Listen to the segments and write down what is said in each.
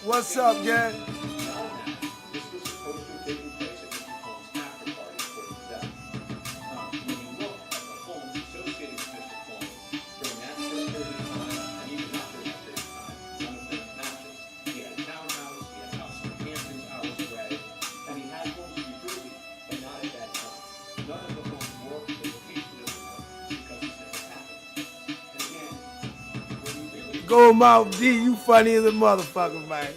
What's up, gang? Go Mouth D, you funny as a motherfucker, man.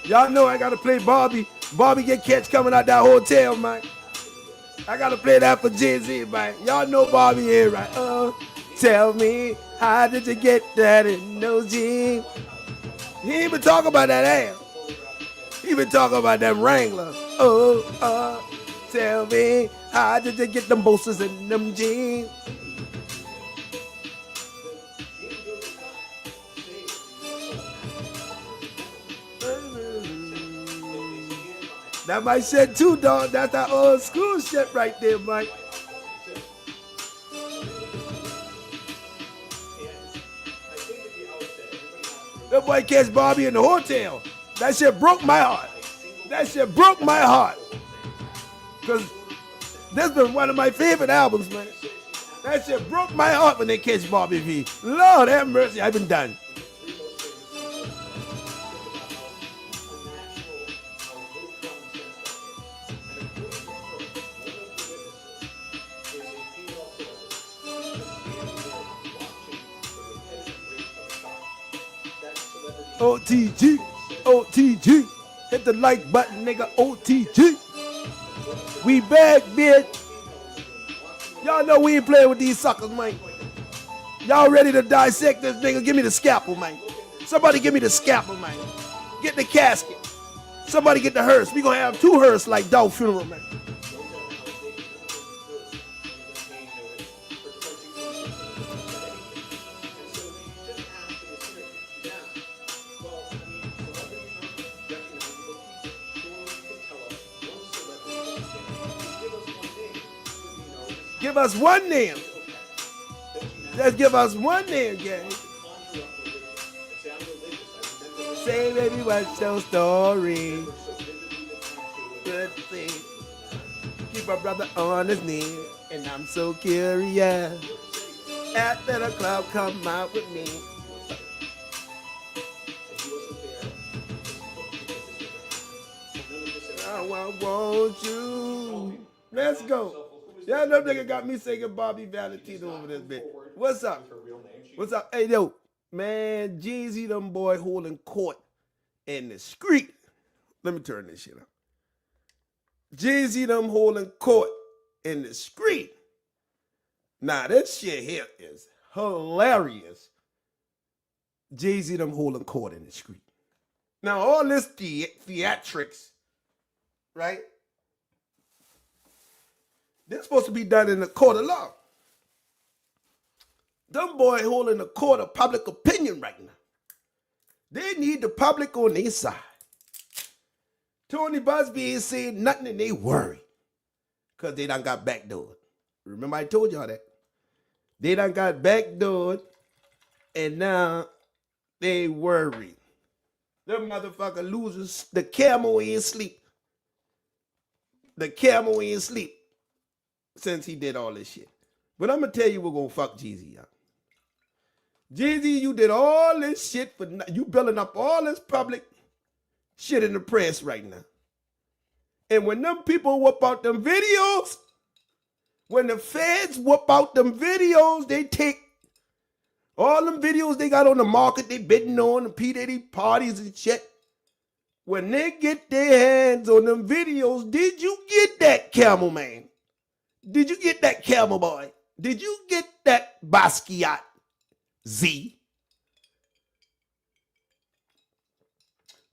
Y'all know I gotta play Bobby. Bobby get catch coming out that hotel, man. I gotta play that for jayz, man. Y'all know Bobby here, right? Tell me, how did you get that in no jeans? He ain't been talking about that ass. He been talking about that Wrangler. Tell me, how did you get them bolsters in them jeans? That my shit too, dog. That's that old school shit right there, Mike. That boy catch Bobby in the hotel. That shit broke my heart. That shit broke my heart. Cause this been one of my favorite albums, man. That shit broke my heart when they catch Bobby V. Lord have mercy, I've been done. OTG, OTG, hit the like button, nigga, OTG. We back, bitch. Y'all know we ain't playing with these suckers, man. Y'all ready to dissect this nigga? Give me the scalpel, man. Somebody give me the scalpel, man. Get the casket. Somebody get the hearse. We gonna have two hearse like dog funeral, man. Give us one name. Just give us one name, gang. Say, baby, what's your story? Good thing. Keep a brother on his knee, and I'm so curious. After the club, come out with me. I want you. Let's go. Yeah, no nigga got me singing Bobby Valentino over this bitch. What's up? What's up? Hey, yo, man, jayz them boy holding court in the street. Let me turn this shit up. jayz them holding court in the street. Nah, this shit here is hilarious. jayz them holding court in the street. Now, all this theatrics, right? This supposed to be done in the court of law. Them boy holding the court of public opinion right now. They need the public on their side. Tony Busby ain't saying nothing and they worry. Because they done got backdoored. Remember I told y'all that. They done got backdoored and now they worry. Them motherfucker losers, the camel ain't sleep. The camel ain't sleep since he did all this shit. But I'm gonna tell you we're gonna fuck Jeezy up. Jeezy, you did all this shit for you building up all this public shit in the press right now. And when them people whoop out them videos, when the feds whoop out them videos, they take all them videos they got on the market, they bidding on the pdiddy parties and shit. When they get their hands on them videos, did you get that, Camel Man? Did you get that, Camel Boy? Did you get that, Basquiat Z?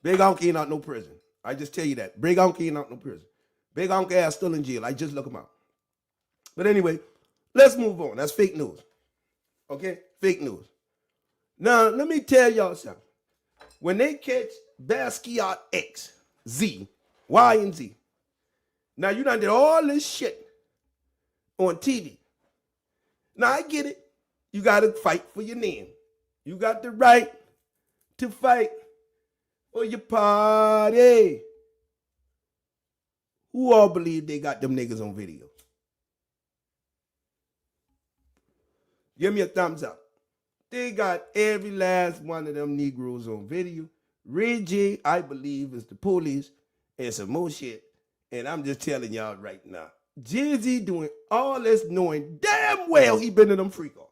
Big Unc ain't out no prison. I just tell you that. Big Unc ain't out no prison. Big Unc ass still in jail. I just look him out. But anyway, let's move on. That's fake news. Okay? Fake news. Now, let me tell y'all something. When they catch Basquiat X, Z, Y, and Z, now you done did all this shit on TV. Now, I get it. You got to fight for your name. You got the right to fight for your party. Who all believe they got them niggas on video? Give me a thumbs up. They got every last one of them Negroes on video. Ray J, I believe, is the police and some more shit. And I'm just telling y'all right now, Jay-Z doing all this knowing damn well he been to them freak off.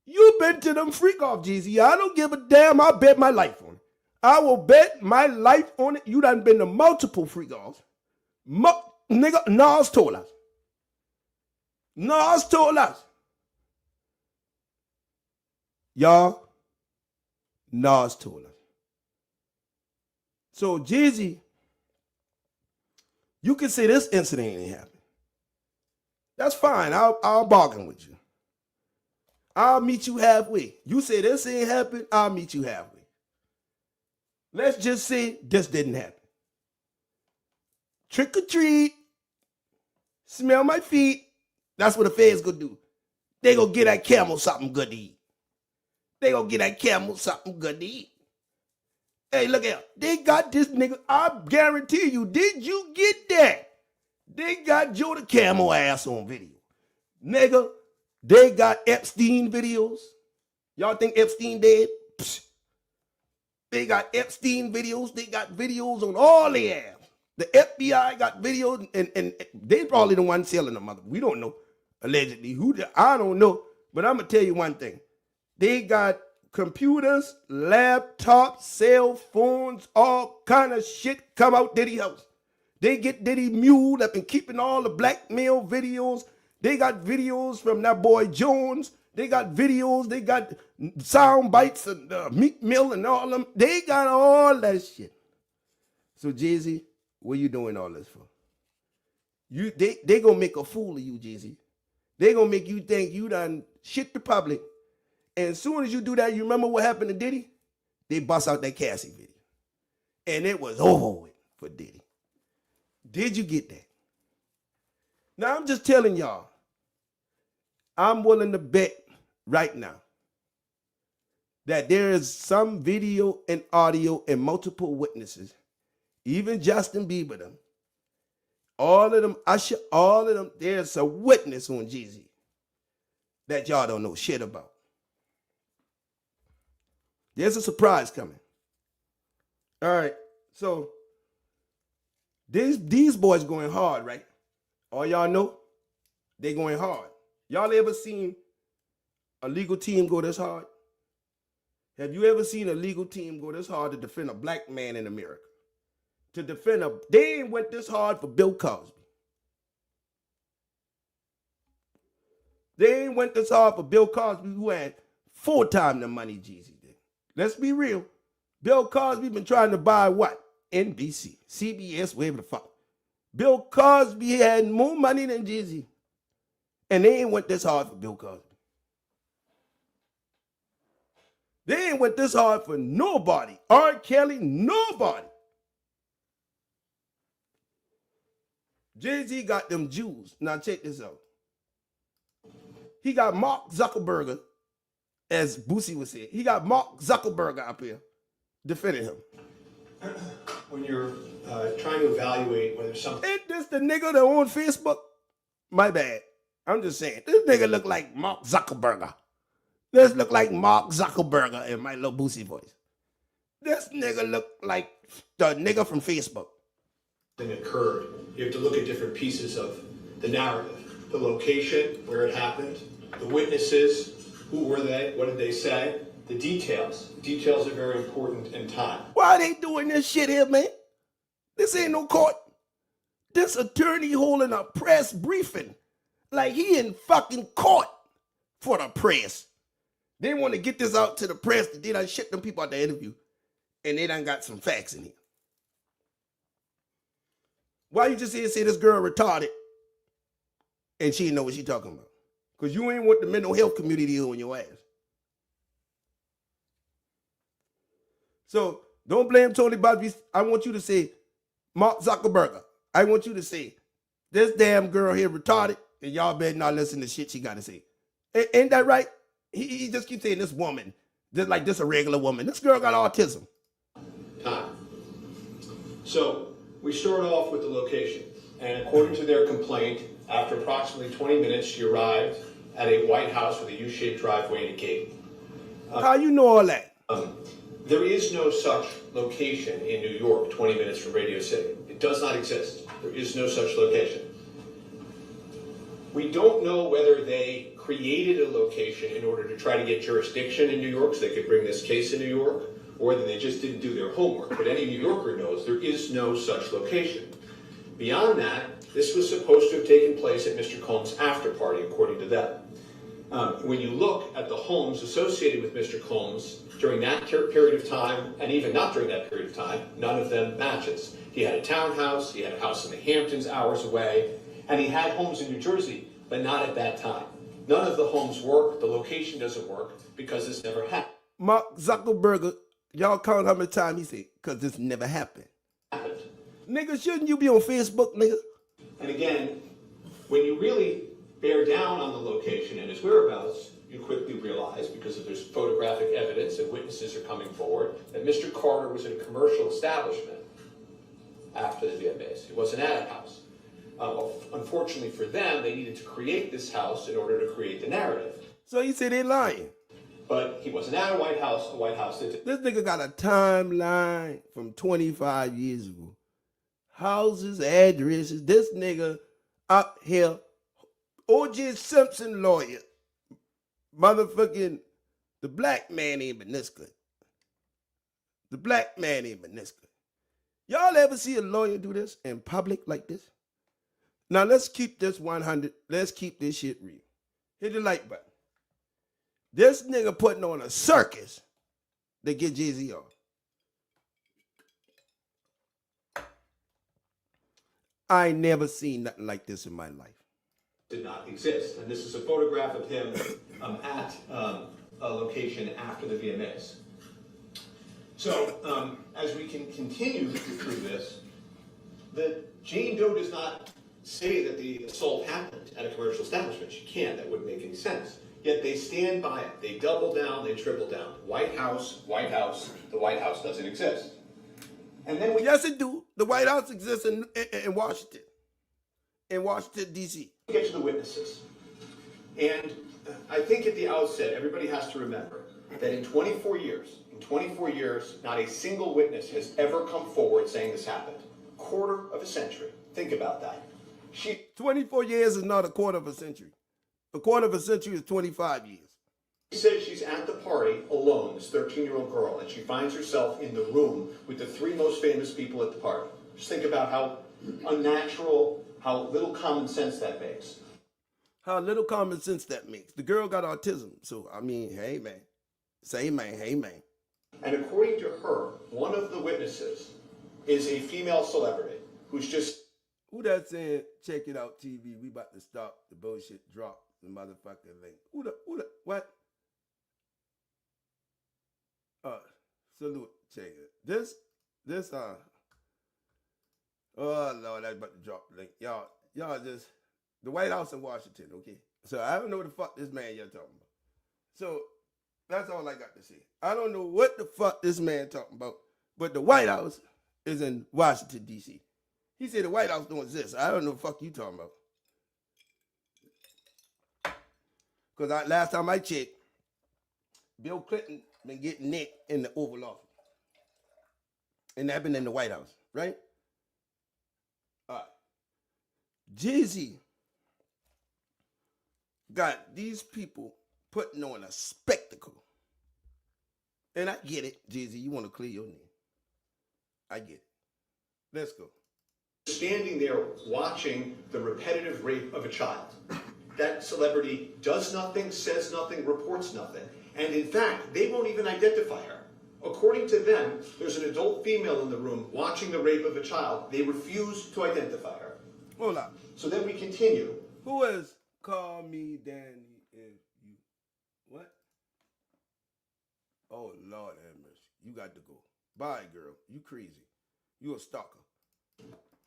You been to them freak off, Jay-Z. I don't give a damn. I'll bet my life on it. I will bet my life on it. You done been to multiple freak offs. Nigga, Nas told us. Nas told us. Y'all, Nas told us. So, Jay-Z, you can say this incident ain't happened. That's fine. I'll bargain with you. I'll meet you halfway. You say this ain't happened, I'll meet you halfway. Let's just say this didn't happen. Trick or treat, smell my feet. That's what the feds gonna do. They gonna get that camel something good to eat. They gonna get that camel something good to eat. Hey, look out. They got this nigga. I guarantee you, did you get that? They got Joe the Camel ass on video. Nigga, they got Epstein videos. Y'all think Epstein dead? Psh. They got Epstein videos. They got videos on all their ass. The FBI got videos, and they probably the ones selling them. We don't know, allegedly. I don't know. But I'm going to tell you one thing. They got computers, laptops, cell phones, all kind of shit come out Diddy house. They get Diddy mule up and keeping all the blackmail videos. They got videos from that boy Jones. They got videos. They got sound bites and Meek Mill and all them. They got all that shit. So Jay-Z, what you doing all this for? They gonna make a fool of you, Jay-Z. They gonna make you think you done shit the public. And as soon as you do that, you remember what happened to Diddy? They bust out that Cassie video. And it was over with for Diddy. Did you get that? Now, I'm just telling y'all, I'm willing to bet right now that there is some video and audio and multiple witnesses, even Justin Bieber them, all of them, Usher, all of them, there's a witness on Jay-Z that y'all don't know shit about. There's a surprise coming. All right, so these boys going hard, right? All y'all know, they going hard. Y'all ever seen a legal team go this hard? Have you ever seen a legal team go this hard to defend a black man in America? They ain't went this hard for Bill Cosby. They ain't went this hard for Bill Cosby, who had 4 times the money Jeezy did. Let's be real. Bill Cosby been trying to buy what? NBC, CBS, whatever the fuck. Bill Cosby had more money than Jay-Z. And they ain't went this hard for Bill Cosby. They ain't went this hard for nobody. R. Kelly, nobody. Jay-Z got them Jews. Now check this out. He got Mark Zuckerberg, as Boosie would say. He got Mark Zuckerberg up here defending him. When you're trying to evaluate whether something... Ain't this the nigga that on Facebook? My bad. I'm just saying. This nigga look like Mark Zuckerberg. This look like Mark Zuckerberg in my little Boosie voice. This nigga look like the nigga from Facebook. Occurred. You have to look at different pieces of the narrative. The location, where it happened, the witnesses, who were they, what did they say, the details. Details are very important in time. Why are they doing this shit here, man? This ain't no court. This attorney holding a press briefing like he in fucking court for the press. They want to get this out to the press that they done shit them people at the interview and they done got some facts in here. Why you just here say this girl retarded and she didn't know what she talking about? Because you ain't want the mental health community on your ass. So don't blame Tony Bobby. I want you to say Mark Zuckerberg. I want you to say this damn girl here retarded and y'all better not listen to shit she got to say. Ain't that right? He just keeps saying this woman, just like this a regular woman. This girl got autism. Time. So we start off with the location. And according to their complaint, after approximately 20 minutes, she arrived at a White House with a U-shaped driveway and a gate. How you know all that? There is no such location in New York, 20 minutes from Radio City. It does not exist. There is no such location. We don't know whether they created a location in order to try to get jurisdiction in New York so they could bring this case in New York, or whether they just didn't do their homework. But any New Yorker knows there is no such location. Beyond that, this was supposed to have taken place at Mr. Combs' after party, according to them. When you look at the homes associated with Mr. Combs during that period of time, and even not during that period of time, none of them matches. He had a townhouse, he had a house in the Hamptons hours away, and he had homes in New Jersey, but not at that time. None of the homes work, the location doesn't work, because this never happened. Mark Zuckerberg, y'all count how many times he said, because this never happened. Nigga, shouldn't you be on Facebook, nigga? And again, when you really bear down on the location and his whereabouts, you quickly realize, because if there's photographic evidence and witnesses are coming forward, that Mr. Carter was in a commercial establishment after the VMAs. He wasn't at a house. Unfortunately for them, they needed to create this house in order to create the narrative. So you say they lying. But he wasn't at a White House that... This nigga got a timeline from 25 years ago. Houses, addresses, this nigga up here, O.J. Simpson lawyer, motherfucking, the black man ain't been this good. The black man ain't been this good. Y'all ever see a lawyer do this in public like this? Now let's keep this 100, let's keep this shit real. Hit the like button. This nigga putting on a circus to get Jay-Z off. I ain't never seen nothing like this in my life. Did not exist. And this is a photograph of him at a location after the VMAs. So, as we can continue through this, Jane Doe does not say that the assault happened at a commercial establishment. She can't. That wouldn't make any sense. Yet they stand by it. They double down, they triple down. White House, the White House doesn't exist. And then yes, it do. The White House exists in Washington. In Washington, D.C. We get to the witnesses. And I think at the outset, everybody has to remember that in 24 years, not a single witness has ever come forward saying this happened. Quarter of a century. Think about that. 24 years is not a quarter of a century. A quarter of a century is 25 years. She says she's at the party alone, this 13-year-old girl, and she finds herself in the room with the three most famous people at the party. Just think about how unnatural, how little common sense that makes. How little common sense that makes. The girl got autism, so I mean, hey man. Say man, hey man. And according to her, one of the witnesses is a female celebrity who's just... Who that saying, check it out TV, we about to stop the bullshit, drop the motherfucking link. Who the, what? Salute, check it. This, oh Lord, that's about to drop the link. Y'all just, the White House in Washington, okay? So I don't know what the fuck this man y'all talking about. So, That's all I got to say. I don't know what the fuck this man talking about, but the White House is in Washington, D.C. He said the White House don't exist. I don't know what the fuck you talking about. Because last time I checked, Bill Clinton been getting nicked in the Oval Office. And that been in the White House, right? All right. Jay-Z got these people putting on a spectacle. And I get it, Jay-Z, you want to clear your name. I get it. Let's go. Standing there watching the repetitive rape of a child. That celebrity does nothing, says nothing, reports nothing. And in fact, they won't even identify her. According to them, there's an adult female in the room watching the rape of a child. They refuse to identify her. Hold on. So then we continue. Who is Call Me Danny if you... What? Oh, Lord have mercy. You got to go. Bye, girl. You crazy. You a stalker.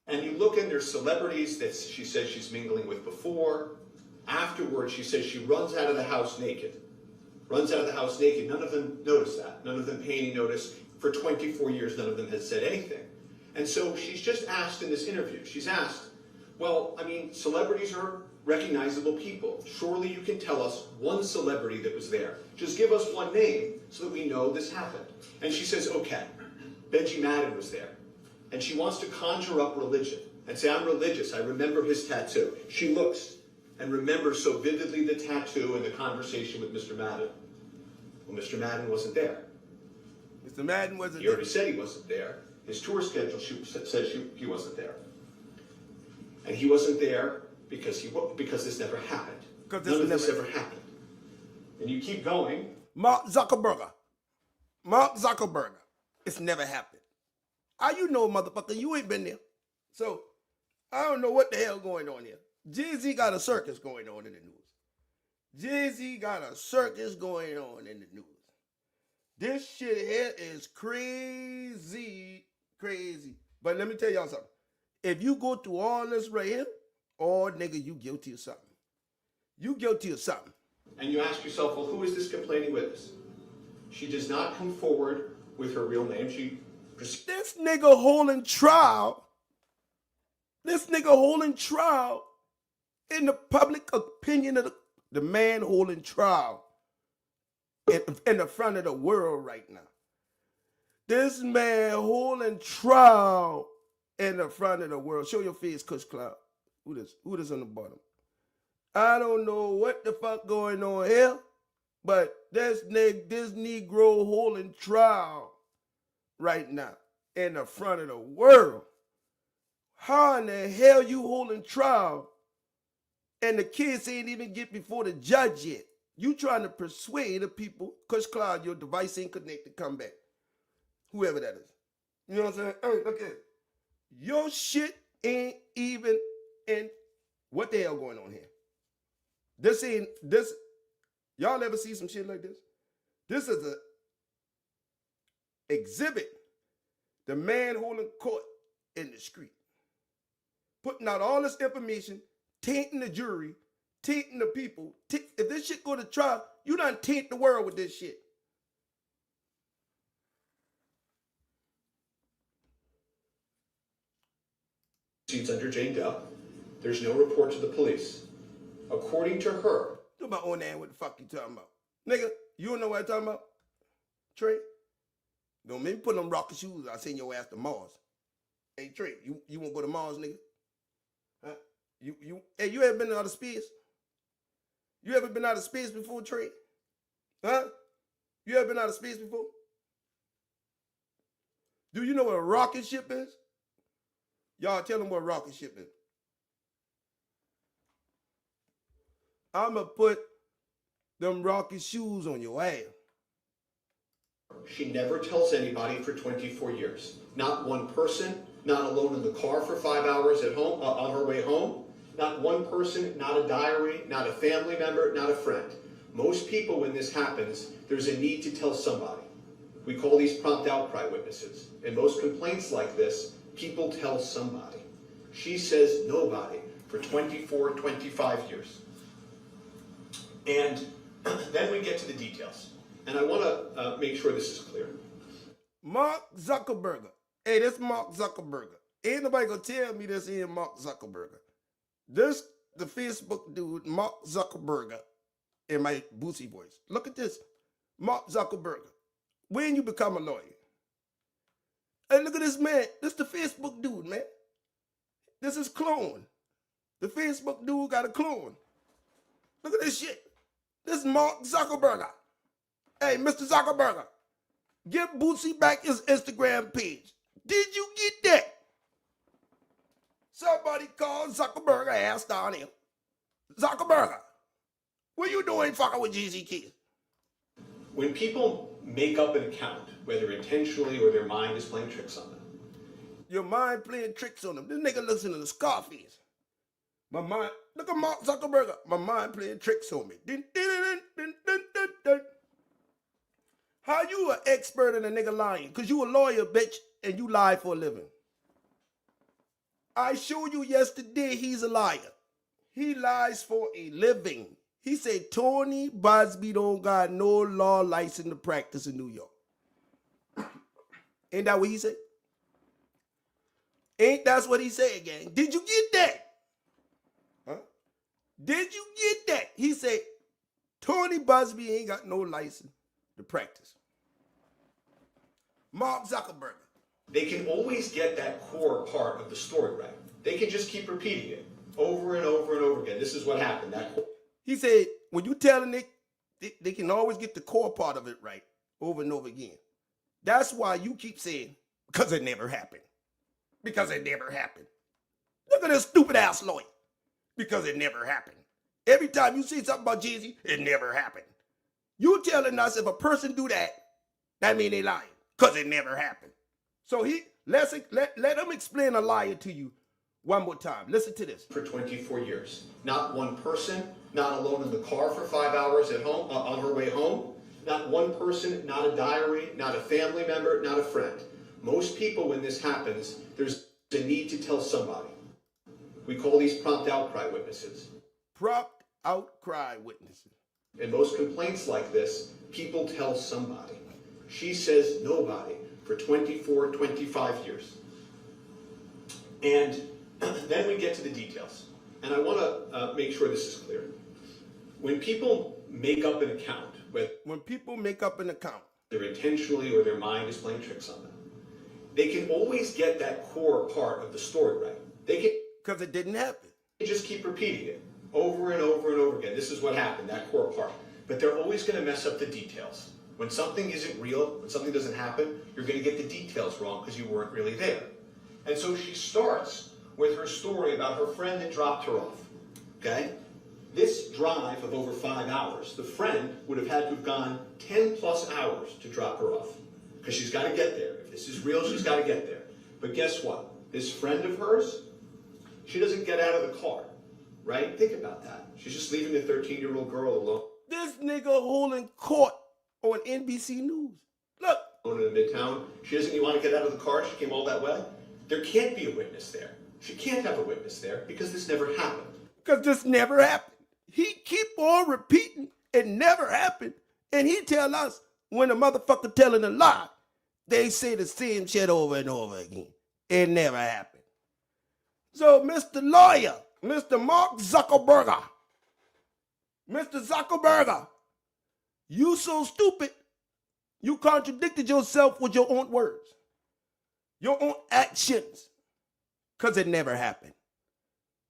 And you look and there's celebrities that she says she's mingling with before. Afterwards, she says she runs out of the house naked. Runs out of the house naked. None of them notice that. None of them pay any notice. For 24 years, none of them has said anything. And so she's just asked in this interview, she's asked, well, I mean, celebrities are recognizable people. Surely you can tell us one celebrity that was there. Just give us one name so that we know this happened. And she says, okay, Benji Madden was there. And she wants to conjure up religion and say, I'm religious. I remember his tattoo. She looks and remembers so vividly the tattoo and the conversation with Mr. Madden. Well, Mr. Madden wasn't there. Mr. Madden wasn't there. He already said he wasn't there. His tour schedule says he wasn't there. And he wasn't there because this never happened. None of this ever happened. And you keep going. Mark Zuckerberg. It's never happened. How you know, motherfucker? You ain't been there. So, I don't know what the hell going on here. Jay-Z got a circus going on in the news. Jay-Z got a circus going on in the news. This shit here is crazy. But let me tell y'all something. If you go through all this right here, oh, nigga, you guilty of something. You guilty of something. And you ask yourself, well, who is this complaining witness? She does not come forward with her real name. This nigga holding trial. In the public opinion of the man holding trial in the front of the world right now. This man holding trial in the front of the world. Show your face, Kush Cloud. Who this on the bottom? I don't know what the fuck going on here, but this Negro holding trial right now in the front of the world. How in the hell you holding trial and the kids ain't even get before the judge yet? You trying to persuade the people, Kush Cloud, your device ain't connected, come back. Whoever that is. You know what I'm saying? Hey, look at it. Your shit ain't even in. What the hell going on here? Y'all ever see some shit like this? This is a exhibit. The man holding court in the street. Putting out all this information, tainting the jury, tainting the people. If this shit go to trial, you done taint the world with this shit. She's under Jane Doe. There's no report to the police. According to her. Do my own name, what the fuck you talking about? Nigga, you don't know what I'm talking about? Trey? Don't make me put them rocket shoes. I'll send your ass to Mars. Hey, Trey, you won't go to Mars, nigga? Huh? Hey, you ever been out of space? You ever been out of space before, Trey? Huh? You ever been out of space before? Do you know what a rocket ship is? Y'all tell them what a rocket ship is. I'ma put them rocket shoes on your ass. She never tells anybody for 24 years. Not one person, not alone in the car for 5 hours at home, on her way home. Not one person, not a diary, not a family member, not a friend. Most people, when this happens, there's a need to tell somebody. We call these prompt outcry witnesses. In most complaints like this, people tell somebody. She says nobody for 24, 25 years. And then we get to the details. And I want to make sure this is clear. Mark Zuckerberg. Hey, this Mark Zuckerberg. Ain't nobody gonna tell me this ain't Mark Zuckerberg. This the Facebook dude, Mark Zuckerberg, in my Boosie voice. Look at this. Mark Zuckerberg. When you become a lawyer. Hey, look at this man. This the Facebook dude, man. This is clone. The Facebook dude got a clone. Look at this shit. This is Mark Zuckerberg. Hey, Mr. Zuckerberg, give Boosie back his Instagram page. Did you get that? Somebody call Zuckerberg ass down here. Zuckerberg, what you doing fucking with GZ Kids? When people make up an account, whether intentionally or their mind is playing tricks on them. Your mind playing tricks on them. This nigga listening to Scarface. My mind, look at Mark Zuckerberg. My mind playing tricks on me. Dun, dun, dun, dun, dun, dun, dun. How you an expert in a nigga lying? Because you a lawyer, bitch, and you lie for a living. I showed you yesterday he's a liar. He lies for a living. He said Tony Busby don't got no law license to practice in New York. Ain't that what he said? Ain't that's what he said, gang? Did you get that? Huh? Did you get that? He said Tony Busby ain't got no license to practice. Mark Zuckerberg. They can always get that core part of the story right. They can just keep repeating it over and over and over again. This is what happened. That core. He said, when you telling it, they can always get the core part of it right over and over again. That's why you keep saying, because it never happened. Because it never happened. Look at this stupid ass lawyer. Because it never happened. Every time you see something about Jeezy, it never happened. You telling us if a person do that, that mean they lying. Because it never happened. So let him explain a liar to you one more time. Listen to this. For 24 years. Not one person, not alone in the car for 5 hours at home, on her way home. Not one person, not a diary, not a family member, not a friend. Most people, when this happens, there's a need to tell somebody. We call these prompt outcry witnesses. Prompt outcry witnesses. In most complaints like this, people tell somebody. She says nobody for 24, 25 years. And then we get to the details. And I want to make sure this is clear. When people make up an account, whether intentionally or their mind is playing tricks on them, they can always get that core part of the story right. They can, because it didn't happen. They just keep repeating it over and over and over again. This is what happened, that core part. But they're always going to mess up the details. When something isn't real, when something doesn't happen, you're going to get the details wrong because you weren't really there. And so she starts with her story about her friend that dropped her off. Okay? This drive of over 5 hours, the friend would have had to have gone 10 plus hours to drop her off. Because she's got to get there. If this is real, she's got to get there. But guess what? This friend of hers, she doesn't get out of the car. Right? Think about that. She's just leaving the 13-year-old girl alone. This nigga holding court on NBC News. Look. In the Midtown. She doesn't want to get out of the car. She came all that way. There can't be a witness there. She can't have a witness there because this never happened. Because this never happened. He keep on repeating it never happened. And he tell us when a motherfucker telling a lie, they say the same shit over and over again. It never happened. So Mr. Lawyer, Mr. Mark Zuckerberg, Mr. Zuckerberg, you so stupid, you contradicted yourself with your own words, your own actions, because it never happened.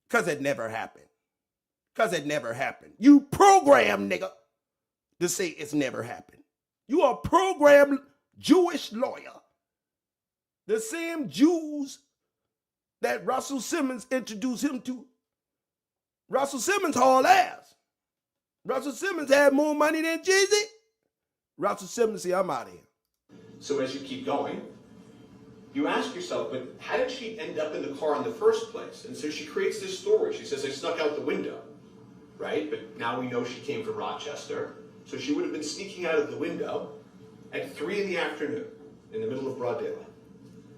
Because it never happened. Because it never happened. You programmed, nigga, to say it's never happened. You are a programmed Jewish lawyer. The same Jews that Russell Simmons introduced him to. Russell Simmons hauled ass. Russell Simmons had more money than Jay-Z. Russell Simmons said, I'm out of here. So as you keep going, you ask yourself, but how did she end up in the car in the first place? And so she creates this story. She says, I snuck out the window, right? But now we know she came from Rochester. So she would have been sneaking out of the window at 3 in the afternoon in the middle of broad daylight.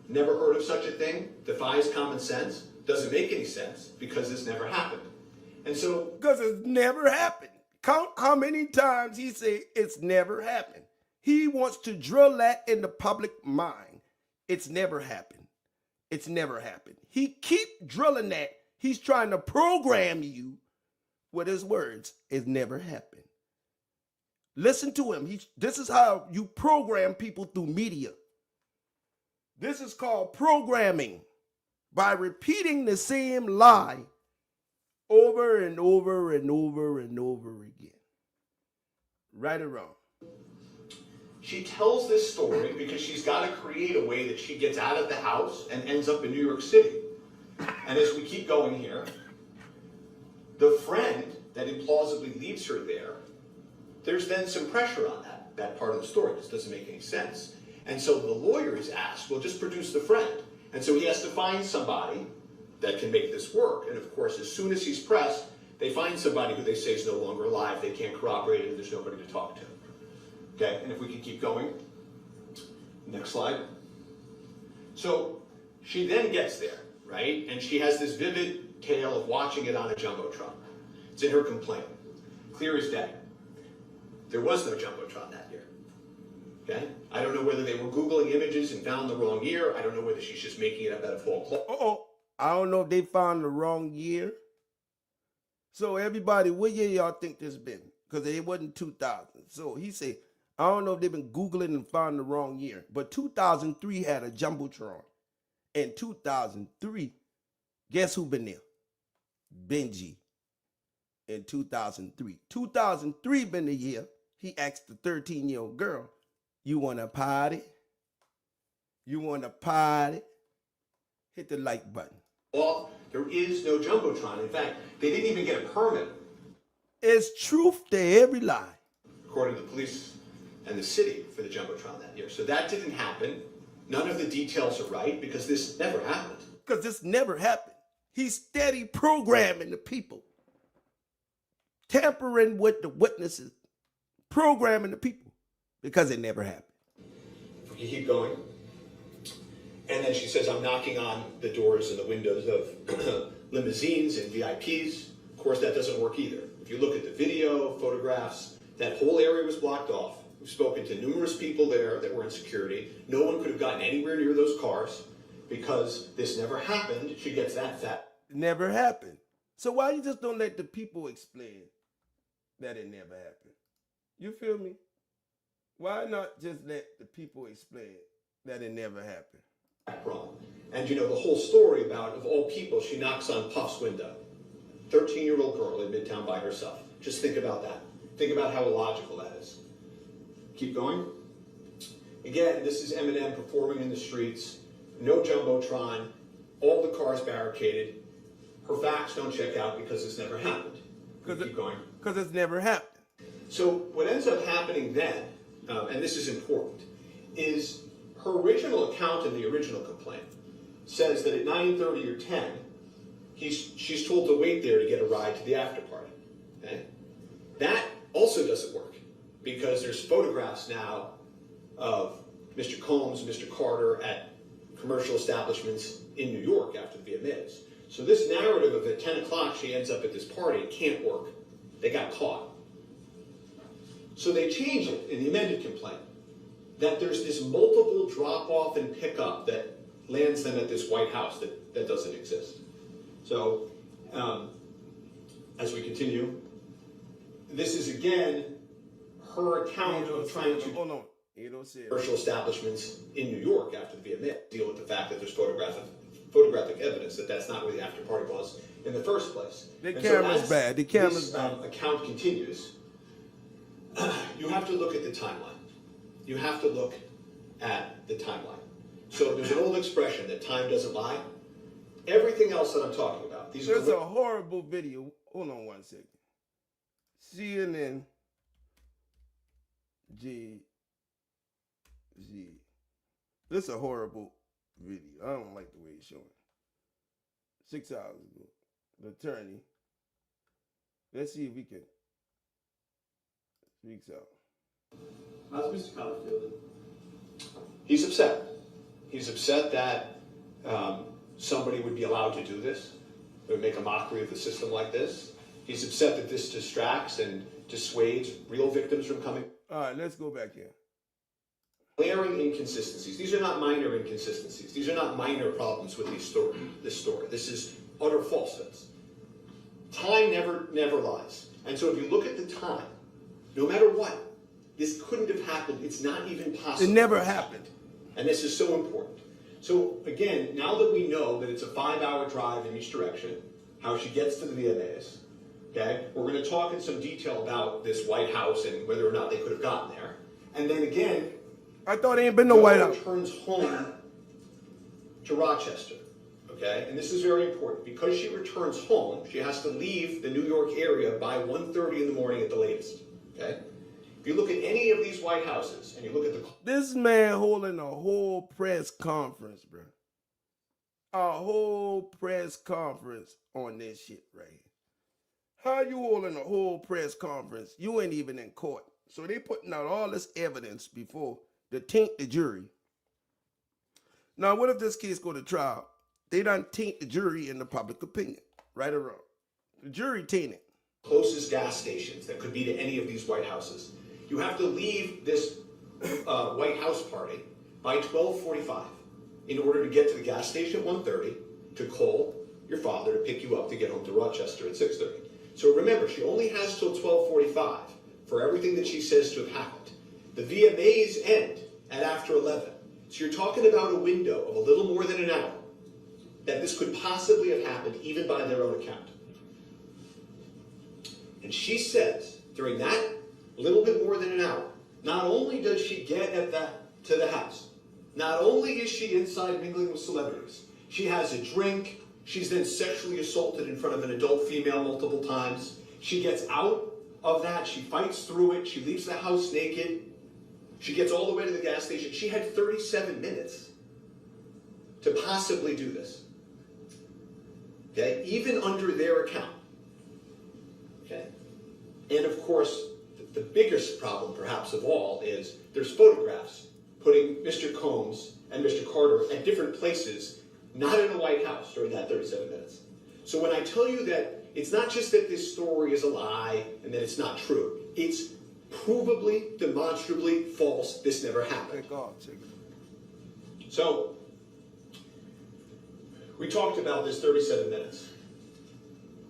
Never heard of such a thing, defies common sense, doesn't make any sense because this never happened. And so... Because it's never happened. Count how many times he said it's never happened. He wants to drill that in the public mind. It's never happened. It's never happened. He keep drilling that. He's trying to program you with his words. It's never happened. Listen to him. This is how you program people through media. This is called programming, by repeating the same lie over and over and over and over again. Right or wrong? She tells this story because she's got to create a way that she gets out of the house and ends up in New York City. And as we keep going here, the friend that implausibly leaves her there, there's then some pressure on that part of the story. This doesn't make any sense. And so the lawyer is asked, well, just produce the friend. And so he has to find somebody that can make this work. And of course, as soon as he's pressed, they find somebody who they say is no longer alive. They can't corroborate it, and there's nobody to talk to. Okay, and if we can keep going. Next slide. So she then gets there, right? And she has this vivid tale of watching it on a Jumbotron. It's in her complaint. Clear as day. There was no Jumbotron that year. Okay? I don't know whether they were Googling images and found the wrong year. I don't know whether she's just making it up out of whole cloth. I don't know if they found the wrong year. So everybody, what year y'all think this been? Because it wasn't 2000. So he said, I don't know if they've been Googling and found the wrong year. But 2003 had a Jumbotron. In 2003, guess who been there? Benji. In 2003. 2003 been the year he asked the 13-year-old girl, you want to party? You want to party? Hit the like button. Well, there is no Jumbotron. In fact, they didn't even get a permit. It's truth to every lie. According to the police and the city for the Jumbotron that year. So that didn't happen. None of the details are right because this never happened. Because this never happened. He's steady programming the people. Tampering with the witnesses. Programming the people. Because it never happened. If we can keep going. And then she says, I'm knocking on the doors and the windows of limousines and VIPs. Of course, that doesn't work either. If you look at the video, photographs, that whole area was blocked off. We've spoken to numerous people there that were in security. No one could have gotten anywhere near those cars because this never happened. She gets that fat. It never happened. So why you just don't let the people explain that it never happened? You feel me? Why not just let the people explain that it never happened? Wrong. And you know, the whole story about, of all people, she knocks on Puff's window. 13-year-old girl in Midtown by herself. Just think about that. Think about how illogical that is. Keep going. Again, this is Eminem performing in the streets. No Jumbotron. All the cars barricaded. Her facts don't check out because this never happened. Keep going. Because it's never happened. So what ends up happening then, and this is important, is her original account in the original complaint says that at 9:30 or 10, she's told to wait there to get a ride to the after party. Okay? That also doesn't work because there's photographs now of Mr. Combs, Mr. Carter at commercial establishments in New York after the VMAs. So this narrative of at 10 o'clock she ends up at this party can't work. They got caught. So they change it in the amended complaint that there's this multiple drop-off and pickup that lands them at this White House that doesn't exist. So as we continue, this is again her account of trying to hold on. You don't see it. Commercial establishments in New York after the VMA deal with the fact that there's photographic evidence that that's not where the after party was in the first place. The camera's bad. The camera's bad. Account continues. You have to look at the timeline. You have to look at the timeline. So there's an old expression that time doesn't lie. Everything else that I'm talking about. There's a horrible video. Hold on one second. CNN G. This is a horrible video. I don't like the way it's showing. 6 hours ago. The attorney. Let's see if we can. Speaks out. How's Mr. Conner feeling? He's upset. He's upset that somebody would be allowed to do this. They would make a mockery of the system like this. He's upset that this distracts and dissuades real victims from coming. All right, let's go back here. glaring inconsistencies. These are not minor inconsistencies. These are not minor problems with this story. This is utter falsehoods. Time never lies. And so if you look at the time, no matter what, this couldn't have happened. It's not even possible. It never happened. And this is so important. So again, now that we know that it's a 5-hour drive in each direction, how she gets to the VMAs, okay, we're going to talk in some detail about this White House and whether or not they could have gotten there. And then again, I thought there ain't been no White House. Returns home to Rochester, okay? And this is very important. Because she returns home, she has to leave the New York area by 1:30 in the morning at the latest, okay? If you look at any of these White Houses and you look at the... This man holding a whole press conference, bro. A whole press conference on this shit right here. How you holding a whole press conference? You ain't even in court. So they putting out all this evidence before to taint the jury. Now, what if this case go to trial? They done taint the jury in the public opinion, right or wrong. The jury tainted. Closest gas stations that could be to any of these White Houses. You have to leave this White House party by 12:45 in order to get to the gas station at 1:30 to call your father to pick you up to get home to Rochester at 6:30. So remember, she only has till 12:45 for everything that she says to have happened. The VMAs end at after 11. So you're talking about a window of a little more than an hour that this could possibly have happened, even by their own account. And she says, during that little bit more than an hour, not only does she get to the house, not only is she inside mingling with celebrities, she has a drink, she's then sexually assaulted in front of an adult female multiple times. She gets out of that, she fights through it, she leaves the house naked, she gets all the way to the gas station. She had 37 minutes to possibly do this. Okay, even under their account. Okay, and of course, the biggest problem perhaps of all is there's photographs putting Mr. Combs and Mr. Carter at different places, not in the White House during that 37 minutes. So when I tell you that it's not just that this story is a lie and that it's not true, it's provably, demonstrably false. This never happened. So we talked about this 37 minutes.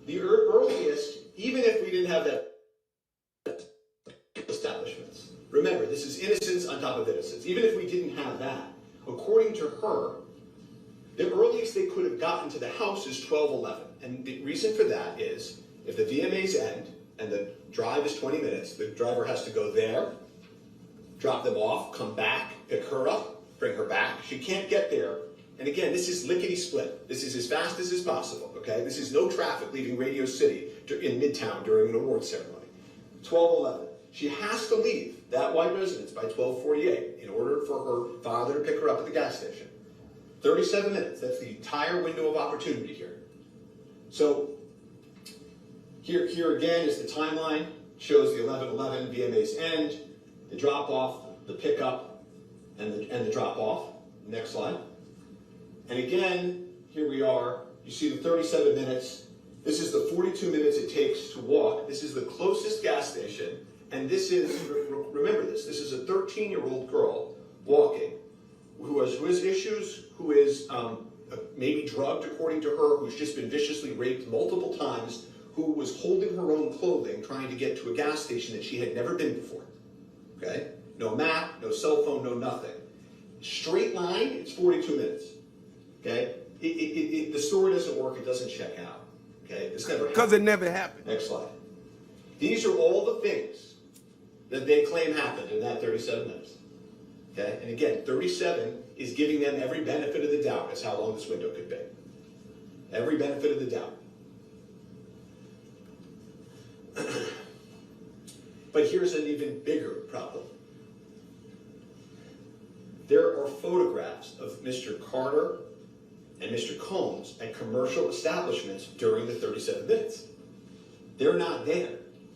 The earliest, even if we didn't have that establishments. Remember, this is innocence on top of innocence. Even if we didn't have that, according to her, the earliest they could have gotten to the house is 12:11. And the reason for that is, if the VMAs end and the drive is 20 minutes, the driver has to go there, drop them off, come back, pick her up, bring her back. She can't get there. And again, this is lickety-split. This is as fast as is possible, okay? This is no traffic leaving Radio City in Midtown during an awards ceremony. 12:11. She has to leave that white residence by 12:48 in order for her father to pick her up at the gas station. 37 minutes, that's the entire window of opportunity here. So, here again is the timeline, shows the 11:11 VMAs end, the drop-off, the pickup, and the drop-off. Next slide. And again, here we are, you see the 37 minutes. This is the 42 minutes it takes to walk. This is the closest gas station. And this is, remember this is a 13-year-old girl walking who has issues, who is maybe drugged according to her, who's just been viciously raped multiple times, who was holding her own clothing trying to get to a gas station that she had never been before. Okay? No map, no cell phone, no nothing. Straight line, it's 42 minutes. Okay? The story doesn't work, it doesn't check out. Okay? This never happened. Because it never happened. Next slide. These are all the things that they claim happened in that 37 minutes. Okay? And again, 37 is giving them every benefit of the doubt as how long this window could be. Every benefit of the doubt. But here's an even bigger problem. There are photographs of Mr. Carter and Mr. Combs at commercial establishments during the 37 minutes. They're not there.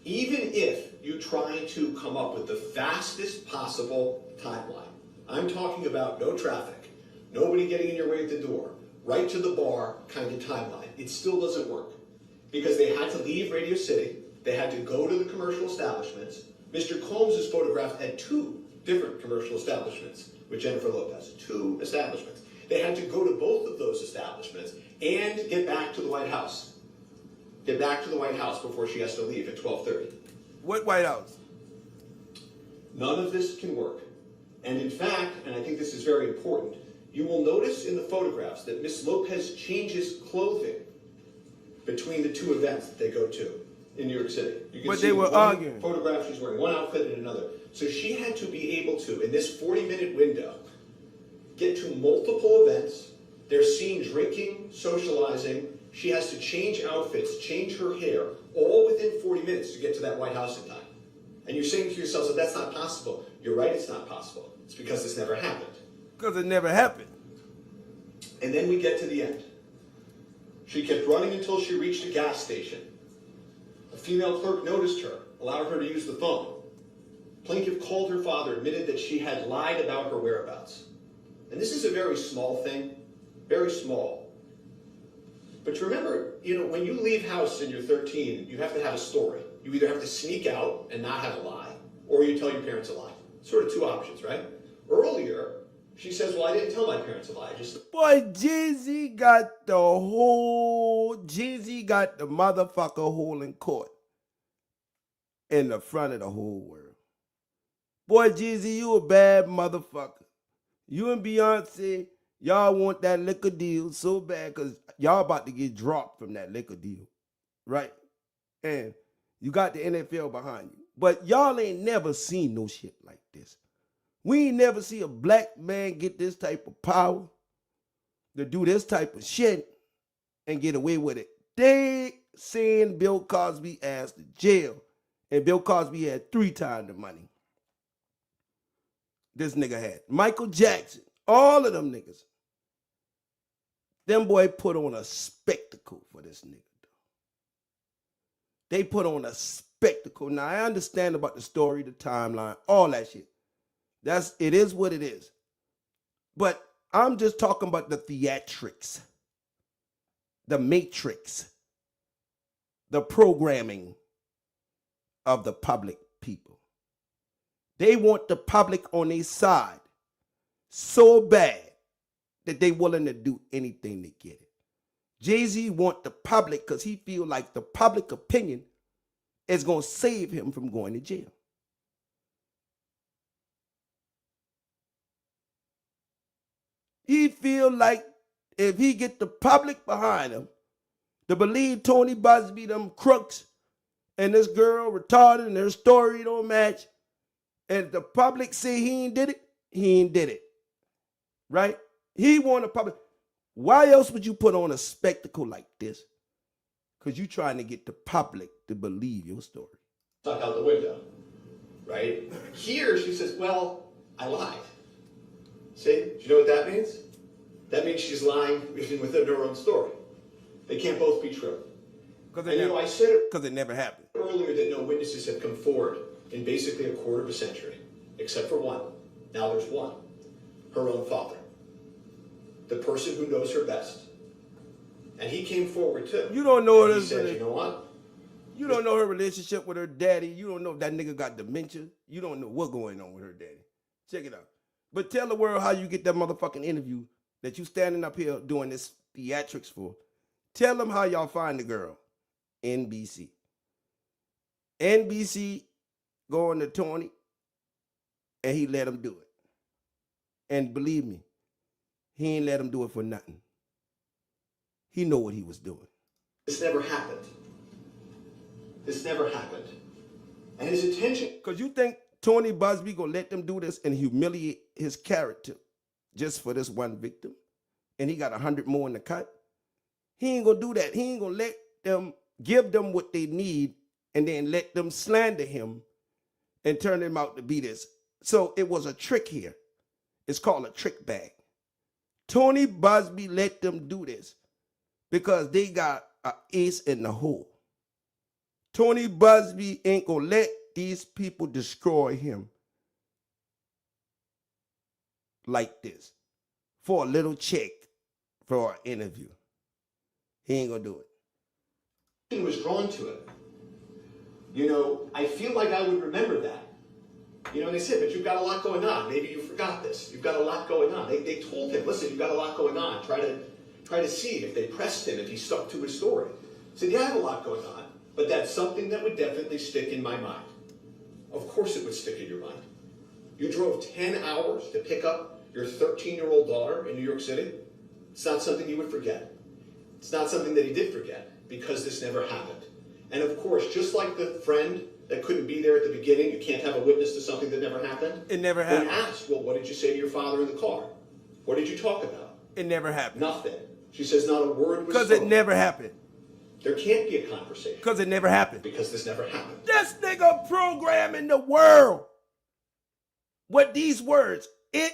Even if you try to come up with the fastest possible timeline, I'm talking about no traffic, nobody getting in your way at the door, right to the bar kind of timeline, it still doesn't work. Because they had to leave Radio City, they had to go to the commercial establishments. Mr. Combs is photographed at 2 different commercial establishments with Jennifer Lopez, 2 establishments. They had to go to both of those establishments and get back to the White House. Get back to the White House before she has to leave at 12:30. What White House? None of this can work. And in fact, and I think this is very important, you will notice in the photographs that Miss Lopez changes clothing between the 2 events that they go to in New York City. You can But see they were one arguing. photograph, she's wearing one outfit and another. So she had to be able to, in this 40-minute window, get to multiple events. They're seen drinking, socializing. She has to change outfits, change her hair, all within 40 minutes to get to that White House in time. And you're saying to yourself, so that's not possible. You're right, it's not possible. It's because this never happened. Because it never happened. And then we get to the end. She kept running until she reached a gas station. A female clerk noticed her, allowed her to use the phone. Plaintiff called her father, admitted that she had lied about her whereabouts. And this is a very small thing, very small. But you remember, when you leave house and you're 13, you have to have a story. You either have to sneak out and not have a lie, or you tell your parents a lie. Sort of 2 options, right? Earlier, she says, well, I didn't tell my parents a lie. Boy, jayz got the motherfucker hole in court in the front of the whole world. Boy, jayz, you a bad motherfucker. You and Beyonce, y'all want that liquor deal so bad because y'all about to get dropped from that liquor deal, right? And you got the NFL behind you. But y'all ain't never seen no shit like this. We ain't never see a black man get this type of power to do this type of shit and get away with it. They saying Bill Cosby asked to jail, and Bill Cosby had 3 times the money this nigga had. Michael Jackson, all of them niggas. Them boy put on a spectacle for this nigga. They put on a spectacle. Now, I understand about the story, the timeline, all that shit. It is what it is. But I'm just talking about the theatrics, the matrix, the programming of the public people. They want the public on their side so bad that they willing to do anything to get it. Jay-Z want the public because he feel like the public opinion is going to save him from going to jail. He feel like if he get the public behind him to believe Tony Busby, them crooks, and this girl retarded and her story don't match, and the public say he ain't did it, he ain't did it. Right? He want the public. Why else would you put on a spectacle like this? Because you trying to get the public to believe your story. Stuck out the window, right? Here she says, well, I lied. See, do you know what that means? That means she's lying within her own story. They can't both be true. I said it because it never happened. Earlier that no witnesses have come forward in basically a quarter of a century, except for one. Now there's one. Her own father. The person who knows her best. And he came forward too. You don't know her. He said, you know what? You don't know her relationship with her daddy. You don't know if that nigga got dementia. You don't know what's going on with her daddy. Check it out. But tell the world how you get that motherfucking interview that you standing up here doing this theatrics for. Tell them how y'all find the girl. NBC. NBC going to Tony, and he let him do it. And believe me, he ain't let him do it for nothing. He know what he was doing. This never happened. This never happened. And his attention... Because you think Tony Busby gonna let them do this and humiliate his character just for this one victim? And he got 100 more in the cut? He ain't gonna do that. He ain't gonna let them give them what they need and then let them slander him and turn him out to be this. So it was a trick here. It's called a trick bag. Tony Busby let them do this because they got an ace in the hole. Tony Busby ain't gonna let these people destroy him like this for a little check for an interview. He ain't gonna do it. Was drawn to it. You know, I feel like I would remember that. You know, and they said, but you've got a lot going on. Maybe you forgot this. You've got a lot going on. They told him, listen, you've got a lot going on. Try to see if they pressed him, if he stuck to his story. He said, yeah, I have a lot going on, but that's something that would definitely stick in my mind. Of course it would stick in your mind. You drove 10 hours to pick up your 13-year-old daughter in New York City. It's not something you would forget. It's not something that he did forget, because this never happened. And of course, just like the friend that couldn't be there at the beginning, you can't have a witness to something that never happened. It never happened. When asked, well, what did you say to your father in the car? What did you talk about? It never happened. Nothing. She says not a word was Because spoken. it never happened. There can't be a conversation. Because it never happened. Because this never happened. This nigga programming the world with these words. It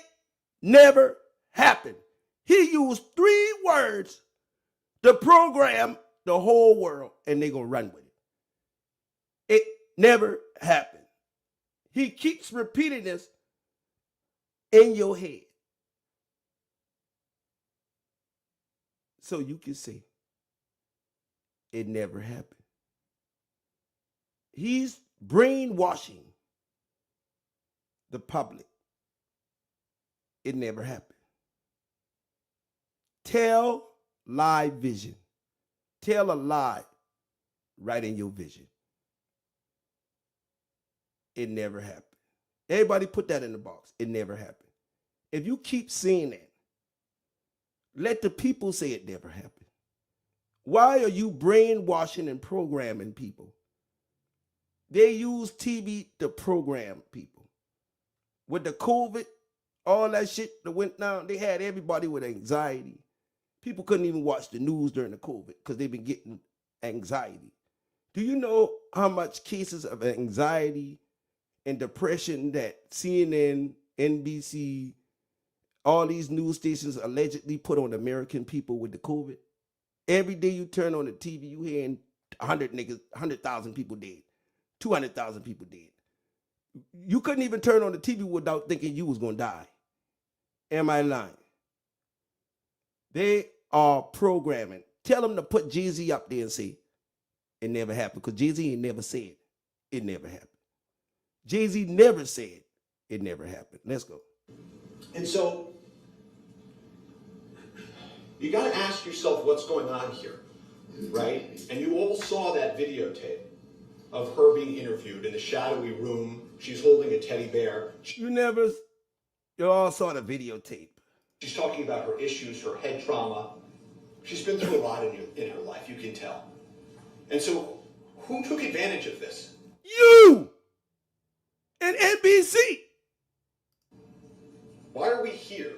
never happened. He used 3 words to program the whole world, and they gonna run with it. It never happened. He keeps repeating this in your head, so you can say it never happened. He's brainwashing the public. It never happened. Tell lie vision. Tell a lie right in your vision. It never happened. Everybody put that in the box. It never happened. If you keep saying that, let the people say it never happened. Why are you brainwashing and programming people? They use TV to program people. With the COVID, all that shit that went down, they had everybody with anxiety. People couldn't even watch the news during the COVID because they've been getting anxiety. Do you know how much cases of anxiety and depression that CNN, NBC, all these news stations allegedly put on American people with the COVID? Every day you turn on the TV, you hearing 100,000 people dead, 200,000 people dead. You couldn't even turn on the TV without thinking you was gonna die. Am I lying? They are programming. Tell them to put jayz up there and say it never happened, because jayz ain't never said it never happened. jayz never said it never happened. Let's go. And so you got to ask yourself what's going on here, right? And you all saw that videotape of her being interviewed in the shadowy room. She's holding a teddy bear. You all saw the videotape. She's talking about her issues, her head trauma. She's been through a lot in her life, you can tell. And so who took advantage of this? You and NBC. Why are we here?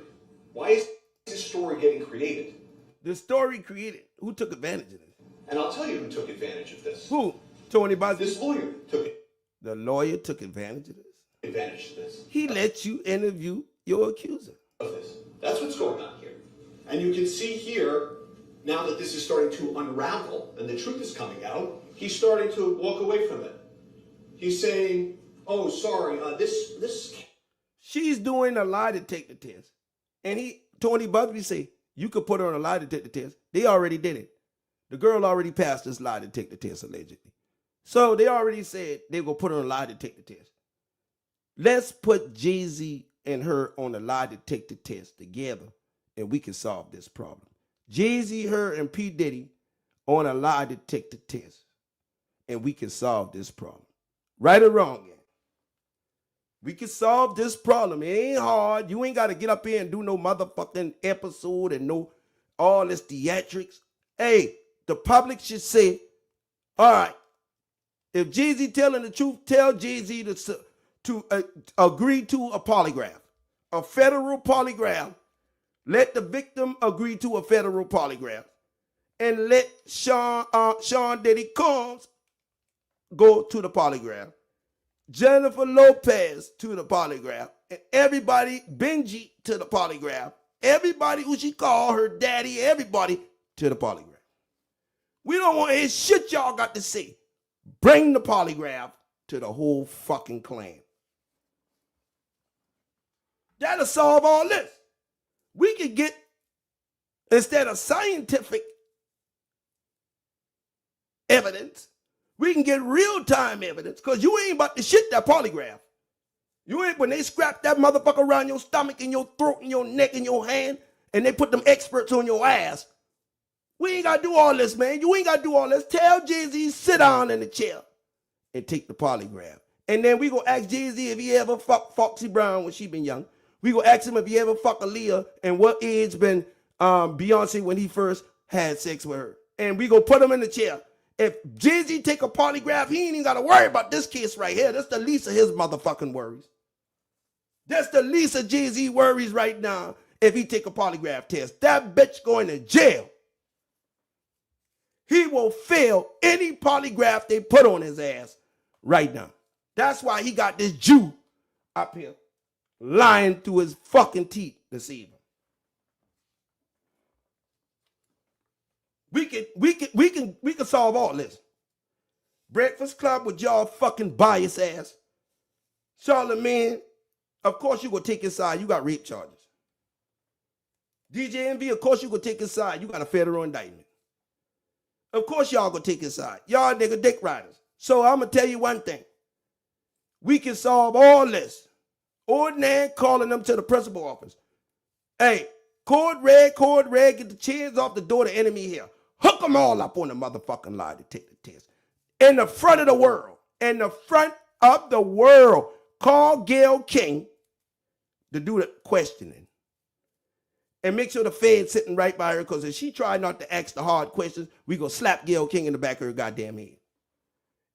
Why is this story getting created? The story created. Who took advantage of this? And I'll tell you who took advantage of this. Who? Tony Busby? This lawyer took it. The lawyer took advantage of this? Advantage of this. He let you interview your accuser. Of this. That's what's going on here. And you can see here, now that this is starting to unravel and the truth is coming out, he's starting to walk away from it. He's saying, oh, sorry, this. She's doing a lie detector test. And Tony Busby say, you could put her on a lie detector test. They already did it. The girl already passed this lie detector test, allegedly. So they already said they will put her on a lie detector test. Let's put jayz and her on a lie detector test together, and we can solve this problem. jayz, her, and pdiddy on a lie detector test, and we can solve this problem. Right or wrong, yeah? We can solve this problem. It ain't hard. You ain't got to get up here and do no motherfucking episode and no all this theatrics. Hey, the public should say, all right, if jayz telling the truth, tell jayz to agree to a polygraph, a federal polygraph. Let the victim agree to a federal polygraph, and let Sean Diddy Combs go to the polygraph, Jennifer Lopez to the polygraph, and everybody, Benji to the polygraph, everybody who she called her daddy, everybody to the polygraph. We don't want to hear shit y'all got to say. Bring the polygraph to the whole fucking clan. That'll solve all this. We could get, instead of scientific evidence, we can get real-time evidence, because you ain't about to shit that polygraph. You ain't, when they scrap that motherfucker around your stomach and your throat and your neck and your hand, and they put them experts on your ass. We ain't gotta do all this, man. You ain't gotta do all this. Tell Jay-Z, sit down in the chair and take the polygraph. And then we gonna ask Jay-Z if he ever fucked Foxy Brown when she been young. We gonna ask him if he ever fucked Aaliyah and what age been Beyonce when he first had sex with her. And we gonna put him in the chair. If Jay-Z take a polygraph, he ain't even gotta worry about this case right here. That's the least of his motherfucking worries. That's the least of Jay-Z worries right now if he take a polygraph test. That bitch going to jail. He will fail any polygraph they put on his ass right now. That's why he got this Jew up here lying through his fucking teeth this evening. We can solve all this. Breakfast Club with y'all fucking bias ass. Charlamagne, of course you gonna take his side. You got rape charges. DJ Envy, of course you gonna take his side. You got a federal indictment. Of course y'all gonna take his side. Y'all nigga dick riders. So I'm gonna tell you one thing. We can solve all this. Old Nan calling them to the principal office. Hey, code red, get the chairs off the door, the enemy here. Hook them all up on the motherfucking line to take the test. In the front of the world. In the front of the world. Call Gayle King to do the questioning. And make sure the Fed's sitting right by her, because if she try not to ask the hard questions, we gonna slap Gayle King in the back of her goddamn head.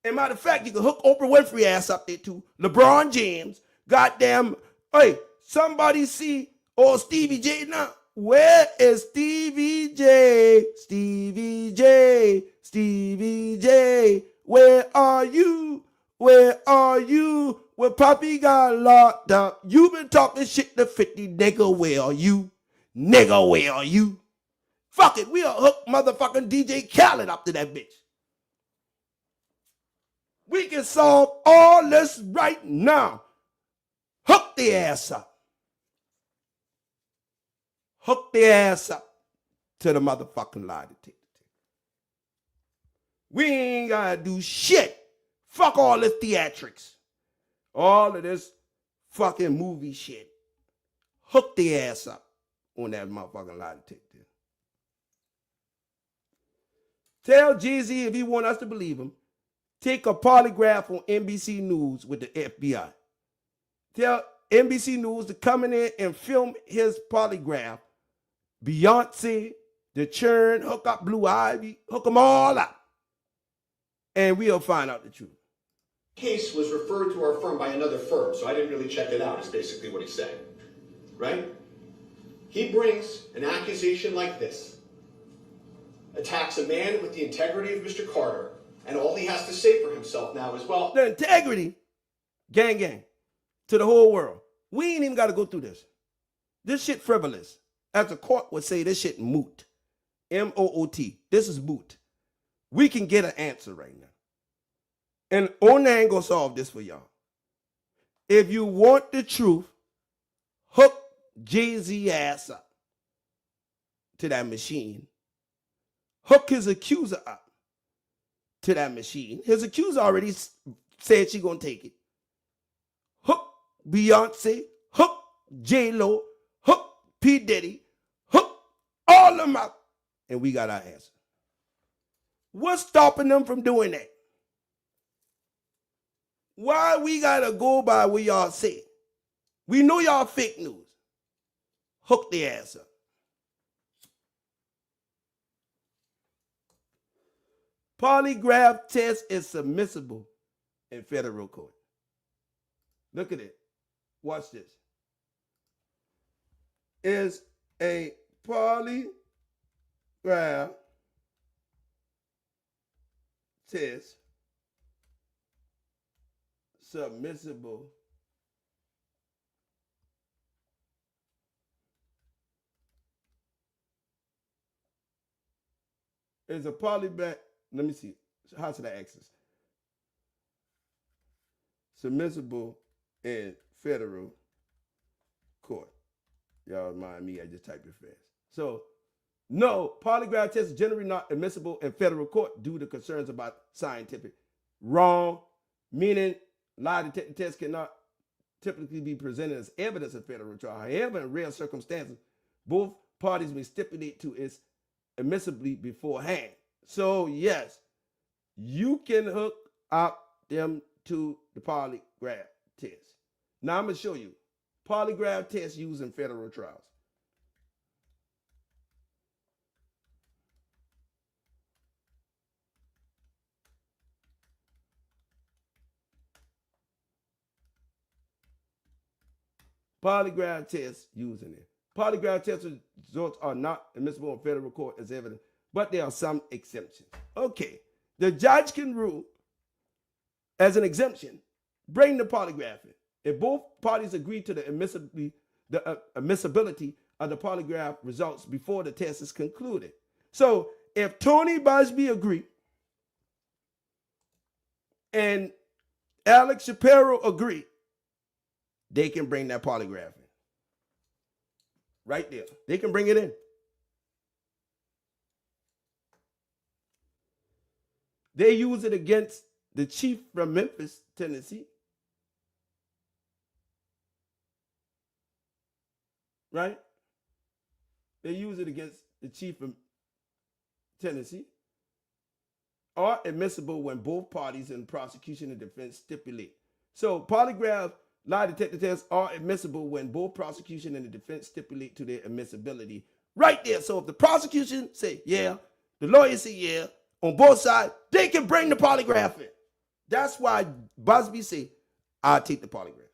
And matter of fact, you can hook Oprah Winfrey ass up there too. LeBron James, goddamn, hey, somebody see Stevie J now. Where is Stevie J? Stevie J, Stevie J, where are you? Where are you? When Poppy got locked up, you been talking shit to 50, nigga, where are you? Nigga, where are you? Fuck it, we'll hook motherfucking DJ Khaled up to that bitch. We can solve all this right now. Hook the ass up. Hook the ass up to the motherfucking lie detector. We ain't gotta do shit. Fuck all this theatrics. All of this fucking movie shit. Hook the ass up on that motherfucking lie detector. Tell Jay-Z if he want us to believe him, take a polygraph on NBC News with the FBI. Tell NBC News to come in there and film his polygraph. Beyonce, the Churn, hook up Blue Ivy, hook them all up. And we'll find out the truth. Case was referred to our firm by another firm, so I didn't really check it out, is basically what he's saying. Right? He brings an accusation like this, attacks a man with the integrity of Mr. Carter, and all he has to say for himself now is, well, the integrity, gang, to the whole world. We ain't even got to go through this. This shit frivolous. As the court would say, this shit moot. M-O-O-T. This is moot. We can get an answer right now. And Onan gonna solve this for y'all. If you want the truth, hook Jay-Z ass up to that machine. Hook his accuser up to that machine. His accuser already said she gonna take it. Hook Beyonce, hook J-Lo, hook pdiddy, hook all of them up, and we got our answer. What's stopping them from doing that? Why we gotta go by what y'all say? We know y'all fake news. Hook the ass up. Polygraph test is submissible in federal court. Look at it. Watch this. Is a polygraph test submissible is a polygraph. Let me see. How should I access? Submissible in federal court. Y'all mind me, I just typed it fast. So, no, polygraph test is generally not admissible in federal court due to concerns about scientific. Wrong, meaning lie detector test cannot typically be presented as evidence in federal trial. However, in rare circumstances, both parties may stipulate to its admissibly beforehand. So yes, you can hook up them to the polygraph test. Now I'm gonna show you polygraph test used in federal trials. Polygraph tests used in it. Polygraph test results are not admissible in federal court as evidence, but there are some exemptions. Okay, the judge can rule as an exemption, bring the polygraph in. If both parties agree to the admissibility of the polygraph results before the test is concluded. So if Tony Busby agree and Alex Shapiro agree, they can bring that polygraph in. Right there. They can bring it in. They use it against the chief from Memphis, Tennessee. Right? They use it against the chief from Tennessee. Are admissible when both parties in prosecution and defense stipulate. So polygraph lie detector tests are admissible when both prosecution and the defense stipulate to their admissibility. Right there. So if the prosecution say yeah, the lawyer say yeah, on both sides, they can bring the polygraph in. That's why Busby say, I'll take the polygraph.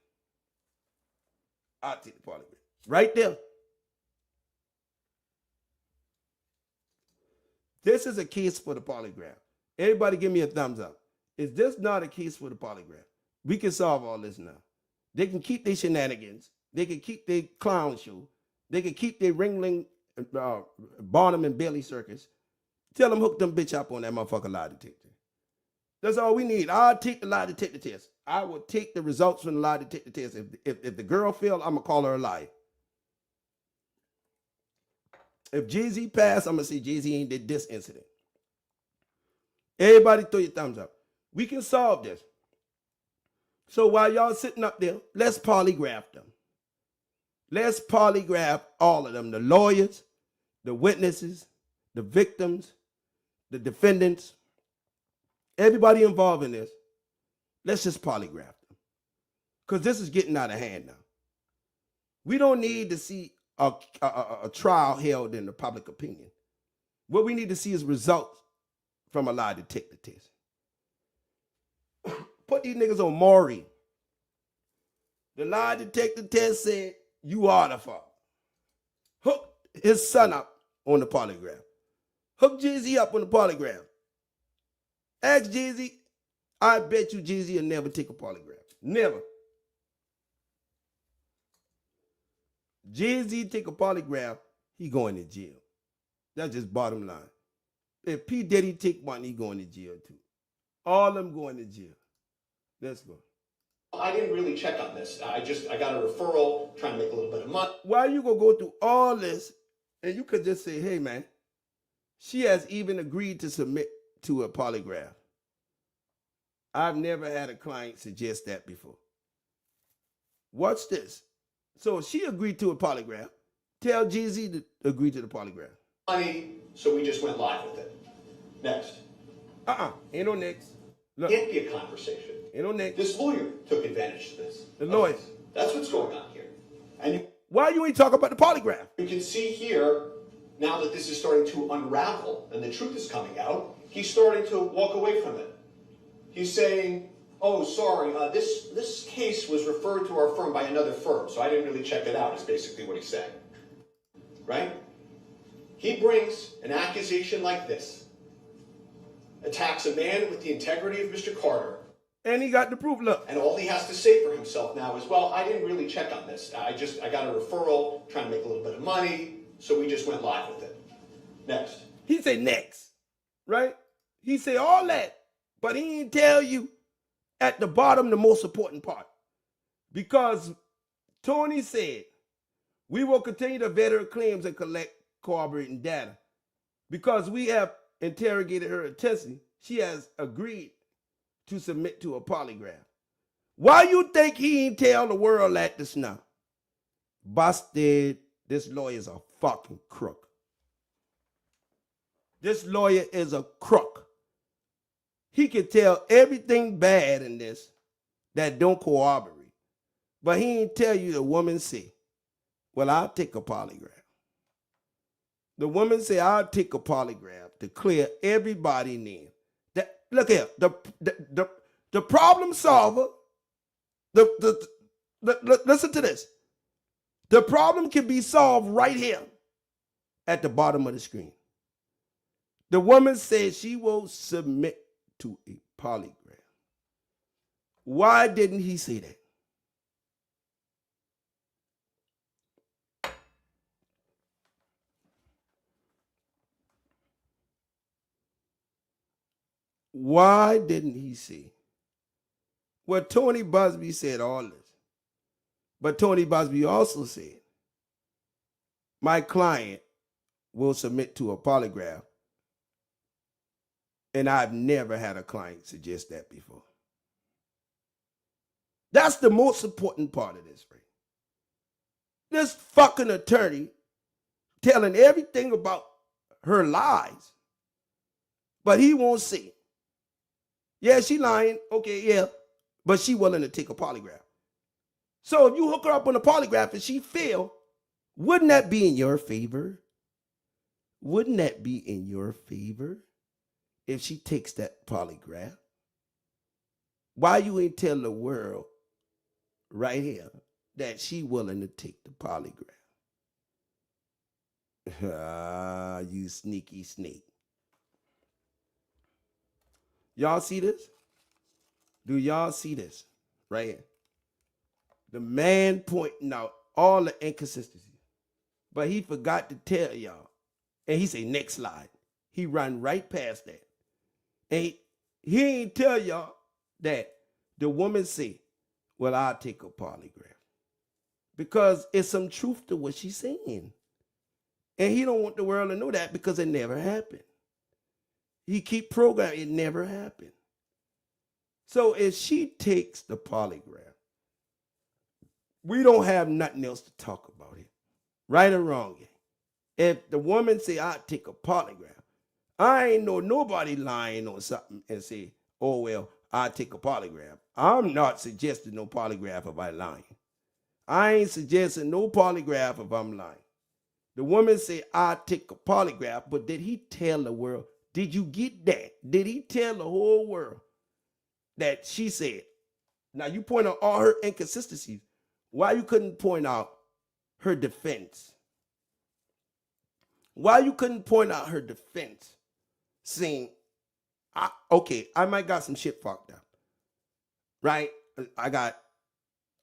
I'll take the polygraph. Right there. This is a case for the polygraph. Everybody give me a thumbs up. Is this not a case for the polygraph? We can solve all this now. They can keep their shenanigans. They can keep their clown show. They can keep their Ringling, Barnum and Bailey circus. Tell them hook them bitch up on that motherfucker lie detector. That's all we need. I'll take the lie detector test. I will take the results from the lie detector test. If the girl failed, I'm going to call her a liar. If jayz passed, I'm going to say jayz ain't did this incident. Everybody throw your thumbs up. We can solve this. So while y'all sitting up there, let's polygraph them. Let's polygraph all of them. The lawyers, the witnesses, the victims, the defendants, everybody involved in this. Let's just polygraph them. Because this is getting out of hand now. We don't need to see a trial held in the public opinion. What we need to see is results from a lie detector test. Put these niggas on Maury. The lie detector test said, you are the father. Hook his son up on the polygraph. Hook jayz up on the polygraph. Ask jayz, I bet you jayz will never take a polygraph. Never. jayz take a polygraph, he going to jail. That's just bottom line. If pdiddy take one, he going to jail too. All of them going to jail. Let's go. I didn't really check on this. I got a referral, trying to make a little bit of money. Why you gonna go through all this and you could just say, hey man, she has even agreed to submit to a polygraph. I've never had a client suggest that before. Watch this. So she agreed to a polygraph. Tell jayz to agree to the polygraph. Money, so we just went live with it. Next. Ain't no next. Look. Can't be a conversation. Ain't no next. This lawyer took advantage of this. The lawyer. Okay. That's what's going on here. And why you ain't talking about the polygraph? you can see here, now that this is starting to unravel and the truth is coming out, he's starting to walk away from it. He's saying, oh, sorry, this case was referred to our firm by another firm, so I didn't really check it out, is basically what he's saying. Right? He brings an accusation like this, attacks a man with the integrity of Mr. Carter. And he got the proof, look. And all he has to say for himself now is, well, I didn't really check on this. I got a referral, trying to make a little bit of money, so we just went live with it. Next. He say next, right? He say all that, but he didn't tell you at the bottom the most important part. Because Tony said, we will continue to vet her claims and collect corroborating data. Because we have interrogated her intensely, she has agreed to submit to a polygraph. Why you think he ain't tell the world that this now? Busted. This lawyer is a fucking crook. This lawyer is a crook. He can tell everything bad in this that don't corroborate. But he ain't tell you the woman say, well, I'll take a polygraph. The woman say, I'll take a polygraph to clear everybody name. Look here, the problem solver, listen to this. The problem can be solved right here at the bottom of the screen. The woman says she will submit to a polygraph. Why didn't he say that? Why didn't he say? Well, Tony Busby said all this. But Tony Busby also said, my client will submit to a polygraph. And I've never had a client suggest that before. That's the most important part of this, right? This fucking attorney telling everything about her lies, but he won't say it. Yeah, she lying. Okay, yeah, but she willing to take a polygraph. So if you hook her up on a polygraph and she fail, wouldn't that be in your favor? Wouldn't that be in your favor if she takes that polygraph? Why you ain't tell the world right here that she willing to take the polygraph? Ah, you sneaky snake. Y'all see this? Do y'all see this right here? The man pointing out all the inconsistencies. But he forgot to tell y'all. And he say, next slide. He run right past that. And he ain't tell y'all that the woman say, well, I'll take a polygraph. Because it's some truth to what she's saying. And he don't want the world to know that because it never happened. He keep programming, it never happened. So if she takes the polygraph, we don't have nothing else to talk about it. Right or wrong. If the woman say, I'll take a polygraph, I ain't know nobody lying on something and say, oh, well, I'll take a polygraph. I'm not suggesting no polygraph if I'm lying. I ain't suggesting no polygraph if I'm lying. The woman say, I'll take a polygraph, but did he tell the world? Did you get that? Did he tell the whole world that she said? Now you point out all her inconsistencies. Why you couldn't point out her defense? Why you couldn't point out her defense? Saying, okay, I might got some shit fucked up. Right? I got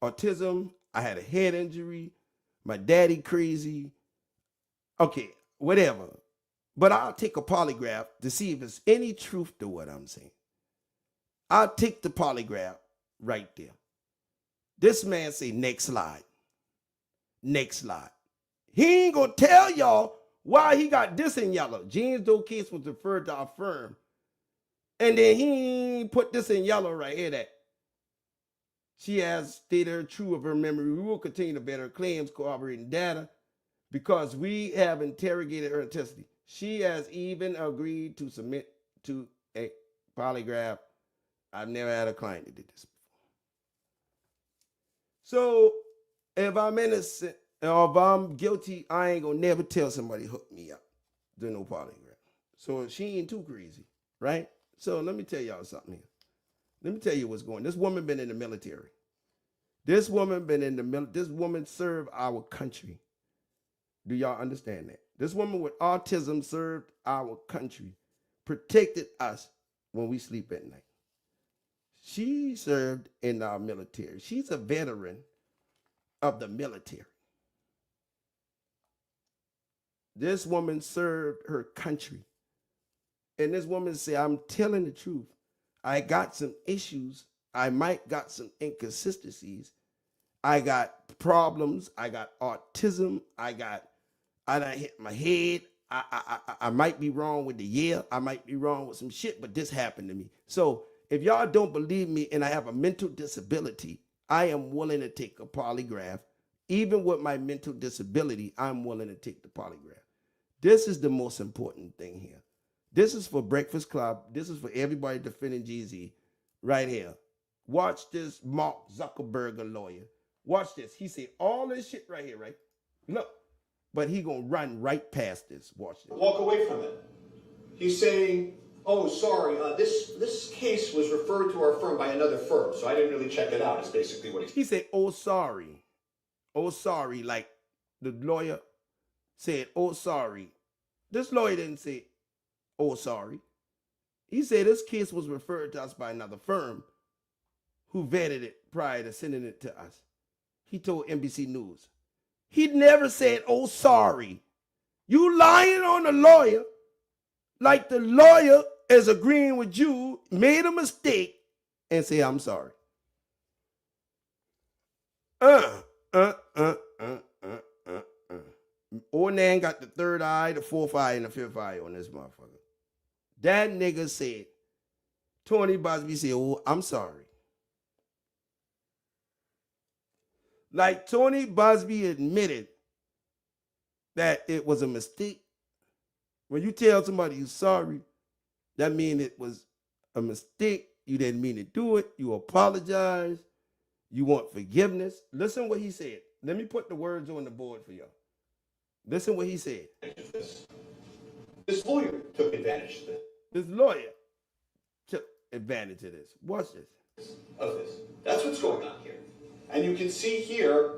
autism. I had a head injury. My daddy crazy. Okay, whatever. But I'll take a polygraph to see if there's any truth to what I'm saying. I'll take the polygraph right there. This man say, next slide. Next slide. He ain't gonna tell y'all why he got this in yellow. James Doe case was referred to our firm. And then he put this in yellow right here that she has stated her true of her memory. We will continue to better claims corroborating data because we have interrogated her intensity. She has even agreed to submit to a polygraph. I've never had a client that did this before. So if I'm innocent or if I'm guilty, I ain't gonna never tell somebody hook me up to no polygraph. So she ain't too crazy, right? So let me tell y'all something here. Let me tell you what's going on. This woman been in the military. This woman served our country. Do y'all understand that? This woman with autism served our country, protected us when we sleep at night. She served in our military. She's a veteran of the military. This woman served her country. And this woman said, I'm telling the truth. I got some issues. I might got some inconsistencies. I got problems. I got autism. I done hit my head. I might be wrong with the year. I might be wrong with some shit, but this happened to me. So if y'all don't believe me and I have a mental disability, I am willing to take a polygraph. Even with my mental disability, I'm willing to take the polygraph. This is the most important thing here. This is for Breakfast Club. This is for everybody defending jayz right here. Watch this Mark Zuckerberg lawyer. Watch this. He said all this shit right here, right? Look, but he gonna run right past this. Watch this. Walk away from it. He's saying, oh, sorry, this case was referred to our firm by another firm, so I didn't really check it out, is basically what he said. Oh, sorry. Oh, sorry. Like the lawyer said, oh, sorry. This lawyer didn't say, oh, sorry. He said this case was referred to us by another firm who vetted it prior to sending it to us. He told NBC News. He never said, oh, sorry. You lying on the lawyer like the lawyer is agreeing with you, made a mistake, and say, I'm sorry. Onan got the third eye, the fourth eye, and the fifth eye on this motherfucker. That nigga said, Tony Busby said, oh, I'm sorry. Like Tony Busby admitted that it was a mistake. When you tell somebody you're sorry, that means it was a mistake. You didn't mean to do it. You apologize. You want forgiveness. Listen what he said. Let me put the words on the board for y'all. Listen what he said. This lawyer took advantage of this. This lawyer took advantage of this. Watch this. That's what's going on here. And you can see here,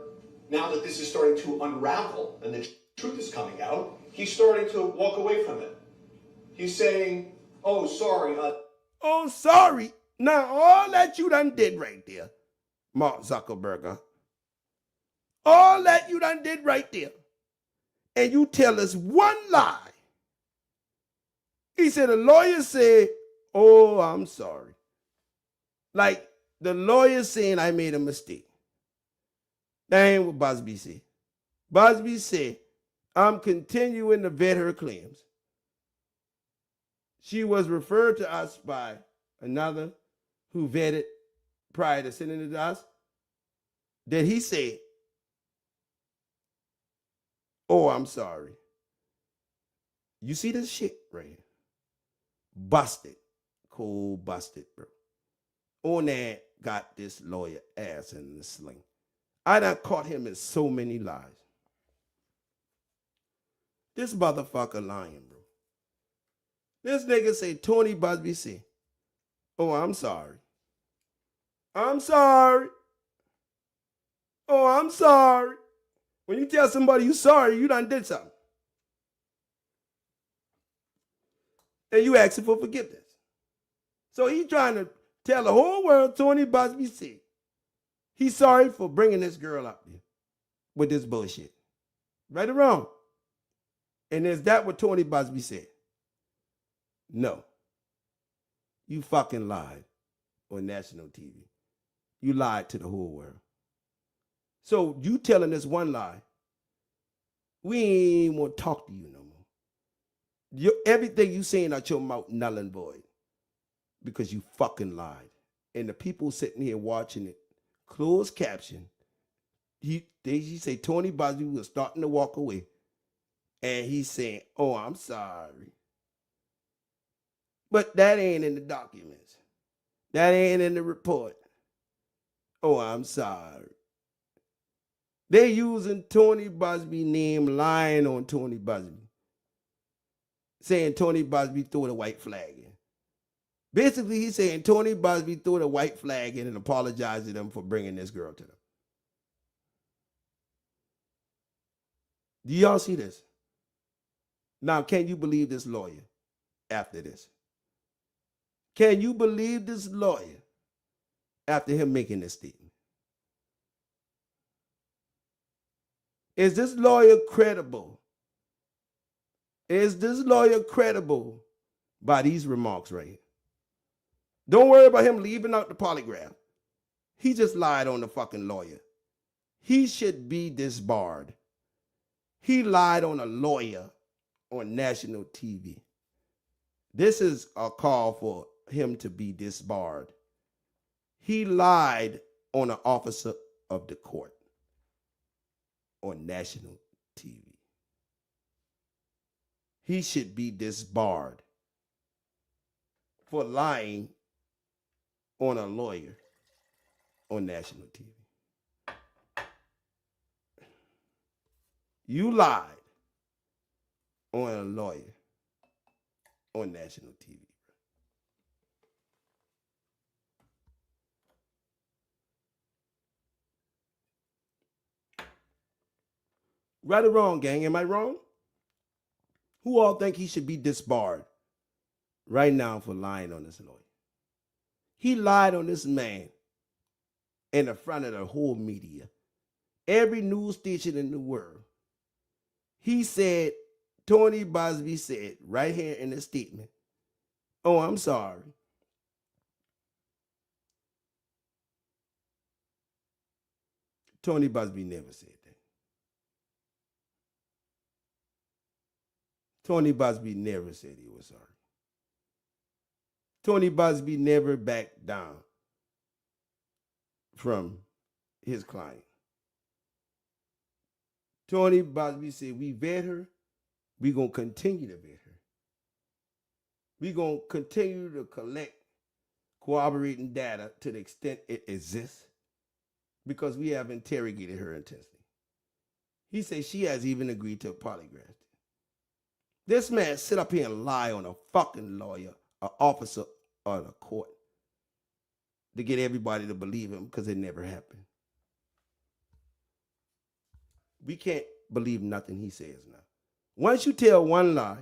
now that this is starting to unravel and the truth is coming out, he's starting to walk away from it. He's saying, oh, sorry. Oh, sorry. Now, all that you done did right there, Mark Zuckerberg, all that you done did right there, and you tell us one lie. He said, the lawyer said, oh, I'm sorry. Like the lawyer saying I made a mistake. That ain't what Busby said. Busby said, I'm continuing to vet her claims. She was referred to us by another who vetted prior to sending it to us. That he said, oh, I'm sorry. You see this shit right here? Busted. Cold busted, bro. Onan got this lawyer ass in the sling. I done caught him in so many lies. This motherfucker lying, bro. This nigga say Tony Busby say, oh, I'm sorry. I'm sorry. Oh, I'm sorry. When you tell somebody you sorry, you done did something. And you asking for forgiveness. So he trying to tell the whole world Tony Busby said he's sorry for bringing this girl up there with this bullshit. Right or wrong? And is that what Tony Busby said? No. You fucking lied on national TV. You lied to the whole world. So you telling this one lie, we ain't want to talk to you no more. Everything you saying out your mouth null and void because you fucking lied. And the people sitting here watching it, closed caption, he say Tony Busby was starting to walk away. And he's saying, oh, I'm sorry. But that ain't in the documents. That ain't in the report. Oh, I'm sorry. They're using Tony Busby name, lying on Tony Busby. Saying Tony Busby threw the white flag in. Basically, he's saying Tony Busby threw the white flag in and apologized to them for bringing this girl to them. Do y'all see this? Now, can you believe this lawyer after this? Can you believe this lawyer after him making this statement? Is this lawyer credible? Is this lawyer credible by these remarks right here? Don't worry about him leaving out the polygraph. He just lied on the fucking lawyer. He should be disbarred. He lied on a lawyer on national TV. This is a call for him to be disbarred. He lied on an officer of the court on national TV. He should be disbarred for lying on a lawyer on national TV. You lied on a lawyer on national TV. Right or wrong, gang? Am I wrong? Who all think he should be disbarred right now for lying on this lawyer? He lied on this man in the front of the whole media, every news station in the world. He said, Tony Busby said right here in the statement, oh, I'm sorry. Tony Busby never said that. Tony Busby never said he was sorry. Tony Busby never backed down from his client. Tony Busby said, we vet her. We're going to continue to vet her. We're going to continue to collect corroborating data to the extent it exists because we have interrogated her intensely. He said she has even agreed to a polygraph. This man sit up here and lie on a fucking lawyer, an officer of the court, to get everybody to believe him because it never happened. We can't believe nothing he says now. Once you tell one lie,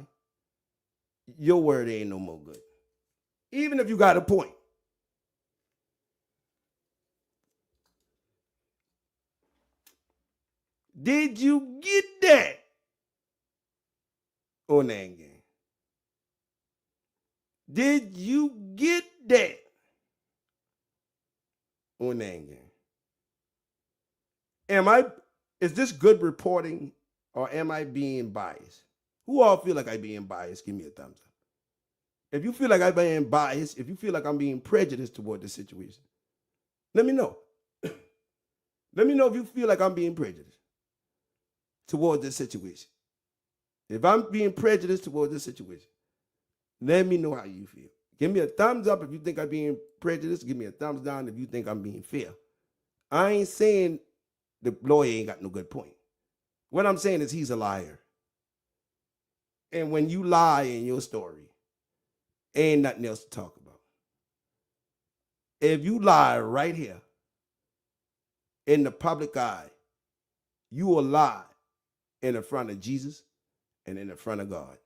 your word ain't no more good. Even if you got a point. Did you get that? On that game. Did you get that? On that game. Is this good reporting or am I being biased? Who all feel like I'm being biased? Give me a thumbs up. If you feel like I'm being biased, if you feel like I'm being prejudiced toward the situation, let me know. Let me know if you feel like I'm being prejudiced toward this situation. If I'm being prejudiced toward this situation, let me know how you feel. Give me a thumbs up if you think I'm being prejudiced. Give me a thumbs down if you think I'm being fair. I ain't saying the lawyer ain't got no good point. What I'm saying is he's a liar. And when you lie in your story, ain't nothing else to talk about. If you lie right here in the public eye, you will lie in the front of Jesus and in the front of God.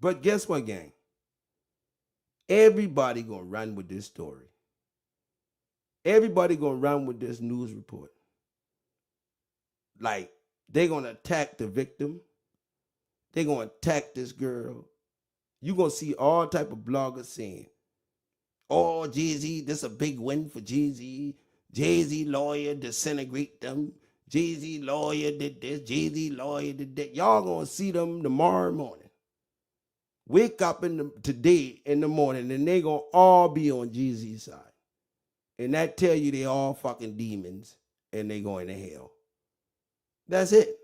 But guess what, gang? Everybody gonna run with this story. Everybody gonna run with this news report. Like, they're gonna attack the victim. They're gonna attack this girl. You're gonna see all type of bloggers saying, oh, jayz, this is a big win for jayz. Jayz lawyer disintegrate them. Jayz lawyer did this. Jayz lawyer did that. Y'all gonna see them tomorrow morning. Wake up today in the morning and they gonna all be on jayz's side. And that tell you they all fucking demons and they going to hell. That's it.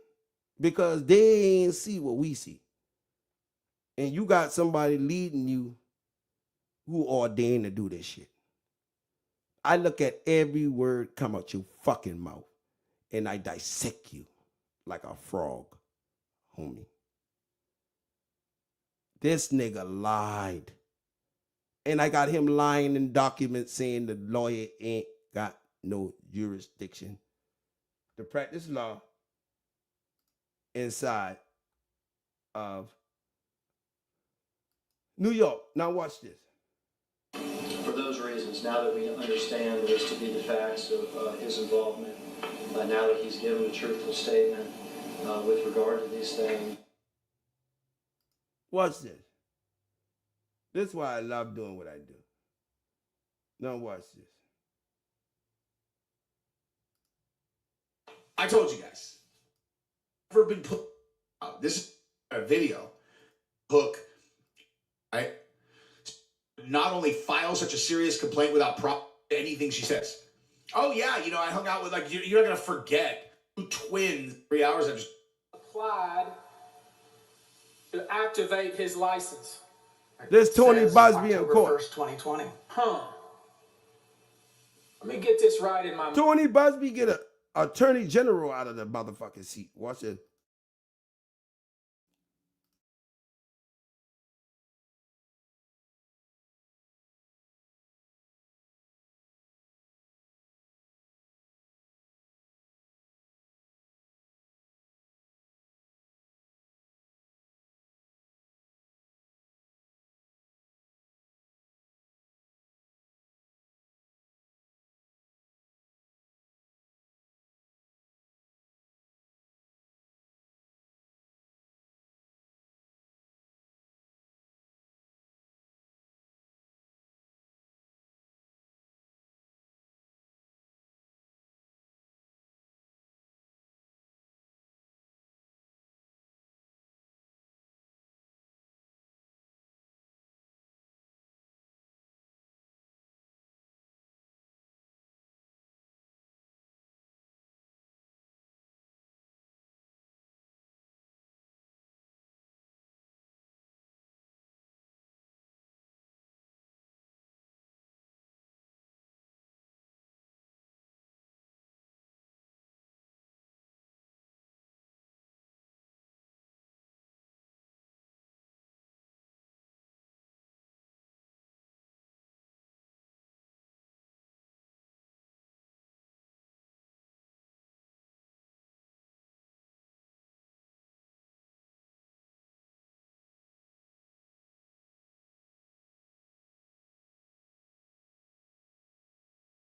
Because they ain't see what we see. And you got somebody leading you who ordained to do this shit. I look at every word come out your fucking mouth and I dissect you like a frog, homie. This nigga lied. And I got him lying in documents saying the lawyer ain't got no jurisdiction to practice law inside of New York. Now watch this. For those reasons, now that we understand this to be the facts of his involvement, now that he's given a truthful statement with regard to these things. Watch this. This is why I love doing what I do. Now watch this. I told you guys. Never been put out. This is a video. Hook, right? Not only file such a serious complaint without anything she says. Oh yeah, you know, I hung out with, like, you're not gonna forget 2 twins 3 hours. I just applied to activate his license. There's Tony Busby in court. 1st, 2020. Huh. Let me get this right in my mind. Tony Busby get a attorney general out of the motherfucking seat. Watch it.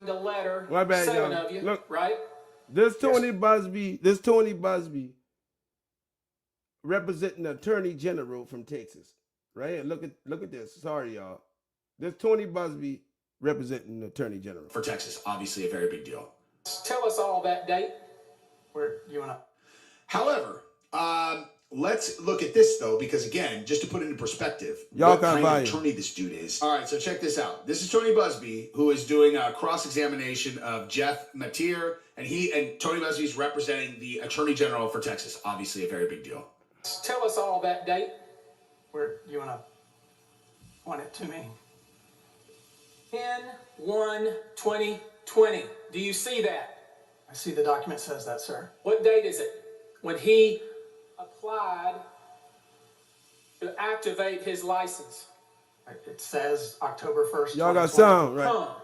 The letter, My bad, 7 y'all. of you, Look, right? This Tony Busby representing the Attorney General from Texas, right? And look at this. Sorry, y'all. This Tony Busby representing the Attorney General for Texas, obviously a very big deal. Tell us all that date. Where you wanna? However, let's look at this though, because again, just to put it in perspective, Y'all what got kind value. of attorney this dude is. All right, so check this out. This is Tony Busby, who is doing a cross-examination of Jeff Mateer, and Tony Busby is representing the Attorney General for Texas, obviously a very big deal. Tell us all that date. Where you want it to me? 10/1/2020. Do you see that? I see the document says that, sir. What date is it? When he applied to activate his license. It says October 1st. Y'all got sound, right? Huh.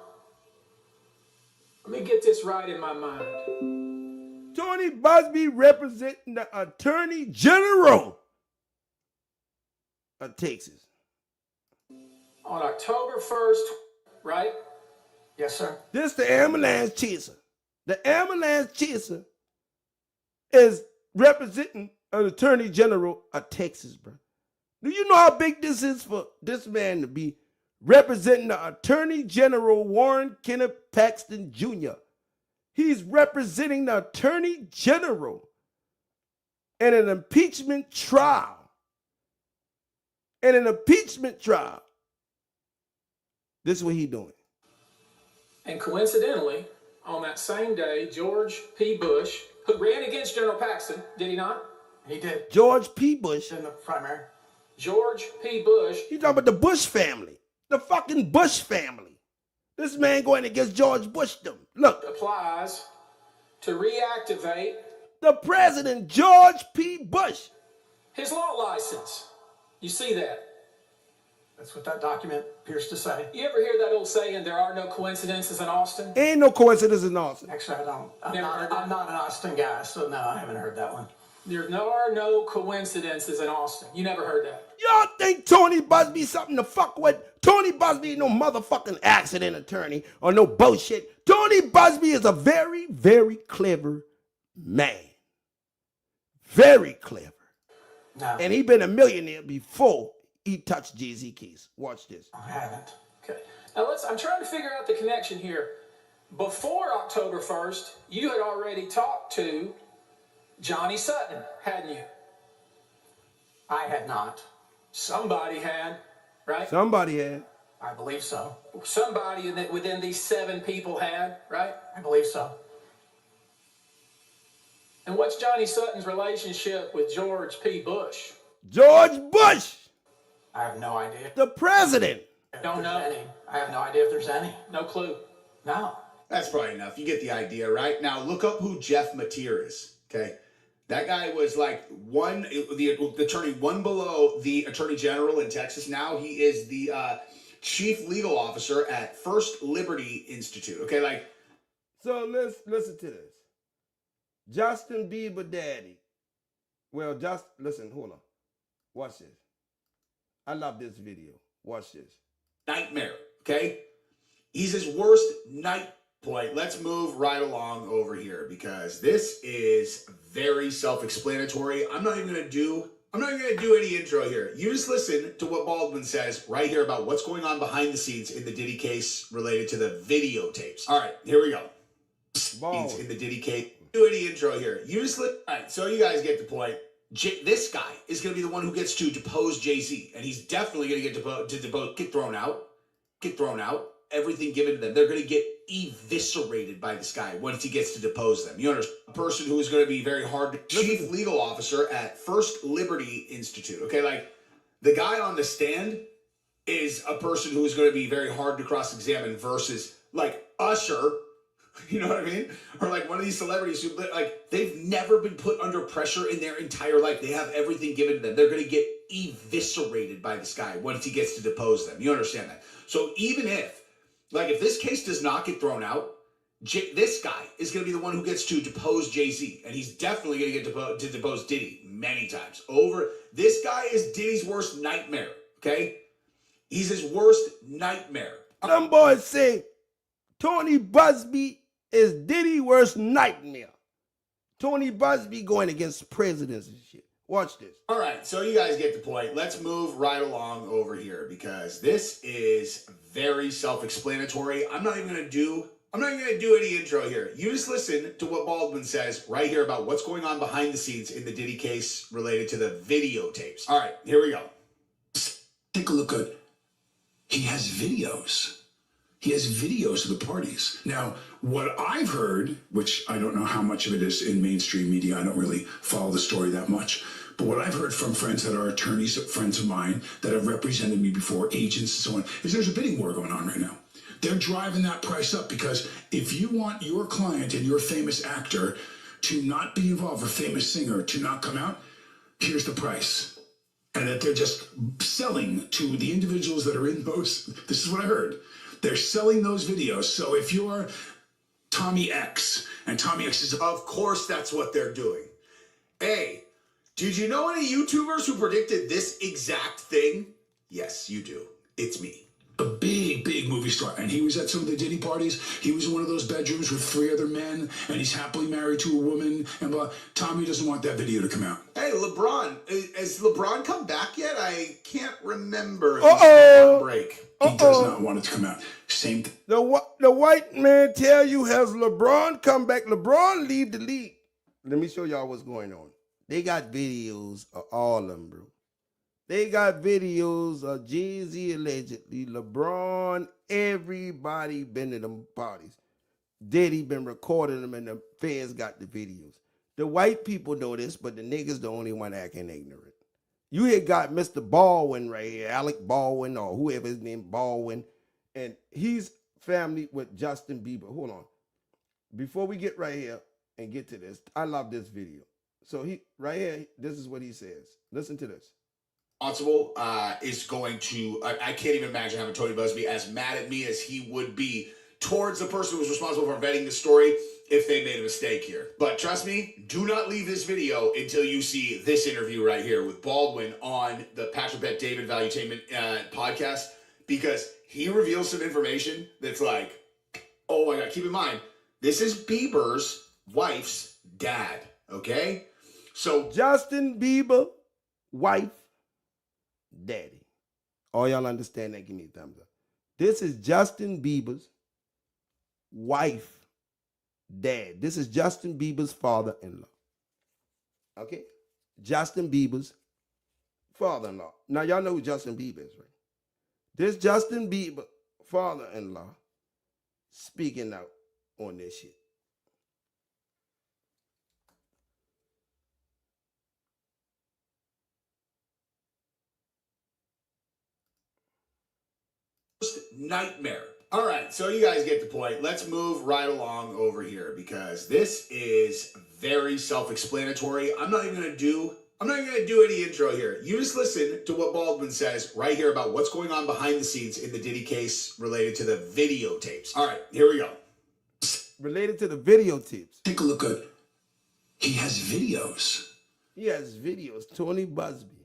Let me get this right in my mind. Tony Busby representing the Attorney General of Texas. On October 1st, right? Yes, sir. This the ambulance chaser. The ambulance chaser is representing an Attorney General of Texas, bro. Do you know how big this is for this man to be representing the Attorney General Warren Kenneth Paxton Jr.? He's representing the Attorney General in an impeachment trial. In an impeachment trial. This is what he's doing. And coincidentally, on that same day, George P. Bush, who ran against General Paxton, did he not? He did. George P. Bush. In the primary. George P. Bush. He's talking about the Bush family. The fucking Bush family. This man going against George Bush them. Look. Applies to reactivate the president, George P. Bush. His law license. You see that? That's what that document appears to say. You ever hear that old saying, there are no coincidences in Austin? Ain't no coincidence in Austin. Actually, I don't. I'm not an Austin guy, so no, I haven't heard that one. There are no coincidences in Austin. You never heard that. Y'all think Tony Busby something to fuck with? Tony Busby ain't no motherfucking accident attorney or no bullshit. Tony Busby is a very, very clever man. Very clever. No. And he been a millionaire before he touched Jay-Z keys. Watch this. I haven't. Okay. Now I'm trying to figure out the connection here. Before October 1st, you had already talked to Johnny Sutton, hadn't you? I had not. Somebody had, right? Somebody had. I believe so. Somebody within these 7 people had, right? I believe so. And what's Johnny Sutton's relationship with George P. Bush? George Bush, I have no idea. the president. Don't know any. I have no idea if there's any. No clue. No. That's probably enough. You get the idea, right? Now look up who Jeff Mateer is. Okay, that guy was like the attorney one below the attorney general in Texas. Now he is the chief legal officer at First Liberty Institute. Okay, like. So let's listen to this. Justin Bieber daddy. Well, just listen, hold on. Watch this. I love this video. Watch this. Nightmare, okay? He's his worst night point. Let's move right along over here because this is very self-explanatory. I'm not even gonna do any intro here. You just listen to what Baldwin says right here about what's going on behind the scenes in the Diddy case related to the videotapes. All right, here we go. Baldwin. In the Diddy case. Do any intro here. You just all right, so you guys get the point. This guy is going to be the one who gets to depose Jay-Z, and he's definitely going to get thrown out. Everything given to them. They're going to get eviscerated by this guy once he gets to depose them. You understand? A person who is going to be very hard to... Chief legal officer at First Liberty Institute. Okay, like the guy on the stand is a person who is going to be very hard to cross-examine versus like Usher. You know what I mean? Or like one of these celebrities who, like, they've never been put under pressure in their entire life. They have everything given to them. They're going to get eviscerated by this guy once he gets to depose them. You understand that? So even if this case does not get thrown out, this guy is going to be the one who gets to depose Jay-Z. And he's definitely going to get to depose Diddy many times over. This guy is Diddy's worst nightmare, okay? He's his worst nightmare. Some boys say Tony Busby is Diddy's worst nightmare. Tony Busby going against presidents and shit. Watch this. All right, so you guys get the point. Let's move right along over here because this is very self-explanatory. I'm not even gonna do any intro here. You just listen to what Baldwin says right here about what's going on behind the scenes in the Diddy case related to the videotapes. All right, here we go. Take a look at, he has videos. He has videos of the parties. Now, what I've heard, which I don't know how much of it is in mainstream media, I don't really follow the story that much, but what I've heard from friends that are attorneys, friends of mine that have represented me before, agents and so on, is there's a bidding war going on right now. They're driving that price up because if you want your client and your famous actor to not be involved, or famous singer to not come out, here's the price. And that they're just selling to the individuals that are in those, this is what I heard. They're selling those videos. So if you're Tommy X, and Tommy X is... Of course that's what they're doing. Hey, did you know any YouTubers who predicted this exact thing? Yes, you do. It's me. A big movie star. And he was at some of the Diddy parties. He was in one of those bedrooms with 3 other men, and he's happily married to a woman, and blah. Tommy doesn't want that video to come out. Hey, LeBron. Has LeBron come back yet? I can't remember. Break. He does not want it to come out. Same thing. The white man tell you, has LeBron come back? LeBron leave the league. Let me show y'all what's going on. They got videos of all of them, bro. They got videos of Jay-Z allegedly, LeBron, everybody been to them parties. Diddy been recording them and the feds got the videos. The white people know this, but the niggas the only one acting ignorant. You here got Mr. Baldwin right here, Alec Baldwin or whoever his name, Baldwin, and he's family with Justin Bieber. Hold on. Before we get right here and get to this, I love this video. So he right here, this is what he says. Listen to this. Responsible is going to, I can't even imagine having Tony Busby as mad at me as he would be towards the person who was responsible for vetting the story if they made a mistake here. But trust me, do not leave this video until you see this interview right here with Baldwin on the Patrick Bet David Valuetainment podcast, because he reveals some information that's like, oh my God, keep in mind, this is Bieber's wife's dad, okay? So Justin Bieber, wife, daddy. All y'all understand that? Give me a thumbs up. This is Justin Bieber's wife, dad. This is Justin Bieber's father-in-law. Okay? Justin Bieber's father-in-law. Now, y'all know who Justin Bieber is, right? This Justin Bieber father-in-law speaking out on this shit. Nightmare. All right, so you guys get the point. Let's move right along over here because this is very self-explanatory. I'm not even gonna do any intro here. You just listen to what Baldwin says right here about what's going on behind the scenes in the Diddy case related to the videotapes. All right, here we go. Related to the videotapes. Take a look at. He has videos. He has videos. Tony Busby.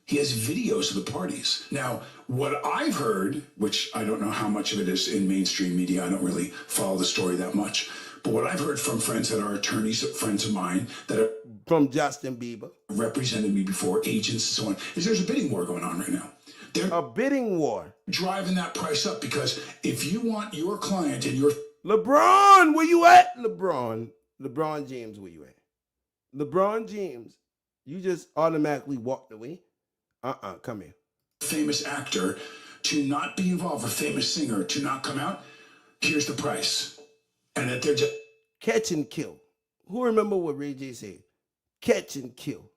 He has videos of the parties. Now, what I've heard, which I don't know how much of it is in mainstream media, I don't really follow the story that much, but what I've heard from friends that are attorneys, friends of mine that have From Justin Bieber. represented me before, agents and so on, is there's a bidding war going on right now. They're A bidding war. driving that price up because if you want your client and your LeBron, where you at? LeBron James, where you at? LeBron James, you just automatically walked away. Come here. famous actor to not be involved, a famous singer to not come out, here's the price. And that they're just Catch and kill. Who remember what Ray J said? Catch and kill.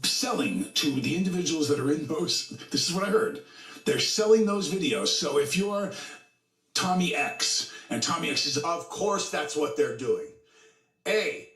selling to the individuals that are in those. This is what I heard. They're selling those videos. So if you're Tommy X and Tommy X is Of course, that's what they're doing. Hey,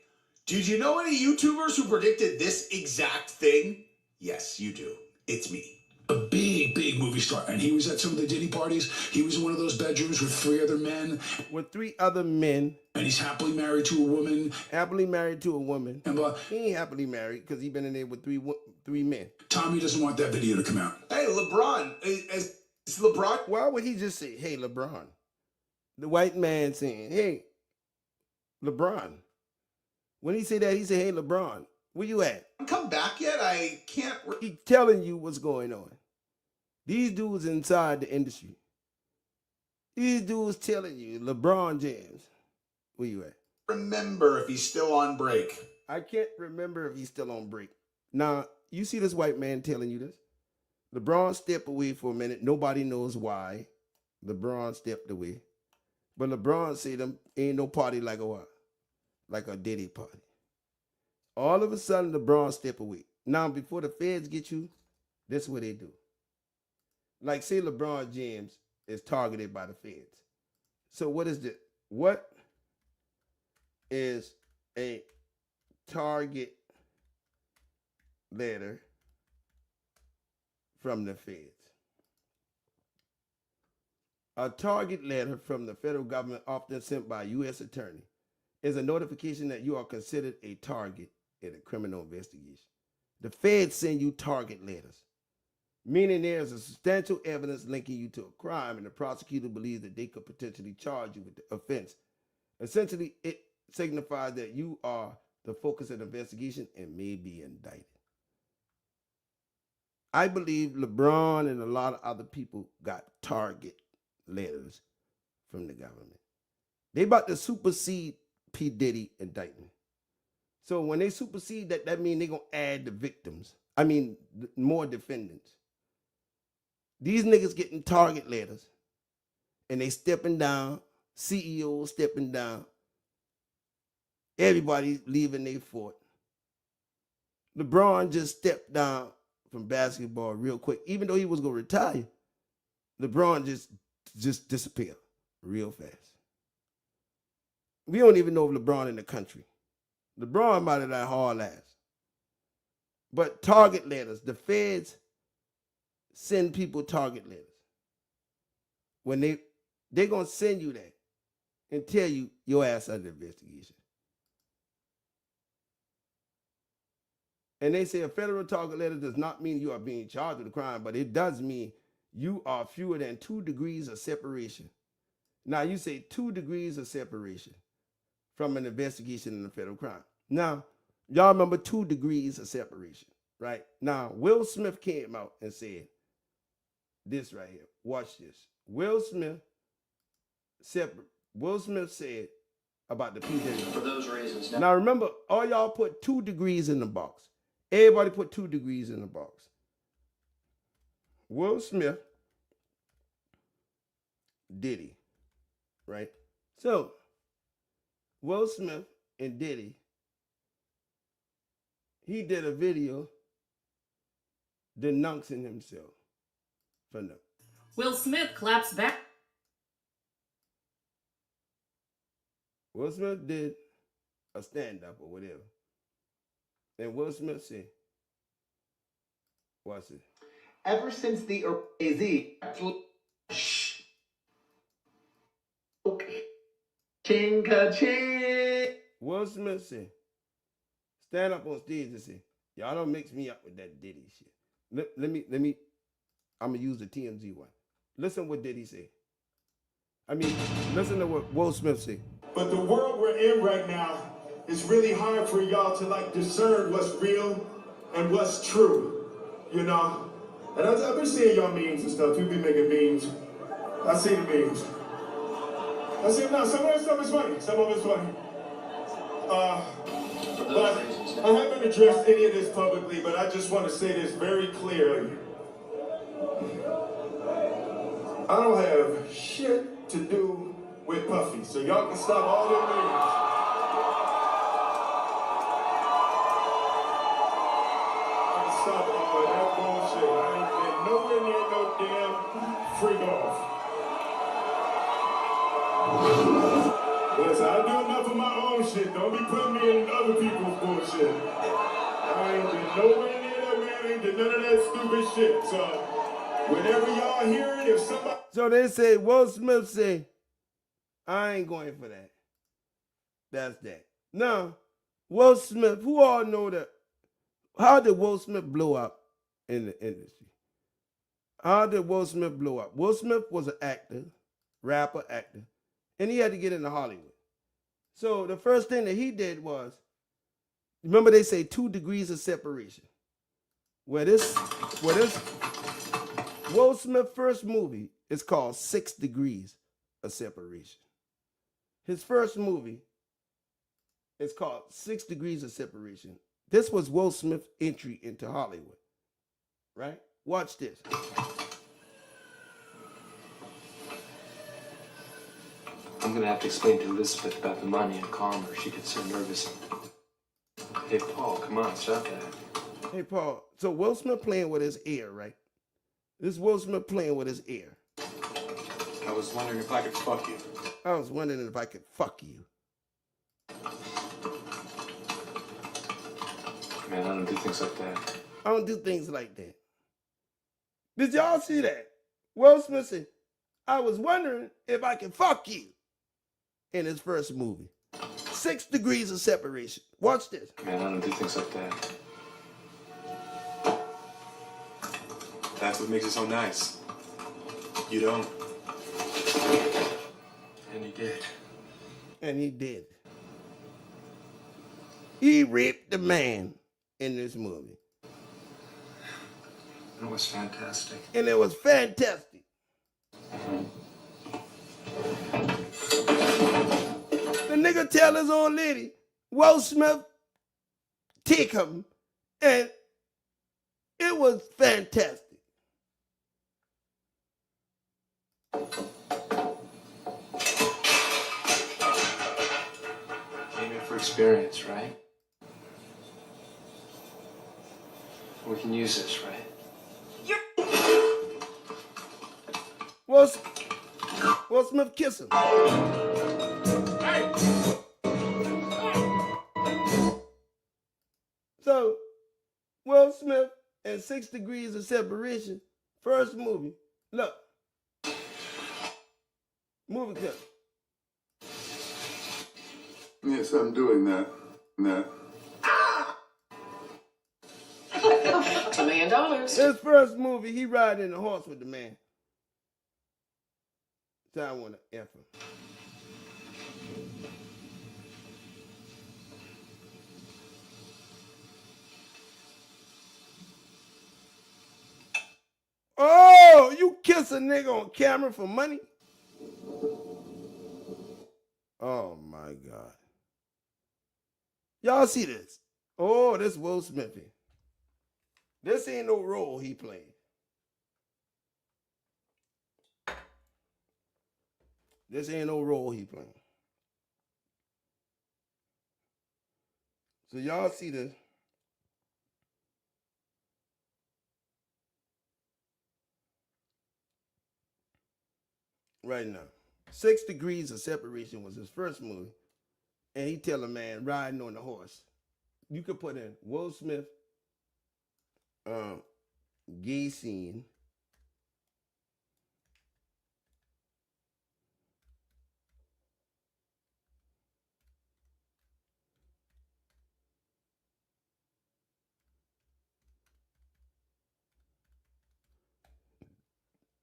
did you know any YouTubers who predicted this exact thing? Yes, you do. It's me. a big movie star, and he was at some of the Diddy parties. He was in one of those bedrooms with 3 other men, With 3 other men, and he's happily married to a woman. happily married to a woman. And He ain't happily married because he been in there with three men. Tommy doesn't want that video to come out. Hey, LeBron. Is LeBron? Why would he just say, hey, LeBron? The white man saying, hey, LeBron. When he say that, he say, hey, LeBron, where you at? Come back yet? I can't. He telling you what's going on. These dudes inside the industry. These dudes telling you, LeBron James, where you at? Remember if he's still on break. I can't remember if he's still on break. Now, you see this white man telling you this? LeBron stepped away for a minute. Nobody knows why. LeBron stepped away. But LeBron said them ain't no party like a what? Like a Diddy party. All of a sudden, LeBron step away. Now, before the feds get you, this is what they do. Like, say LeBron James is targeted by the feds. So what is this? What is a target letter from the feds? A target letter from the federal government, often sent by a U.S. attorney, is a notification that you are considered a target in a criminal investigation. The feds send you target letters, meaning there is a substantial evidence linking you to a crime, and the prosecutor believes that they could potentially charge you with the offense. Essentially, it signifies that you are the focus of the investigation and may be indicted. I believe LeBron and a lot of other people got target letters from the government. They about to supersede pdiddy indictment. So when they supersede that, that means they're going to add the victims. I mean, more defendants. These niggas getting target letters and they stepping down, CEOs stepping down, everybody leaving their fort. LeBron just stepped down from basketball real quick. Even though he was going to retire, LeBron just disappeared real fast. We don't even know if LeBron in the country. LeBron might have that hard ass. But target letters, the feds send people target letters. When they're going to send you that and tell you your ass under investigation. And they say a federal target letter does not mean you are being charged with a crime, but it does mean you are fewer than 2 degrees of separation. Now, you say 2 degrees of separation from an investigation in a federal crime. Now, y'all remember 2 degrees of separation, right? Now, Will Smith came out and said this right here. Watch this. Will Smith said about the pdiddy. For those reasons, Now remember, all y'all put 2 degrees in the box. Everybody put 2 degrees in the box. Will Smith, Diddy, right? So, Will Smith and Diddy, he did a video denouncing himself for them. Will Smith claps back. Will Smith did a stand-up or whatever. And Will Smith said, watch it. Ever since the jayz, ching ka-ching. Will Smith said, stand up on stage and say, y'all don't mix me up with that Diddy shit. Let me, I'm gonna use the TMZ one. Listen what Diddy say. Listen to what Will Smith say. But the world we're in right now, it's really hard for y'all to like discern what's real and what's true, you know? And I've been seeing y'all memes and stuff. You be making memes. I see the memes. I see, no, some of that stuff is funny. Some of it's funny. But I haven't addressed any of this publicly, but I just want to say this very clearly. I don't have shit to do with Puffy, so y'all can stop all their memes. I can stop all that bullshit. I ain't been nowhere near no damn freak off. Listen, I do enough of my own shit. Don't be putting me in other people's bullshit. I ain't been nowhere near that man. Ain't did none of that stupid shit. So, whenever y'all hear it, if somebody... So they say, Will Smith say, I ain't going for that. That's that. Now, Will Smith, who all know that? How did Will Smith blow up in the industry? How did Will Smith blow up? Will Smith was an actor, rapper, actor, and he had to get into Hollywood. So the first thing that he did was, remember they say 2 degrees of separation. Where this Will Smith first movie is called 6 Degrees of Separation. His first movie is called 6 Degrees of Separation. This was Will Smith's entry into Hollywood, right? Watch this. I'm gonna have to explain to Elizabeth about the money and calm her. She gets so nervous. Hey, Paul, come on, stop that. Hey, Paul. So Will Smith playing with his ear, right? This is Will Smith playing with his ear. I was wondering if I could fuck you. I was wondering if I could fuck you. Man, I don't do things like that. I don't do things like that. Did y'all see that? Will Smith said, I was wondering if I could fuck you in his first movie. 6 Degrees of Separation. Watch this. Man, I don't do things like that. That's what makes it so nice. You don't. And he did. And he did. He raped the man in this movie. It was fantastic. And it was fantastic. The nigga tell his old lady, Will Smith, take him, and it was fantastic. Came in for experience, right? We can use this, right? Will Smith kiss him. So, Will Smith and 6 Degrees of Separation, first movie. Look. Movie cut. Yes, I'm doing that. $2 million. His first movie, he ride in a horse with the man. So I want to F him. Oh, you kiss a nigga on camera for money? Oh my God. Y'all see this? Oh, this Will Smith. This ain't no role he played. This ain't no role he playing. So y'all see this? Right now. 6 Degrees of Separation was his first movie. And he tell a man riding on the horse. You could put in Will Smith, gay scene.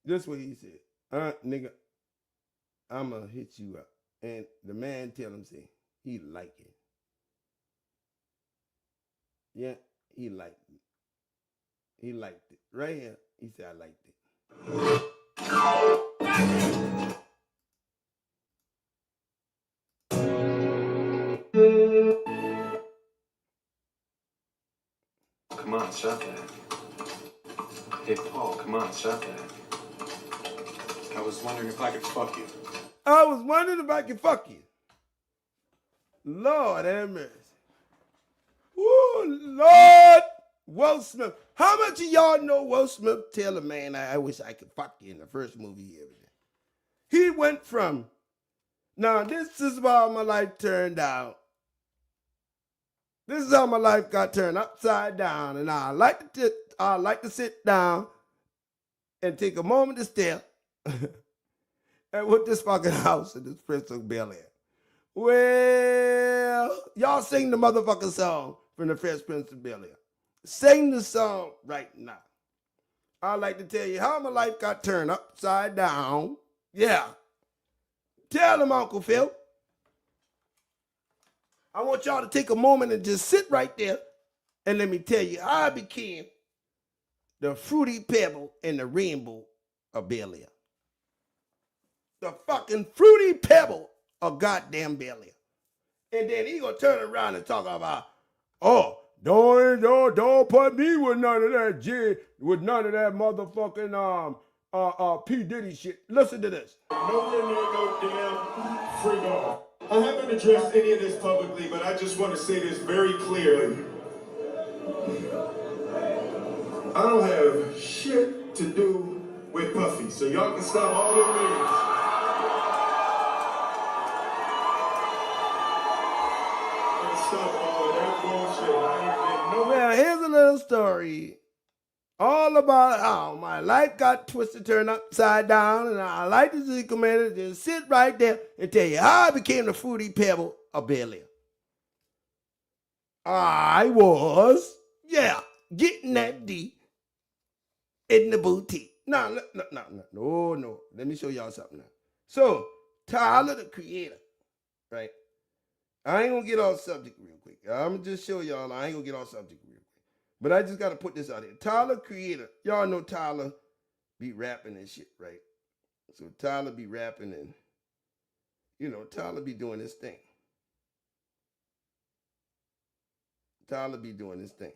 This what he said. Nigga, I'ma hit you up. And the man tell him, say, he like it. Yeah, he liked it. He liked it. Right here, he said, I liked it. Come on, stop that. Hey, Paul, come on, stop that. I was wondering if I could fuck you. I was wondering if I could fuck you. Lord have mercy. Woo, Lord. Will Smith. How much of y'all know Will Smith tell a man, I wish I could fuck you in the first movie he ever did? He went from, now this is how my life turned out. This is how my life got turned upside down. And I like to sit down and take a moment to stare at what this fucking house in this Prince of Bel-Air. Well, y'all sing the motherfucking song from the Fresh Prince of Bel-Air. Sing the song right now. I'd like to tell you how my life got turned upside down. Yeah. Tell them, Uncle Phil. I want y'all to take a moment and just sit right there and let me tell you how I became the fruity pebble in the rainbow of Bel-Air. The fucking fruity pebble of goddamn Bel-Air. And then he gonna turn around and talk about, oh, don't put me with none of that motherfucking pdiddy shit. Listen to this. No damn freak. I haven't addressed any of this publicly, but I just want to say this very clearly. I don't have shit to do with Puffy, so y'all can stop all the meetings. Stop all of that bullshit. Well, here's a little story all about how my life got twisted, turned upside down, and I like to see commander just sit right there and tell you how I became the fruity pebble of Bel-Air. I was, getting that D in the boutique. No. Let me show y'all something now. So, Tyler, the creator, right? I ain't gonna get off subject real quick. I'm gonna just show y'all. I ain't gonna get off subject real quick. But I just gotta put this out here. Tyler, creator. Y'all know Tyler be rapping and shit, right? So Tyler be rapping and, Tyler be doing his thing. Tyler be doing his thing.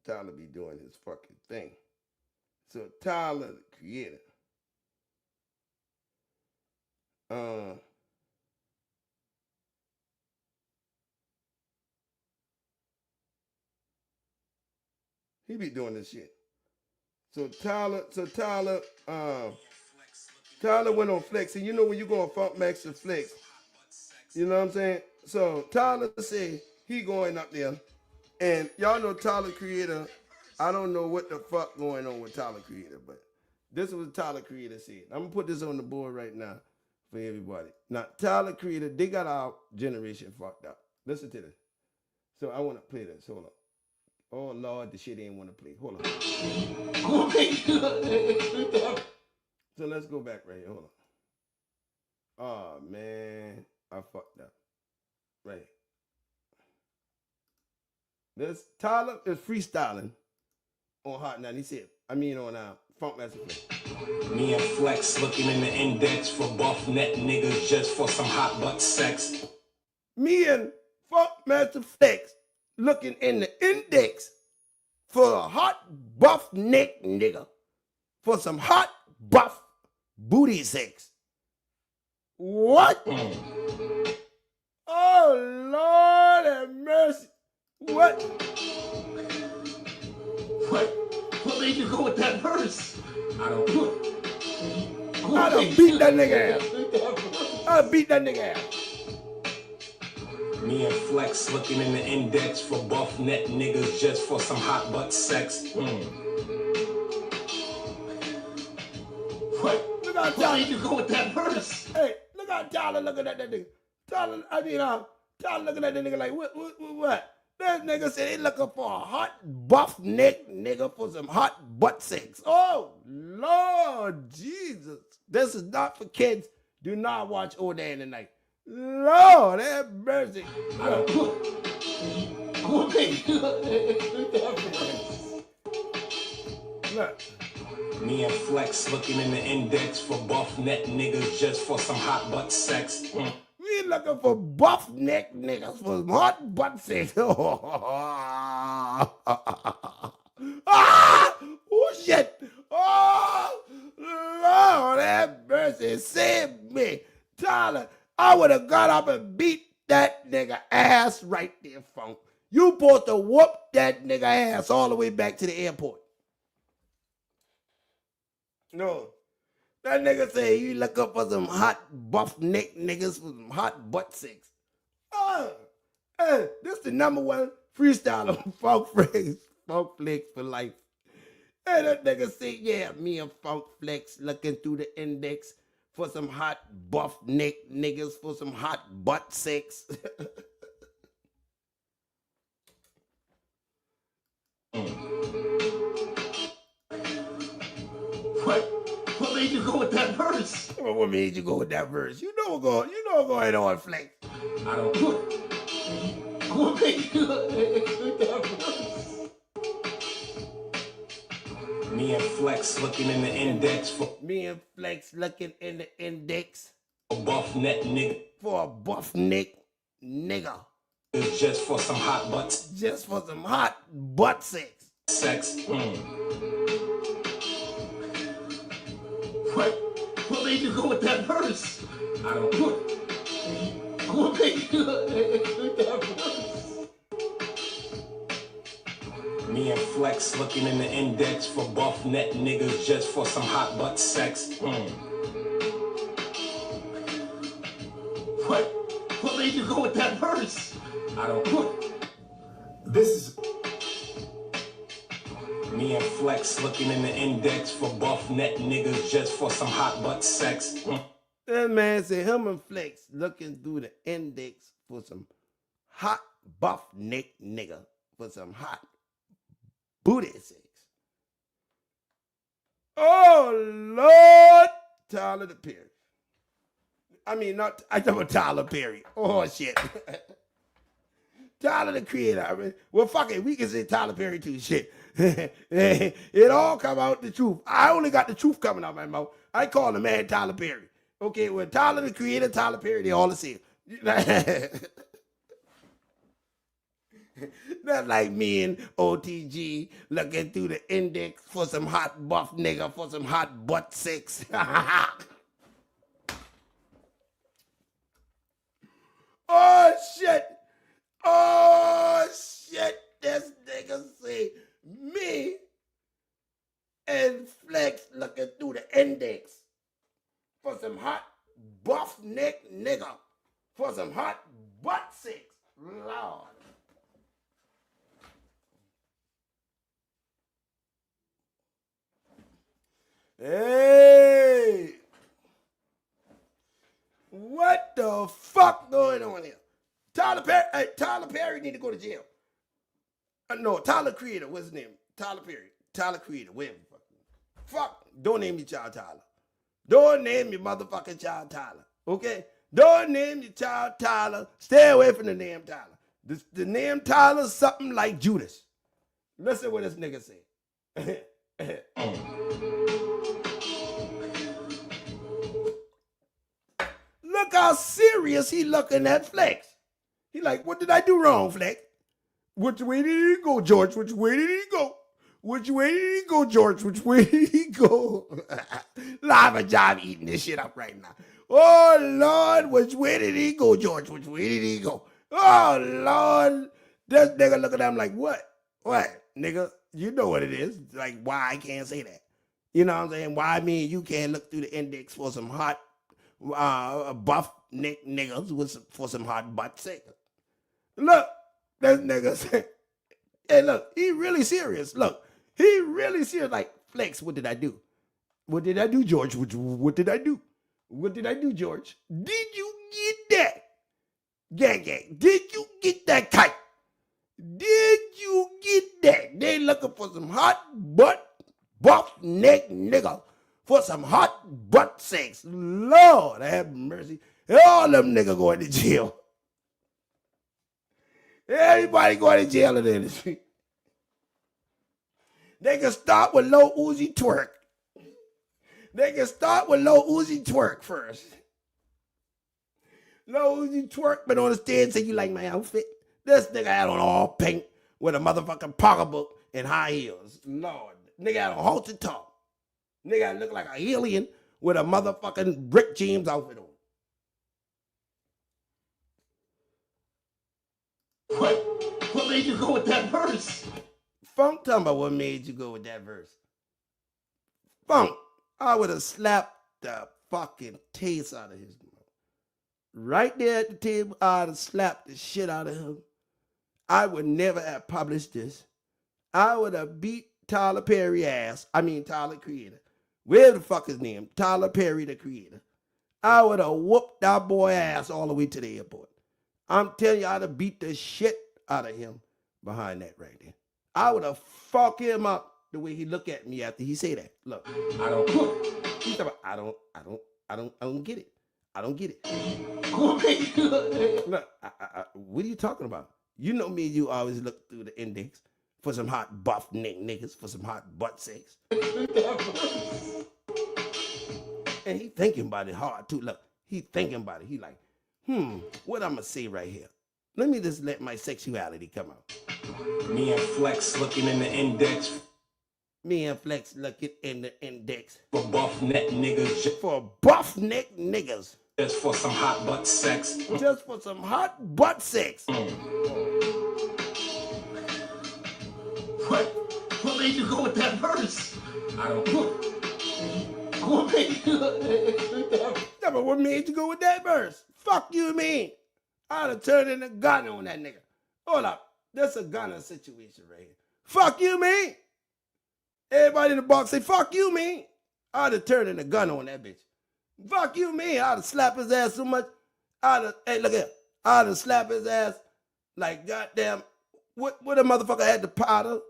Tyler be doing his fucking thing. So Tyler, the creator. He be doing this shit. So Tyler went on Flex. And you know when you go on Funk Max and Flex, you know what I'm saying? So Tyler said he going up there. And y'all know Tyler Creator. I don't know what the fuck going on with Tyler Creator, but this is what Tyler Creator said. I'm going to put this on the board right now for everybody. Now, Tyler Creator, they got our generation fucked up. Listen to this. So I want to play this. Hold on. Oh, Lord, the shit ain't want to play. Hold on. So let's go back right here. Hold on. Oh, man. I fucked up. Right. This Tyler is freestyling on Hot 90. He said, on Funk Master Flex. Me and Flex looking in the index for buff net niggas just for some hot butt sex. Me and Funk Master Flex looking in the index for a hot buff neck nigga for some hot buff booty sex. What? Oh, Lord have mercy. What? What made you go with that verse? I don't beat that nigga ass. I beat that nigga ass. Me and Flex looking in the index for buff net niggas just for some hot butt sex. What? Look how What made you go with that verse? Hey, look how Tyler looking at that nigga. Tyler looking at that nigga like, what? That nigga said he looking for a hot buff neck nigga for some hot butt sex. Oh, Lord Jesus. This is not for kids. Do not watch Old Day in the Night. Lord have mercy. What made you go with that verse? Look. Me and Flex looking in the index for buff net niggas just for some hot butt sex. We looking for buff neck niggas for some hot butt sex. Oh, shit. Oh, Lord have mercy. Save me. Tyler, I would have got up and beat that nigga ass right there, Funk. You supposed to whoop that nigga ass all the way back to the airport. No. That nigga say you look up for some hot buff neck niggas for some hot butt sex. This the #1 freestyle on Funk Flex for life. Hey, that nigga say, yeah, me and Funk Flex looking through the index for some hot buff neck niggas for some hot butt sex. What made you go with that verse? What made you go with that verse? You know what's going on, Flex. I don't What made you go with that verse? Me and Flex looking in the index for Me and Flex looking in the index a buff net nigga. For a buff neck nigga. Just for some hot butts. Just for some hot butt sex. Sex. What made you go with that verse? I don't What made you go with that verse? Me and Flex looking in the index for buff net niggas just for some hot butt sex. What made you go with that verse? I don't This is Me and Flex looking in the index for buff net niggas just for some hot butt sex. That man said him and Flex looking through the index for some hot buff neck nigga for some hot booty sex. Oh, Lord. Tyler the Perry. I mean, I talking about Tyler Perry. Oh, shit. Tyler the Creator. I mean, well, fuck it. We can say Tyler Perry too. Shit. It all come out the truth. I only got the truth coming out my mouth. I call the man Tyler Perry. Okay, well, Tyler the Creator, Tyler Perry, they all the same. Not like me and OTG looking through the index for some hot buff nigga for some hot butt sex. Oh, shit. Oh, shit. This nigga say me and Flex looking through the index for some hot buff neck nigga for some hot butt sex. Lord. Hey. What the fuck going on here? Tyler Perry need to go to jail. No, Tyler Creator, what's his name? Tyler Perry. Tyler Creator, whatever. Fuck, don't name your child Tyler. Don't name your motherfucking child Tyler, okay? Don't name your child Tyler. Stay away from the name Tyler. The name Tyler is something like Judas. Listen what this nigga say. Look how serious he looking at Flex. He like, what did I do wrong, Flex? Which way did he go, George? Which way did he go? Which way did he go, George? Which way did he go? Live a job eating this shit up right now. Oh, Lord, which way did he go, George? Which way did he go? Oh, Lord. This nigga looking at him like, what? What, nigga? You know what it is. Like, why I can't say that? You know what I'm saying? Why me and you can't look through the index for some hot, buff niggas for some hot butt sex? Look, this nigga said, hey, look, he really serious. Look, he really serious. Like, Flex, what did I do? What did I do, George? What did I do? What did I do, George? Did you get that? Gang. Did you get that kite? Did you get that? They looking for some hot butt, buff neck nigga for some hot butt sex. Lord have mercy. All them niggas going to jail. Everybody going to jail in the industry. They can start with Low Uzi Twerk. They can start with Low Uzi Twerk first. Low Uzi Twerk been on the stage and say, you like my outfit? This nigga had on all pink with a motherfucking pocketbook and high heels. Lord. Nigga had a halter top. Nigga look like an alien with a motherfucking Rick James outfit on. What made you go with that verse? Funk talking about what made you go with that verse. Funk, I would have slapped the fucking taste out of his mouth. Right there at the table, I'd have slapped the shit out of him. I would never have published this. I would have beat Tyler Perry ass. I mean Tyler Creator. Where the fuck his name? Tyler Perry the Creator. I would have whooped that boy ass all the way to the airport. I'm telling you, I'd have beat the shit out of him behind that right there. I would have fucked him up the way he looked at me after he said that. Look, I don't get it. I don't get it. Look, what are you talking about? You know me and you always look through the index for some hot buff niggas, for some hot butt sex. And he thinking about it hard too. Look, he thinking about it. He like, what I'm gonna say right here? Let me just let my sexuality come out. Me and Flex looking in the index. Me and Flex looking in the index. For buff neck niggas. For buff neck niggas. Just for some hot butt sex. Just for some hot butt sex. What made you go with that verse? I don't know. What made you go with that verse? Yeah, but what made you go with that verse? Fuck you mean? I'd have turned in a gun on that nigga. Hold up. That's a gunner situation right here. Fuck you mean? Everybody in the box say, fuck you mean? I'd have turned in a gun on that bitch. Fuck you mean? I'd have slapped his ass so much. Hey, look here. I'd have slapped his ass like goddamn. What a motherfucker had the powder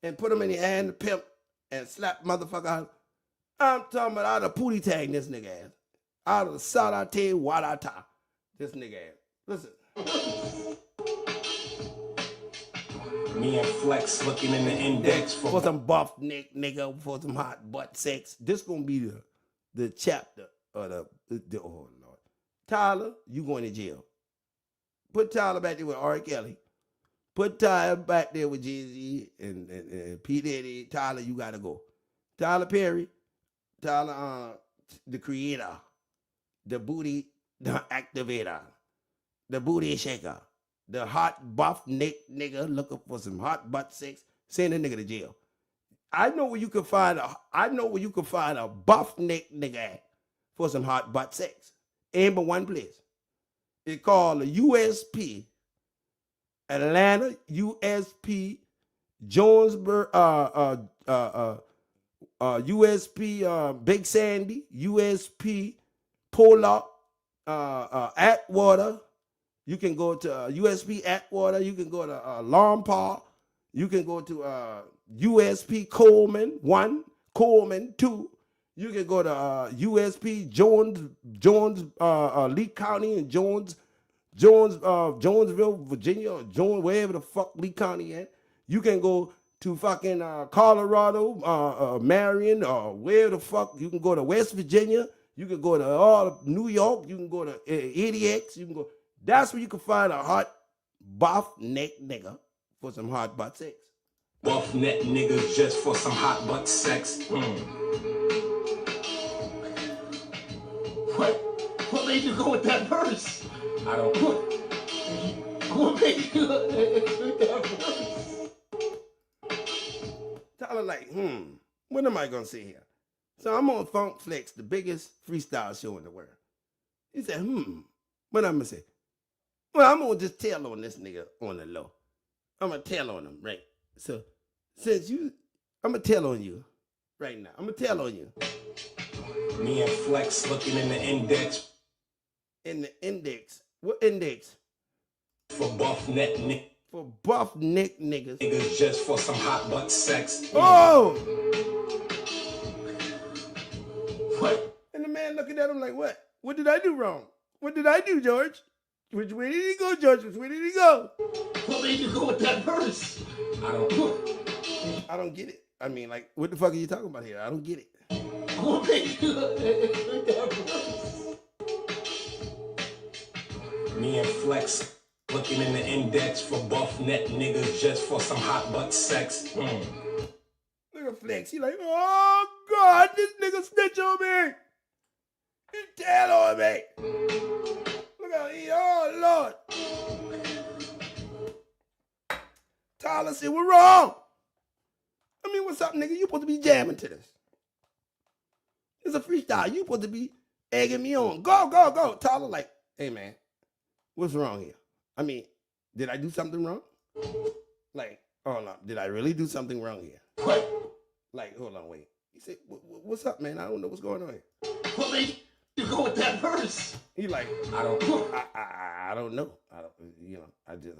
and put him in the hand, the pimp, and slap motherfucker out. I'm talking about I'd have pootie tagged this nigga ass. I'd have saute wadata this nigga ass. Listen. Me and Flex looking in the index for some buff neck nigga, for some hot butt sex. This gonna be the chapter of the oh Lord. Tyler, you going to jail. Put Tyler back there with R. Kelly. Put Tyler back there with jayz and pdiddy. Tyler, you gotta go. Tyler Perry, Tyler, the creator, the booty, the activator, the booty shaker, the hot buff neck nigga looking for some hot butt sex. Send a nigga to jail. I know where you can find a buff neck nigga at for some hot butt sex. Ain't but one place. It's called the USP. Atlanta, USP, Jonesboro, USP, Big Sandy, USP, Polar, Atwater. You can go to USP Atwater. You can go to Lompar. You can go to USP Coleman 1, Coleman 2. You can go to USP Jones, Lee County and Jonesville, Virginia, or wherever the fuck Lee County at. You can go to fucking Colorado, Marion, or where the fuck. You can go to West Virginia. You can go to all of New York. You can go to ADX. You can go. That's where you can find a hot buff neck nigga for some hot butt sex. Buff neck niggas just for some hot butt sex. What made you go with that verse? I don't. What made you with that verse? Tyler like, what am I gonna say here? So I'm on Funk Flex, the biggest freestyle show in the world. He said, what I'm gonna say? Well, I'm gonna just tell on this nigga on the low. I'm gonna tell on him, right? So I'm gonna tell on you right now. I'm gonna tell on you. Me and Flex looking in the index. In the index. What index? For buff neck niggas. For buff neck niggas. Niggas just for some hot butt sex. Oh! What? And the man looking at him like, what? What did I do wrong? What did I do, George? Which way did he go, George? Which way did he go? What made you go with that verse? I don't get it. I mean, like, what the fuck are you talking about here? I don't get it. What made you with that verse? Me and Flex looking in the index for buff neck niggas just for some hot butt sex. Look at Flex. He like, oh, God, this nigga snitch on me. He tell on me. Look how he, oh, Lord. Tyler said, we're wrong. I mean, what's up, nigga? You supposed to be jamming to this. It's a freestyle. You supposed to be egging me on. Go, go, go. Tyler like, hey, man, what's wrong here? I mean, did I do something wrong? Like, hold on. Did I really do something wrong here? What? Like, hold on, wait. He said, what's up, man? I don't know what's going on here. What made you go with that verse? He like, I don't know. I don't, you know, I just,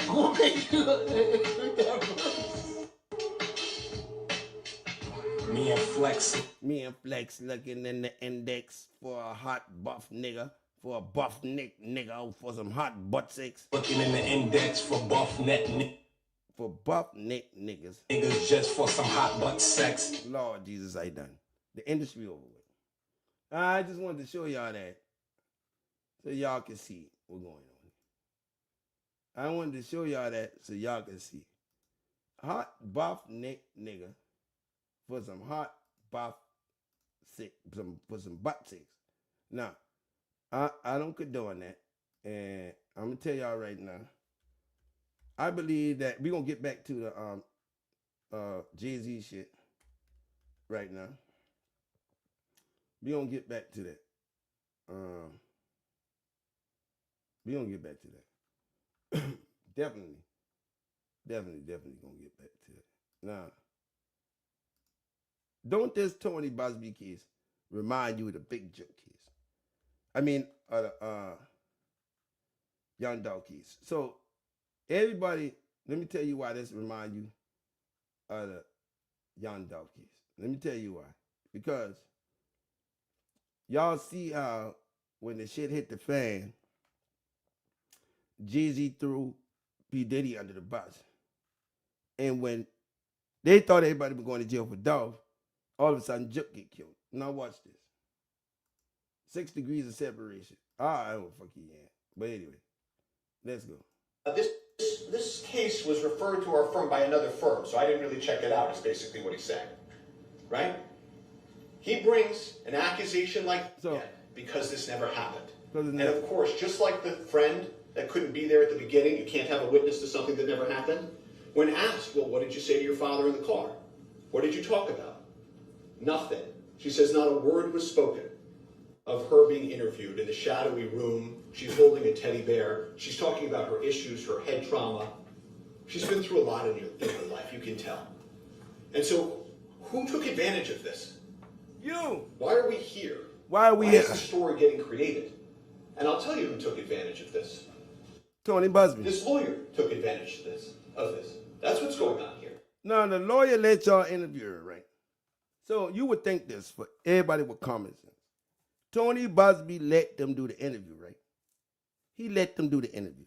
What made you with that verse? Me and Flex looking in the index for a hot buff nigga, for a buff neck nigga, for some hot butt sex. Looking in the index for buff neck for buff neck niggas. Niggas just for some hot butt sex. Lord Jesus, I done. The industry over with. I just wanted to show y'all that so y'all can see what's going on. I wanted to show y'all that so y'all can see. Hot buff neck nigga for some hot buff sex, for some butt sex. Now, I don't condone that. And I'm gonna tell y'all right now. I believe that we're gonna get back to the jayz shit right now. We're gonna get back to that. We're gonna get back to that. Definitely gonna get back to that. Now, don't this Tony Busby case remind you of the Big Joe case? I mean, the Young Dog case. So, everybody, let me tell you why this remind you of the Young Dog case. Let me tell you why. Because y'all see how when the shit hit the fan, jayz threw pdiddy under the bus. And when they thought everybody was going to jail for Dolph, all of a sudden Juke get killed. Now watch this. 6 degrees of separation. I don't fuck you, yeah. But anyway, let's go. This case was referred to our firm by another firm, so I didn't really check it out, is basically what he said. Right? He brings an accusation like that because this never happened. And of course, just like the friend that couldn't be there at the beginning, you can't have a witness to something that never happened. When asked, well, what did you say to your father in the car? What did you talk about? Nothing. She says not a word was spoken of her being interviewed in the shadowy room. She's holding a teddy bear. She's talking about her issues, her head trauma. She's been through a lot in her life, you can tell. And so, who took advantage of this? You. Why are we here? Why is the story getting created? And I'll tell you who took advantage of this. Tony Busby. This lawyer took advantage of this. That's what's going on here. Now, the lawyer let y'all interview her, right? So you would think this for everybody with common sense. Tony Busby let them do the interview, right? He let them do the interview,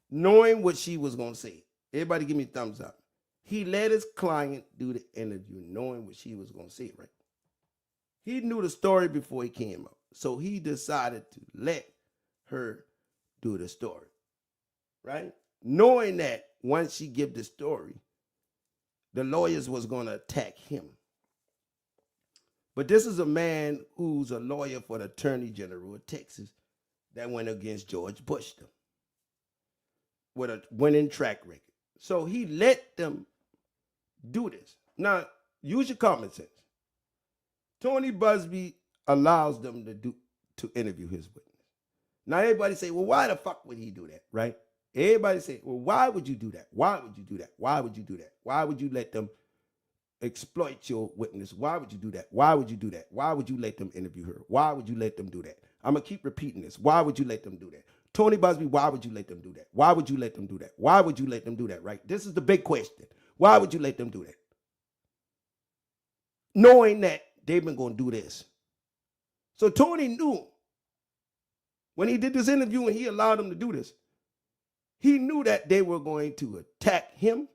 knowing what she was going to say. Everybody give me a thumbs up. He let his client do the interview knowing what she was going to say, right? He knew the story before he came up. So he decided to let her do the story, right? Knowing that once she give the story, the lawyers was going to attack him. But this is a man who's a lawyer for the Attorney General of Texas that went against George Bush them with a winning track record. So he let them do this. Now, use your common sense. Tony Busby allows them to interview his witness. Now, everybody say, well, why the fuck would he do that, right? Everybody say, well, why would you do that? Why would you do that? Why would you do that? Why would you let them exploit your witness? Why would you do that? Why would you do that? Why would you let them interview her? Why would you let them do that? I'm going to keep repeating this. Why would you let them do that? Tony Busby, why would you let them do that? Why would you let them do that? Why would you let them do that, right? This is the big question. Why would you let them do that? Knowing that they've been going to do this. So Tony knew when he did this interview and he allowed them to do this, he knew that they were going to attack him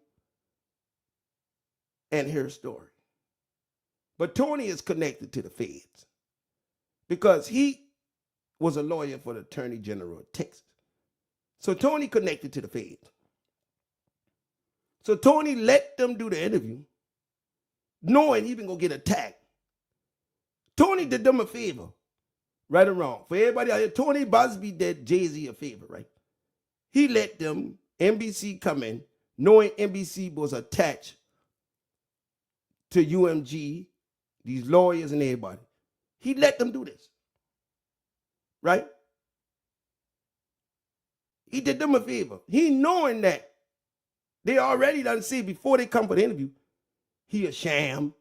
and her story. But Tony is connected to the feds because he was a lawyer for the Attorney General of Texas. So Tony connected to the feds. So Tony let them do the interview knowing he been going to get attacked. Tony did them a favor, right or wrong. For everybody out here, Tony Busby did Jay-Z a favor, right? He let them, NBC, come in knowing NBC was attached to UMG, these lawyers and everybody. He let them do this, right? He did them a favor. He knowing that they already done see before they come for the interview, he a sham,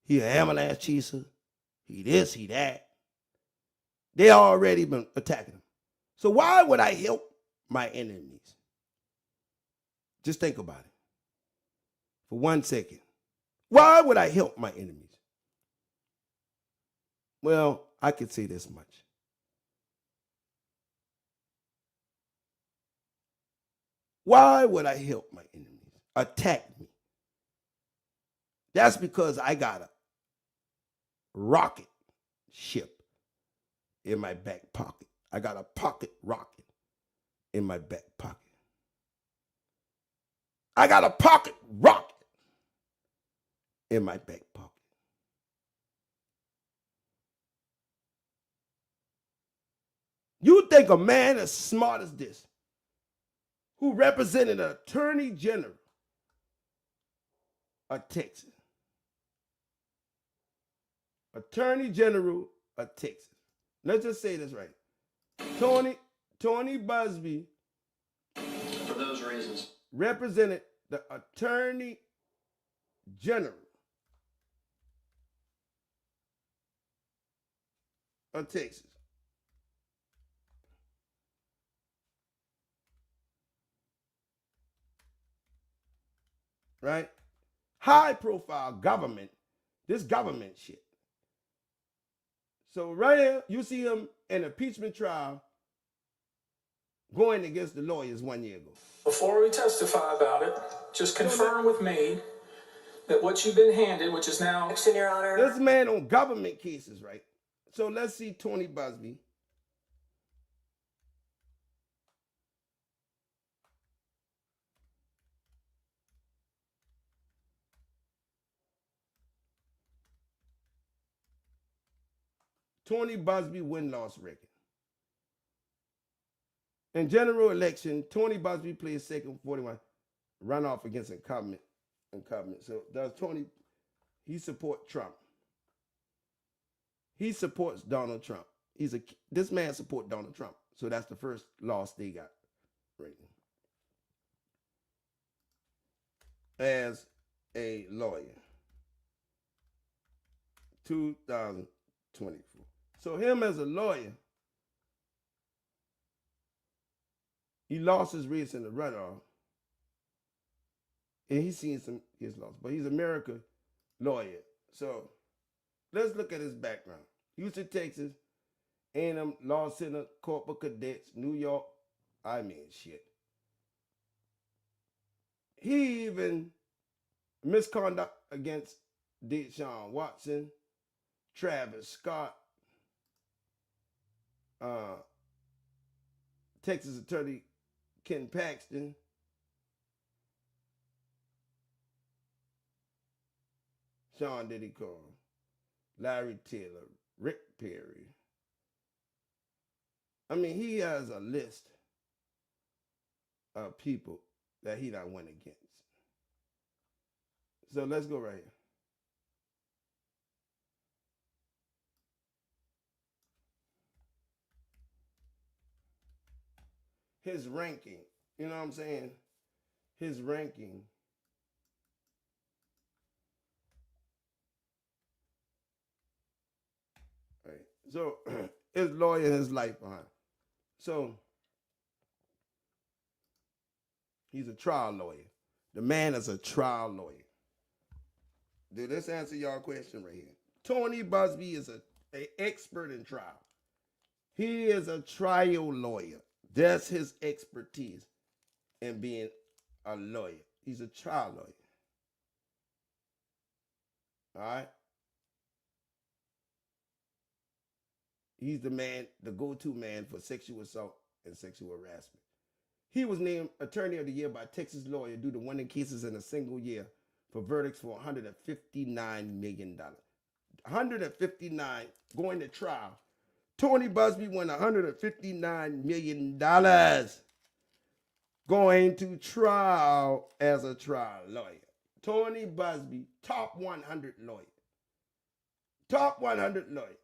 he an avalanche chaser, he this, he that. They already been attacking him. So why would I help my enemies? Just think about it for 1 second. Why would I help my enemies? Well, I could say this much. Why would I help my enemies attack me? That's because I got a rocket ship in my back pocket. I got a pocket rocket in my back pocket. I got a pocket rocket in my back pocket. You think a man as smart as this, who represented an Attorney General of Texas, Attorney General of Texas. Let's just say this right. Tony Busby, For those reasons, represented the Attorney General of Texas. Right? High profile government, this government shit. So right here, you see him in an impeachment trial going against the lawyers 1 year ago. Before we testify about it, just confirm with me that what you've been handed, which is now... Your Honor. This man on government cases, right? So let's see Tony Busby. Tony Busby win-loss record. In general election, Tony Busby plays second 41 runoff against incumbent. So does Tony, he support Trump. He supports Donald Trump. This man support Donald Trump. So that's the first loss they got right now. As a lawyer. 2024. So him as a lawyer, he lost his race in the runoff. And he's seen his loss. But he's an American lawyer. So let's look at his background. Houston, Texas, A&M Law Center, Corporal Cadets, New York. I mean, shit. He even misconduct against Deshaun Watson, Travis Scott, Texas attorney Ken Paxton, Sean Diddy Combs, Larry Taylor, Rick Perry. I mean, he has a list of people that he done went against. So let's go right here. His ranking, you know what I'm saying? His ranking. Right. So his lawyer and his life behind. So he's a trial lawyer. The man is a trial lawyer. Did this answer y'all question right here? Tony Busby is an expert in trial. He is a trial lawyer. That's his expertise in being a lawyer. He's a trial lawyer. All right? He's the man, the go-to man for sexual assault and sexual harassment. He was named Attorney of the Year by Texas lawyer due to winning cases in a single year for verdicts for $159 million. 159 going to trial. Tony Busby won $159 million going to trial as a trial lawyer. Tony Busby, top 100 lawyer. Top 100 lawyer.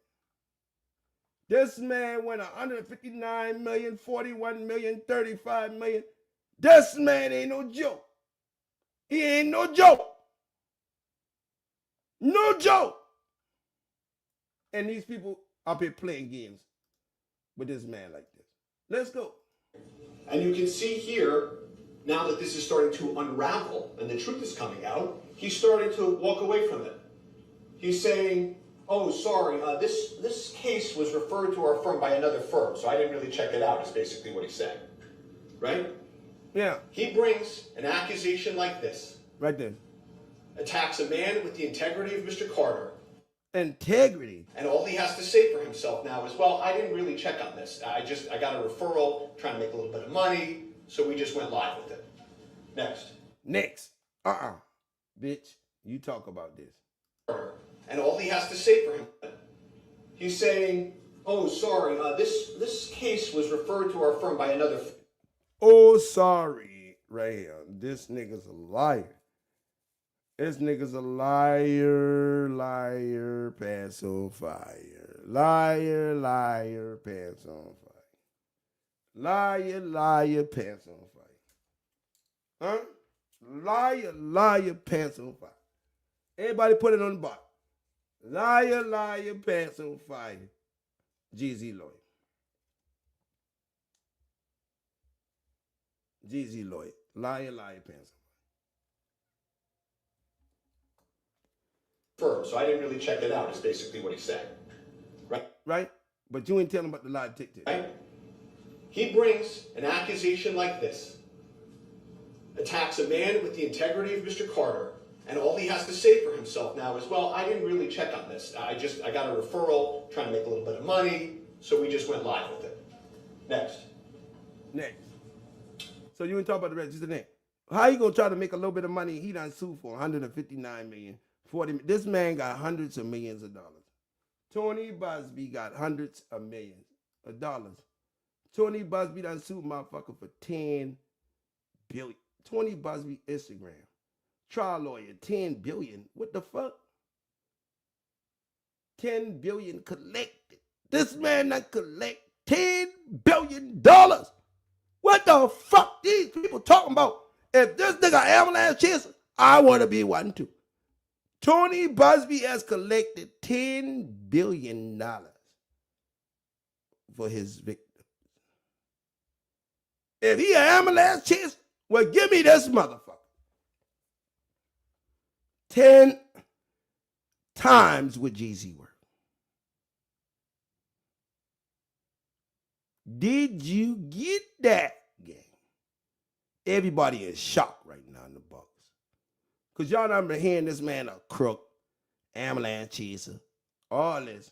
This man won $159 million, $41 million, $35 million. This man ain't no joke. He ain't no joke. No joke. And these people up here playing games with this man like this. Let's go. And you can see here, now that this is starting to unravel and the truth is coming out, he's starting to walk away from it. He's saying, oh, sorry, this case was referred to our firm by another firm, so I didn't really check it out, is basically what he said. Right? Yeah. He brings an accusation like this. Right there. Attacks a man with the integrity of Mr. Carter. Integrity. And all he has to say for himself now is, well, I didn't really check on this. I got a referral, trying to make a little bit of money, so we just went live with it. Next. Bitch, you talk about this. And all he has to say for him, he's saying, oh, sorry, this case was referred to our firm by another. Oh, sorry, right here. This nigga's a liar. This nigga's a liar, liar, pants on fire. Liar, liar, pants on fire. Liar, liar, pants on fire. Huh? Liar, liar, pants on fire. Everybody put it on the bottom. Liar, liar, pants on fire. jayz lawyer. jayz lawyer. Liar, liar, pants on Firm, so I didn't really check it out, is basically what he's saying. Right? But you ain't telling about the lie detector. Right? He brings an accusation like this. Attacks a man with the integrity of Mr. Carter. And all he has to say for himself now is, well, I didn't really check on this. I got a referral, trying to make a little bit of money, so we just went live with it. Next. So you ain't talk about the rest, just the name. How you gonna try to make a little bit of money? He done sued for $159 million, $40 million. This man got hundreds of millions of dollars. Tony Busby got hundreds of millions of dollars. Tony Busby done sued motherfucker for $10 billion. Tony Busby Instagram. Trial lawyer, $10 billion. What the fuck? $10 billion collected. This man done collect $10 billion. What the fuck these people talking about? If this nigga avalanche chase, I want to be one too. Tony Busby has collected $10 billion for his victims. If he an avalanche chase, well, give me this motherfucker. 10 times what jayz worth. Did you get that, gang? Everybody in shock right right now in the Bucks. Because y'all not been hearing this man a crook, ambulance chaser, all this.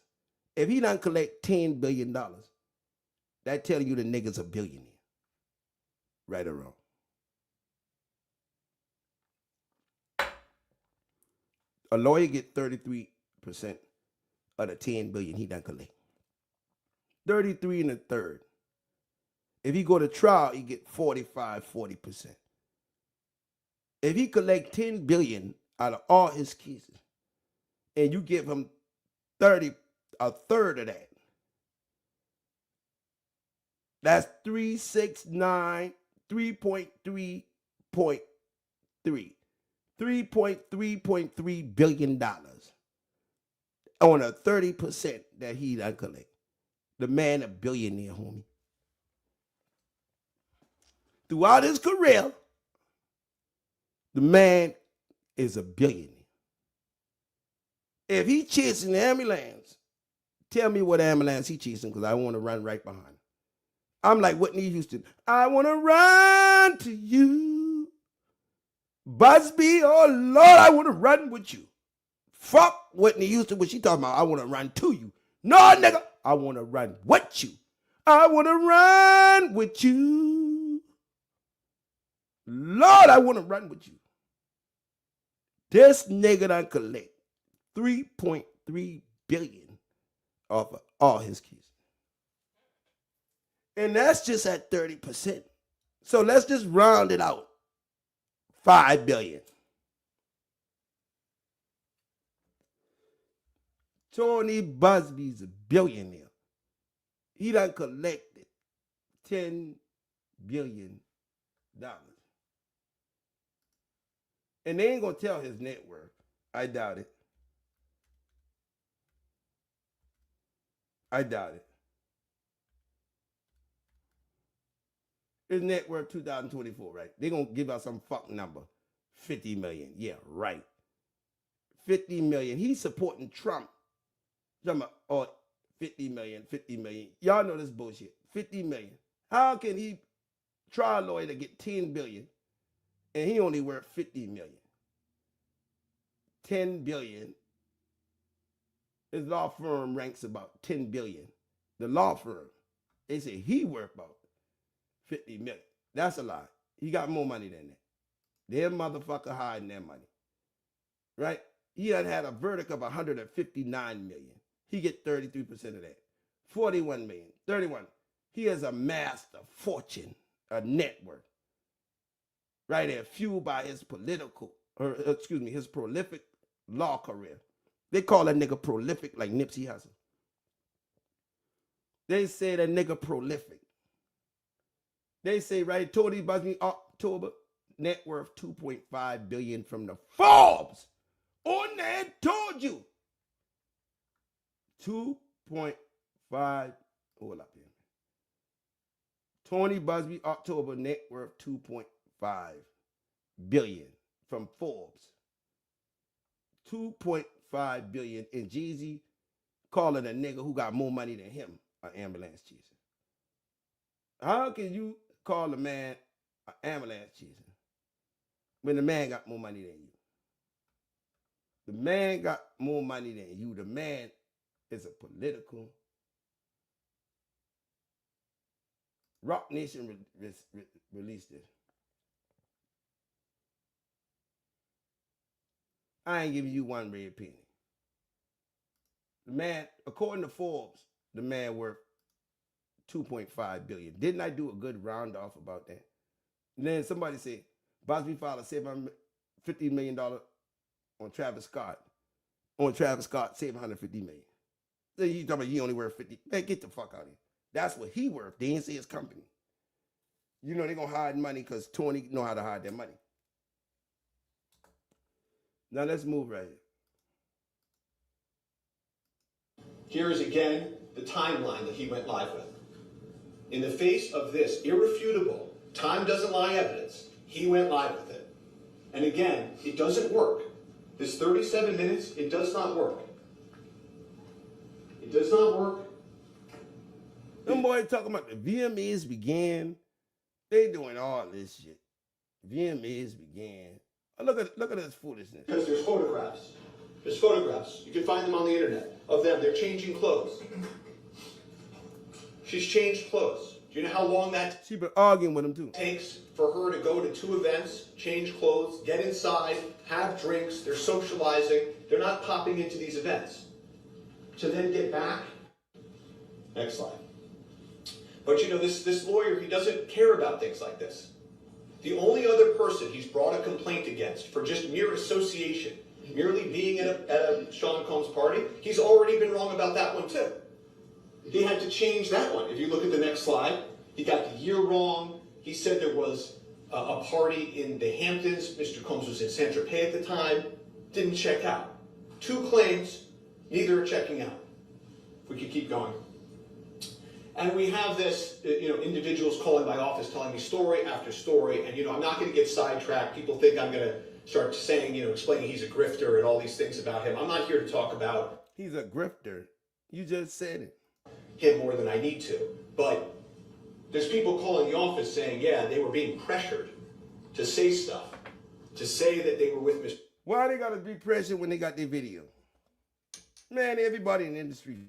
If he done collect $10 billion, that tell you the nigga's a billionaire. Right or wrong. A lawyer get 33% of the $10 billion he done collect. 33 and a third. If he go to trial, he get 40%. If he collect $10 billion out of all his cases, and you give him a third of that, that's 369, 3.3.3. $3.3 billion on a 30% that he done collect. The man a billionaire, homie. Throughout his career, the man is a billionaire. If he chasing the ambulance, tell me what ambulance he chasing, because I want to run right behind him. I'm like Whitney Houston. I want to run to you. Busby, oh Lord, I want to run with you. Fuck Whitney Houston when she talking about I want to run to you. No, nigga, I want to run with you. I want to run with you. Lord, I want to run with you. This nigga done collect $3.3 billion off of all his cases. And that's just at 30%. So let's just round it out. $5 billion. Tony Busby's a billionaire. He done collected $10 billion. And they ain't gonna tell his net worth. I doubt it. His net worth 2024, right? They gonna give out some fuck number. 50 million. Yeah, right. 50 million. He's supporting Trump. Oh, 50 million. Y'all know this bullshit. 50 million. How can he try a lawyer to get 10 billion and he only worth 50 million? 10 billion. His law firm ranks about 10 billion. The law firm. They say he worth about 50 million. That's a lie. He got more money than that. Their motherfucker hiding their money. Right? He done had a verdict of 159 million. He get 33% of that. 41 million. 31. He has amassed a fortune, a net worth. Right there, fueled by his his prolific law career. They call that nigga prolific like Nipsey Hussle. They say that nigga prolific. They say, right, Tony Busby, October, net worth $2.5 billion from the Forbes. On that told you. 2.5, hold up here. Tony Busby, October, net worth $2.5 billion from Forbes. 2.5 billion, and Jeezy calling a nigga who got more money than him an ambulance chaser. How can you call a man an ambulance chaser when the man got more money than you? The man got more money than you. The man is a political. Rock Nation released this. I ain't giving you one red penny. The man, according to Forbes, the man worth $2.5 billion. Didn't I do a good round off about that? And then somebody said, Busby filed a $750 million on Travis Scott. On Travis Scott, $750 million. So you talking about he only worth 50? Man, get the fuck out of here. That's what he worth. They didn't say his company. You know they're gonna hide money because Tony know how to hide their money. Now let's move right here. Here is again the timeline that he went live with. In the face of this irrefutable, time doesn't lie evidence, he went live with it. And again, it doesn't work. This 37 minutes, it does not work. It does not work. Them boys talking about the VMAs began. They doing all this shit. VMAs began. Oh, look at this foolishness. Because there's photographs. There's photographs. You can find them on the internet of them. They're changing clothes. She's changed clothes. Do you know how long that She been arguing with him too. takes for her to go to 2 events, change clothes, get inside, have drinks, they're socializing, they're not popping into these events. To then get back. Next slide. But you know, this lawyer, he doesn't care about things like this. The only other person he's brought a complaint against for just mere association, merely being at a Sean Combs party, he's already been wrong about that one too. He had to change that one. If you look at the next slide, he got the year wrong. He said there was a party in the Hamptons. Mr. Combs was in Saint-Tropez at the time. Didn't check out. 2 claims, neither are checking out. If we could keep going. And we have this, individuals calling my office telling me story after story. And, I'm not going to get sidetracked. People think I'm going to start saying, explaining he's a grifter and all these things about him. I'm not here to talk about. He's a grifter. You just said it. Him more than I need to. But there's people calling the office saying, yeah, they were being pressured to say stuff, to say that they were with Mr. Why they gotta be pressured when they got their video? Man, everybody in the industry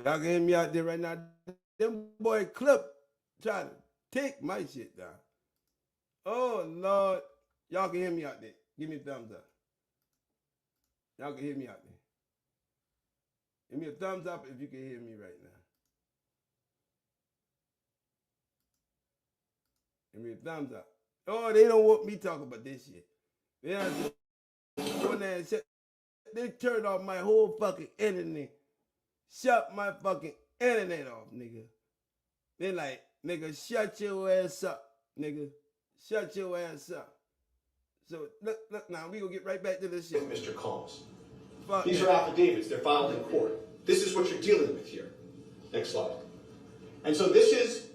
Y'all can hear me out there right now. Them boy clip trying to take my shit down. Oh, Lord. Y'all can hear me out there. Give me a thumbs up. Y'all can hear me out there. Give me a thumbs up if you can hear me right now. Give me a thumbs up. Oh, they don't want me talking about this shit. They turned off my whole fucking internet. Shut my fucking internet off, nigga. They like, nigga, shut your ass up, nigga. Shut your ass up. So, look now, we gonna get right back to this shit. Mr. Combs. Fuck These that. are affidavits. They're filed in court. This is what you're dealing with here. Next slide. And so this is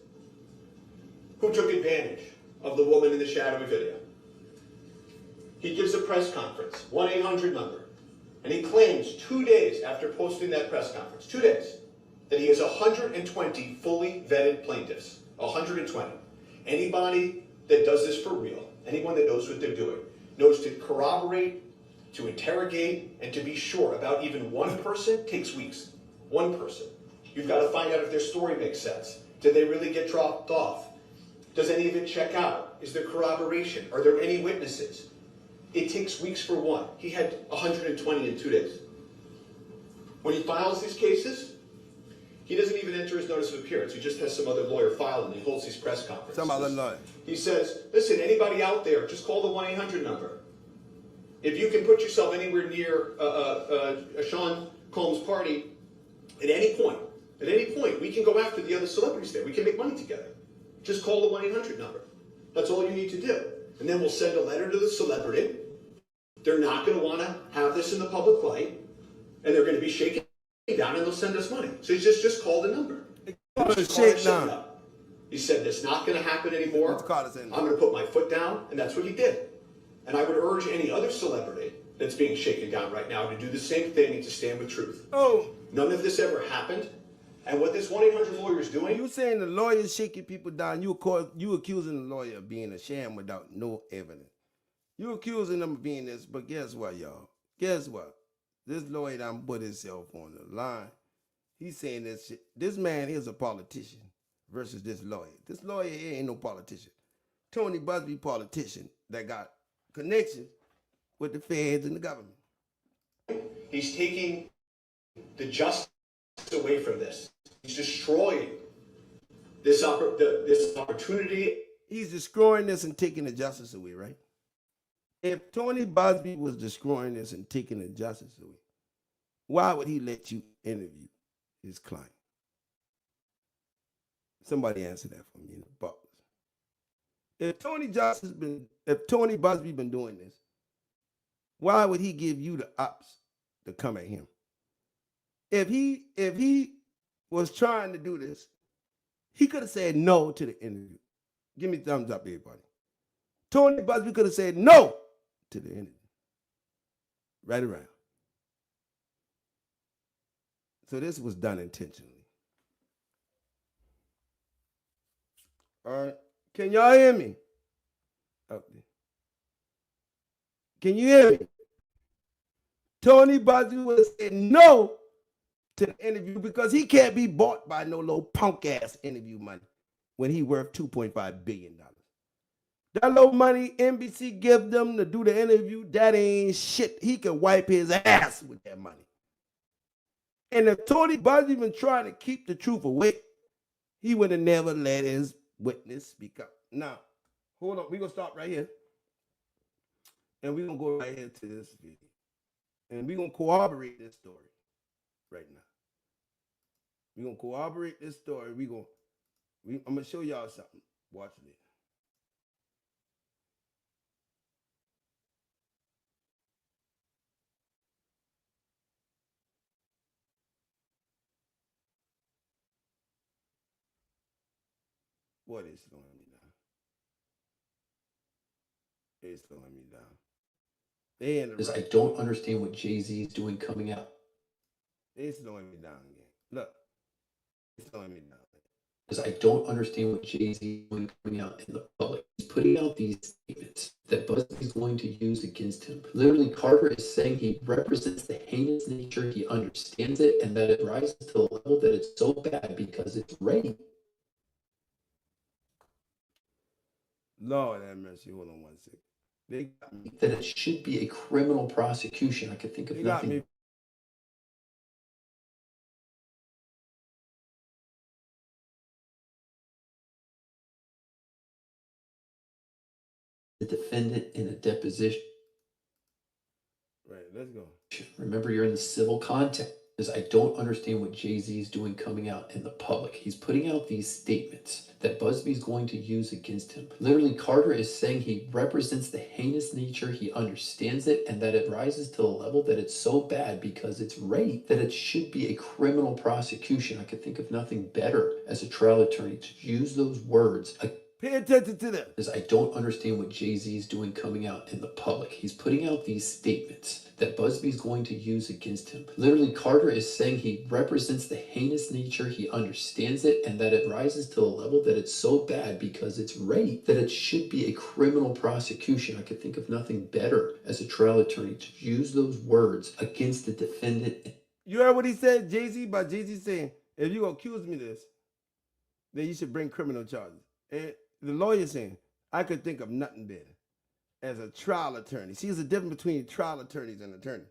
who took advantage of the woman in the shadowy video. He gives a press conference, 1-800 number, and he claims 2 days after posting that press conference, 2 days, that he has 120 fully vetted plaintiffs. 120. Anybody that does this for real, anyone that knows what they're doing, knows to corroborate, to interrogate, and to be sure about even one person takes weeks. One person. You've got to find out if their story makes sense. Did they really get dropped off? Does any of it check out? Is there corroboration? Are there any witnesses? It takes weeks for one. He had 120 in 2 days. When he files these cases, he doesn't even enter his notice of appearance. He just has some other lawyer file and he holds these press conferences. Some other lawyer. He says, listen, anybody out there, just call the 1-800 number. If you can put yourself anywhere near Sean Combs' party at any point, we can go after the other celebrities there. We can make money together. Just call the 1-800 number. That's all you need to do. And then we'll send a letter to the celebrity. They're not going to want to have this in the public light, and they're going to be shaken down, and they'll send us money. So he just called the number. He said, it's not going to happen anymore. I'm going to put my foot down, and that's what he did. And I would urge any other celebrity that's being shaken down right now to do the same thing and to stand with truth. Oh. None of this ever happened. And what this 1-800 lawyer is doing... You saying the lawyer's shaking people down, you accusing the lawyer of being a sham without no evidence. You accusing them of being this, but guess what, y'all? Guess what? This lawyer done put himself on the line. He's saying this shit. This man is a politician versus this lawyer. This lawyer ain't no politician. Tony Busby, politician that got connections with the feds and the government. He's taking the justice away from this. He's destroying this opportunity. He's destroying this and taking the justice away, right? If Tony Busby was destroying this and taking the justice away, why would he let you interview his client? Somebody answer that for me in the box. If Tony Busby been doing this, why would he give you the ops to come at him? If he was trying to do this, he could have said no to the interview. Give me thumbs up, everybody. Tony Busby could have said no to the interview. Right around. So this was done intentionally. All right. Can y'all hear me? Up there. Can you hear me? Tony Busby would have said no to the interview because he can't be bought by no little punk ass interview money when he worth $2.5 billion. That little money NBC give them to do the interview, that ain't shit. He can wipe his ass with that money. And if Tony Busby been trying to keep the truth away, he would have never let his witness speak up. Now, hold on. We're going to stop right here. And we're going to go right here to this video. And we're going to corroborate this story right now. We're going to corroborate this story. I'm going to show y'all something. Watch this. What is slowing me down? It's slowing me down. Because I don't understand what Jay-Z is doing coming out. It's slowing me down again. Look, it's slowing me down. Because I don't understand what Jay-Z is doing coming out in the public. He's putting out these statements that BuzzFeed's going to use against him. Literally, Carter is saying he represents the heinous nature, he understands it, and that it rises to the level that it's so bad because it's ready. Lord have mercy. Hold on 1 second. They got me. That it should be a criminal prosecution. I could think of They got nothing. me. The defendant in a deposition. Right, let's go. Remember, you're in the civil context. Because I don't understand what Jay-Z is doing coming out in the public. He's putting out these statements that BuzzFeed's going to use against him. Literally, Carter is saying he represents the heinous nature, he understands it, and that it rises to the level that it's so bad because it's rape that it should be a criminal prosecution. I could think of nothing better as a trial attorney to use those words. Pay attention to them. Because I don't understand what Jay-Z is doing coming out in the public. He's putting out these statements that BuzzFeed's going to use against him. Literally, Carter is saying he represents the heinous nature, he understands it, and that it rises to the level that it's so bad because it's rape that it should be a criminal prosecution. I could think of nothing better as a trial attorney to use those words against the defendant. You heard what he said, Jay-Z? By Jay-Z saying, if you accuse me of this, then you should bring criminal charges. And the lawyer saying, I could think of nothing better as a trial attorney. See, there's a difference between trial attorneys and attorney.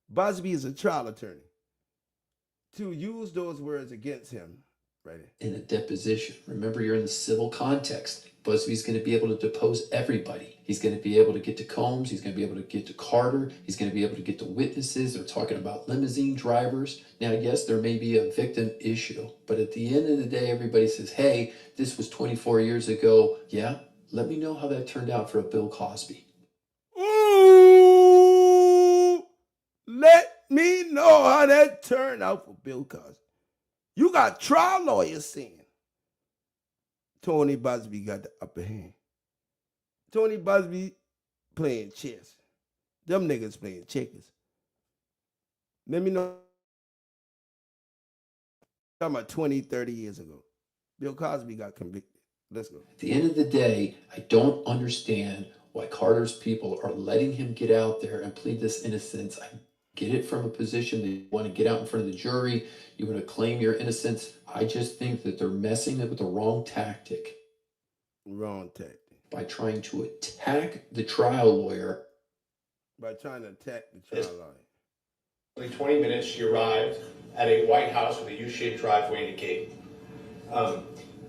Busby is a trial attorney. To use those words against him, right? In a deposition. Remember, you're in the civil context. Busby's going to be able to depose everybody. He's going to be able to get to Combs. He's going to be able to get to Carter. He's going to be able to get to witnesses. They're talking about limousine drivers. Now, yes, there may be a victim issue, but at the end of the day, everybody says, hey, this was 24 years ago. Yeah, let me know how that turned out for a Bill Cosby. Ooh, let me know how that turned out for Bill Cosby. You got trial lawyers saying Tony Busby got the upper hand. Tony Busby playing chess. Them niggas playing checkers. Let me know. Talking about 20, 30 years ago. Bill Cosby got convicted. Let's go. At the end of the day, I don't understand why Carter's people are letting him get out there and plead this innocence. I get it from a position that you want to get out in front of the jury. You want to claim your innocence. I just think that they're messing up with the wrong tactic. Wrong tactic. By trying to attack the trial lawyer. By trying to attack the trial lawyer. 20 minutes, she arrived at a White House with a U-shaped driveway and a gate.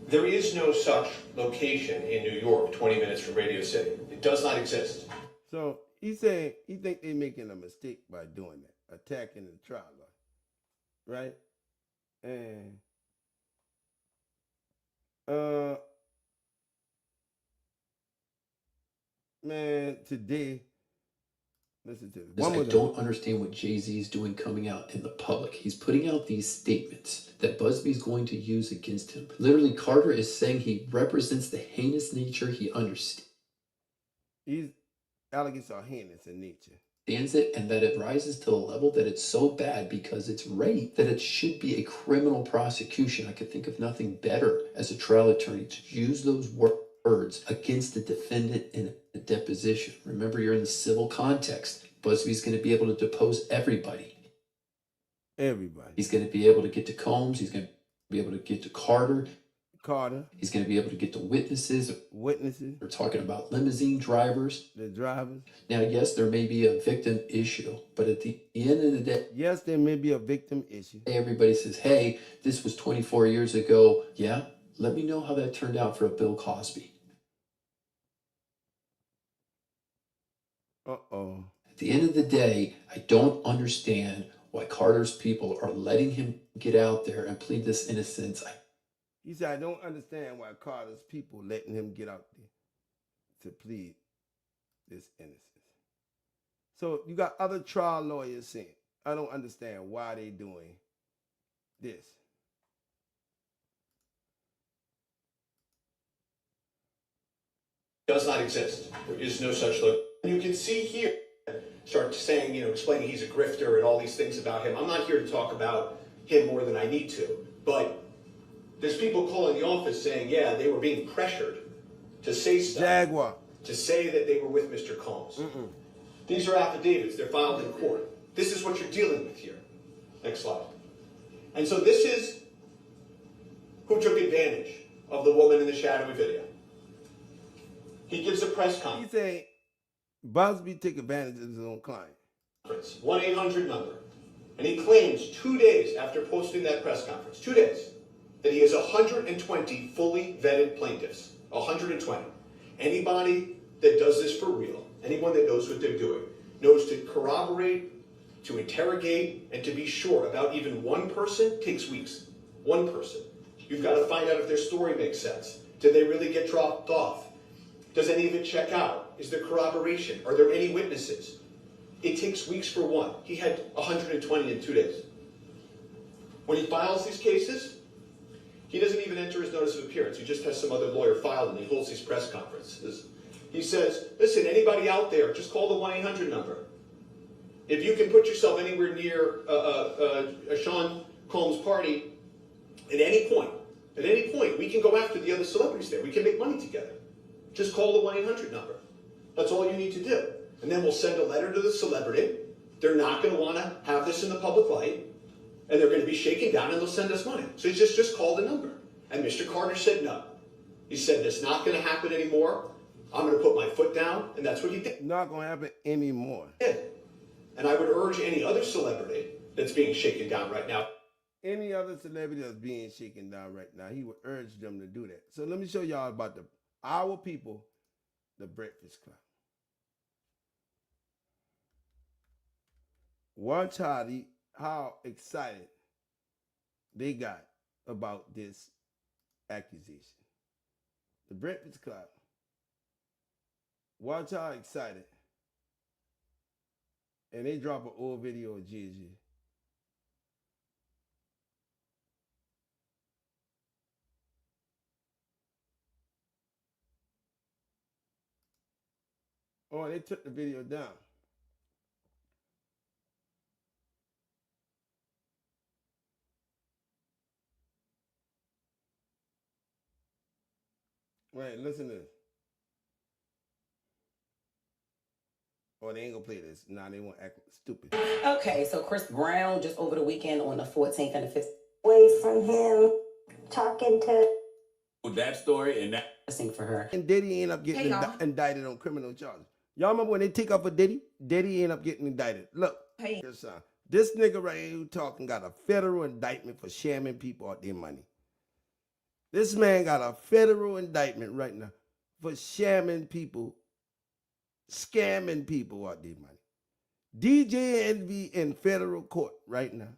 There is no such location in New York, 20 minutes from Radio City. It does not exist. So he's saying he think they're making a mistake by doing that, attacking the trial lawyer, right? And man, today. Listen to this. I don't understand what Jay-Z is doing coming out in the public. He's putting out these statements that Busby's going to use against him. Literally, Carter is saying he represents the heinous nature he understands. These allegations are heinous in nature. It, and that it rises to the level that it's so bad because it's rape that it should be a criminal prosecution. I could think of nothing better as a trial attorney to use those words against the defendant in a deposition. Remember, you're in the civil context. Busby's going to be able to depose everybody. Everybody. He's going to be able to get to Combs. He's going to be able to get to Carter. He's going to be able to get to witnesses. We're talking about limousine drivers. The drivers. Now, yes, there may be a victim issue, but at the end of the day, yes, there may be a victim issue. Everybody says, hey, this was 24 years ago. Yeah, let me know how that turned out for a Bill Cosby. Uh-oh. At the end of the day, I don't understand why Carter's people are letting him get out there and plead this innocence. He said, I don't understand why Carter's people letting him get out there to plead this innocence. So you got other trial lawyers saying, I don't understand why they doing this. Does not exist. There is no such look. You can see here, start saying, explaining he's a grifter and all these things about him. I'm not here to talk about him more than I need to, but There's people calling the office saying, yeah, they were being pressured to say stuff. Jaguar. To say that they were with Mr. Combs. These are affidavits. They're filed in court. This is what you're dealing with here. Next slide. And so this is who took advantage of the woman in the shadowy video. He gives a press conference. He say Busby took advantage of his own client. 1-800 number. And he claims 2 days after posting that press conference, 2 days, that he has 120 fully vetted plaintiffs. 120. Anybody that does this for real, anyone that knows what they're doing, knows to corroborate, to interrogate, and to be sure about even one person takes weeks. One person. You've got to find out if their story makes sense. Did they really get dropped off? Does any of it check out? Is there corroboration? Are there any witnesses? It takes weeks for one. He had 120 in 2 days. When he files these cases, he doesn't even enter his notice of appearance. He just has some other lawyer file and he holds these press conferences. He says, listen, anybody out there, just call the 1-800 number. If you can put yourself anywhere near a Sean Combs party at any point, we can go after the other celebrities there. We can make money together. Just call the 1-800 number. That's all you need to do. And then we'll send a letter to the celebrity. They're not going to want to have this in the public light. And they're going to be shaken down and they'll send us money. So he just called the number. And Mr. Carter said no. He said, it's not going to happen anymore. I'm going to put my foot down. And that's what he did. Not going to happen anymore. And I would urge any other celebrity that's being shaken down right now. Any other celebrity that's being shaken down right now, he would urge them to do that. So let me show y'all about our people, the Breakfast Club. Watch how excited they got about this accusation. The Breakfast Club. Watch how excited. And they drop an old video of jayz. Oh, they took the video down. Right, listen to this. Oh, they ain't gonna play this. Nah, they won't act stupid. Okay, so Chris Brown just over the weekend on the 14th and the 15th. Away from him, talking to that story and that. Listening for her. And Diddy ended up getting indicted on criminal charges. Y'all remember when they take off for Diddy? Diddy ended up getting indicted. Look, this nigga right here who talking got a federal indictment for scamming people out their money. This man got a federal indictment right now for scamming people out their money. DJ Envy in federal court right now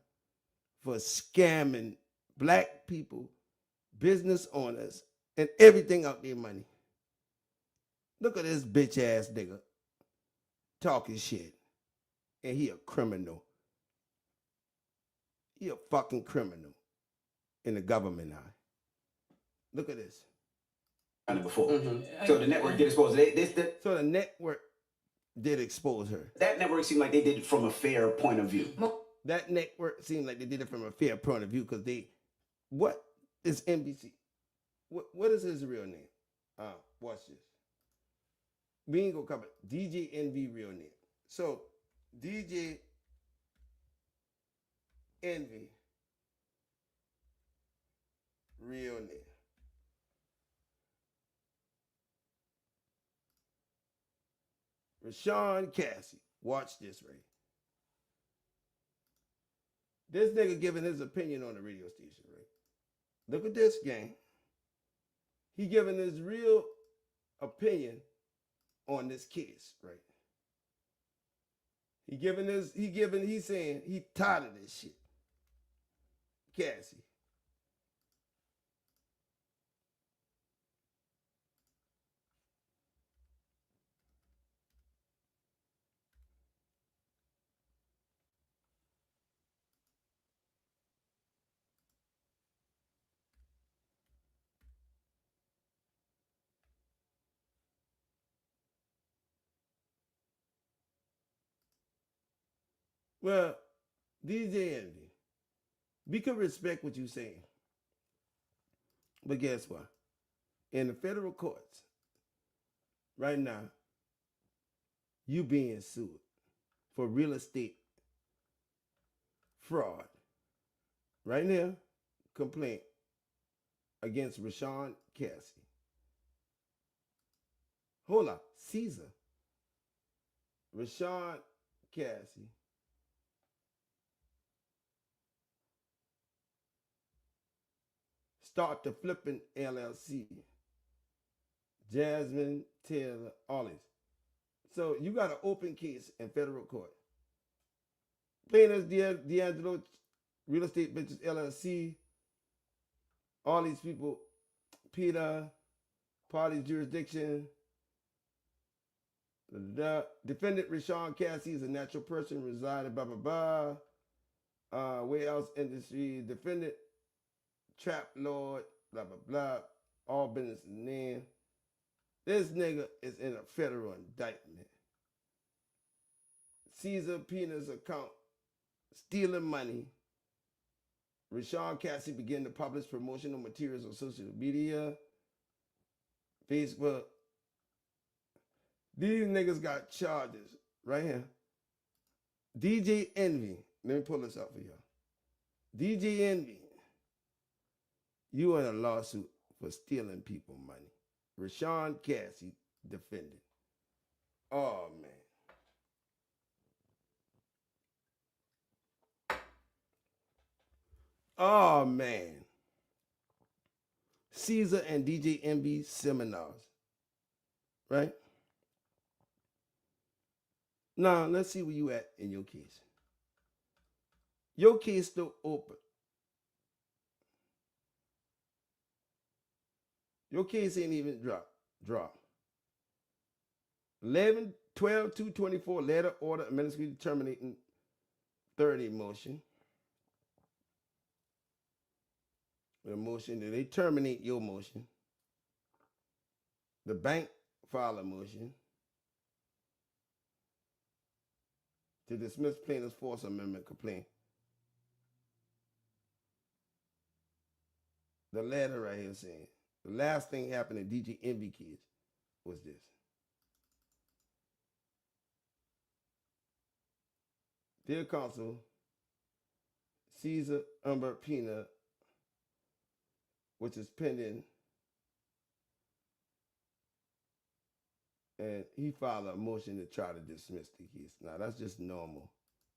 for scamming black people, business owners, and everything out their money. Look at this bitch ass nigga talking shit. And he a criminal. He a fucking criminal in the government eye. Look at this. Before. So the network did expose it. So the network did expose her. That network seemed like they did it from a fair point of view. That network seemed like they did it from a fair point of view because what is NBC? What is his real name? Watch this. We ain't gonna cover it. DJ Envy real name. So DJ Envy real name. Rashawn Cassie. Watch this, right? This nigga giving his opinion on the radio station, right? Look at this, gang. He giving his real opinion on this case, right? He's saying he tired of this shit. Cassie. Well, DJ Envy, we can respect what you're saying. But guess what? In the federal courts, right now, you being sued for real estate fraud. Right now, complaint against Rashawn Cassie. Hold on, Caesar. Rashawn Cassie. Start the Flipping LLC. Jasmine Taylor Ollies. So you got an open case in federal court. Plaintiffs D'Angelo Real Estate Ventures LLC. All these people, Peter, parties jurisdiction. The defendant Rashawn Cassie is a natural person residing blah blah blah. Warehouse industry defendant trap lord blah blah blah. All business name. This nigga is in a federal indictment. Caesar Penis account stealing money. Rashawn Cassie began to publish promotional materials on social media, Facebook. These niggas got charges right here. DJ Envy. Let me pull this up for y'all. DJ Envy. You in a lawsuit for stealing people money. Rashawn Cassie defended. Oh, man. Oh, man. Caesar and DJ Envy seminars. Right? Now, let's see where you at in your case. Your case still open. Your case ain't even dropped. 11/12/2/24 letter order administratively terminating 30 motion. The motion that they terminate your motion. The bank filed a motion to dismiss plaintiff's Fourth Amendment complaint. The letter right here saying the last thing happened in DJ Envy case was this. Dear counsel, Caesar Umber Pina, which is pending, and he filed a motion to try to dismiss the case. Now, that's just normal,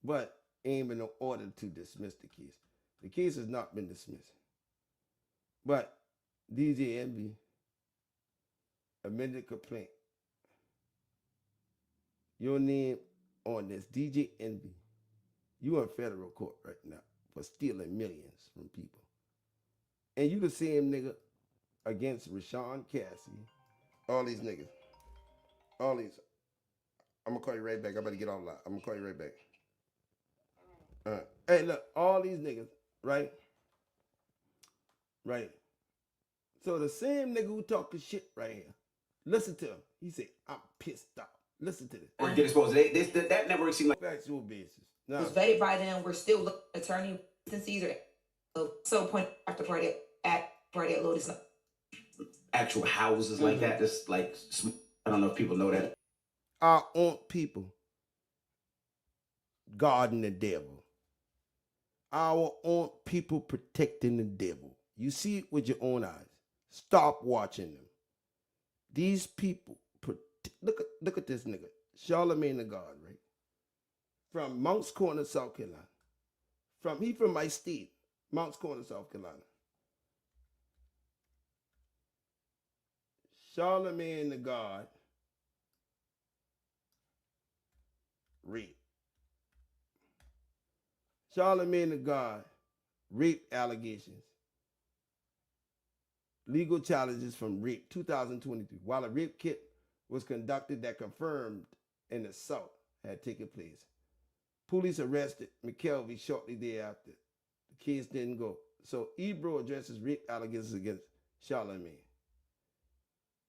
but ain't been no order to dismiss the case. The case has not been dismissed. But DJ Envy amended complaint. Your name on this, DJ Envy. You in federal court right now for stealing millions from people. And you the same nigga against Rashawn Cassie. All these niggas. All these. I'm going to call you right back. I better get all that. I'm going to call you right back. All right. Hey, look. All these niggas, right? Right. So the same nigga who talking shit right here. Listen to him. He said, I'm pissed off. Listen to this. Or get exposed. That network seemed like factual basis. Now, It was vetted by them. We're still looking at attorney and Caesar. So point after party at Lotus. actual houses like that. Just like, I don't know if people know that. Our own people guarding the devil. Our own people protecting the devil. You see it with your own eyes. Stop watching them. These people, look at this nigga, Charlemagne the God, right? From Mounts Corner, South Carolina. He from my state, Mounts Corner, South Carolina. Charlemagne the God, rape. Charlemagne the God, rape allegations. Legal challenges from rape 2023. While a rape kit was conducted that confirmed an assault had taken place. Police arrested McKelvey shortly thereafter. The case didn't go. So Ebro addresses rape allegations against Charlemagne.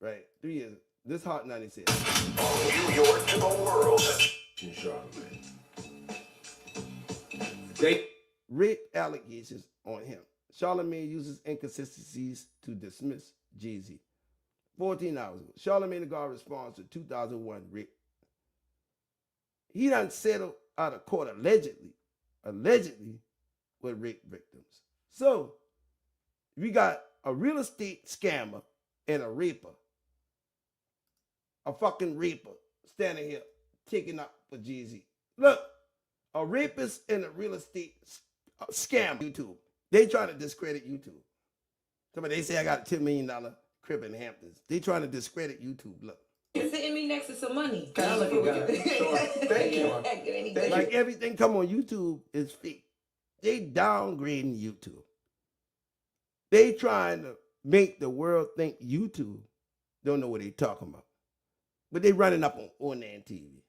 Right, 3 years. This Hot 96. New York to the world. Charlemagne. They rape allegations on him. Charlemagne uses inconsistencies to dismiss Jay-Z. 14 hours ago, Charlemagne the God responds to 2001 rape. He done settled out of court allegedly with rape victims. So we got a real estate scammer and a raper, a fucking raper standing here taking up for Jay-Z. Look, a rapist and a real estate scam YouTube. They trying to discredit YouTube. Somebody, they say I got a $10 million crib in Hamptons. They trying to discredit YouTube. Look. You're sitting me next to some money. Thank you. Like everything come on YouTube is fake. They downgrading YouTube. They trying to make the world think YouTube don't know what they talking about. But they running up on onantv.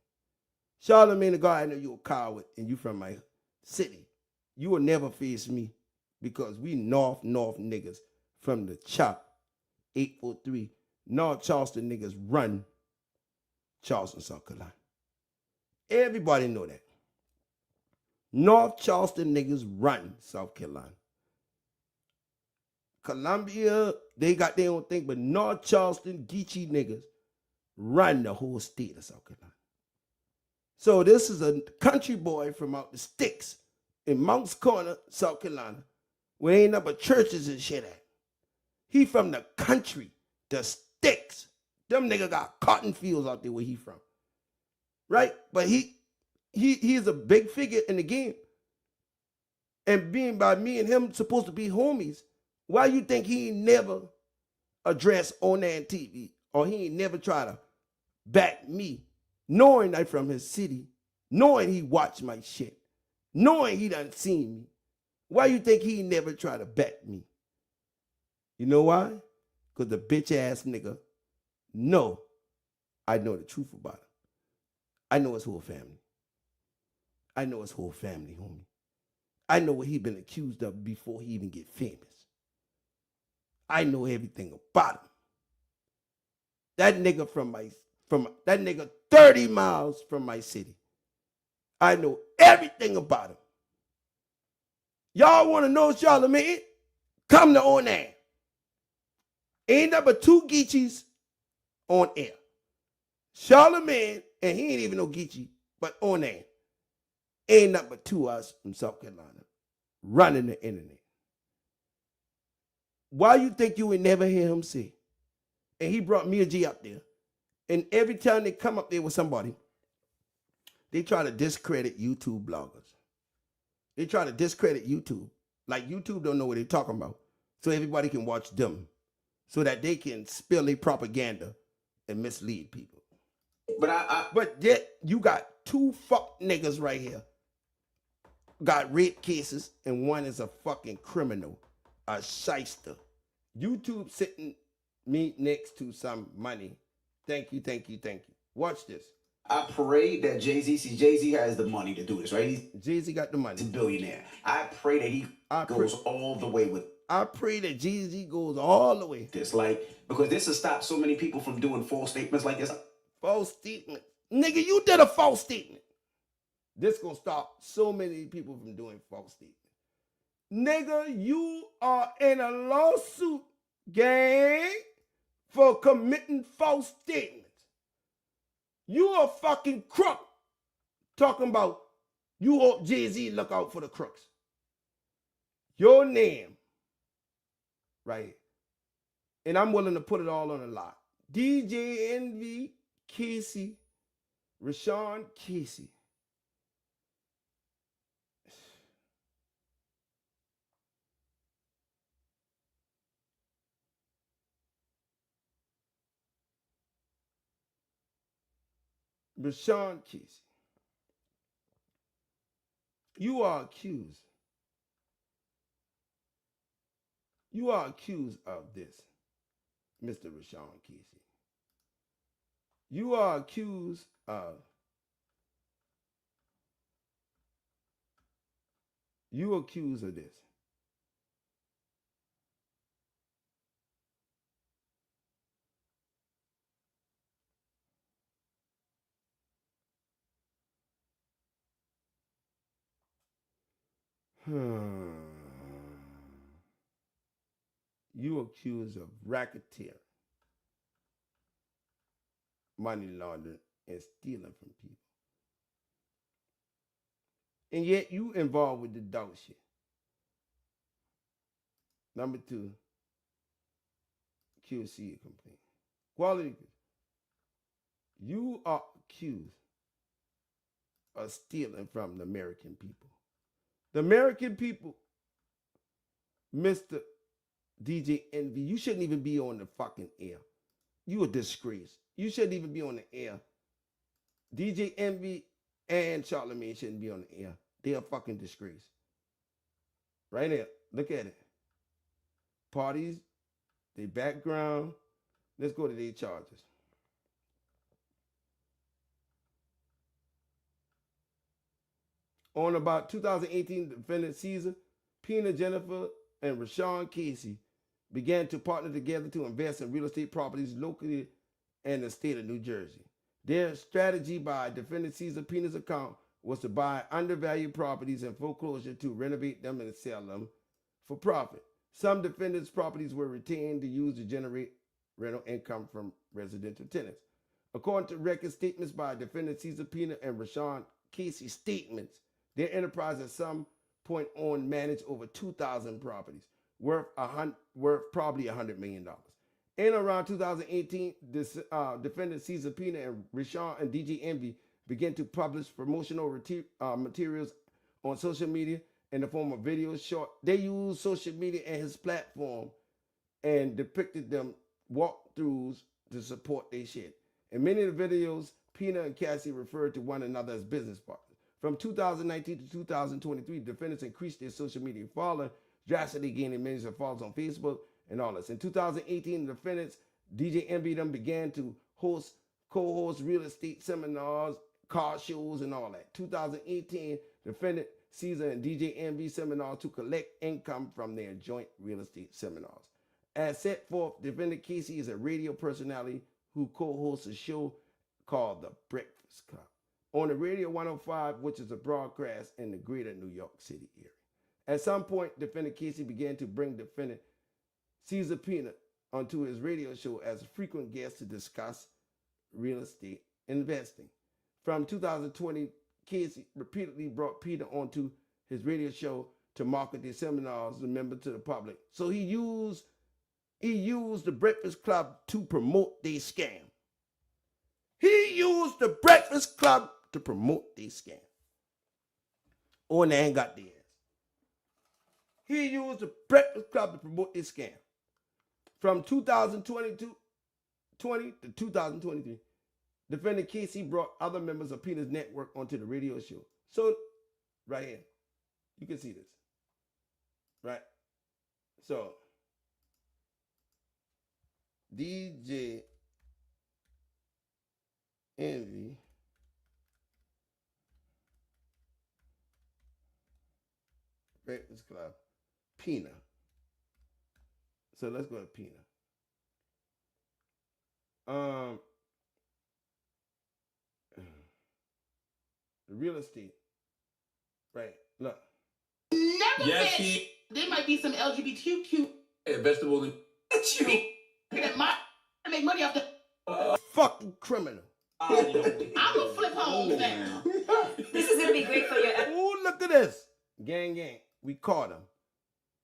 Charlemagne the God, I know you a coward and you from my city. You will never face me because we North niggas from the chop 843. North Charleston niggas run Charleston, South Carolina. Everybody know that. North Charleston niggas run South Carolina. Columbia, they got their own thing, but North Charleston, Geechee niggas run the whole state of South Carolina. So this is a country boy from out the sticks in Mounts Corner, South Carolina, where ain't nothing but churches and shit at. He from the country, the sticks. Them niggas got cotton fields out there where he from. Right? But he's a big figure in the game. And being by me and him supposed to be homies, why you think he ain't never addressed onantv or he ain't never try to back me, knowing I from his city, knowing he watched my shit, knowing he done seen me? Why you think he never try to back me? You know why? Because the bitch ass nigga know I know the truth about him. I know his whole family. I know his whole family, homie. I know what he been accused of before he even get famous. I know everything about him. That nigga that nigga 30 miles from my city. I know everything about him. Y'all want to know Charlemagne? Come to Onan. Ain't number 2 Geechees on air. Charlemagne, and he ain't even no Geechee, but Onan. Ain't nothing but 2 us from South Carolina running the internet. Why you think you would never hear him say? And he brought Mia G up there. And every time they come up there with somebody, they try to discredit YouTube bloggers. They try to discredit YouTube. Like YouTube don't know what they're talking about. So everybody can watch them. So that they can spill their propaganda and mislead people. But yet you got 2 fuck niggas right here. Got rape cases and one is a fucking criminal. A shyster. YouTube sitting me next to some money. Thank you. Watch this. I pray that Jay-Z, see, Jay-Z has the money to do this, right? Jay-Z got the money. He's a billionaire. I pray that he goes all the way with I pray that Jay-Z goes all the way. this, because this will stop so many people from doing false statements like this. False statement. Nigga, you did a false statement. This gonna stop so many people from doing false statements. Nigga, you are in a lawsuit, gang, for committing false statements. You a fucking crook. Talking about you hope Jay-Z look out for the crooks. Your name, right here. And I'm willing to put it all on a lot. DJ Envy Casey, Rashawn Casey. Rashawn Casey. You are accused. You are accused of this, Mr. Rashawn Casey. You are accused of this. You accused of racketeering, money laundering, and stealing from people. And yet you involved with the dog shit. Number 2, QC complaint. Quality. You are accused of stealing from the American people. The American people, Mr. DJ Envy, you shouldn't even be on the fucking air. You a disgrace. You shouldn't even be on the air. DJ Envy and Charlamagne shouldn't be on the air. They a fucking disgrace. Right there. Look at it. Parties, their background. Let's go to their charges. On about 2018, defendant Caesar, Pina Jennifer, and Rashawn Casey began to partner together to invest in real estate properties locally in the state of New Jersey. Their strategy by defendant Caesar Pina's account was to buy undervalued properties in foreclosure to renovate them and sell them for profit. Some defendants' properties were retained to use to generate rental income from residential tenants. According to record statements by defendant Caesar Pina and Rashawn Casey statements, their enterprise at some point on managed over 2,000 properties, worth probably $100 million. In around 2018, defendant Caesar Pina and Rashawn and DJ Envy began to publish promotional materials on social media in the form of videos, short. They used social media and his platform and depicted them walkthroughs to support their shit. In many of the videos, Pina and Cassie referred to one another as business partners. From 2019 to 2023, defendants increased their social media following, drastically gaining millions of followers on Facebook and all this. In 2018, the defendants, DJ Envy, them began to co-host real estate seminars, car shows, and all that. 2018, defendant Caesar and DJ Envy seminars to collect income from their joint real estate seminars. As set forth, defendant Casey is a radio personality who co-hosts a show called The Breakfast Club on the Radio 105, which is a broadcast in the greater New York City area. At some point, defendant Casey began to bring defendant Caesar Pina onto his radio show as a frequent guest to discuss real estate investing. From 2020, Casey repeatedly brought Pina onto his radio show to market their seminars and members to the public. So he used the Breakfast Club to promote their scam. He used the Breakfast Club to promote their scam. Oh, and they ain't got theirs. He used the Breakfast Club to promote their scam. From 2020 to 2023, defendant Casey brought other members of Pina's network onto the radio show. So, right here, you can see this. Right? So, DJ Envy Breakfast Club, Pina. So let's go to Pina. The real estate. Right. Look. Never said there might be some LGBTQ vegetable and that might make money off the fucking criminal. I'm gonna flip homes now. This is gonna be great for your. Oh, look at this. Gang. We caught him.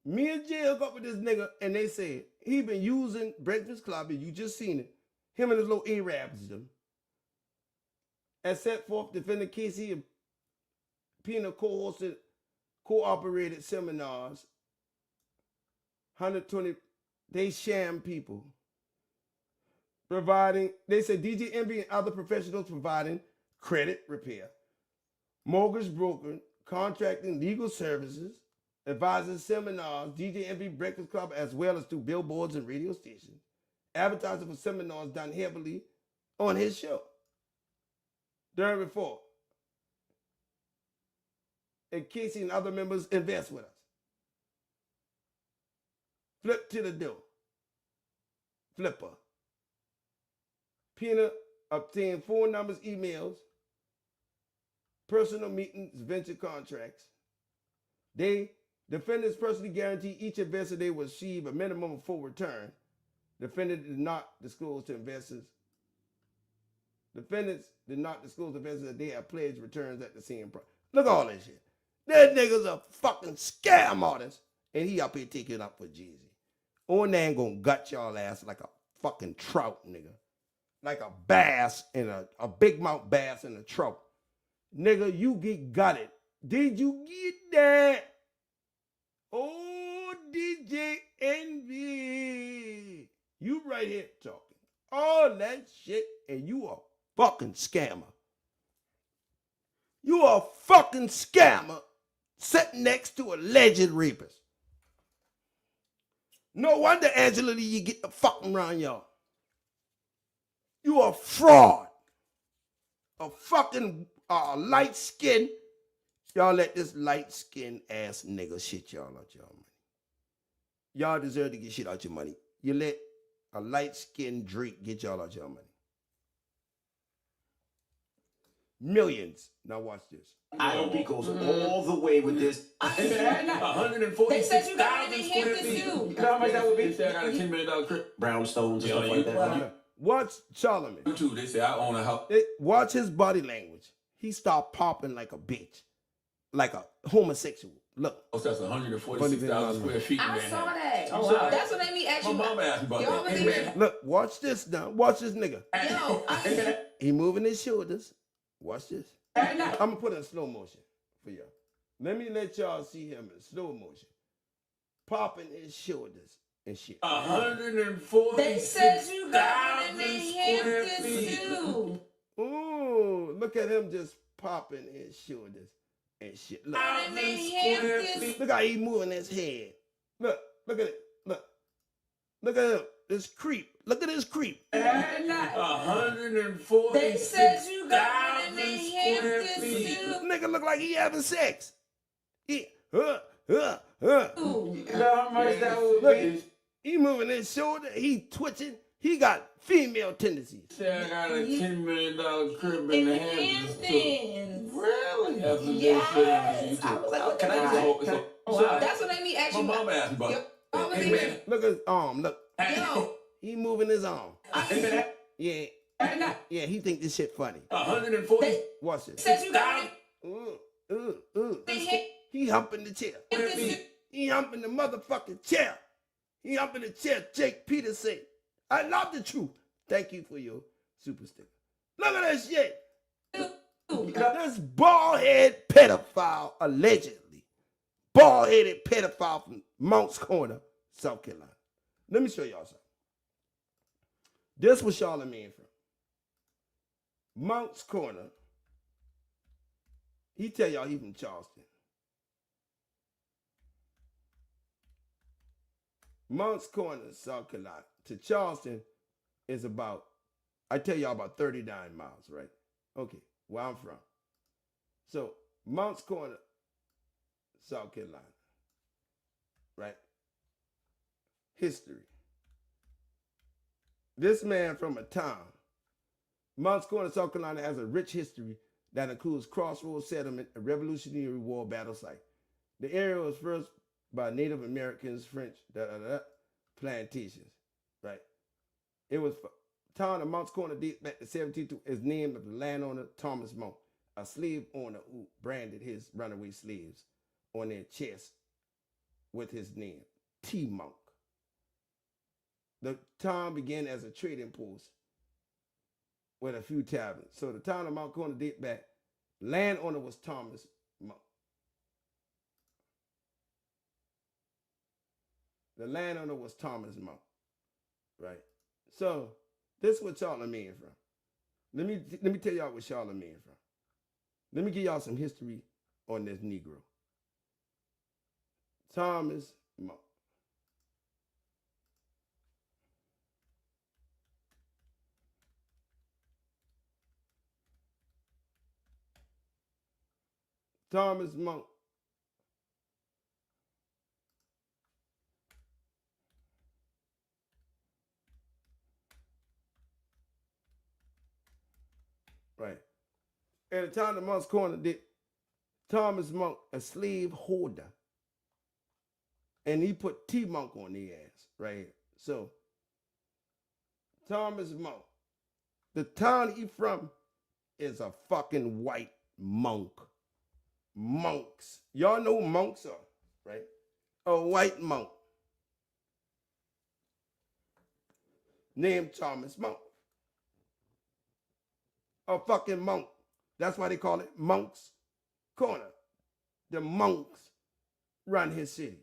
Me and Jay hook up with this nigga, and they said he been using Breakfast Club, and you just seen it. Him and his little Arabs, them. As set forth, defendant Casey and Pina co-hosted, cooperated seminars. 120, they sham people. They said DJ Envy and other professionals providing credit repair, mortgage broker, contracting, legal services, advising seminars, DJ Envy Breakfast Club, as well as through billboards and radio stations, advertising for seminars done heavily on his show. During report, and Casey and other members invest with us. Flip to the door. Flipper. Pina obtained phone numbers, emails, personal meetings, venture contracts. The Defendants personally guarantee each investor they will receive a minimum of full return. Defendant did not disclose to investors. Defendants did not disclose to investors that they have pledged returns at the same price. Look at all this shit. That nigga's a fucking scam artist, and he up here taking up for Jeezy. Onan gonna gut y'all ass like a fucking trout, nigga. Like a bass in a big mouth bass in a trout. Nigga, you get gutted. Did you get that? Oh, DJ Envy. You right here talking all that shit, and you a fucking scammer. You a fucking scammer sitting next to alleged rapist. No wonder, Angela Lee, you get the fucking around y'all. You a fraud. A fucking light skin. Y'all let this light skin ass nigga shit y'all out y'all money. Y'all deserve to get shit out your money. You let a light skinned Drake get y'all out your money. Millions. Now watch this. IOP goes all the way with this. 146,000 They said you got it in Hampton too. You know how much that would be? They said I got a $10 million crib. Brownstones and stuff like that. Watch Charlamagne. YouTube, they say I own a house. Watch his body language. He start popping like a bitch. Like a homosexual. Look. Oh, so that's 146,000 square feet. I saw that. Oh, wow. That's what made me ask you. My mama asked me about that. Look, watch this now. Watch this nigga. Yo, he moving his shoulders. Watch this. I'm gonna put it in slow motion for y'all. Let me let y'all see him in slow motion. Popping his shoulders and shit. 140. They said you got it in Hampton too. Ooh, look at him just popping his shoulders and shit. Look, look how he moving his head. Look at it. Look at him. This creep. Look at this creep. 140. They said you got it in Hampton too. Nigga look like he having sex. You know how much that would be? He moving his shoulder. He twitching. He got female tendencies. Say I got a $10 million crib in the Hamptons. Really? Yes. I was like, what can I do? That's what made me ask you. My mama asked me about it. Look at his arm. Look. Yo. He moving his arm. Yeah. Yeah, he think this shit funny. 140. Watch it. Said you got it. He humping the chair. He humping the motherfucking chair. He humping the chair. Jake Peters said, I love the truth. Thank you for your super sticker. Look at that shit. This bald-headed pedophile, allegedly. Bald-headed pedophile from Mounts Corner, South Carolina. Let me show y'all something. This was Charlamagne from Mounts Corner. He tell y'all he from Charleston. Mounts Corner, South Carolina to Charleston is about, I tell y'all, about 39 miles, right? Okay, where I'm from. So Mounts Corner, South Carolina, right? History. This man from a town, Mounts Corner, South Carolina, has a rich history that includes crossroads settlement, a Revolutionary War battle site. The area was first by Native Americans, French, plantations, right? It was town of Mounts Corner dates back to 1702 is named of the landowner Thomas Monk, a slave owner who branded his runaway slaves on their chest with his name, T. Monk. The town began as a trading post with a few taverns. So the town of Mount Corner date back. Landowner was Thomas Monk. The landowner was Thomas Monk, right? So this is what Charlamagne from. Let me tell y'all what Charlamagne from. Let me give y'all some history on this Negro. Thomas Monk. Thomas Monk. Right. At the time of Monk's Corner, did Thomas Monk, a slave holder, And he put T-Monk on the ass right here. So, Thomas Monk, the town he from is a fucking white monk. Monks. Y'all know who monks are, right? A white monk named Thomas Monk. A fucking monk. That's why they call it Monk's Corner. The monks run his city.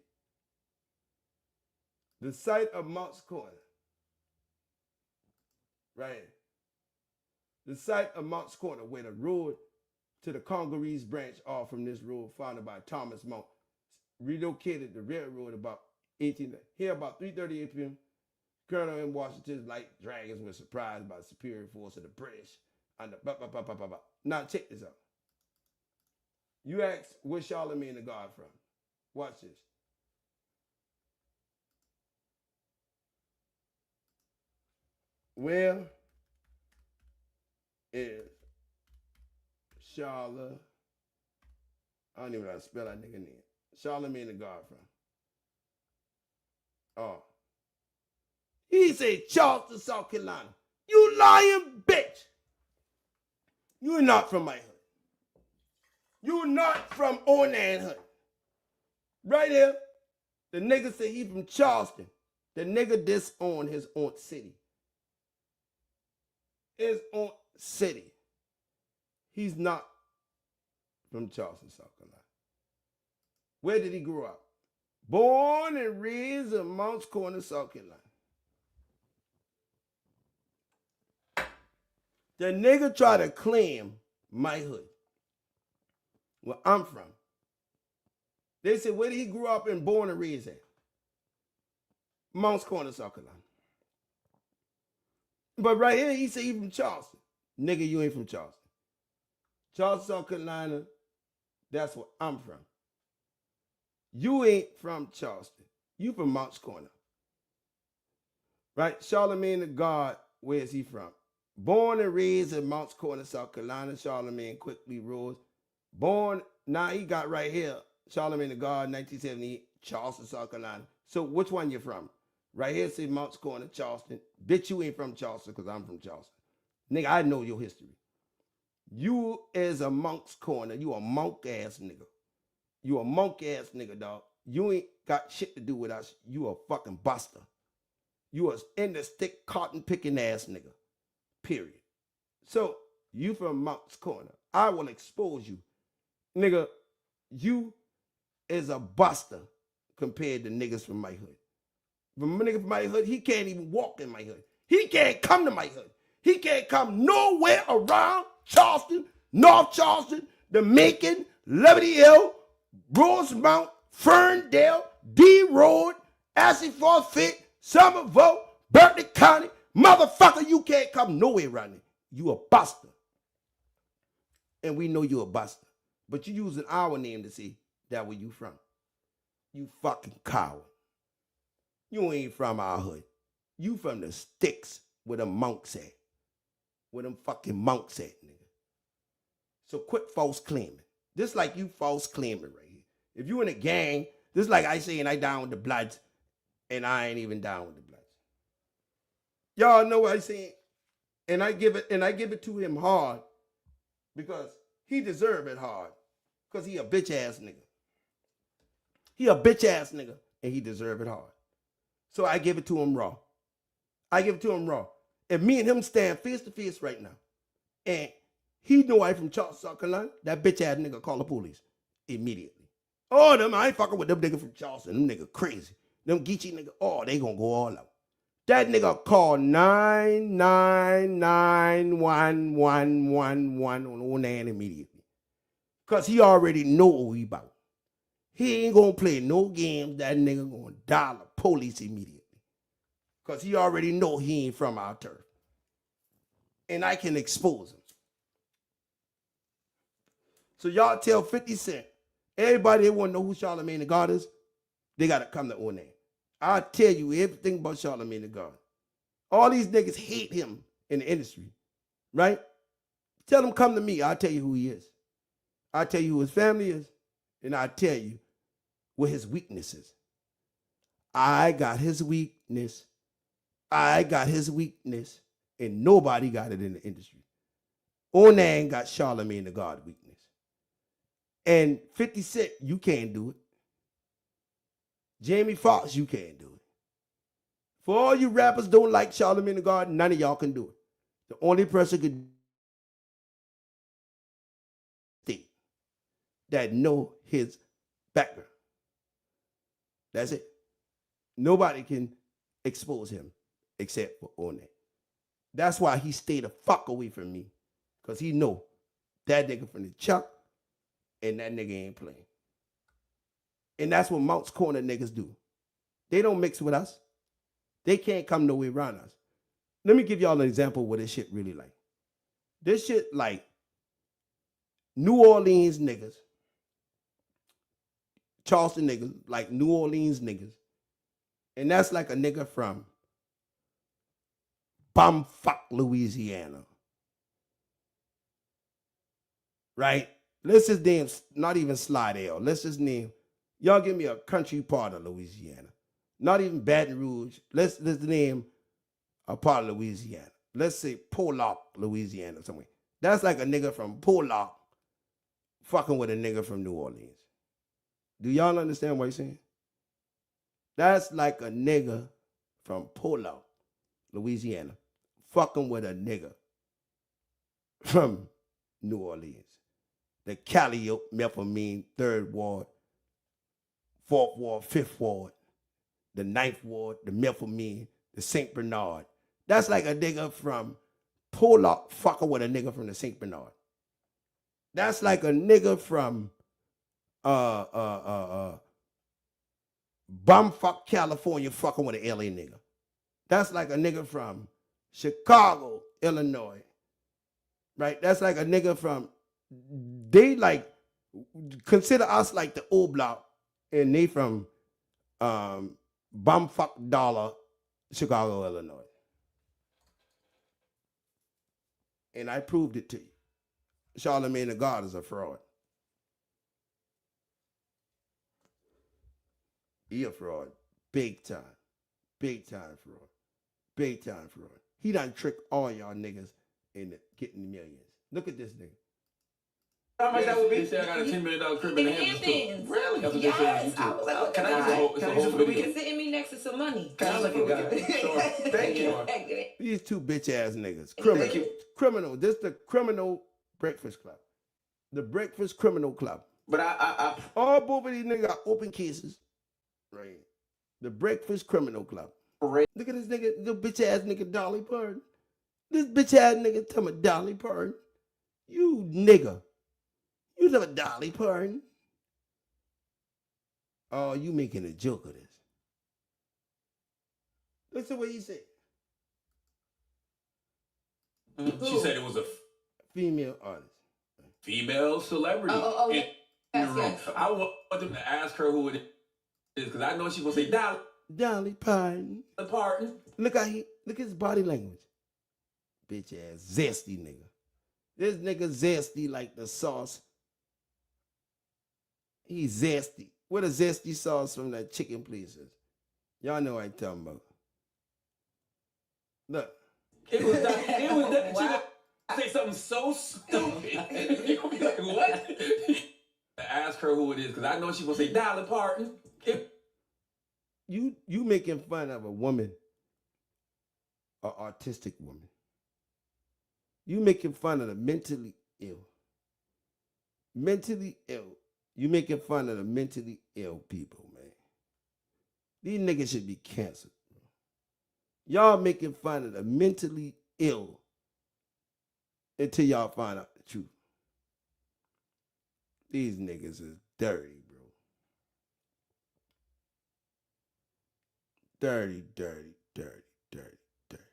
The site of Monk's Corner. Right. The site of Monk's Corner, where the road to the Congolese branch off from this road founded by Thomas Monk, relocated the railroad about 18. Here about 3:30 p.m. Colonel in Washington's light dragons were surprised by the superior force of the British. And the Now check this out. You ask where Charlemagne the God from. Watch this. Where is Charlotte? I don't even know how to spell that nigga name. Charlemagne the God from. Oh. He said Charleston, South Carolina. You lying bitch. You're not from my hood. You're not from Onan hood. Right here, the nigga said he from Charleston. The nigga disowned his own city. His own city. He's not from Charleston, South Carolina. Where did he grow up? Born and raised in Mounts Corner, South Carolina. The nigga try to claim my hood, where I'm from. They said, where did he grow up and born and raised at? Mounts Corner, South Carolina. But right here, he said he from Charleston. Nigga, you ain't from Charleston. Charleston, South Carolina, that's where I'm from. You ain't from Charleston. You from Mounts Corner. Right? Charlemagne the God, where is he from? Born and raised in Mounts Corner, South Carolina, Charlemagne quickly rose. Born, now he got right here, Charlemagne the God, 1978, Charleston, South Carolina. So which one you from? Right here, say Mounts Corner, Charleston. Bitch, you ain't from Charleston because I'm from Charleston. Nigga, I know your history. You is a Monk's Corner. You a monk-ass nigga. You a monk-ass nigga, dog. You ain't got shit to do with us. You a fucking buster. You a in the stick cotton picking ass nigga. Period. So, you from Monk's Corner. I will expose you. Nigga, you is a buster compared to niggas from my hood. From a nigga from my hood, he can't even walk in my hood. He can't come to my hood. He can't come nowhere around Charleston, North Charleston, the Macon, Liberty Hill, Rosemount, Ferndale, D Road, Ashley Fit, Somerville, Berkeley County. Motherfucker, you can't come nowhere around here. You a buster. And we know you a buster. But you using our name to say that where you from. You fucking coward. You ain't from our hood. You from the sticks where the monks at. Where them fucking monks at, nigga. So quit false claiming. This like you false claiming right here. If you in a gang, this like I saying I down with the Bloods, and I ain't even down with the Bloods. Y'all know what I saying? And I give it to him hard because he deserve it hard. Because he a bitch ass nigga. He a bitch ass nigga, and he deserve it hard. So I give it to him raw. I give it to him raw. If me and him stand face to face right now, and he know I from Charleston, South Carolina, that bitch ass nigga call the police immediately. Oh, them, I ain't fucking with them niggas from Charleston. Them nigga crazy. Them Geechee nigga, oh, they gonna go all out. That nigga call 9991111 on Onan immediately. Because he already know what we about. He ain't gonna play no games. That nigga gonna dial the police immediately. Because he already know he ain't from our turf. And I can expose him. So y'all tell 50 Cent, everybody that want to know who Charlemagne the God is, they got to come to Onan. I'll tell you everything about Charlemagne the God. All these niggas hate him in the industry, right? Tell them come to me. I'll tell you who he is. I'll tell you who his family is, and I'll tell you what his weakness is. I got his weakness. I got his weakness. And nobody got it in the industry. Onan got Charlamagne the God weakness. And 50 Cent, you can't do it. Jamie Foxx, you can't do it. For all you rappers don't like Charlamagne the God, none of y'all can do it. The only person could that know his background. That's it. Nobody can expose him except for Onan. That's why he stayed the fuck away from me. Because he know that nigga from the Chuck and that nigga ain't playing. And that's what Mounts Corner niggas do. They don't mix with us. They can't come no way around us. Let me give y'all an example of what this shit really like. This shit like New Orleans niggas, Charleston niggas, like New Orleans niggas. And that's like a nigga from bumfuck Louisiana. Right? Let's just name, not even Slidell. Let's just name, y'all give me a country part of Louisiana. Not even Baton Rouge. Let's name a part of Louisiana. Let's say Pollock, Louisiana, somewhere. That's like a nigga from Pollock fucking with a nigga from New Orleans. Do y'all understand what I'm saying? That's like a nigga from Pollock, Louisiana, fucking with a nigga from New Orleans. The Cali methamphetamine, 3rd Ward, 4th Ward, 5th Ward, the 9th Ward, the methamphetamine, the St. Bernard. That's like a nigga from Pollock fucking with a nigga from the St. Bernard. That's like a nigga from bumfuck California fucking with an LA nigga. That's like a nigga from Chicago, Illinois. Right? That's like a nigga from, they like, consider us like the old block, and they from bumfuck dollar, Chicago, Illinois. And I proved it to you. Charlamagne the God is a fraud. He a fraud. Big time. Big time fraud. Big time fraud. He done tricked all y'all niggas into getting millions. Look at this nigga. How much that would be? They say I got a $10 million crib in the Hamptons. Really? That's what they say on YouTube. I was like, can I use a whole video? You're sitting me next to some money. Sounds like a guy. Sure. Thank you. These two bitch ass niggas. Criminal. Thank you. Criminal. This the Criminal Breakfast Club. The Breakfast Criminal Club. But I all both of these niggas got open cases. Right. The Breakfast Criminal Club. Look at this nigga, the bitch ass nigga Dolly Parton. This bitch ass nigga tell me Dolly Parton. You nigga. You never Dolly Parton. Oh, you making a joke of this. Listen what he said. She said it was a female artist. Female celebrity in the room. Yes. I want them to ask her who it is, because I know she's gonna say Dolly Parton. Parton. Look at his body language. Bitch ass zesty nigga. This nigga zesty like the sauce. He's zesty. What a zesty sauce from that chicken places. Y'all know what I'm talking about. Look. It was that wow. She say something so stupid. You gonna be like, what? Ask her who it is, because I know she's gonna say Dolly Parton. You making fun of a woman, an artistic woman. You making fun of the mentally ill. Mentally ill. You making fun of the mentally ill people, man. These niggas should be canceled. Y'all making fun of the mentally ill until y'all find out the truth. These niggas is dirty, bro. Dirty, dirty, dirty, dirty, dirty.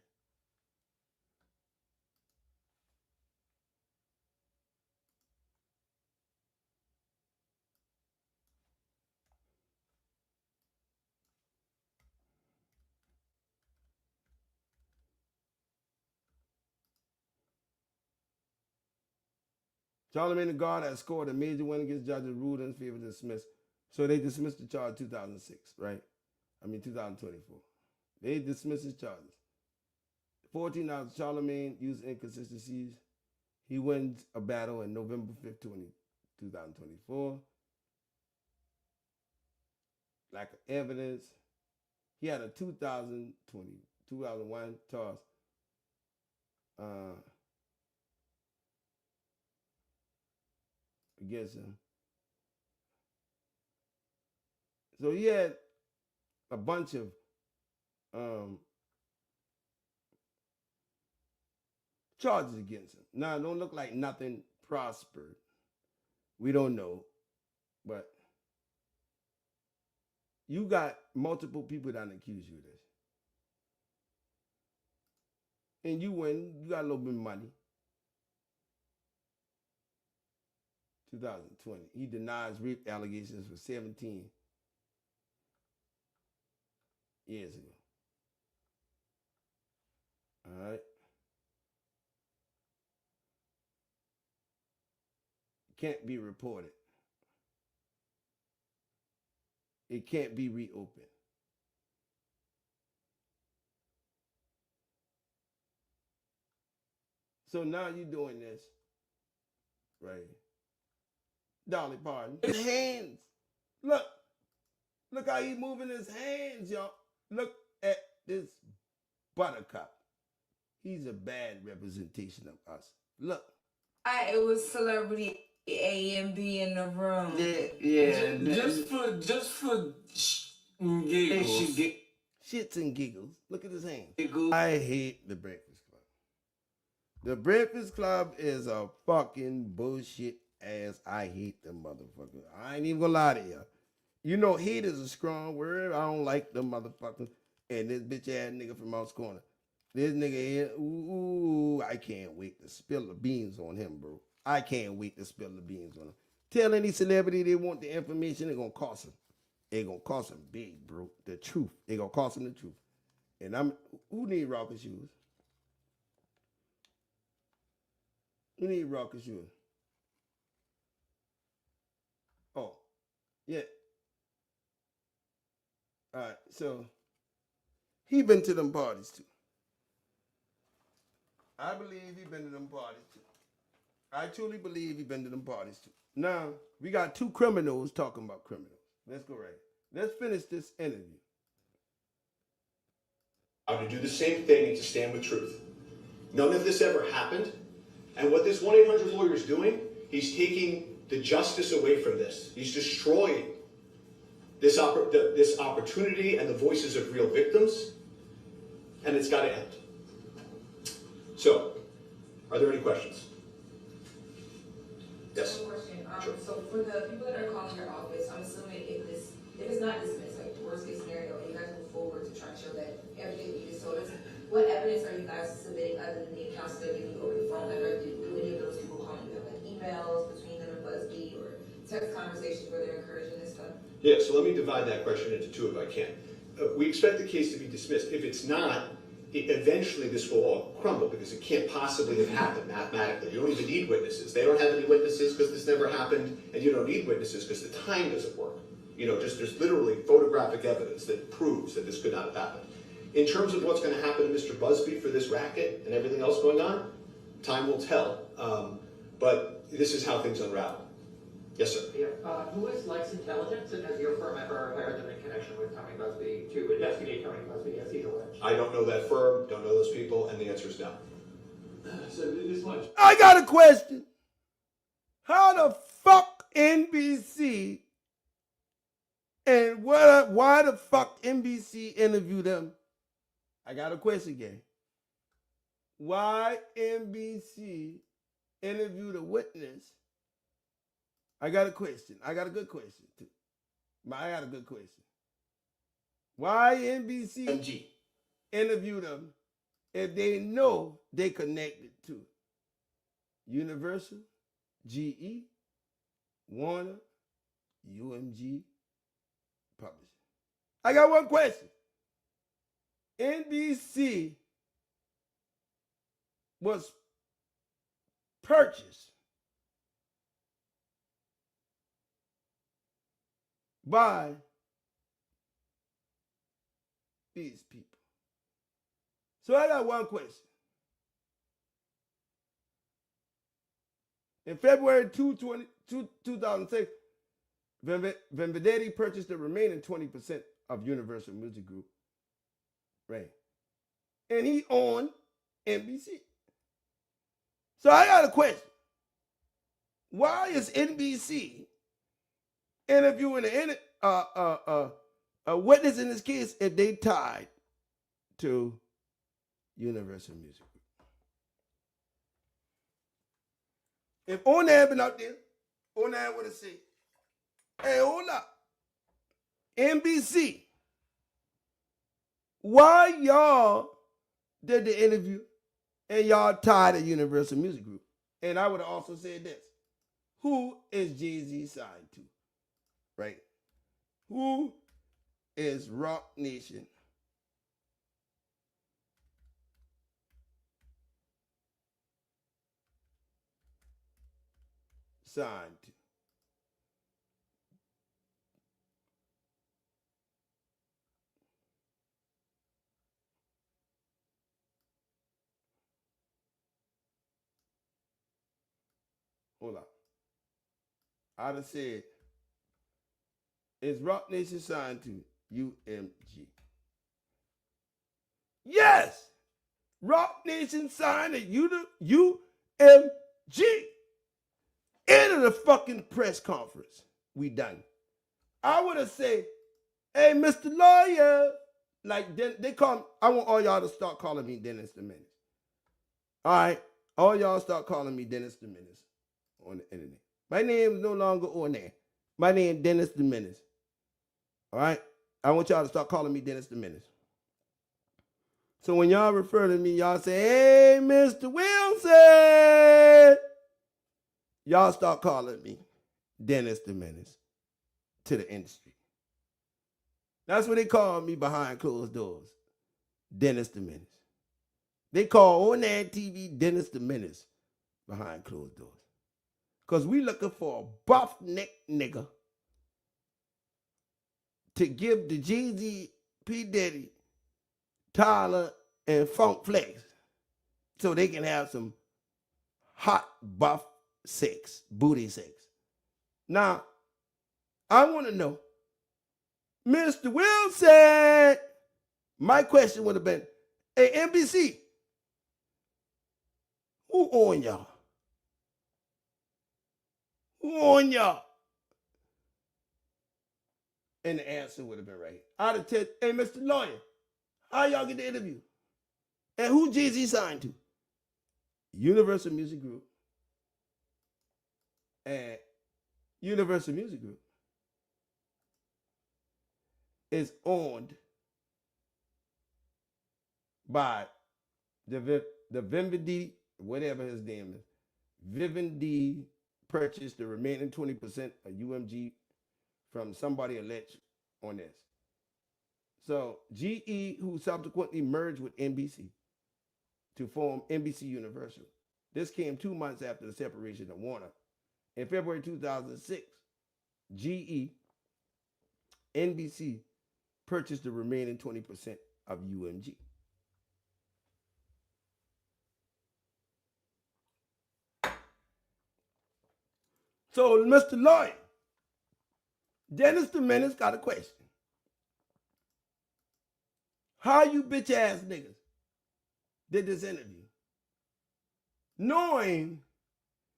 Charlamagne the God has scored a major win against judges ruled in favor of dismissed. So they dismissed the charge in 2006, right? 2024. They dismissed his charges. 14 hours, Charlemagne used inconsistencies. He wins a battle on November 5th, 2024. Lack of evidence. He had a 2001 toss. Against him. So he had a bunch of charges against him. Now, it don't look like nothing prospered. We don't know. But you got multiple people that accuse you of this. And you win. You got a little bit of money. 2020. He denies rape allegations for 17 years ago. All right. Can't be reported. It can't be reopened. So now you're doing this, right? Dolly Parton. His hands. Look how he moving his hands, y'all. Look at this buttercup. He's a bad representation of us. Look. It was celebrity A and B in the room. Yeah. Just for giggles. Shits and giggles. Look at his hands. I hate the Breakfast Club. The Breakfast Club is a fucking bullshit ass. I hate them motherfuckers. I ain't even gonna lie to you. You know, hate is a strong word. I don't like them motherfuckers. And this bitch ass nigga from Mouse Corner. This nigga here, ooh, I can't wait to spill the beans on him, bro. I can't wait to spill the beans on him. Tell any celebrity they want the information, it's gonna cost them. It's gonna cost them big, bro. The truth. It's gonna cost them the truth. And who need rocket shoes? Who need rocket shoes? Oh, yeah. All right, so he been to them parties too. I believe he been to them parties too. I truly believe he been to them parties too. Now, we got two criminals talking about criminals. Let's go right. Let's finish this interview. To do the same thing and to stand with truth. None of this ever happened. And what this 1-800 lawyer is doing, he's taking the justice away from this. He's destroying this opportunity and the voices of real victims. And it's got to end. So, are there any questions? Yes. One question. Sure. So for the people that are calling your office, I'm assuming if it's not dismissed, like the worst case scenario, and you guys move forward to try to show that everything you just told us, what evidence are you guys submitting other than the accounts they're giving you over the phone? Like, do any of those people calling you have like emails between them and BuzzFeed or text conversations where they're encouraging this stuff? Yeah, so let me divide that question into two if I can. We expect the case to be dismissed. If it's not, eventually this will all crumble because it can't possibly have happened mathematically. You don't even need witnesses. They don't have any witnesses because this never happened, and you don't need witnesses because the time doesn't work. You know, just there's literally photographic evidence that proves that this could not have happened. In terms of what's going to happen to Mr. Busby for this racket and everything else going on, time will tell. But this is how things unravel. Yes, sir. Yeah. Who is Lex Intelligence, and has your firm ever hired them in connection with Tommy Busby to investigate Tommy Busby as he's alleged? I don't know that firm, don't know those people, and the answer is no. So this much. I got a question. How the fuck NBC and why the fuck NBC interviewed them? I got a question again. Why NBC interviewed a witness? I got a question. I got a good question too. I got a good question. Why NBC interviewed them if they know they connected to Universal, GE, Warner, UMG, Publishing? I got one question. NBC was purchased by these people. So I got one question. In February 2006, Venditti purchased the remaining 20% of Universal Music Group. Right. And he owned NBC. So I got a question. Why is NBC interviewing a witness in this case if they tied to Universal Music Group? If Onan had been out there, Onan would have said, hey, hold up. NBC, why y'all did the interview and y'all tied to Universal Music Group? And I would have also said this. Who is Jay-Z signed to? Right? Who is Rock Nation signed to? Hold up. I'd have said, is Rock Nation signed to UMG? Yes! Rock Nation signed to UMG. End of the fucking press conference. We done. I would have said, hey, Mr. Lawyer. Like, they call me, I want all y'all to start calling me Dennis the Menace. All right? All y'all start calling me Dennis the Menace on the internet. My name is no longer on there. My name is Dennis the Menace. All right? I want y'all to start calling me Dennis the Menace. So when y'all refer to me, y'all say, hey, Mr. Wilson. Y'all start calling me Dennis the Menace to the industry. That's what they call me behind closed doors. Dennis the Menace. They call onantv Dennis the Menace behind closed doors. Because we looking for a buff neck nigga to give the jayz, pdiddy, Tyler, and Funk Flex so they can have some hot buff sex, booty sex. Now, I want to know, Mr. Wilson, my question would have been, hey, NBC, who on y'all? Who on y'all? And the answer would have been right. I'd have said, hey, Mr. Lawyer, how y'all get the interview? And who Jay-Z signed to? Universal Music Group. And Universal Music Group is owned by the Vivendi, whatever his name is. Vivendi purchased the remaining 20% of UMG from somebody alleged on this. So GE, who subsequently merged with NBC to form NBC Universal. This came 2 months after the separation of Warner. In February 2006, GE, NBC purchased the remaining 20% of UMG. So, Mr. Lawyer, Dennis the Menace got a question. How you bitch ass niggas did this interview? Knowing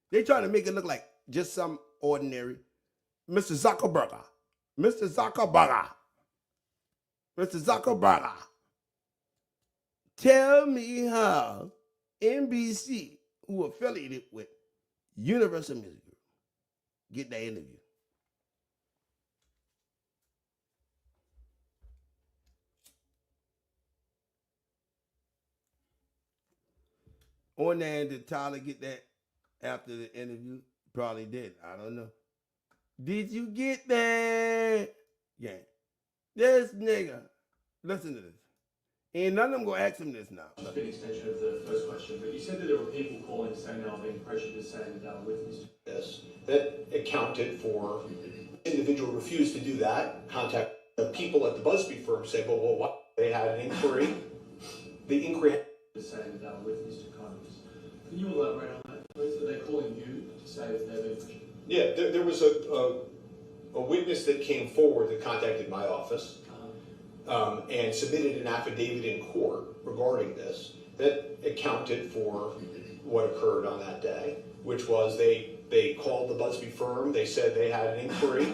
they trying to make it look like just some ordinary Mr. Zuckerberg. Mr. Zuckerberg. Mr. Zuckerberg. Tell me how NBC, who affiliated with Universal Music Group, get that interview. Onan, did Tyler get that after the interview? Probably did. I don't know. Did you get that? Yeah. This nigga. Listen to this. Ain't none of them gonna ask him this now. Just an extension of the first question, but you said that there were people calling saying they were being pressured to say with Mr. Yes, that accounted for individual refused to do that. Contact The people at the Busby firm said, well, what? They had an inquiry. The inquiry saying with Mr. Connors. Can you elaborate on that, please? Are they calling you to say that they've been pressured? Yeah, there was a witness that came forward that contacted my office and submitted an affidavit in court regarding this that accounted for what occurred on that day, which was they called the Busby firm, they said they had an inquiry.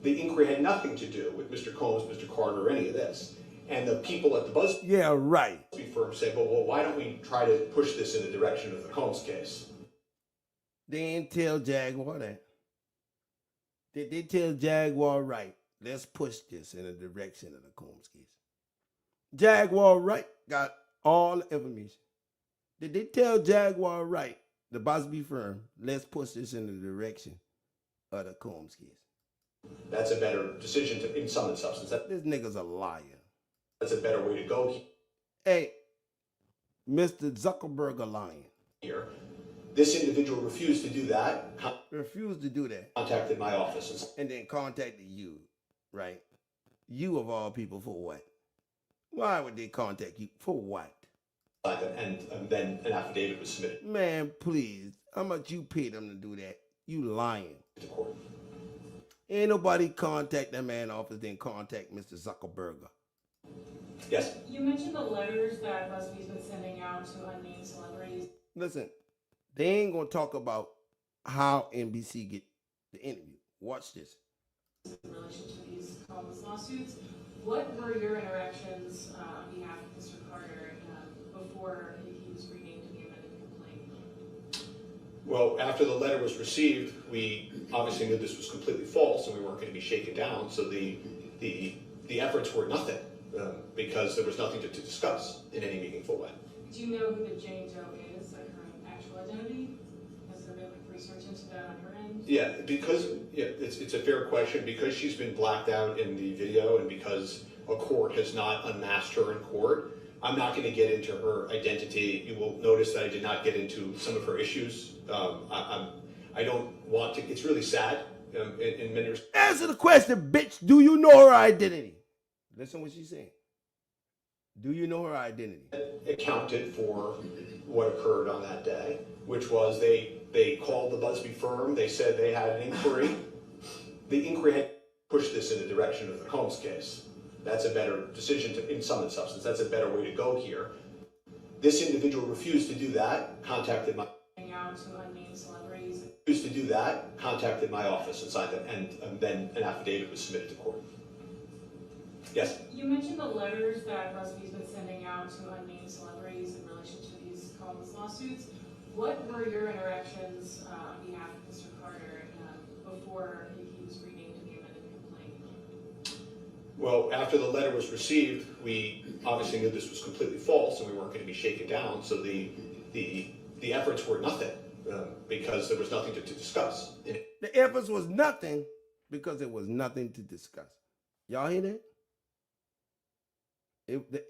The inquiry had nothing to do with Mr. Combs, Mr. Carter, or any of this. And the people at the Busby firm said, well, why don't we try to push this in the direction of the Combs case? They ain't tell Jaguar that. Did they tell Jaguar, right, let's push this in the direction of the Combs case? Jaguar, right, got all the information. Did they tell Jaguar, right, the Busby firm, let's push this in the direction of the Combs case? That's a better decision in sum and substance. This nigga's a liar. That's a better way to go Hey, Mr. Zuckerberg a lying. here. This individual refused to do that. Refused to do that. Contacted my office. And then contacted you, right? You of all people, for what? Why would they contact you? For what? And then an affidavit was submitted. Man, please. How much you pay them to do that? You lying. To court. Ain't nobody contact that man office, then contact Mr. Zuckerberg. Yes. You mentioned the letters that Busby's been sending out to unnamed celebrities. Listen, they ain't gonna talk about how NBC get the interview. Watch this. In relation to these Combs lawsuits, what were your interactions on behalf of Mr. Carter before he was renamed in the amended complaint? Well, after the letter was received, we obviously knew this was completely false and we weren't going to be shaken down. So the efforts were nothing because there was nothing to discuss in any meaningful way. Do you know who the Jane Doe is, like her actual identity? Has there been research into that on your end? Yeah, because it's a fair question. Because she's been blacked out in the video and because a court has not unmasked her in court, I'm not going to get into her identity. You will notice that I did not get into some of her issues. I don't want to. It's really sad in many respects. Answer the question, bitch. Do you know her identity? Listen what she's saying. Do you know her identity? Accounted for what occurred on that day, which was they called the Busby firm. They said they had an inquiry. The inquiry had pushed this in the direction of the Combs case. That's a better decision in sum and substance. That's a better way to go here. This individual refused to do that. Contacted my Out to unnamed celebrities. Refused to do that. Contacted my office and signed it, and then an affidavit was submitted to court. Yes. You mentioned the letters that Busby's been sending out to unnamed celebrities in relation to these Combs lawsuits. What were your interactions on behalf of Mr. Carter before he was renamed in the amended complaint? Well, after the letter was received, we obviously knew this was completely false and we weren't going to be shaken down. So the efforts were nothing because there was nothing to discuss. The efforts was nothing because there was nothing to discuss. Y'all hear that?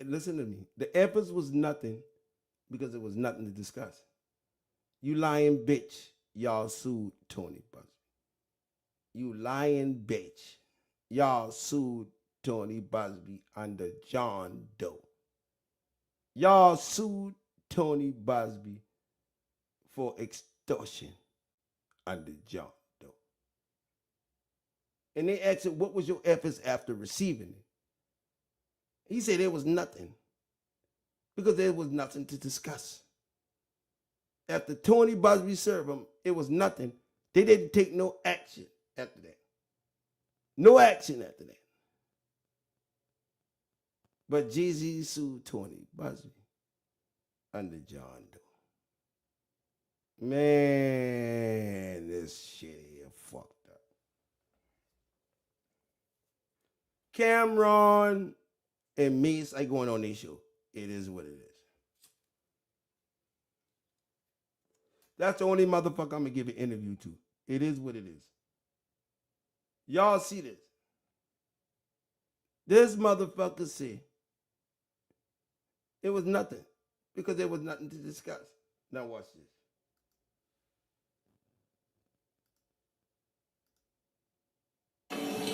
Listen to me. The efforts was nothing because there was nothing to discuss. You lying bitch. Y'all sued Tony Busby. You lying bitch. Y'all sued Tony Busby under John Doe. Y'all sued Tony Busby for extortion under John Doe. And they asked him, what was your efforts after receiving it? He said there was nothing because there was nothing to discuss. After Tony Busby served him, it was nothing. They didn't take no action after that. No action after that. But jayz sued Tony Busby under John Doe. Man, this shit here fucked up. Cameron and Mace are going on their show. It is what it is. That's the only motherfucker I'm going to give an interview to. It is what it is. Y'all see this. This motherfucker said it was nothing because there was nothing to discuss. Now watch this.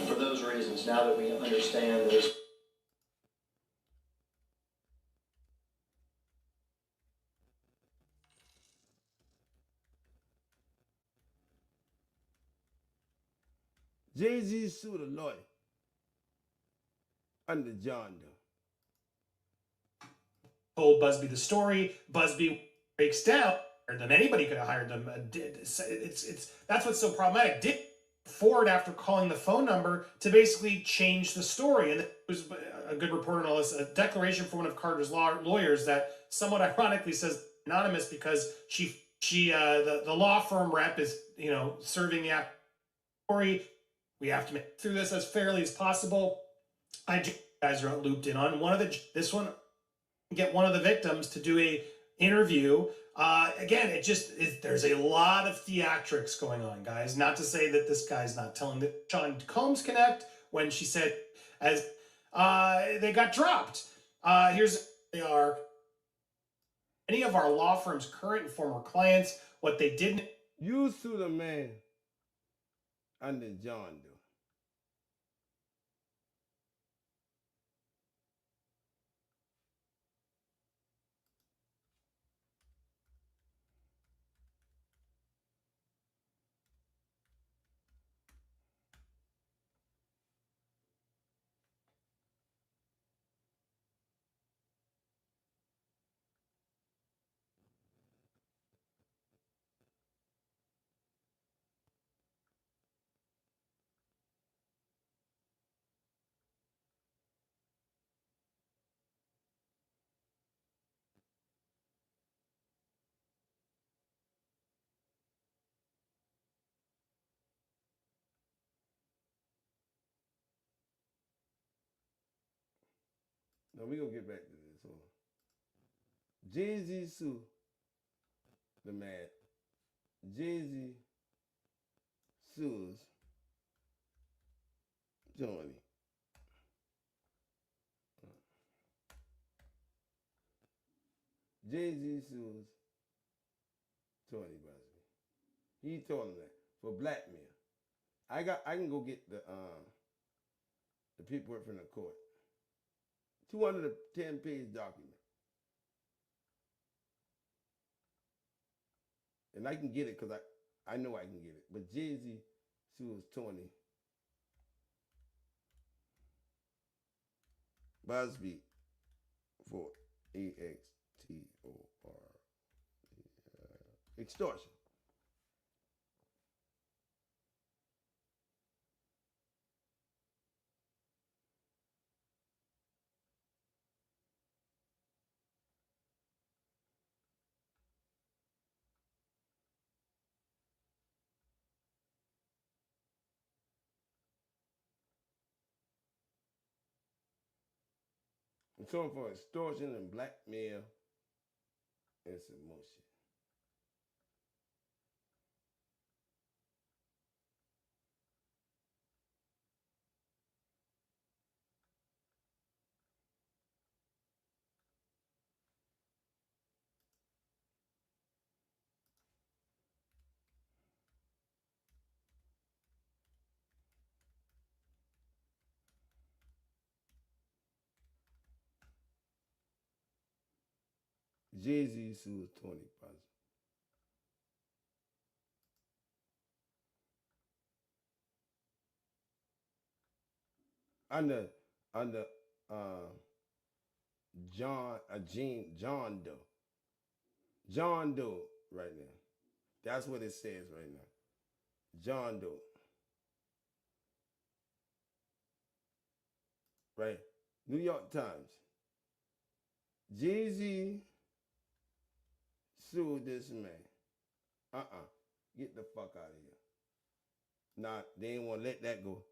For those reasons, reasons, now that we understand those. Jay-Z sued a lawyer under John Doe. Told Busby the story. Busby breaks down. Them. Anybody could have hired them. That's what's so problematic. Did Ford, after calling the phone number, to basically change the story, and it was a good reporter and all this. A declaration from one of Carter's lawyers that somewhat ironically says anonymous because the law firm rep is serving the story. We have to make through this as fairly as possible. Guys are looped in on one of get one of the victims to do a interview. Again, there's a lot of theatrics going on, guys. Not to say that this guy's not telling the Sean Combs connect when she said as they got dropped. They are any of our law firm's current and former clients. What they didn't. You sue the man under John Doe. Now we're gonna get back to this. Hold on. Jay-Z sue the man. Jay-Z sues Johnny. Jay-Z sues Tony Busby. He told him that for blackmail. I can go get the paperwork from the court. 210-page document. And I can get it because I know I can get it. But Jay-Z sues Tony Busby for EXTOR. Extortion. I'm suing for extortion and blackmail and some more shit. Jay-Z sues Tony Busby. Under John Doe. John Doe right now. That's what it says right now. John Doe. Right? New York Times. Jay-Z sued this man. Get the fuck out of here. Nah, they ain't want to let that go.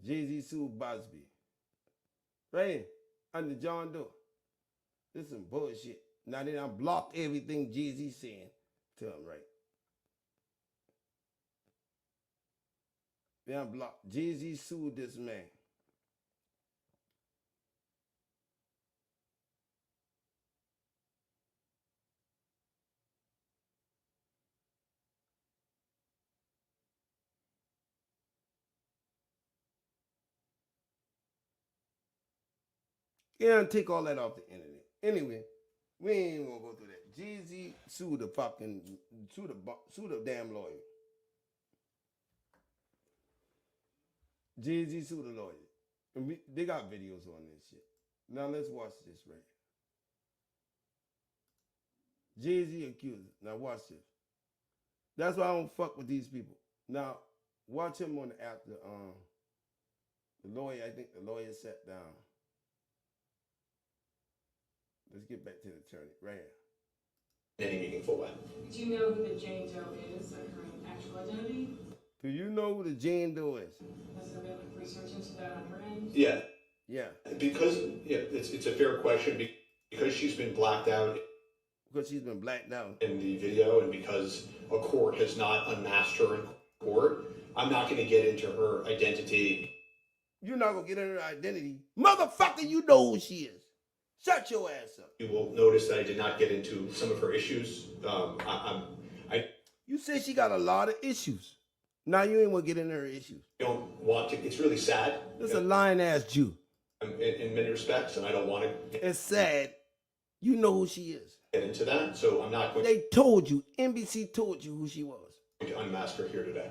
Jay-Z sued Busby. Right? Under John Doe. This is some bullshit. Now they done blocked everything Jay-Z saying to him, right? They done blocked. Jay-Z sued this man. Yeah, take all that off the internet. Anyway, we ain't even gonna go through that. Jay-Z sue the damn lawyer. Jay-Z sue the lawyer. And they got videos on this shit. Now let's watch this right. Jay-Z accused. Now watch this. That's why I don't fuck with these people. Now, watch him on the after the lawyer, I think the lawyer sat down. Let's get back to the attorney. Right here. In any meaningful way. Do you know who the Jane Doe is, like her actual identity? Do you know who the Jane Doe is? Has there been like research into that on your end? Yeah. Yeah. Because, yeah, it's a fair question. Because she's been blacked out. Because she's been blacked out. In the video, and because a court has not unmasked her in court, I'm not going to get into her identity. You're not going to get into her identity. Motherfucker, you know who she is. Shut your ass up. You will notice that I did not get into some of her issues. You said she got a lot of issues. Now you ain't want to get into her issues. Don't want to. It's really sad. This is a lying ass Jew. In many respects, and I don't want to. It's sad. You know who she is. Get into that, so I'm not going. They told you. NBC told you who she was. To unmask her here today.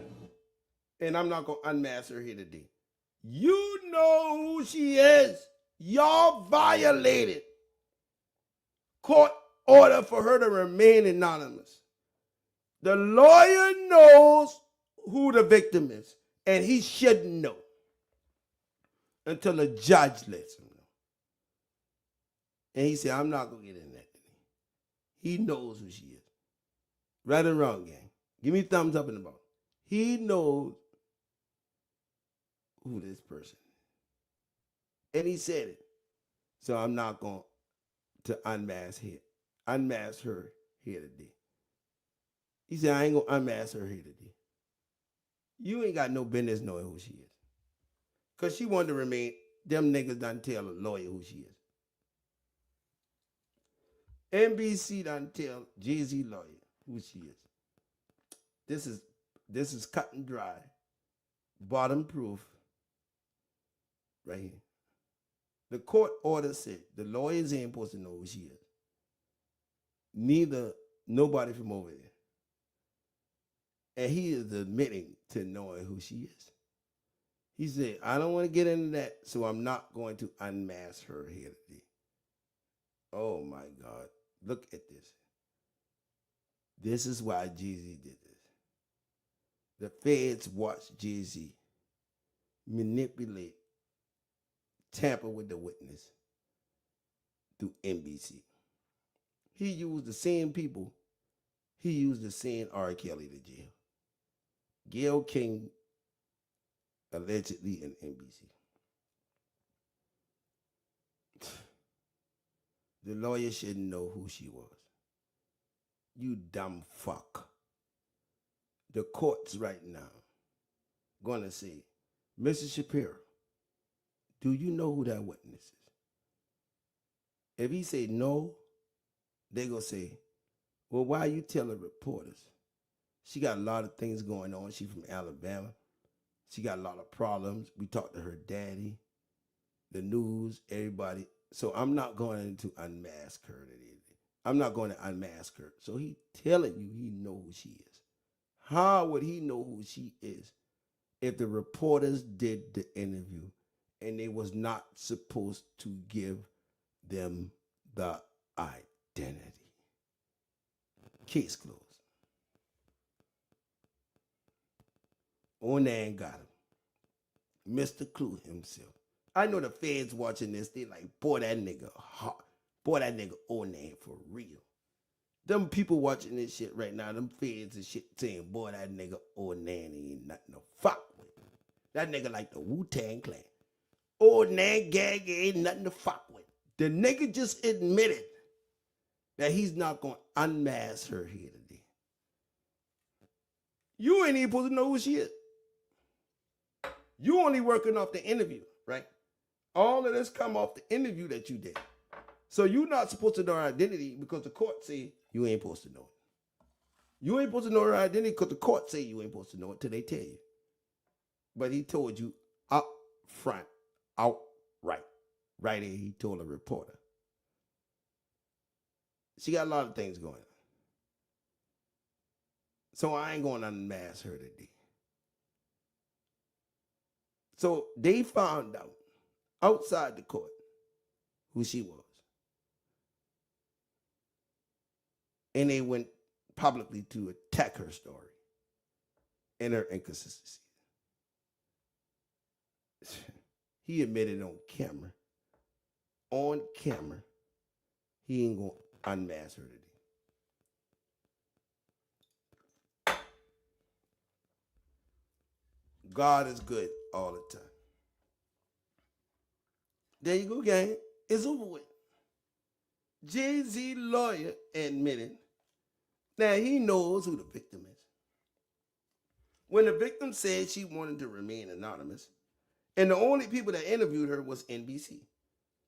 And I'm not going to unmask her here today. You know who she is. Y'all violated court order for her to remain anonymous. The lawyer knows who the victim is, and he shouldn't know until the judge lets him know. And he said, I'm not going to get in that today. He knows who she is. Right or wrong, gang. Give me a thumbs up in the bottom. He knows who this person is. And he said it. So I'm not going to unmask her here today. He said, I ain't going to unmask her here today. You ain't got no business knowing who she is. Because she wanted to remain, them niggas done tell a lawyer who she is. NBC done tell Jay-Z lawyer who she is. This is cut and dry. Bottom proof. Right here. The court order said the lawyers ain't supposed to know who she is. Neither nobody from over there. And he is admitting to knowing who she is. He said, I don't want to get into that, so I'm not going to unmask her here today. Oh my God. Look at this. This is why Jay-Z did this. The feds watched Jay-Z manipulate, tamper with the witness through NBC. He used the same people. He used the same R. Kelly to jail. Gayle King allegedly in NBC. The lawyer shouldn't know who she was. You dumb fuck. The courts right now gonna say, Mr. Shapiro, do you know who that witness is? If he say no, they gonna say, well, why you telling reporters? She got a lot of things going on. She from Alabama. She got a lot of problems. We talked to her daddy, the news, everybody. So I'm not going to unmask her today. I'm not going to unmask her. So he telling you he know who she is. How would he know who she is if the reporters did the interview and they was not supposed to give them the identity? Case closed. Onan got him. Mr. Clue himself. I know the feds watching this, they like, boy, that nigga hot. Boy, that nigga Onan for real. Them people watching this shit right now, them feds and shit saying, boy, that nigga Onan ain't nothing to fuck with. That nigga like the Wu-Tang Clan. Onan gang ain't nothing to fuck with. The nigga just admitted that he's not going to unmask her here today. You ain't even supposed to know who she is. You only working off the interview, right? All of this come off the interview that you did. So you're not supposed to know her identity because the court say you ain't supposed to know it. You ain't supposed to know her identity because the court say you ain't supposed to know it till they tell you. But he told you up front, outright. Right here, he told a reporter. She got a lot of things going on. So I ain't going to unmask her today. So they found out outside the court who she was. And they went publicly to attack her story and her inconsistency. He admitted on camera. On camera, he ain't going to unmask her today. God is good all the time. There you go, gang. It's over with. Jay-Z lawyer admitted that he knows who the victim is. When the victim said she wanted to remain anonymous, and the only people that interviewed her was NBC.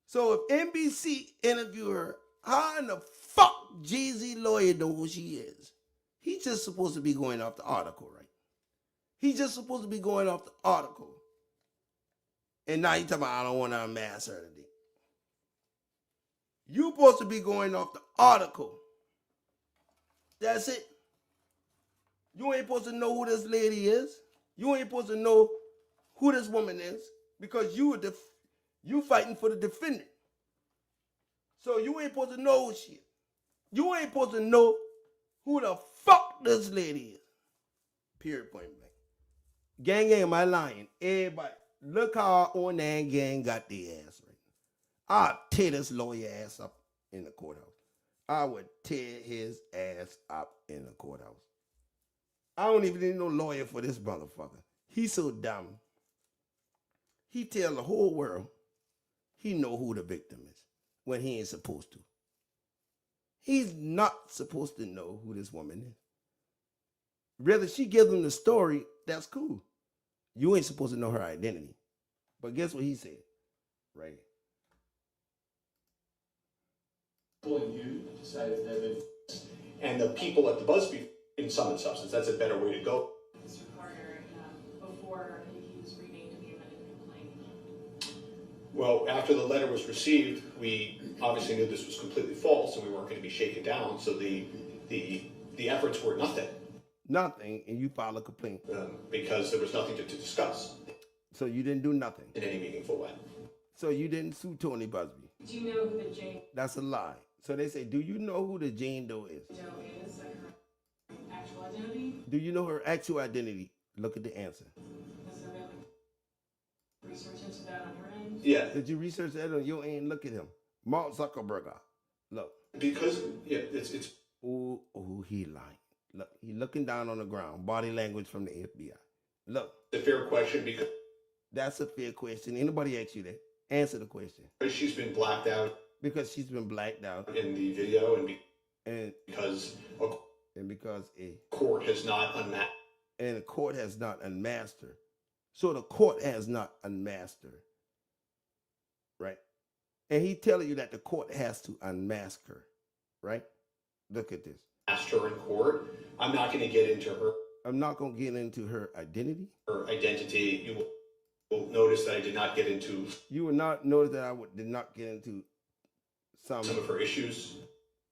So if NBC interviewed her, how in the fuck Jay-Z lawyer know who she is? He's just supposed to be going off the article, right? He's just supposed to be going off the article. And now you talking about, I don't want to unmask her today. You supposed to be going off the article. That's it. You ain't supposed to know who this lady is. You ain't supposed to know who this woman is because you fighting for the defendant. So you ain't supposed to know who she is. You ain't supposed to know who the fuck this lady is. Period, point blank. Gang, am I lying? Everybody, look how on that gang got their ass right. I'll tear this lawyer ass up in the courthouse. I would tear his ass up in the courthouse. I don't even need no lawyer for this motherfucker. He's so dumb. He tell the whole world he know who the victim is when he ain't supposed to. He's not supposed to know who this woman is. Whether she gives him the story, that's cool. You ain't supposed to know her identity. But guess what he said? Right. Calling you to say that they've been. And the people at the BuzzFeed in sum and substance, that's a better way to go. Mr. Carter, before he was renamed in the amended complaint. Well, after the letter was received, we obviously knew this was completely false and we weren't going to be shaken down. So the efforts were nothing. Nothing, and you file a complaint. Because there was nothing to discuss. So you didn't do nothing. In any meaningful way. So you didn't sue Tony Busby. Do you know who the Jane That's a lie. So they say, do you know who the Jane Doe is? Doe is, like her actual identity? Do you know her actual identity? Look at the answer. Has there been like research into that on your end? Yeah. Did you research that on your end? Look at him. Mark Zuckerberg. Look. Because, yeah, it's. Oh, he lying. Look, he looking down on the ground. Body language from the FBI. Look. It's a fair question because. That's a fair question. Anybody ask you that? Answer the question. She's been blacked out. Because she's been blacked out. In the video and because a court has not unmasked. And the court has not unmasked her. So the court has not unmasked her. Right? And he telling you that the court has to unmask her. Right? Look at this. Asked her in court. I'm not going to get into her. I'm not going to get into her identity. Her identity. You will notice that I did not get into. You will not notice that I did not get into some of her issues.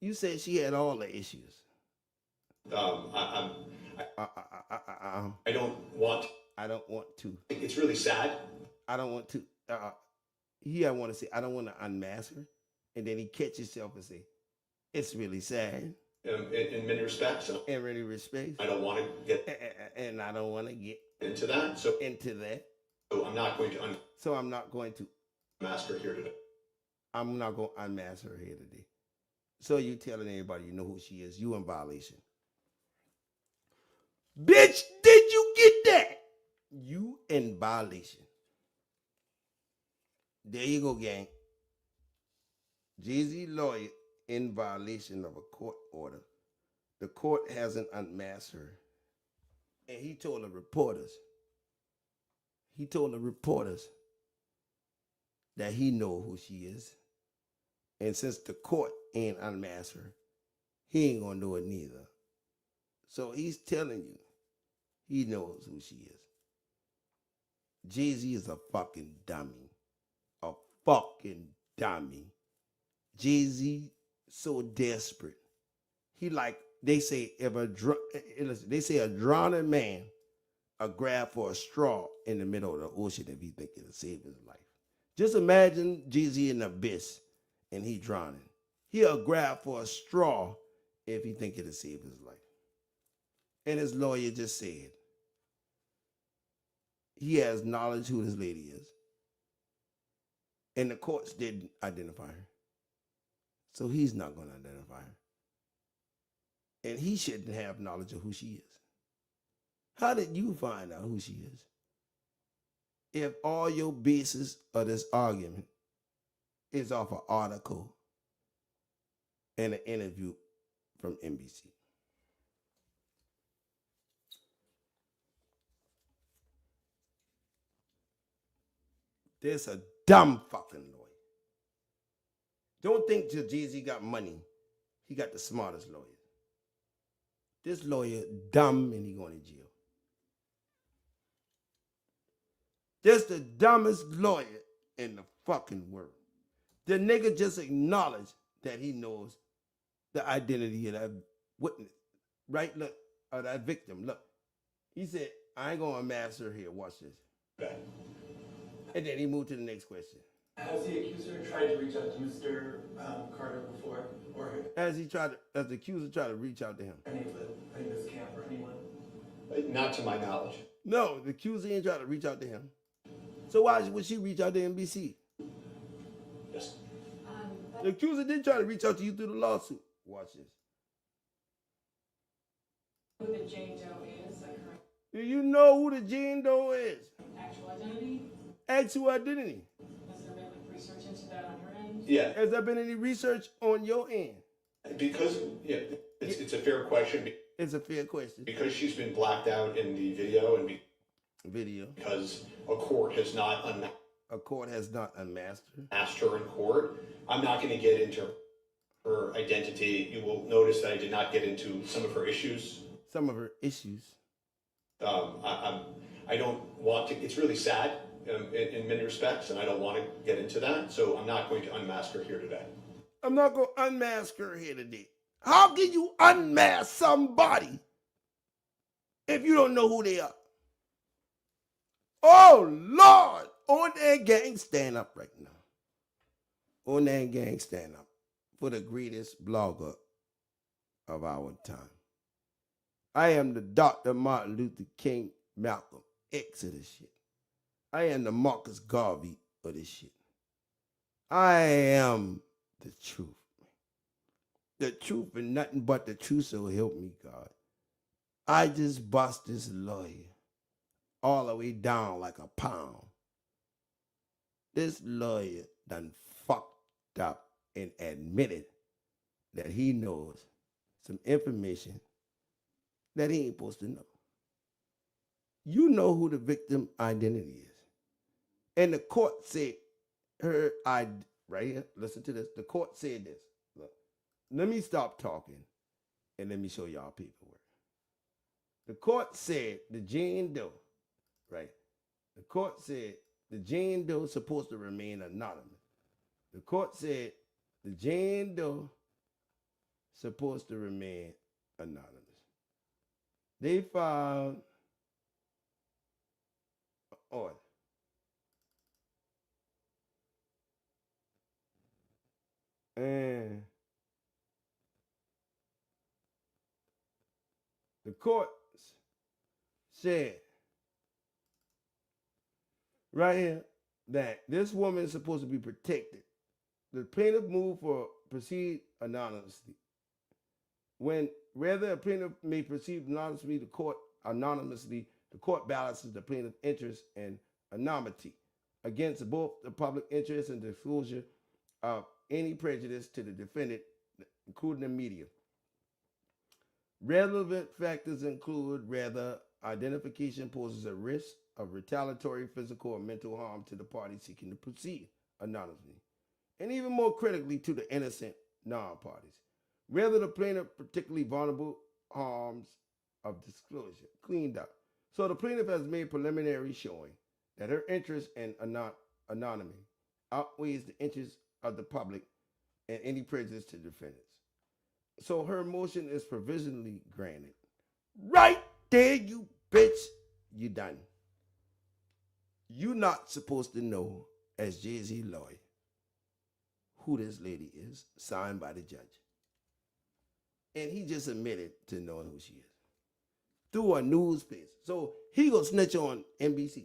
You said she had all the issues. I don't want. I don't want to. It's really sad. I don't want to. I want to say I don't want to unmask her, and then he catch himself and say, "It's really sad." In many respects. In many respects. I don't want to get. And I don't want to get into that. So I'm not going to. So I'm not going to unmask her here today. I'm not going to unmask her here today. So you telling everybody you know who she is. You in violation. Bitch, did you get that? You in violation. There you go, gang. Jay-Z lawyer in violation of a court order. The court hasn't unmasked her. And he told the reporters that he know who she is. And since the court ain't unmasked her, he ain't gonna do it neither. So he's telling you, he knows who she is. Jay-Z is a fucking dummy. A fucking dummy. Jay-Z so desperate. He like, they say a drowning man a grab for a straw in the middle of the ocean if he think it'll save his life. Just imagine Jay-Z in the abyss and he drowning. He'll grab for a straw if he think it'll save his life. And his lawyer just said he has knowledge who this lady is. And the courts didn't identify her. So he's not going to identify her. And he shouldn't have knowledge of who she is. How did you find out who she is? If all your basis of this argument is off an article and an interview from NBC. This a dumb fucking lawyer. Don't think till Jay-Z got money, he got the smartest lawyer. This lawyer dumb and he going to jail. Just the dumbest lawyer in the fucking world. The nigga just acknowledged that he knows the identity of that witness. Right? Look, of that victim. Look. He said, I ain't gonna unmask her here. Watch this. Okay. And then he moved to the next question. Has the accuser tried to reach out to Mr. Carter before? Or as the accuser tried to reach out to him? Any of this camp or anyone? Not to my knowledge. No, the accuser ain't trying to reach out to him. So why would she reach out to NBC? Yes. The accuser did try to reach out to you through the lawsuit. Watch this. Who the Jane Doe is, like her Do you know who the Jane Doe is? actual identity? Actual identity. Has there been like research into that on your end? Yeah. Has there been any research on your end? Because, yeah, it's a fair question. It's a fair question. Because she's been blacked out in the video and because a court has not unmasked her in court. I'm not going to get into her identity. You will notice that I did not get into some of her issues. Some of her issues. I don't want to. It's really sad in many respects, and I don't want to get into that. So I'm not going to unmask her here today. I'm not going to unmask her here today. How can you unmask somebody if you don't know who they are? Oh, Lord. On that gang, stand up right now. On that gang, stand up for the greatest blogger of our time. I am the Dr. Martin Luther King Malcolm X of this shit. I am the Marcus Garvey of this shit. I am the truth. The truth and nothing but the truth, so help me God. I just bust this lawyer all the way down like a pound. This lawyer done fucked up and admitted that he knows some information that he ain't supposed to know. You know who the victim identity is. And the court said right here, listen to this. The court said this. Look, let me stop talking and let me show y'all paperwork. The court said the Jane Doe, right? The court said the Jane Doe is supposed to remain anonymous. The court said the Jane Doe supposed to remain anonymous. They filed an order. And the court said right here that this woman is supposed to be protected. The plaintiff moved for proceed anonymously. When rather a plaintiff may proceed anonymously, the court balances the plaintiff's interest in anonymity against both the public interest and disclosure of any prejudice to the defendant, including the media. Relevant factors include whether identification poses a risk of retaliatory physical or mental harm to the party seeking to proceed anonymously, and even more critically to the innocent non-parties. Whether the plaintiff particularly vulnerable harms of disclosure cleaned up. So the plaintiff has made preliminary showing that her interest in anonymity outweighs the interests of the public and any prejudice to defendants. So her motion is provisionally granted. Right there, you bitch. You done. You not supposed to know, as Jay-Z lawyer, who this lady is, signed by the judge. And he just admitted to knowing who she is through a news piece. So he gonna snitch on NBC.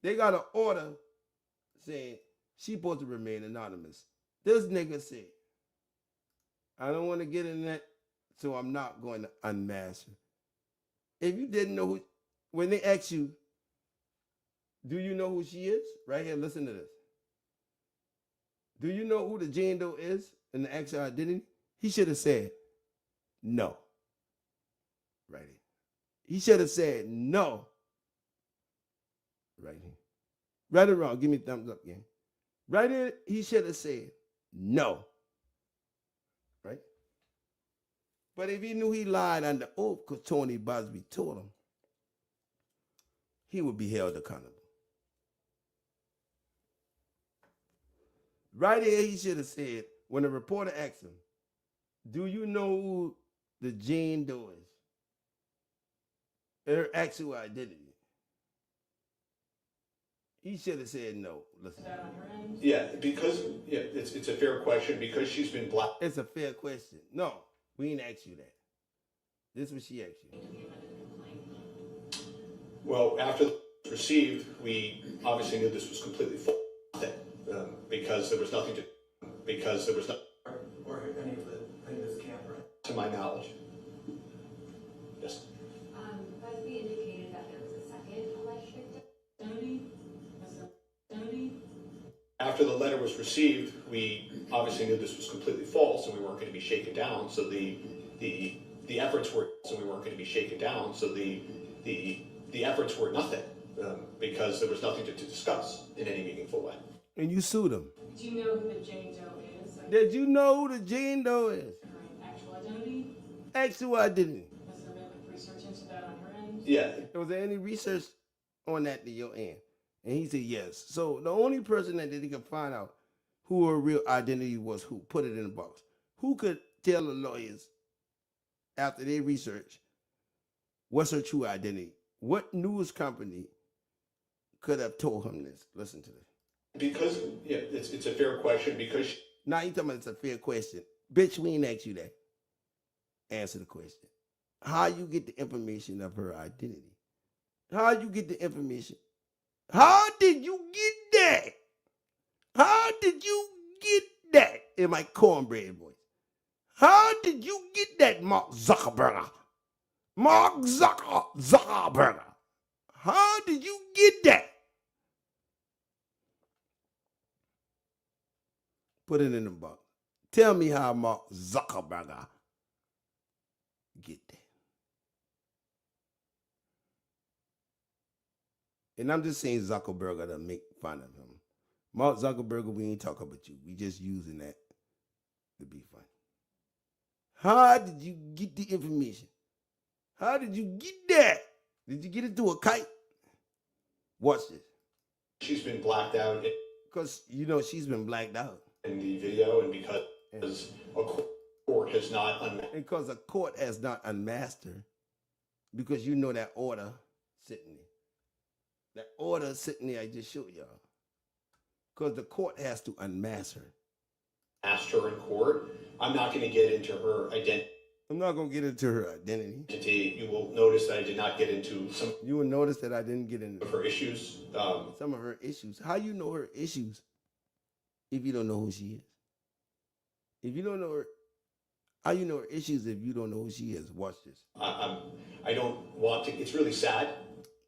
They got an order saying she supposed to remain anonymous. This nigga said, I don't want to get in that, so I'm not going to unmask her. If you didn't know who, when they ask you, do you know who she is? Right here, listen to this. Do you know who the Jane Doe is in the actual identity? He should have said no. Right here. He should have said no. Right here. Right or wrong, give me a thumbs up again. Right here, he should have said no. Right? But if he knew he lied under oath because Tony Busby told him, he would be held accountable. Right here, he should have said, when the reporter asked him, do you know who the Jane Doe is? Her actual identity. He should have said no. Listen. Yeah, because it's a fair question because she's been black. It's a fair question. No, we ain't asked you that. This is what she asked you. Well, after it was received, we obviously knew this was completely false because there was nothing to Or any of this camp, right? to my knowledge. Yes. Busby indicated that there was a second alleged victim. After the letter was received, we obviously knew this was completely false, and we weren't going to be shaken down. So the efforts were, the efforts were nothing because there was nothing to discuss in any meaningful way. And you sued him. Do you know who the Jane Doe is? Did you know who the Jane Doe is? Actual identity? Actual identity. Has there been research into that on her end? Yeah. Was there any research on that to your end? And he said yes. So the only person that he could find out who her real identity was, who put it in the box, who could tell the lawyers after they research what's her true identity? What news company could have told him this? Listen to this. Because it's a fair question because now you talking about it's a fair question. Bitch, we ain't asked you that. Answer the question. How you get the information of her identity? How you get the information? How did you get that? How did you get that? In my cornbread voice. How did you get that, Mark Zuckerberg? Mark Zuckerberg. How did you get that? Put it in the box. Tell me how Mark Zuckerberg get that. And I'm just saying Zuckerberg to make fun of him. Mark Zuckerberg, we ain't talking about you. We just using that to be funny. How did you get the information? How did you get that? Did you get it through a kite? Watch this. she's been blacked out Because, she's been blacked out. in the video, and because a court has not Because a court has not unmasked her. Because that order sitting there. That order sitting there I just showed y'all. Because the court has to unmask her. asked her in court. I'm not going to get into her identity. I'm not going to get into her identity. You will notice that I did not get into some. You will notice that I didn't get into of her issues. Some of her issues. How you know her issues if you don't know who she is? If you don't know her, how you know her issues if you don't know who she is? Watch this. I don't want to. It's really sad.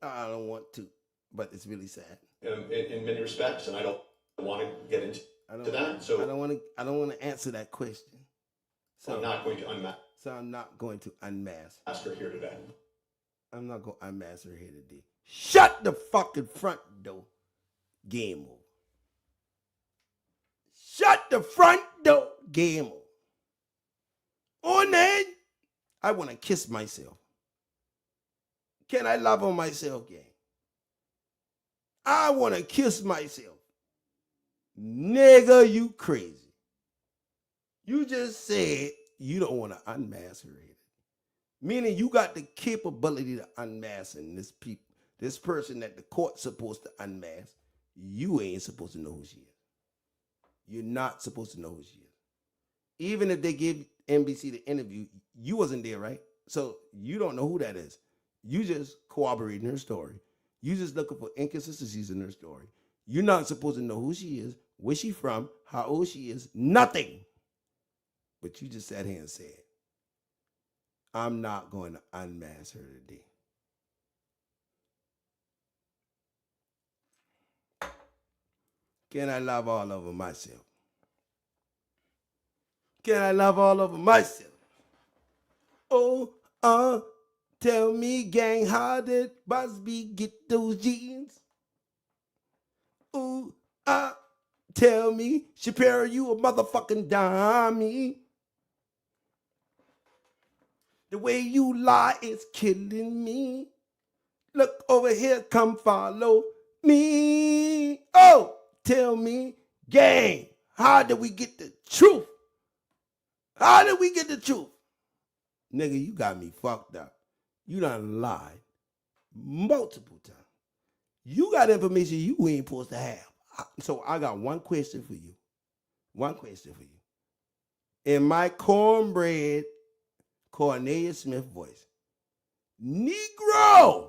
I don't want to, but it's really sad. In many respects, and I don't want to get into that. So I don't want to answer that question. So I'm not going to unmask. So I'm not going to unmask. Ask her here today. I'm not going to unmask her here today. Shut the fucking front door. Game over. Shut the front door. Game over. On that, I want to kiss myself. Can I love on myself, gang? I want to kiss myself. Nigga, you crazy. You just said you don't want to unmask her. Meaning you got the capability to unmask this person that the court's supposed to unmask. You ain't supposed to know who she is. You're not supposed to know who she is. Even if they give NBC the interview, you wasn't there, right? So you don't know who that is. You just corroborating her story. You just looking for inconsistencies in her story. You're not supposed to know who she is, where she from, how old she is, nothing. But you just sat here and said, I'm not going to unmask her today. Can I love all over myself? Can I love all over myself? Oh, tell me, gang, how did Busby get those jeans? Ooh, tell me, Shapiro, you a motherfucking dummy. The way you lie is killing me. Look over here, come follow me. Oh, tell me, gang, how did we get the truth? How did we get the truth? Nigga, you got me fucked up. You done lied multiple times. You got information you ain't supposed to have. So I got one question for you. One question for you. In my cornbread Cornelius Smith voice, Negro.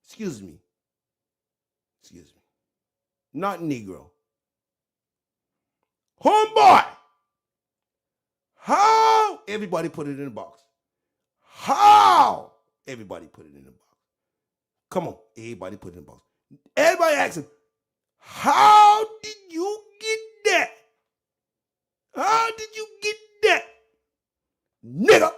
Excuse me. Not Negro. Homeboy. How? Everybody put it in the box. How? Everybody put it in the box. Come on. Everybody put it in the box. Everybody asking, how did you get that? How did you get that? Nigga.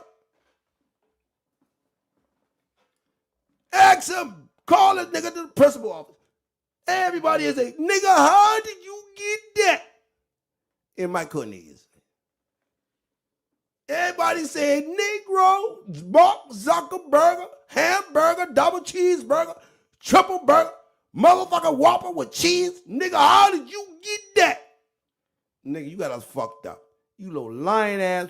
Ask him. Call this nigga to the principal office. Everybody is saying, nigga, how did you get that? In my Cornelius. Everybody said Negro, Mark Zuckerberg, hamburger, double cheeseburger, triple burger, motherfucker Whopper with cheese. Nigga, how did you get that? Nigga, you got us fucked up. You little lying ass.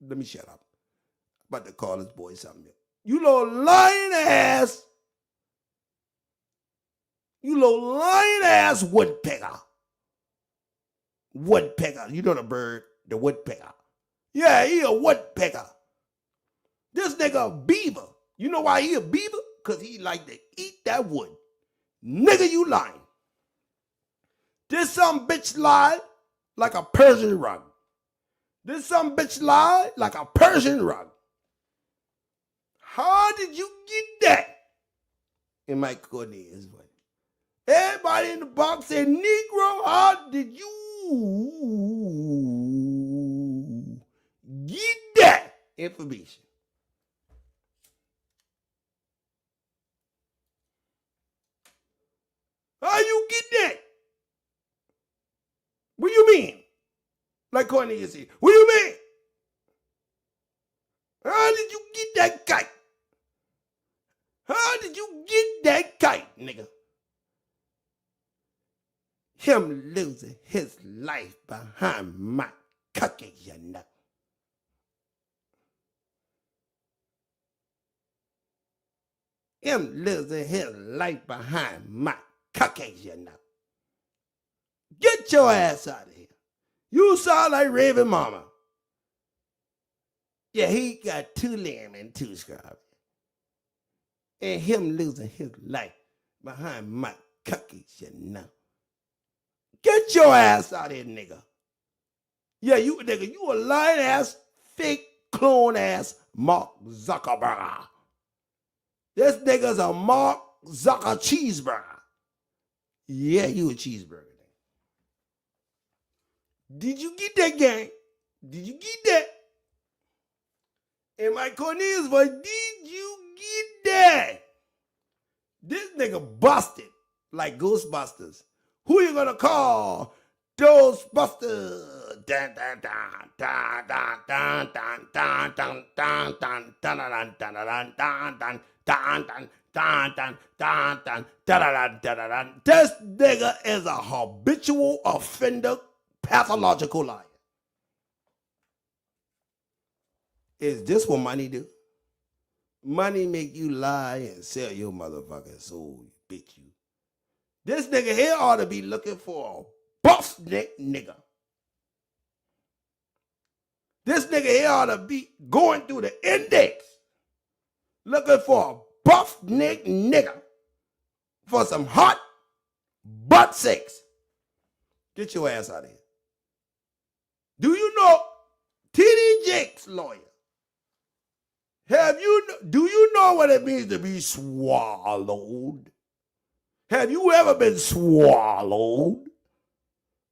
Let me shut up. About to call this boy something else. You little lying ass. You little lying ass woodpecker. Woodpecker. You know the bird, the woodpecker. Yeah, he a woodpecker. This nigga a beaver. You know why he a beaver? Because he like to eat that wood. Nigga, you lying. This some bitch lie like a Persian rug. This some bitch lie like a Persian rug. How did you get that? In my Cornelius voice. Everybody in the box said, Negro, how did you get that information? How you get that? What do you mean? Like Cornelius said, what do you mean? How did you get that kite? How did you get that kite, nigga? Him losing his life behind my cookie, you know. Him losing his life behind my cookie, you know. Get your ass out of here. You sound like Raven Mama. Yeah, he got 2 lamb and 2 scrubs. And him losing his life behind my cookies, you know. Get your ass out of here, nigga. Yeah, you nigga, you a lying ass, fake clone ass Mark Zuckerberg. This nigga's a Mark Zucker cheeseburger. Yeah, you a cheeseburger. Did you get that, gang? Did you get that? In my Cornelius voice, did you get that? This nigga busted like Ghostbusters. Who you gonna call? Ghostbusters. Dun dun dun dun dun dun dun dun dun dun dun dun dun dun dun dun dun Dun, dun, dun, dun, da da da da da da. This nigga is a habitual offender, pathological liar. Is this what money do? Money make you lie and sell your motherfucking soul, you bitch you. This nigga here ought to be looking for a buff neck nigga. This nigga here ought to be going through the index looking for a buff neck nigga for some hot butt sex. Get your ass out of here. Do you know T.D. Jakes' lawyer? Do you know what it means to be swallowed? Have you ever been swallowed?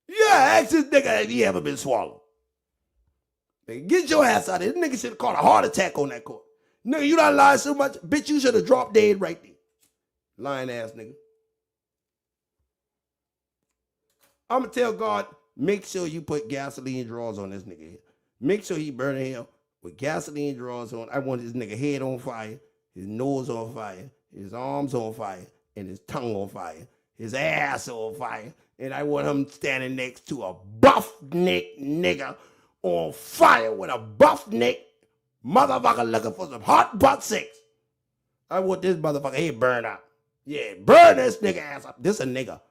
Yeah, ask this nigga, have you ever been swallowed? Nigga, get your ass out of here. This nigga should have caught a heart attack on that court. Nigga, you done lied so much, bitch, you should have dropped dead right there. Lying ass nigga. I'm going to tell God, make sure you put gasoline drawers on this nigga here. Make sure he burning him with gasoline drawers on. I want this nigga head on fire, his nose on fire, his arms on fire, and his tongue on fire, his ass on fire. And I want him standing next to a buff neck nigga on fire with a buff neck motherfucker looking for some hot butt sex. I want this motherfucker here burned out. Yeah, burn this nigga ass up. This a nigga.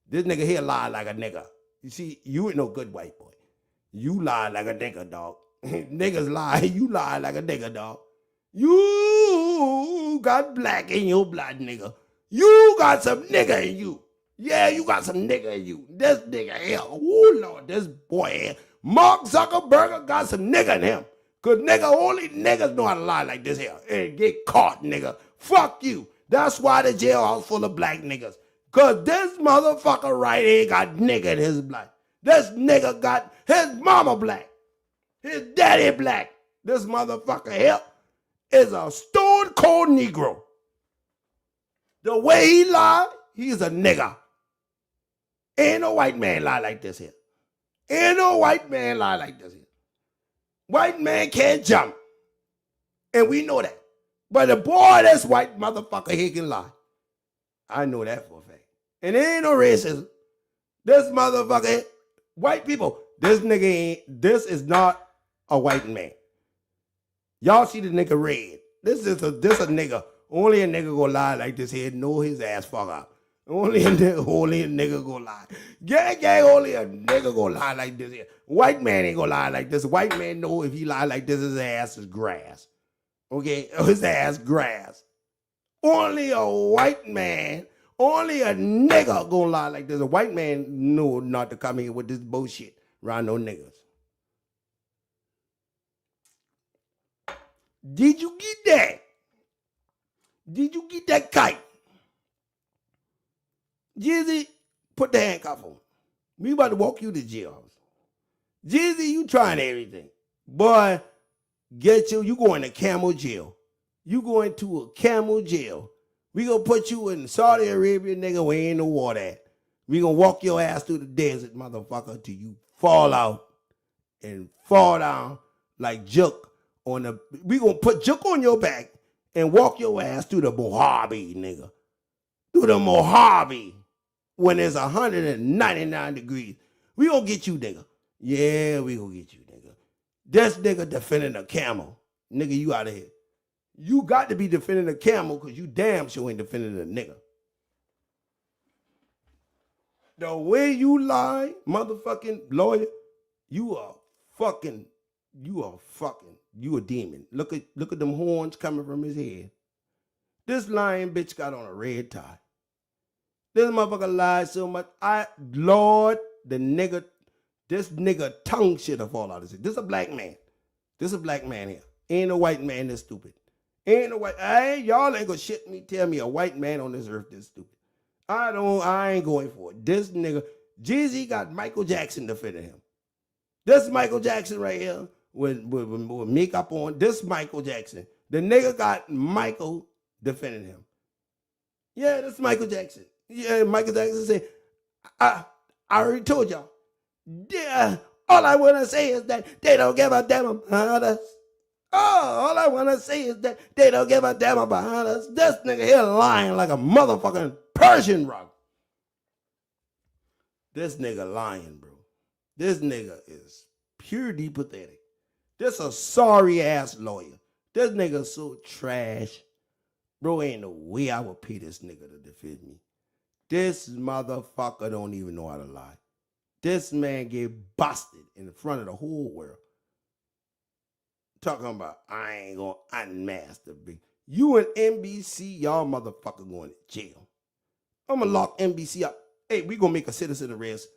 This nigga here lie like a nigga. You see, you ain't no good white boy. You lie like a nigga, dog. Niggas lie. You lie like a nigga, dog. You got black in your blood, nigga. You got some nigga in you. Yeah, you got some nigga in you. This nigga here. Oh, Lord, this boy here. Mark Zuckerberg got some nigga in him. Because, nigga, only niggas know how to lie like this here. And get caught, nigga. Fuck you. That's why the jailhouse full of black niggas. Because this motherfucker right here got nigga in his blood. This nigga got his mama black. His daddy black. This motherfucker here is a stone cold Negro. The way he lie, he's a nigga. Ain't no white man lie like this here. Ain't no white man lie like this here. White man can't jump. And we know that. But the boy, this white motherfucker, he can lie. I know that for a fact. And there ain't no racism. This motherfucker, white people, this nigga ain't, this is not a white man. Y'all see the nigga red. This a nigga. Only a nigga gonna lie like this here, know his ass fuck up. Only a nigga gonna lie. Gang, only a nigga gonna lie like this here. White man ain't gonna lie like this. White man know if he lie like this, his ass is grass. Okay, his ass grass. Only a white man, only a nigga gonna lie like this. A white man know not to come here with this bullshit around no niggas. Did you get that? Did you get that kite? Jizzy, put the handcuff on. We about to walk you to jail. Jizzy, you trying everything. Boy, you going to camel jail. You going to a camel jail. We gonna put you in Saudi Arabia, nigga, where ain't no water at. We gonna walk your ass through the desert, motherfucker, till you fall out and fall down like Juke on the. We gonna put Juke on your back and walk your ass through the Mojave, nigga. Through the Mojave when it's 199 degrees. We gonna get you, nigga. Yeah, we gonna get you, nigga. This nigga defending a camel. Nigga, you out of here. You got to be defending a camel because you damn sure ain't defending a nigga. The way you lie, motherfucking lawyer, you a demon. Look at them horns coming from his head. This lying bitch got on a red tie. This motherfucker lied so much. This nigga tongue should have fall out of it. This a black man. This a black man here. Ain't no white man this stupid. Ain't no white. Y'all ain't gonna shit me. Tell me a white man on this earth this stupid. I ain't going for it. This nigga, Jay-Z got Michael Jackson defending him. This Michael Jackson right here with makeup on. This Michael Jackson. The nigga got Michael defending him. Yeah, this Michael Jackson. Yeah, Michael Jackson said, I already told y'all. Yeah, all I want to say is that they don't give a damn about us. Oh, all I want to say is that they don't give a damn about us. This nigga here lying like a motherfucking Persian rug. This nigga lying, bro. This nigga is purely pathetic. This a sorry ass lawyer. This nigga so trash. Bro, ain't no way I would pay this nigga to defend me. This motherfucker don't even know how to lie. This man get busted in front of the whole world. Talking about, I ain't gonna unmask the big. You and NBC, y'all motherfucker going to jail. I'm gonna lock NBC up. Hey, we gonna make a citizen arrest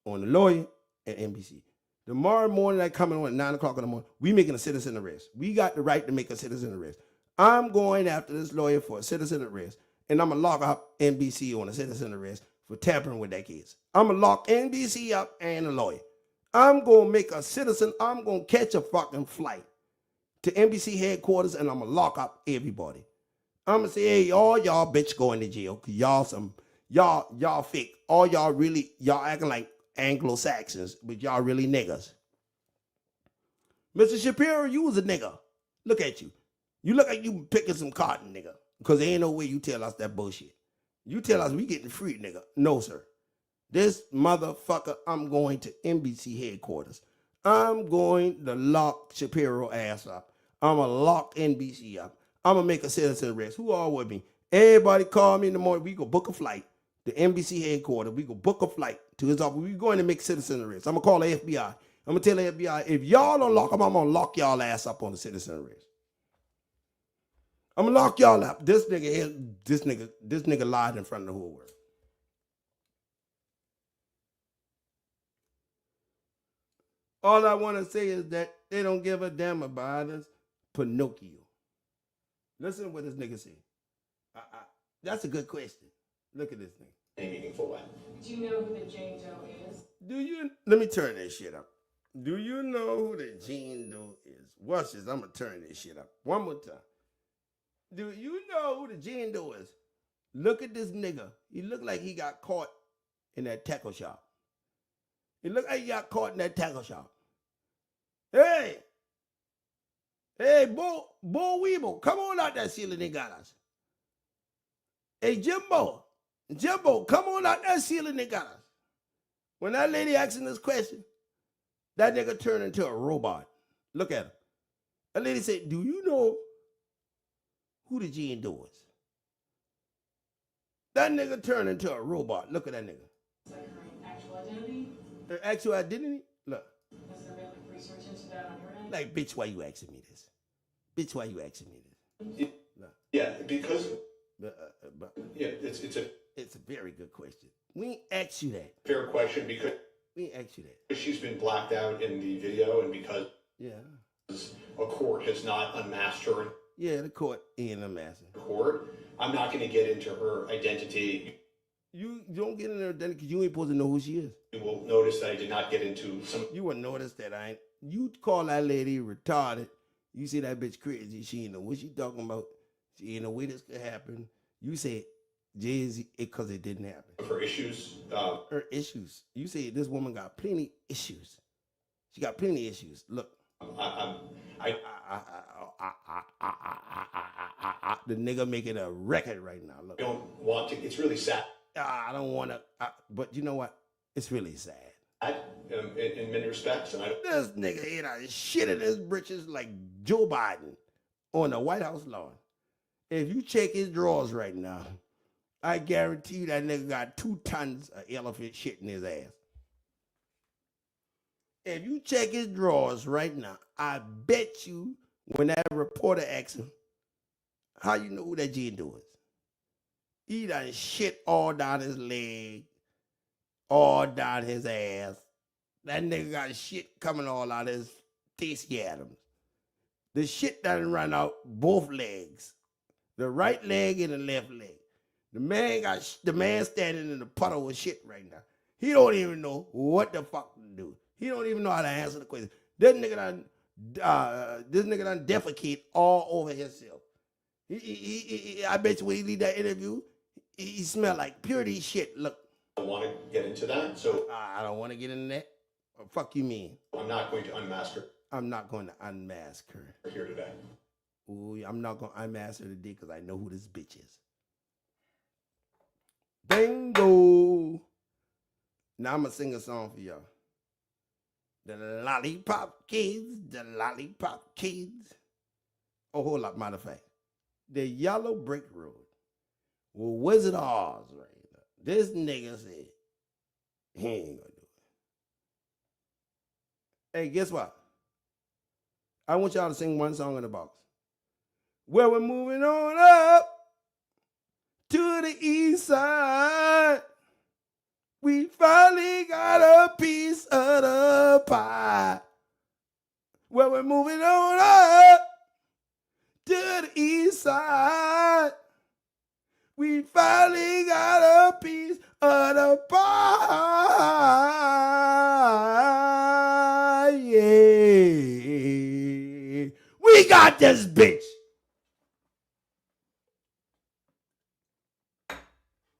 on the lawyer and NBC. Tomorrow morning, I coming on at 9 o'clock in the morning, we making a citizen arrest. We got the right to make a citizen arrest. I'm going after this lawyer for a citizen arrest, and I'm gonna lock up NBC on a citizen arrest for tampering with that case. I'm gonna lock NBC up and the lawyer. I'm gonna make a citizen, I'm gonna catch a fucking flight to NBC headquarters, and I'm gonna lock up everybody. I'm gonna say, hey, all y'all bitch going to jail, cause y'all fake. All y'all really, y'all acting like Anglo-Saxons, but y'all really niggas. Mr. Shapiro, you was a nigga. Look at you. You look like you picking some cotton, nigga. Because there ain't no way you tell us that bullshit. You tell us we getting free, nigga. No, sir. This motherfucker, I'm going to NBC headquarters. I'm going to lock Shapiro ass up. I'm going to lock NBC up. I'm going to make a citizen arrest. Who all with me? Everybody call me in the morning. We go book a flight to NBC headquarters. We go book a flight to his office. We going to make citizen arrest. I'm going to call the FBI. I'm going to tell the FBI, if y'all don't lock them, I'm going to lock y'all ass up on the citizen arrest. I'm going to lock y'all up. This nigga lied in front of the whole world. All I want to say is that they don't give a damn about us. Pinocchio. Listen to what this nigga said. That's a good question. Look at this thing. In a meaningful way. Do you know who the Jane Doe is? Let me turn this shit up. Do you know who the Jane Doe is? Watch this. I'm going to turn this shit up one more time. Do you know who the Jane Doe is? Look at this nigga. He look like he got caught in that tackle shop. He look like he got caught in that tackle shop. Hey, Bo Weeble, come on out that ceiling they got us. Hey, Jimbo, come on out that ceiling they got us. When that lady asking this question, that nigga turned into a robot. Look at him. That lady said, do you know who the Jane Doe is? That nigga turned into a robot. Look at that nigga. Is that her actual identity? Her actual identity? Look. Has there been research into that on your end? Like, bitch, why you asking me this? Bitch, why you asking me this? Look. Yeah, because it's a very good question. We ain't asked you that. Fair question because we ain't asked you that. She's been blacked out in the video, and because a court has not unmasked her. Yeah, the court ain't unmasked her. Court. I'm not going to get into her identity. You don't get in her identity because you ain't supposed to know who she is. You will notice that I did not get into some. You will notice that I ain't. You call that lady retarded. You say that bitch crazy. She ain't know what she talking about. She ain't know way this could happen. You say jayz because it didn't happen. Her issues. Her issues. You say this woman got plenty issues. She got plenty issues. Look. The nigga making a record right now. Look. I don't want to. It's really sad. I don't want to. But you know what? It's really sad. In many respects. And this nigga here shit in his britches like Joe Biden on the White House lawn. If you check his drawers right now, I guarantee you that nigga got 2 tons of elephant shit in his ass. If you check his drawers right now, I bet you when that reporter asks him, how you know who that Jane Doe is? He done shit all down his leg, all down his ass. That nigga got shit coming all out his Stacey Adams. The shit done run out both legs. The right leg and the left leg. The man standing in the puddle with shit right now. He don't even know what the fuck to do. He don't even know how to answer the question. This nigga done defecate all over himself. I bet you when he leave that interview, he smell like purity shit. Look. I want to get into that, so I don't want to get into that. What the fuck you mean? I'm not going to unmask her. I'm not going to unmask her. Here today. Ooh, I'm not going to unmask her today because I know who this bitch is. Bingo. Now I'm going to sing a song for y'all. The Lollipop Kids, the Lollipop Kids. Oh, hold up, matter of fact. The Yellow Brick Road. Well, Wizard of Oz right now. This nigga said he ain't going to do it. Hey, guess what? I want y'all to sing one song in the box. Well, we're moving on up to the east side. We finally got a piece of the pie. Well, we're moving on up to the east side. We finally got a piece of the pie. Yeah. We got this bitch.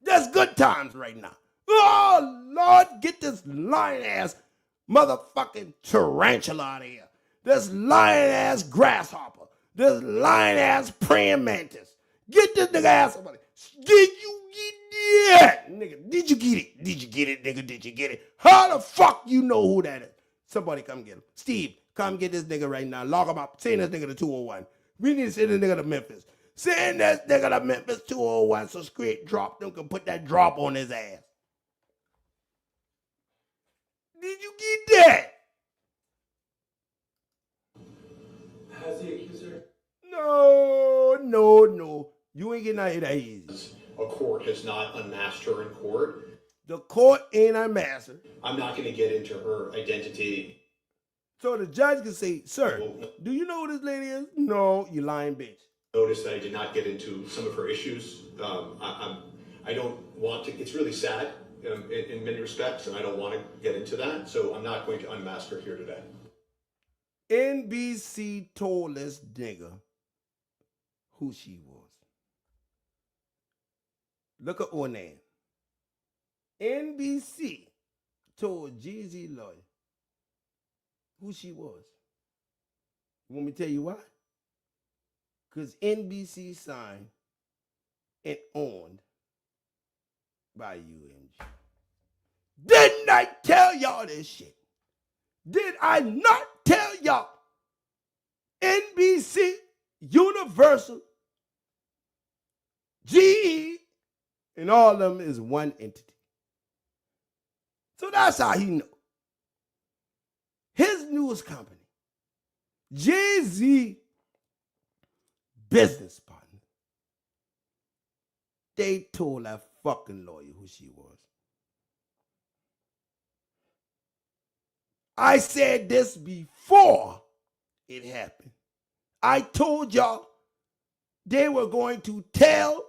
That's good times right now. Oh, Lord, get this lion-ass motherfucking tarantula out of here. This lion-ass grasshopper. This lion-ass praying mantis. Get this nigga ass somebody. Did you get it? Nigga, did you get it? Did you get it, nigga? Did you get it? How the fuck you know who that is? Somebody come get him. Steve, come get this nigga right now. Lock him up. Send this nigga to 201. We need to send this nigga to Memphis. Send this nigga to Memphis 201 so Straight Drop them can put that drop on his ass. Did you get that? Has the accuser? No. You ain't getting out of that easy. A court has not unmasked her in court. The court ain't unmasked her. I'm not going to get into her identity. So the judge can say, sir, do you know who this lady is? No, you lying bitch. Notice that I did not get into some of her issues. I don't want to, it's really sad in many respects, and I don't want to get into that, so I'm not going to unmask her here today. NBC told this nigga who she was. Look at Onan. NBC told jayz lawyer who she was. You want me to tell you why? Because NBC signed and owned by UMG. Didn't I tell y'all this shit? Did I not tell y'all? NBC, Universal, GE, and all of them is one entity. So that's how he know. His news company, jayz business partner, they told that fucking lawyer who she was. I said this before it happened. I told y'all they were going to tell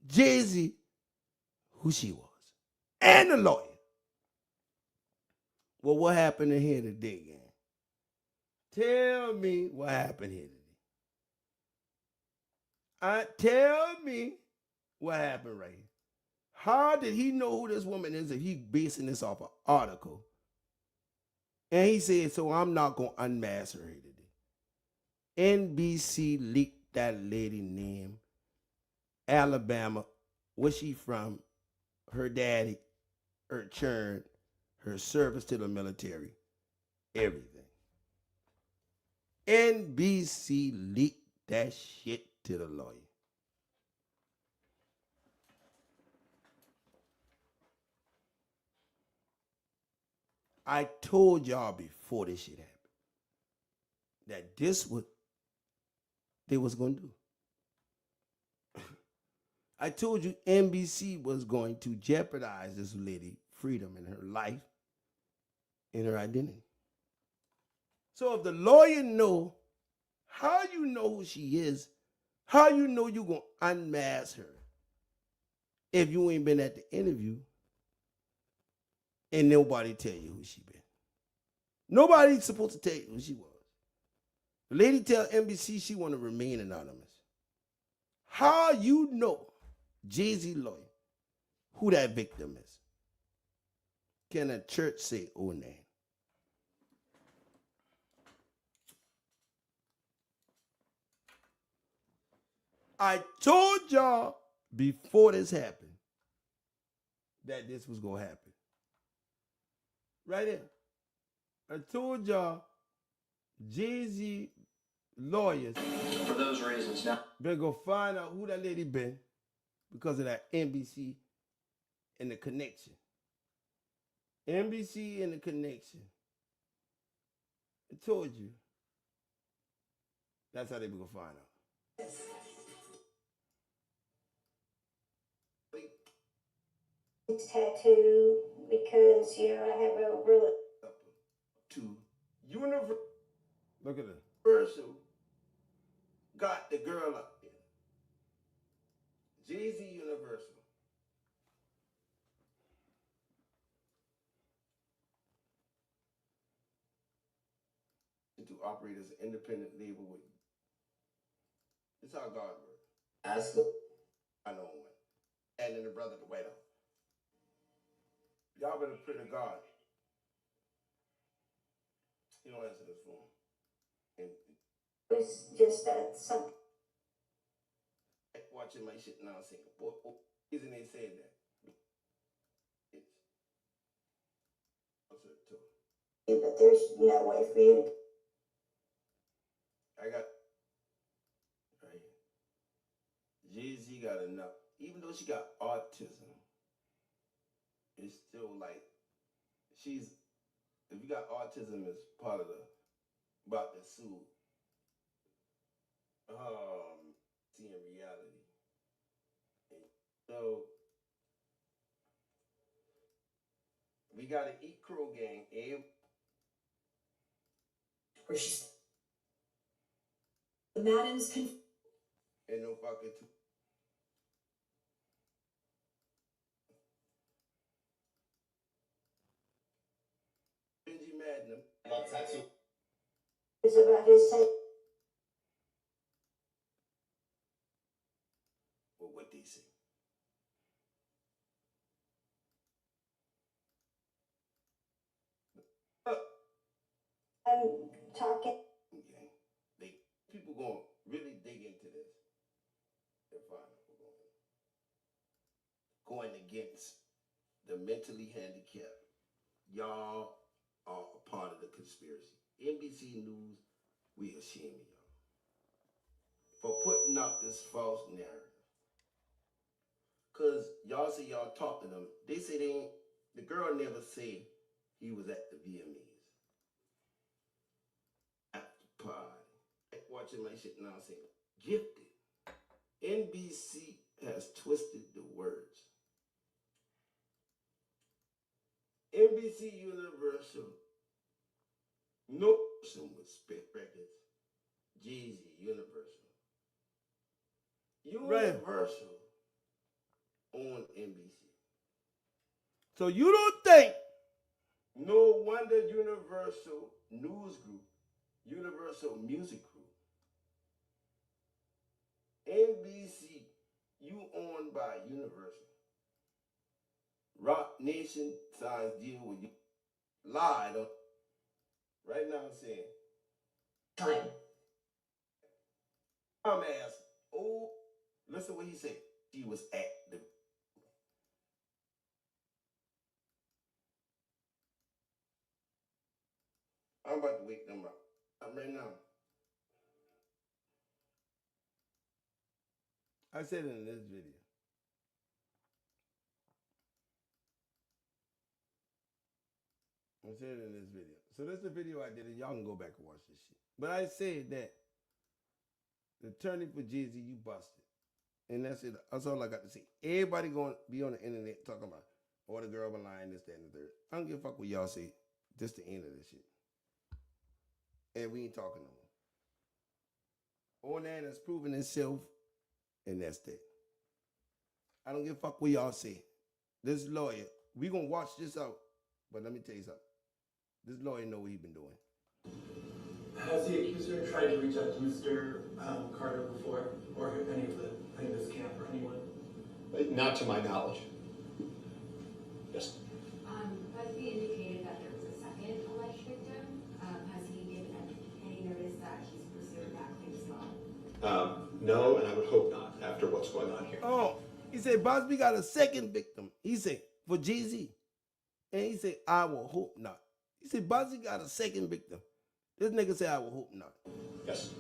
jayz who she was and the lawyer. Well, what happened in here today, gang? Tell me what happened here today. Tell me what happened right here. How did he know who this woman is if he basing this off an article? And he said, so I'm not going to unmask her here today. NBC leaked that lady name, Alabama, where she from, her daddy, her churn, her service to the military, everything. NBC leaked that shit to the lawyer. I told y'all before this shit happened that this what they was going to do. I told you NBC was going to jeopardize this lady freedom in her life and her identity. So if the lawyer know, how you know who she is, how you know you going to unmask her if you ain't been at the interview and nobody tell you who she been. Nobody's supposed to tell you who she was. The lady tell NBC she want to remain anonymous. How you know, jayz lawyer, who that victim is? Can a church say, oh, name? I told y'all before this happened that this was going to happen. Right there. I told y'all jayz lawyers For those reasons, now better go find out who that lady been because of that NBC and the connection. NBC and the connection. I told you. That's how they were going to find out. Tattoo because, you know, I have a really To Universal. Look at this. Universal got the girl up there. jayz Universal. To operate as an independent label with. This is how God works. Ask him. I know one. And then the brother the White House. Y'all better pray to God. He don't answer this phone. And it's just something. Watching my shit now Singapore. Isn't they saying that? But there's no way for you. I got right here. jayz got enough. Even though she got autism, it's still like she's. If you got autism, it's part of the about the sue. Seeing reality. And so we got an Eat Crow gang, Abe. Where she's the Madden's And no fucking Benji Madden. About tattoo. is about his Or what they say. I'm talking. Okay. People gonna really dig into this. They're fine. Going against the mentally handicapped. Y'all are a part of the conspiracy. NBC News, we ashamed of y'all for putting up this false narrative. Cause y'all say y'all talk to them. They say they ain't. The girl never say he was at the VMAs. At the party. Watching my shit now saying gifted. NBC has twisted the words. NBC Universal, no person with spit records. jayz Universal. Universal on NBC. So you don't think no wonder Universal News Group, Universal Music Group, NBC, you owned by Universal. Rock Nation signs deal with you. Lied on. Right now I'm saying. Time. I'm asking. Oh, listen what he said. She was at the. I'm about to wake them up. Right now. I said it in this video. I said it in this video. So that's the video I did, and y'all can go back and watch this shit. But I said that the attorney for jayz, you busted. And that's it. That's all I got to say. Everybody going to be on the internet talking about, oh, the girl been lying, this, that, and the third. I don't give a fuck what y'all say. This the end of this shit. And we ain't talking no more. Onan has proven itself, and that's that. I don't give a fuck what y'all say. This lawyer, we gonna watch this out. But let me tell you something. This lawyer know what he been doing. Has the accuser tried to reach out to Mr. Carter before, or any of this camp, or anyone? Not to my knowledge. Yes. Busby indicated that there was a second alleged victim. Has he given any notice that he's pursuing that claim as well? No, and I would hope not. what's going on here. Oh, he said Busby got a second victim. He said for jay-z. And he said, I will hope not. He said Busby got a second victim. This nigga said, I will hope not. Yes.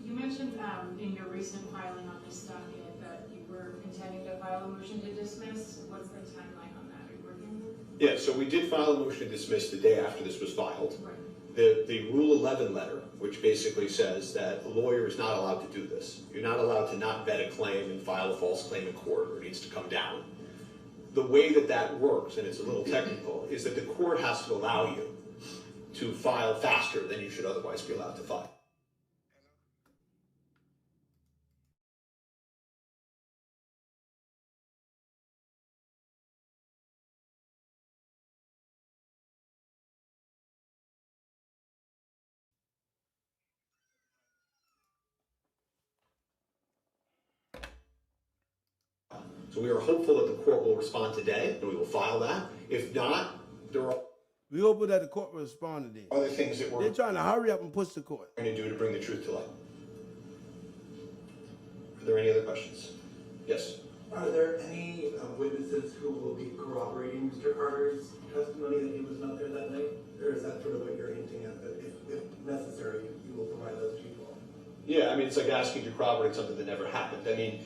You mentioned in your recent filing on this docket that you were intending to file a motion to dismiss. What's the timeline on that? Are you working on it? Yeah, so we did file a motion to dismiss the day after this was filed. Right. The Rule 11 letter, which basically says that a lawyer is not allowed to do this. You're not allowed to not vet a claim and file a false claim in court, or it needs to come down. The way that that works, and it's a little technical, is that the court has to allow you to file faster than you should otherwise be allowed to file. So we are hopeful that the court will respond today, and we will file that. If not, there are We hope that the court will respond today. other things that we're They're trying to hurry up and push the court. going to do to bring the truth to light. Are there any other questions? Yes. Are there any witnesses who will be corroborating Mr. Carter's testimony that he was not there that night? Or is that sort of what you're hinting at, that if necessary, you will provide those people? Yeah, I mean, it's like asking to corroborate something that never happened. I mean,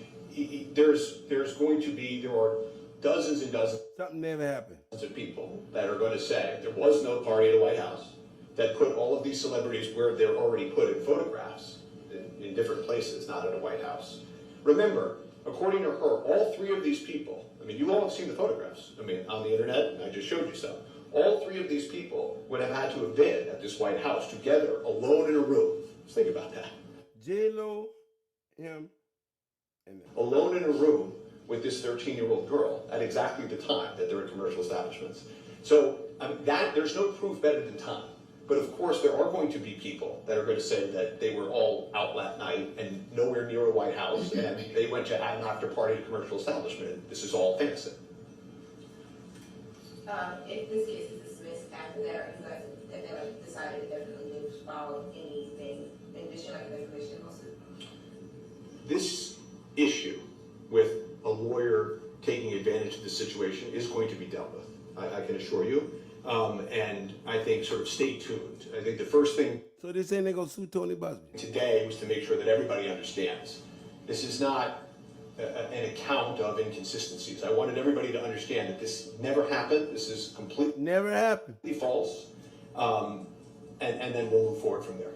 there are dozens and dozens Something never happened. of people that are going to say there was no party at the White House, that put all of these celebrities where they're already put in photographs in different places, not at a White House. Remember, according to her, all three of these people, I mean, you all have seen the photographs, I mean, on the internet, and I just showed you some. All three of these people would have had to have been at this White House together, alone in a room. Just think about that. J-Lo, him, and them. Alone in a room with this 13-year-old girl at exactly the time that they're in commercial establishments. So I mean, there's no proof better than time. But of course, there are going to be people that are going to say that they were all out that night and nowhere near a White House, and they went to an after party at a commercial establishment. This is all fantasy. If this case is dismissed after that, you guys have decided definitely to follow anything in addition, like the information lawsuit? This issue with a lawyer taking advantage of the situation is going to be dealt with, I can assure you. And I think sort of stay tuned. I think the first thing So they saying they're going to sue Tony Busby. today was to make sure that everybody understands. This is not an account of inconsistencies. I wanted everybody to understand that this never happened. This is completely Never happened. false. And then we'll move forward from there.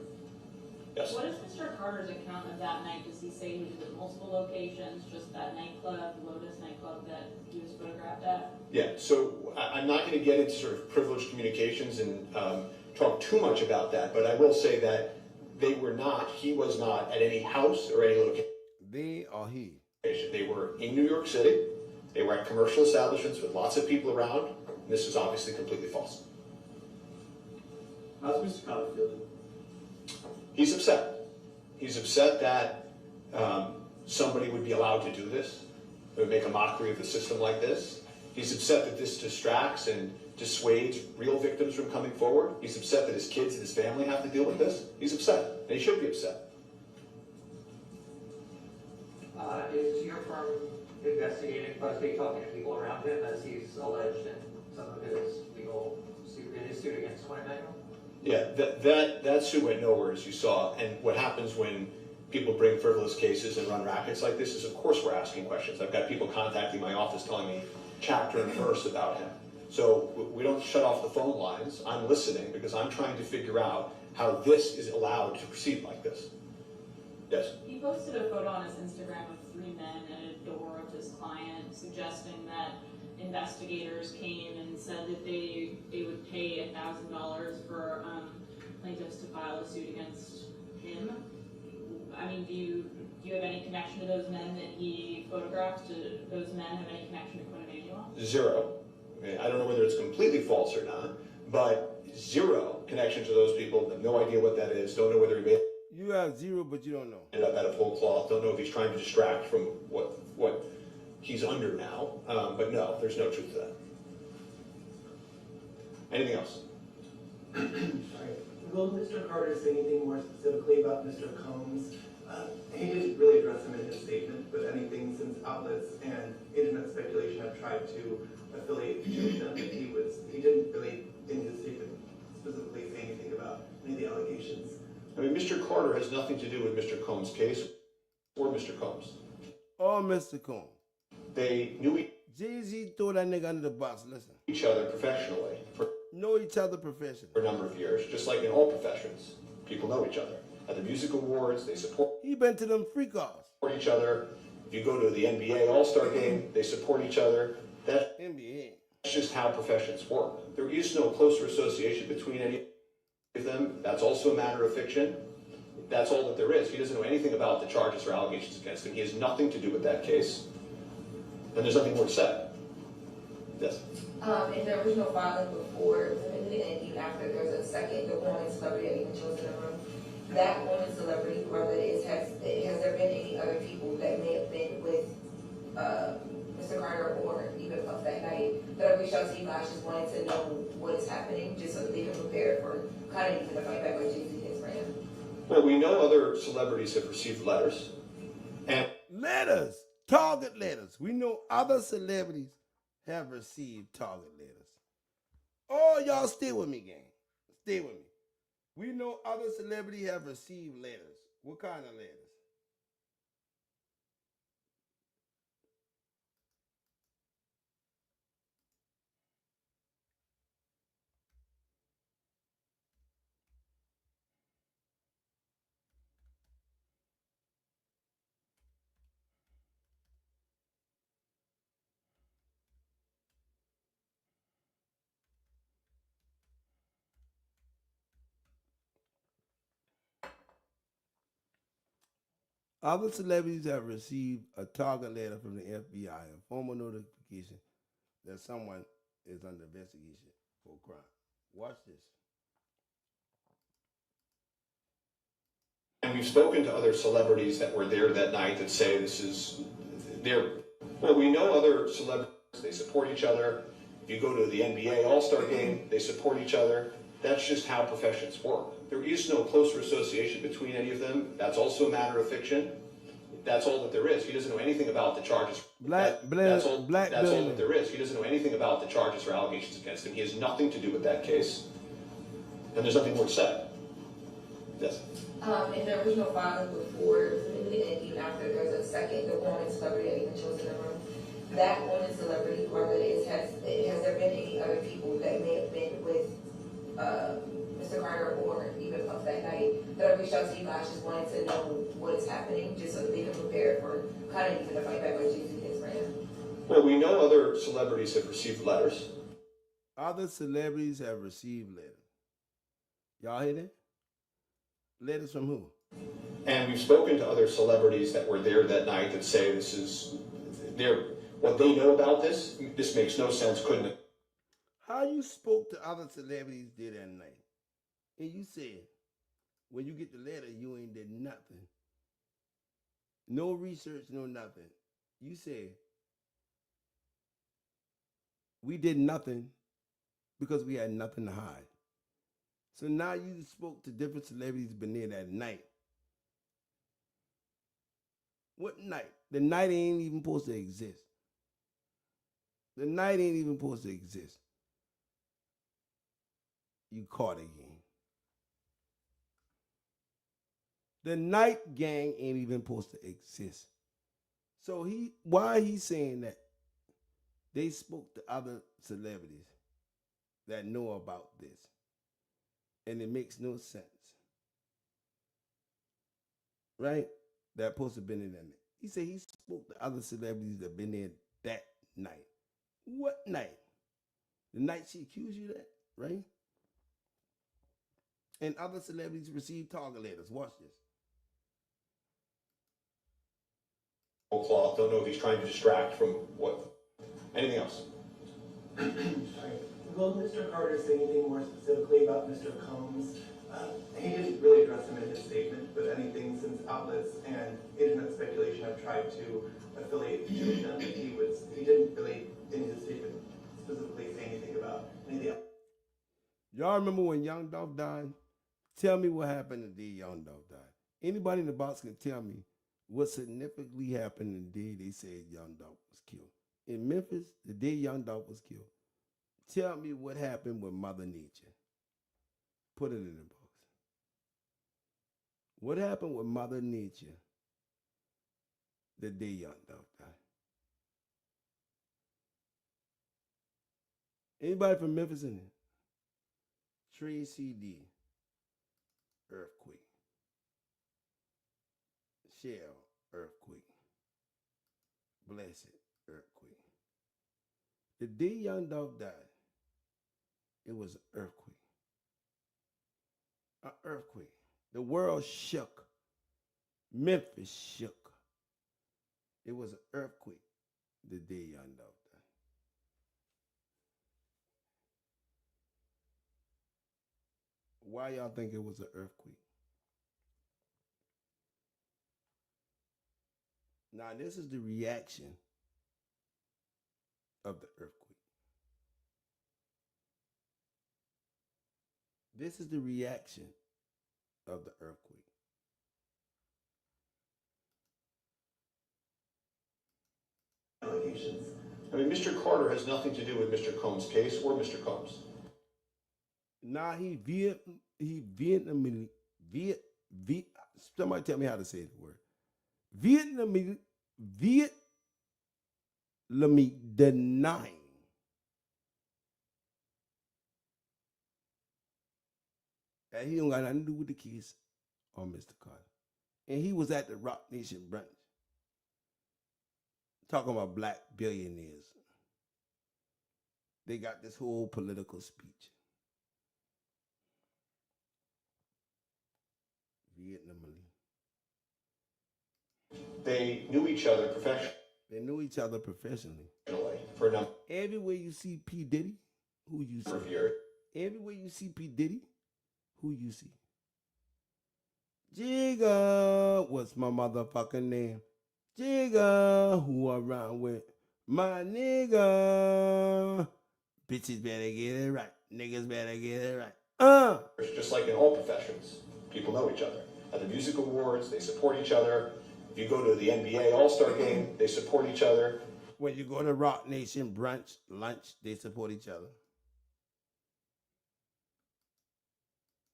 Yes. What is Mr. Carter's account of that night? Does he say he was at multiple locations, just that nightclub, Lotus nightclub that he was photographed at? Yeah, so I'm not going to get into sort of privileged communications and talk too much about that, but I will say that he was not at any house or any location. They or he. They were in New York City. They were at commercial establishments with lots of people around. And this is obviously completely false. How's Mr. Carter feeling? He's upset. He's upset that somebody would be allowed to do this. They would make a mockery of the system like this. He's upset that this distracts and dissuades real victims from coming forward. He's upset that his kids and his family have to deal with this. He's upset, and he should be upset. Is your firm investigating Busby talking to people around him as he's alleged in some of his legal suit against Tony Manuel? Yeah, that suit went nowhere, as you saw. And what happens when people bring frivolous cases and run rackets like this is, of course, we're asking questions. I've got people contacting my office telling me chapter and verse about him. So we don't shut off the phone lines. I'm listening because I'm trying to figure out how this is allowed to proceed like this. Yes? He posted a photo on his Instagram of 3 men at a door of his client, suggesting that investigators came and said that they would pay $1,000 for plaintiffs to file a suit against him. I mean, do you have any connection to those men that he photographed? Do those men have any connection to Quinn Emanuel? Zero. I don't know whether it's completely false or not, but zero connection to those people. Have no idea what that is. Don't know whether he made You have zero, but you don't know. it up out of whole cloth. Don't know if he's trying to distract from what he's under now. But no, there's no truth to that. Anything else? Sorry. Will Mr. Carter say anything more specifically about Mr. Combs' He didn't really address him in his statement, but anything since outlets and internet speculation have tried to affiliate with them, he didn't really, in his statement, specifically say anything about any of the allegations. I mean, Mr. Carter has nothing to do with Mr. Combs' case or Mr. Combs. Or Mr. Combs. They knew Jay-Z throw that nigga under the bus. Listen. each other professionally for Know each other professionally. a number of years, just like in all professions. People know each other. At the music awards, they support He been to them freak offs. each other. If you go to the NBA All-Star game, they support each other. That's NBA. just how professions work. There is no closer association between any of them. That's also a matter of fiction. That's all that there is. He doesn't know anything about the charges or allegations against him. He has nothing to do with that case. And there's nothing more to say. Yes. In the original filing before, it was admitted, and even after, there's a second, the woman celebrity that even chose in the room. That woman celebrity, whoever that is, has there been any other people that may have been with Mr. Carter or even Puff that night that have reached out to you guys just wanted to know what is happening, just so that they can prepare for kind of even the fight back like Jay-Z has ran? Well, we know other celebrities have received letters. And letters. Target letters. We know other celebrities have received target letters. Oh, y'all stay with me, gang. Stay with me. We know other celebrities have received letters. What kind of letters? Other celebrities have received a target letter from the FBI, a formal notification that someone is under investigation for a crime. Watch this. we've spoken to other celebrities that were there that night that say this is well, we know other celebrities, they support each other. If you go to the NBA All-Star game, they support each other. That's just how professions work. There is no closer association between any of them. That's also a matter of fiction. That's all that there is. He doesn't know anything about the charges. That's all that there is. He doesn't know anything about the charges or allegations against him. He has nothing to do with that case. And there's nothing more to say. Yes. In the original filing before, it was admitted, and even after, there's a second, the woman celebrity that even chose in the room. That woman celebrity, whoever it is, has there been any other people that may have been with Mr. Carter or even Puff that night that have reached out to you guys just wanting to know what is happening, just so that they can prepare for kind of even the fight back like Jay-Z has ran? Well, we know other celebrities have received letters. Other celebrities have received letters. Y'all hear that? Letters from who? And we've spoken to other celebrities that were there that night that say this is what they know about this. This makes no sense. Couldn't it? How you spoke to other celebrities there that night, and you said when you get the letter you ain't did nothing, no research, no nothing. You said we did nothing because we had nothing to hide. So now you spoke to different celebrities been there that night. What night? The night ain't even supposed to exist. The night ain't even supposed to exist. You caught again. The night gang ain't even supposed to exist. So why he saying that? They spoke to other celebrities that know about this. And it makes no sense. Right? That supposed to have been in that night. He said he spoke to other celebrities that been there that night. What night? The night she accused you of that, right? And other celebrities received target letters. Watch this. Cloth. Don't know if he's trying to distract from what. Anything else? Will Mr. Carter say anything more specifically about Mr. Combs? He didn't really address him in his statement, but anything since outlets and internet speculation have tried to affiliate with him, he didn't really, in his statement, specifically say anything about anything else. Y'all remember when Young Dolph died? Tell me what happened the day Young Dolph died. Anybody in the box can tell me what significantly happened the day they said Young Dolph was killed. In Memphis, the day Young Dolph was killed, tell me what happened with Mother Nature. Put it in the box. What happened with Mother Nature the day Young Dolph died? Anybody from Memphis in there? Tracy D. Earthquake. Shell. Earthquake. Blessed. Earthquake. The day Young Dolph died, it was an earthquake. An earthquake. The world shook. Memphis shook. It was an earthquake the day Young Dolph died. Why y'all think it was an earthquake? Now, this is the reaction of the earthquake. This is the reaction of the earthquake. Allegations. I mean, Mr. Carter has nothing to do with Mr. Combs' case or Mr. Combs. Nah, somebody tell me how to say the word. Vietnamese denying that he don't got nothing to do with the case on Mr. Carter. And he was at the Rock Nation brunch talking about black billionaires. They got this whole political speech. Vietnamese. They knew each other professionally. They knew each other professionally. For a number Everywhere you see P. Diddy, who you see? of years. Everywhere you see P. Diddy, who you see? Jigga, what's my motherfucking name? Jigga, who around with? My nigga. Bitches better get it right. Niggas better get it right. Just like in all professions, people know each other. At the music awards, they support each other. If you go to the NBA All-Star game, they support each other. When you go to Rock Nation brunch, lunch, they support each other.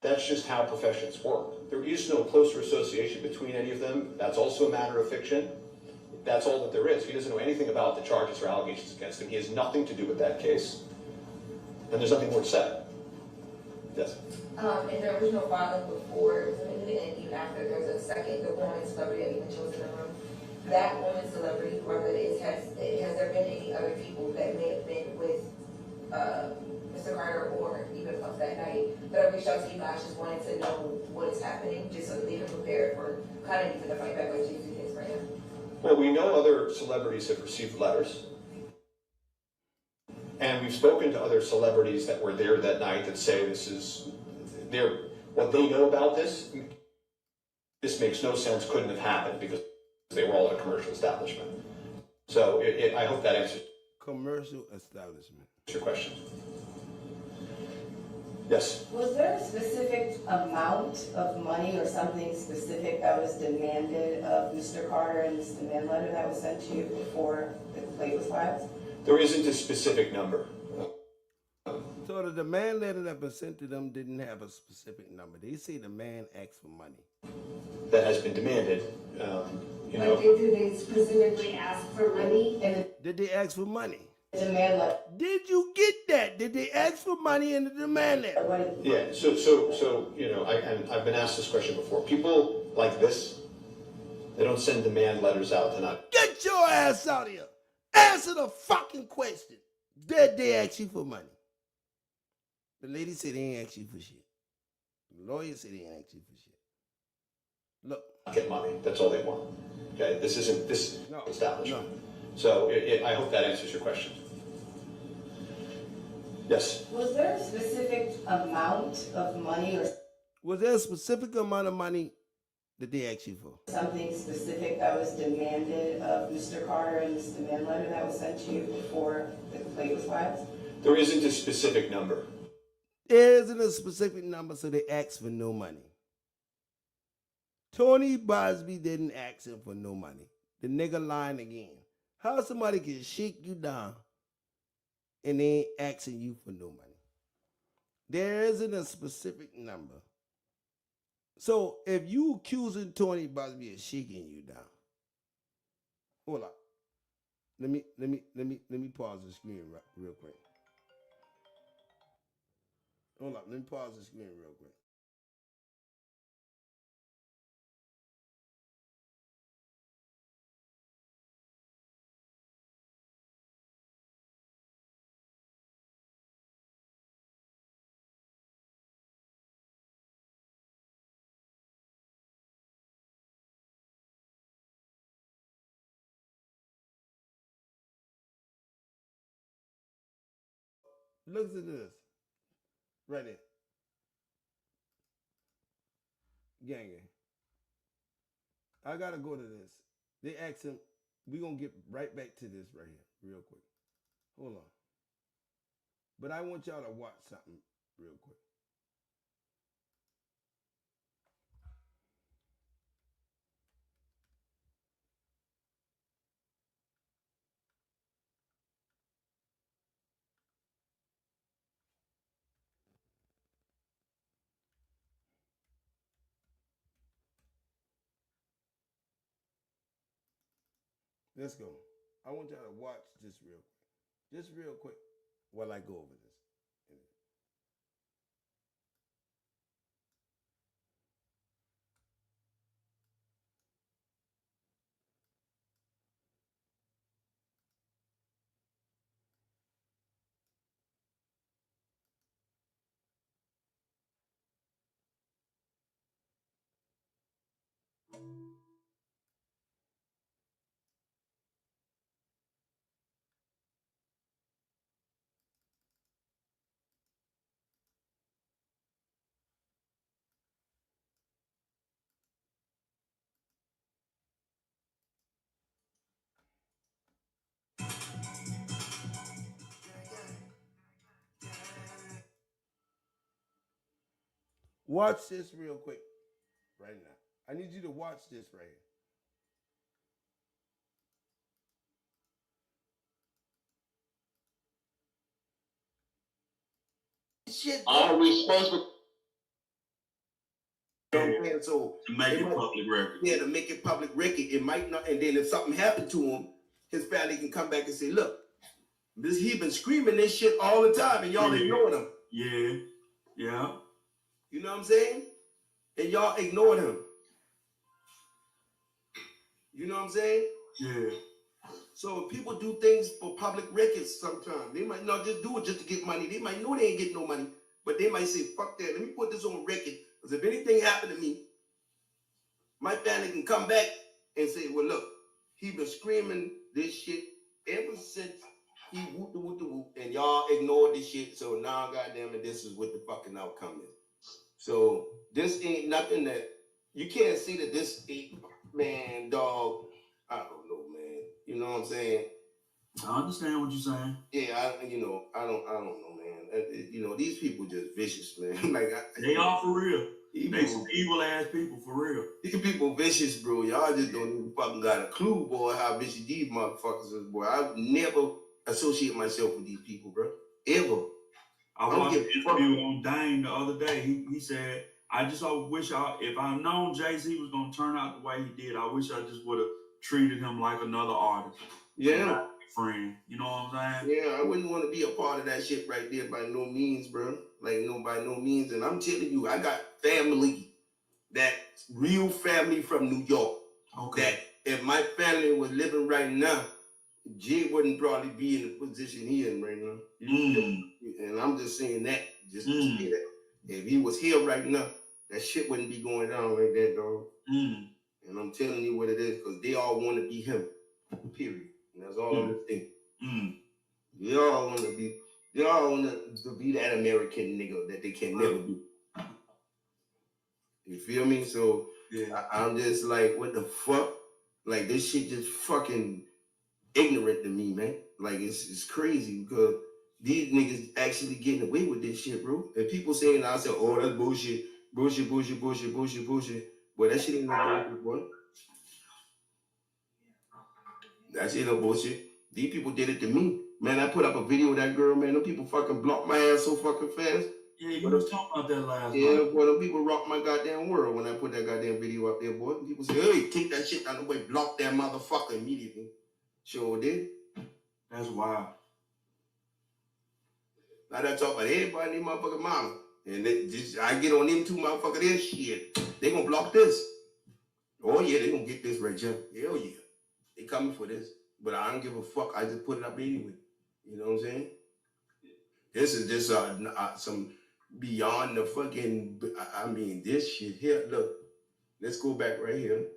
That's just how professions work. There is no closer association between any of them. That's also a matter of fiction. That's all that there is. He doesn't know anything about the charges or allegations against him. He has nothing to do with that case. And there's nothing more to say. Yes? In the original filing before it was amended, and even after there's a second, the woman celebrity that even chose in the room, that woman celebrity, whoever it is, has there been any other people that may have been with Mr. Carter or even Puff that night that have reached out to you guys just wanting to know what is happening, just so that they can prepare for kind of even the fight back like jayz is right now? Well, we know other celebrities have received letters. And we've spoken to other celebrities that were there that night that say what they know about this makes no sense, couldn't have happened because they were all at a commercial establishment. So I hope that answers Commercial establishment. your question. Yes? Was there a specific amount of money or something specific that was demanded of Mr. Carter in this demand letter that was sent to you before the complaint was filed? There isn't a specific number. So the demand letter that was sent to them didn't have a specific number. They say the man asked for money. That has been demanded. Like, did they specifically ask for money? Did they ask for money? Demand letter. Did you get that? Did they ask for money in the demand letter? Yeah, so I've been asked this question before. People like this, they don't send demand letters out to not. Get your ass out of here. Answer the fucking question. Did they ask you for money? The lady said they ain't ask you for shit. The lawyer said they ain't ask you for shit. Look. Get money. That's all they want. Okay, this isn't this establishment. No. So I hope that answers your question. Yes? Was there a specific amount of money or... Was there a specific amount of money that they asked you for? Something specific that was demanded of Mr. Carter in this demand letter that was sent to you before the complaint was filed? There isn't a specific number. There isn't a specific number, so they asked for no money. Tony Busby didn't ask him for no money. The nigga lying again. How somebody can shake you down and they ain't asking you for no money? There isn't a specific number. So if you accusing Tony Busby of shaking you down, hold up. Let me pause the screen real quick. Hold up. Let me pause the screen real quick. Look at this. Right there. Gang. I gotta go to this. They asked him, we gonna get right back to this right here, real quick. Hold on. But I want y'all to watch something real quick. Let's go. I want y'all to watch this real quick. Just real quick while I go over this. Watch this real quick right now. I need you to watch this right here. Shit. All responsible. So To make it public record. Yeah, to make it public record. It might not, and then if something happened to him, his family can come back and say, look, he been screaming this shit all the time, and y'all ignoring him. Yeah. Yeah. You know what I'm saying? And y'all ignored him. You know what I'm saying? Yeah. So people do things for public records sometimes. They might not just do it just to get money. They might know they ain't getting no money, but they might say, fuck that, let me put this on record. Because if anything happened to me, my family can come back and say, well, look, he been screaming this shit ever since he whoop the whoop the whoop, and y'all ignored this shit. So now, goddamn it, this is what the fucking outcome is. So this ain't nothing that you can't see that this ain't, man, dog. I don't know, man. You know what I'm saying? I understand what you're saying. Yeah, I don't know, man. You know, these people just vicious, man. Like they are for real. They some evil ass people for real. These people vicious, bro. Y'all just don't even fucking got a clue, boy, how vicious these motherfuckers is, boy. I would never associate myself with these people, bro. Ever. I watched an interview on Dane the other day. He said, I just wish if I known Jay-Z was gonna turn out the way he did, I wish I just would have treated him like another artist. Yeah. Friend. You know what I'm saying? Yeah, I wouldn't want to be a part of that shit right there by no means, bro. Like, no, by no means. And I'm telling you, I got family, that real family from New York. Okay. That if my family was living right now, Jay wouldn't probably be in the position he in right now. And I'm just saying that, just to say that. If he was here right now, that shit wouldn't be going down like that, dog. And I'm telling you what it is, because they all want to be him. Period. And that's all I'm saying. They all want to be that American nigga that they can never be. You feel me? So yeah. I'm just like, what the fuck? Like, this shit just fucking ignorant to me, man. Like, it's crazy because these niggas actually getting away with this shit, bro. And people saying, I said, oh, that's bullshit. Bullshit. Boy, that shit ain't no bullshit, boy. That shit ain't no bullshit. These people did it to me. Man, I put up a video of that girl, man. Them people fucking blocked my ass so fucking fast. Yeah, you was talking about that last Yeah, night. boy, them people rocked my goddamn world when I put that goddamn video up there, boy. People say, hey, take that shit down the way, block that motherfucker immediately. Sure did. That's wild. Now that talk about everybody and their motherfucking mama. And they just, I get on them two motherfucker their shit. They gonna block this. Oh yeah, they gonna get this right here. Hell yeah. They coming for this. But I don't give a fuck. I just put it up anyway. You know what I'm saying? This is just some beyond the fucking, I mean, this shit here. Look, let's go back right here.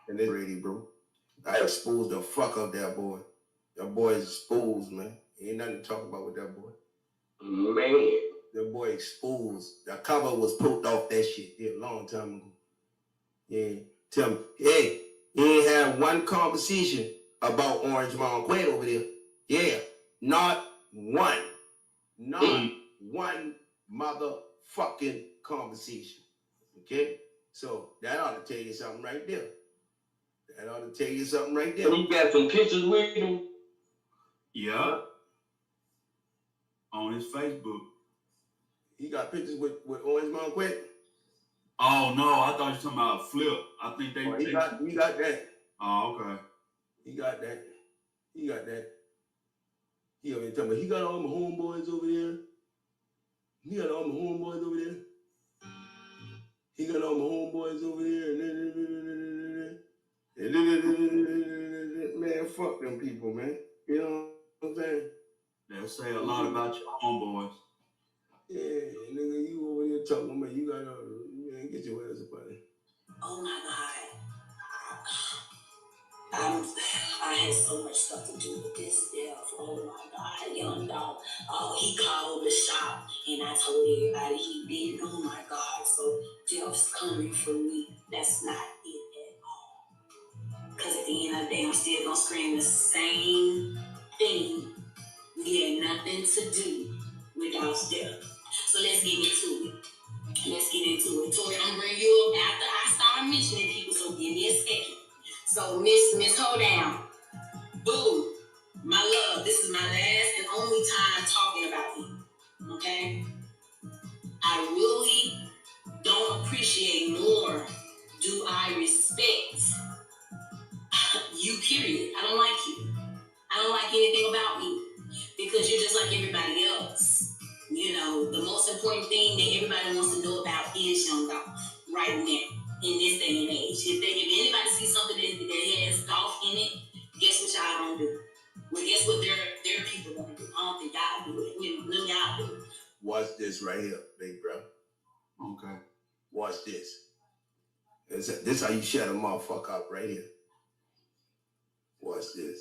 And this ready, bro. I exposed the fuck up that boy. That boy is exposed, man. Ain't nothing to talk about with that boy. Man. That boy exposed. The cover was pulled off that shit a long time ago. Yeah. Tell me, hey, he ain't had one conversation about Orange Mountain over there. Yeah. Not one. Not one motherfucking conversation. Okay? So that ought to tell you something right there. That ought to tell you something right there. You got some pictures with him? Yeah. On his Facebook. He got pictures with Orange Mountain Quet? Oh no, I thought you were talking about Flip. I think they he got that. Oh, okay. He got that. He got that. He over there talking about he got all my homeboys over there. He got all my homeboys over there. He got all my homeboys over there. Man, fuck them people, man. You know what I'm saying? They'll say a lot about your homeboys. Yeah, nigga, you over there talking about you got man, get your ass up out of here. Oh my God. I had so much stuff to do with this death. Oh my God, young dog. Oh, he called the shop and I told everybody he did. Oh my God. So death's coming for me. That's not it at all. Because at the end of the day, I'm still gonna scream the same thing. We had nothing to do with our death. So let's get into it. Let's get into it. Tori, I'm bringing you up after I start mentioning people, so give me a second. So, Miss Hold Down. Boo. My love, this is my last and only time talking about you. Okay? I really don't appreciate nor do I respect you, period. I don't like you. I don't like anything about you because you're just like everybody else. You know, the most important thing that everybody wants to know about is young dog right now in this day and age. If anybody sees something that has golf in it, guess what y'all gonna do? Well, guess what their people gonna do? I don't think y'all do it. You know, them y'all do it. Watch this right here, big bro. Okay. Watch this. This how you shut a motherfucker up right here. Watch this.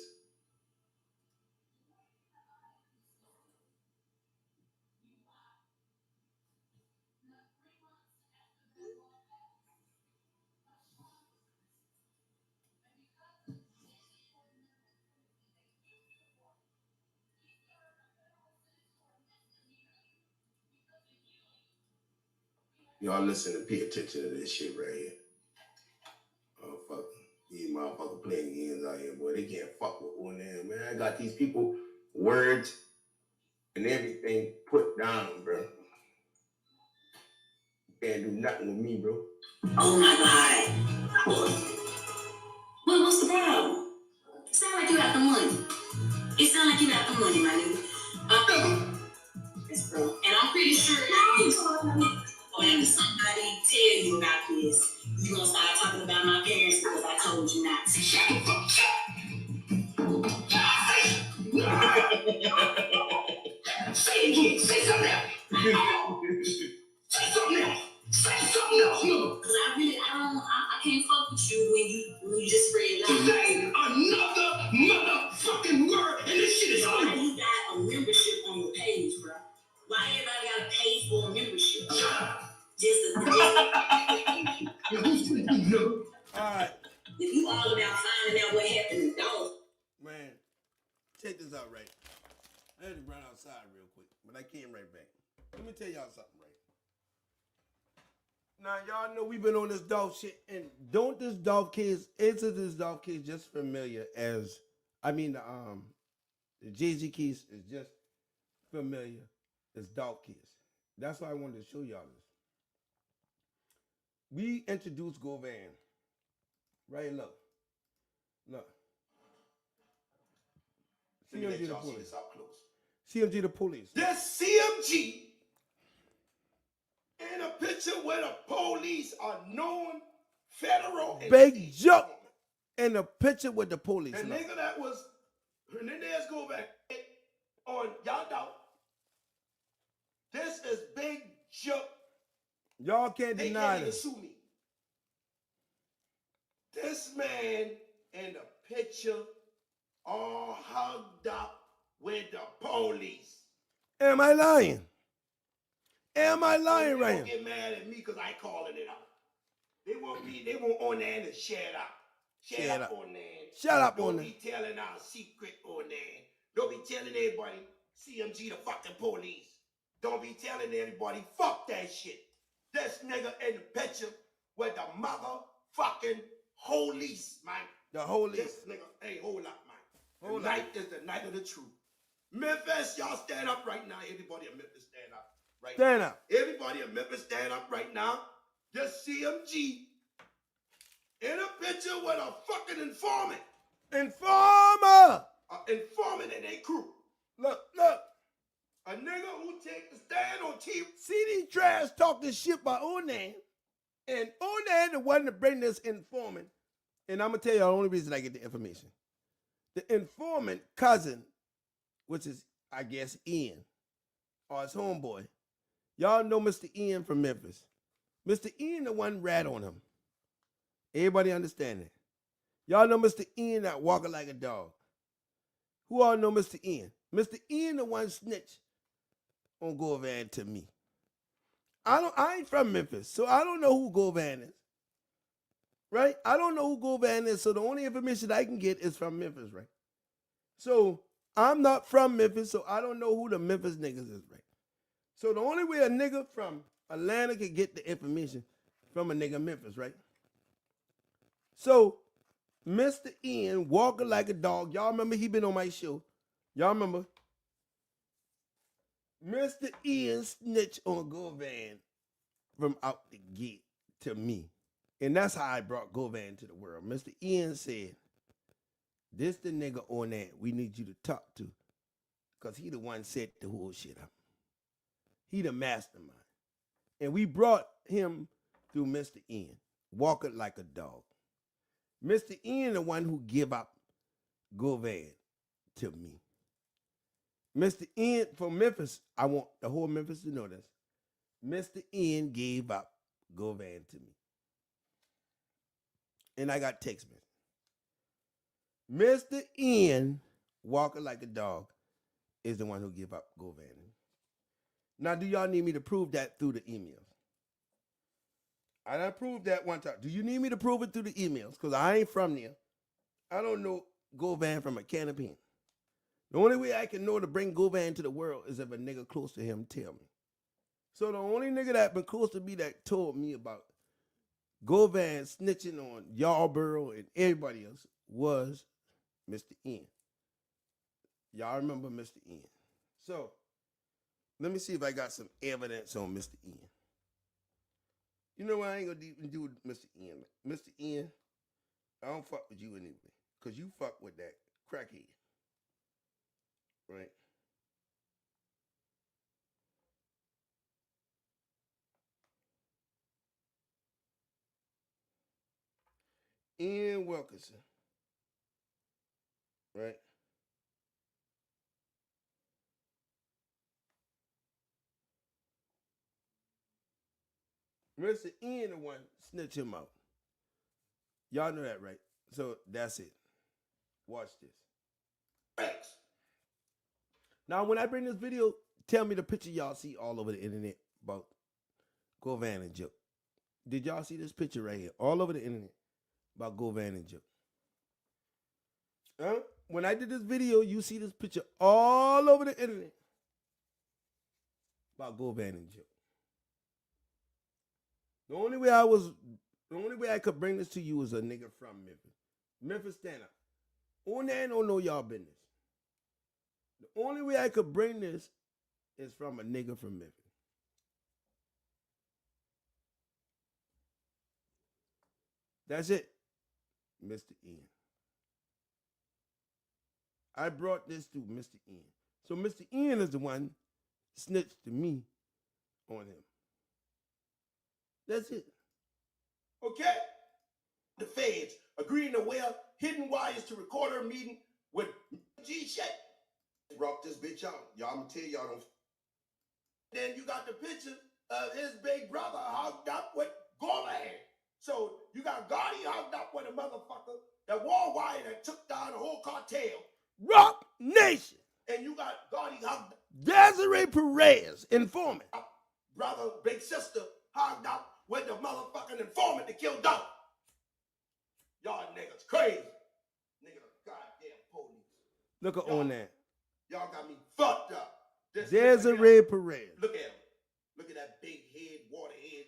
Y'all listen and pay attention to this shit right here. Oh, fuck. These motherfuckers playing games out here, boy. They can't fuck with one of them, man. I got these people, words, and everything put down, bro. You can't do nothing with me, bro. Oh my God. Well, what's the problem? It sound like you got the money. It sound like you got the money, my nigga. Yes, bro. And I'm pretty sure or after somebody tell you about this, you gonna start talking about my parents because I told you not to. Shut the fuck up. Say it again. Say something else. Say something else. Say something else. Because I can't fuck with you when you just spread lies. Say another motherfucking word and this shit is on. You got a membership on your page, bro. Why everybody gotta pay for a membership? Shut up. Alright. If you all about finding out what happened to dogs. Man, check this out, right? I had to run outside real quick, but I came right back. Let me tell y'all something, right? Now y'all know we've been on this Dolph shit, and isn't this Dolph case just familiar as the jayz case is just familiar as Dolph case. That's why I wanted to show y'all this. We introduced Govan. Right, look. CMG the police. CMG the police. This CMG in a picture where the police are known federal. Big joke in a picture with the police. The nigga that was Hernandez Govan on y'all doubt. This is Big Joke. Y'all can't They deny can't even this. sue me. This man in the picture all hugged up with the police. Am I lying? Am I lying right They here? get mad at me because I calling it out. They want Onan to shut up. Shut up, Onan. Shut up, Don't Onan. be telling our secret, Onan. Don't be telling everybody CMG the fucking police. Don't be telling everybody fuck that shit. This nigga in the picture with the motherfucking police, man. The police. This nigga, hey, hold up, man. Tonight is the night of the truth. Memphis, y'all stand up right now. Everybody in Memphis stand up right now. Stand up. Everybody in Memphis stand up right now. This CMG in a picture with a fucking informant. Informer. Informant in a crew. Look. A nigga who take the stand on TV. CD Trash talking shit by Onan. And Onan the one to bring this informant. And I'm going to tell you the only reason I get the information. The informant cousin, which is, I guess, Ian, or his homeboy. Y'all know Mr. Ian from Memphis. Mr. Ian the one rat on him. Everybody understand that? Y'all know Mr. Ian that walking like a dog. Who all know Mr. Ian? Mr. Ian the one snitch on Govan to me. I ain't from Memphis, so I don't know who Govan is. Right? I don't know who Govan is, so the only information I can get is from Memphis, right? So I'm not from Memphis, so I don't know who the Memphis niggas is, right? So the only way a nigga from Atlanta can get the information from a nigga Memphis, right? So Mr. Ian walking like a dog. Y'all remember he been on my show. Y'all remember? Mr. Ian snitch on Govan from out the gate to me. And that's how I brought Govan to the world. Mr. Ian said, this the nigga on that we need you to talk to. Because he the one set the whole shit up. He the mastermind. And we brought him through Mr. Ian, walking like a dog. Mr. Ian the one who give up Govan to me. Mr. Ian from Memphis, I want the whole Memphis to know this. Mr. Ian gave up Govan to me. And I got text message. Mr. Ian, walking like a dog, is the one who give up Govan. Now, do y'all need me to prove that through the emails? I done proved that one time. Do you need me to prove it through the emails? Because I ain't from there. I don't know Govan from a can of paint. The only way I can know to bring Govan to the world is if a nigga close to him tell me. So the only nigga that been close to me that told me about Govan snitching on Yarborough and everybody else was Mr. Ian. Y'all remember Mr. Ian. So let me see if I got some evidence on Mr. Ian. You know what I ain't gonna even do with Mr. Ian. Mr. Ian, I don't fuck with you anyway. Because you fuck with that crackhead. Right? Ian Wilkinson. Right? Mr. Ian the one snitch him out. Y'all know that, right? So that's it. Watch this. Thanks. Now, when I bring this video, tell me the picture y'all see all over the internet about Govan and Joke. Did y'all see this picture right here? All over the internet about Govan and Joke. Huh? When I did this video, you see this picture all over the internet about Govan and Joke. The only way I could bring this to you is a nigga from Memphis. Memphis, stand up. Onan don't know y'all business. The only way I could bring this is from a nigga from Memphis. That's it, Mr. Ian. I brought this to Mr. Ian. So Mr. Ian is the one snitched to me on him. That's it. Okay? The feds agreeing to wear hidden wires to record her meeting with G Shady. Brought this bitch out. Y'all, I'm gonna tell y'all don't. Then you got the picture of his big brother hooked up with Gorman. So you got Gotti hooked up with a motherfucker that wore wire that took down the whole cartel. Rock Nation. And you got Gotti hooked up. Desiree Perez, informant. Brother, big sister, hooked up with the motherfucking informant that killed Doug. Y'all niggas crazy. Nigga, the goddamn police. Look at on that. Y'all got me fucked up. Desiree Perez. Look at him. Look at that big head, water head.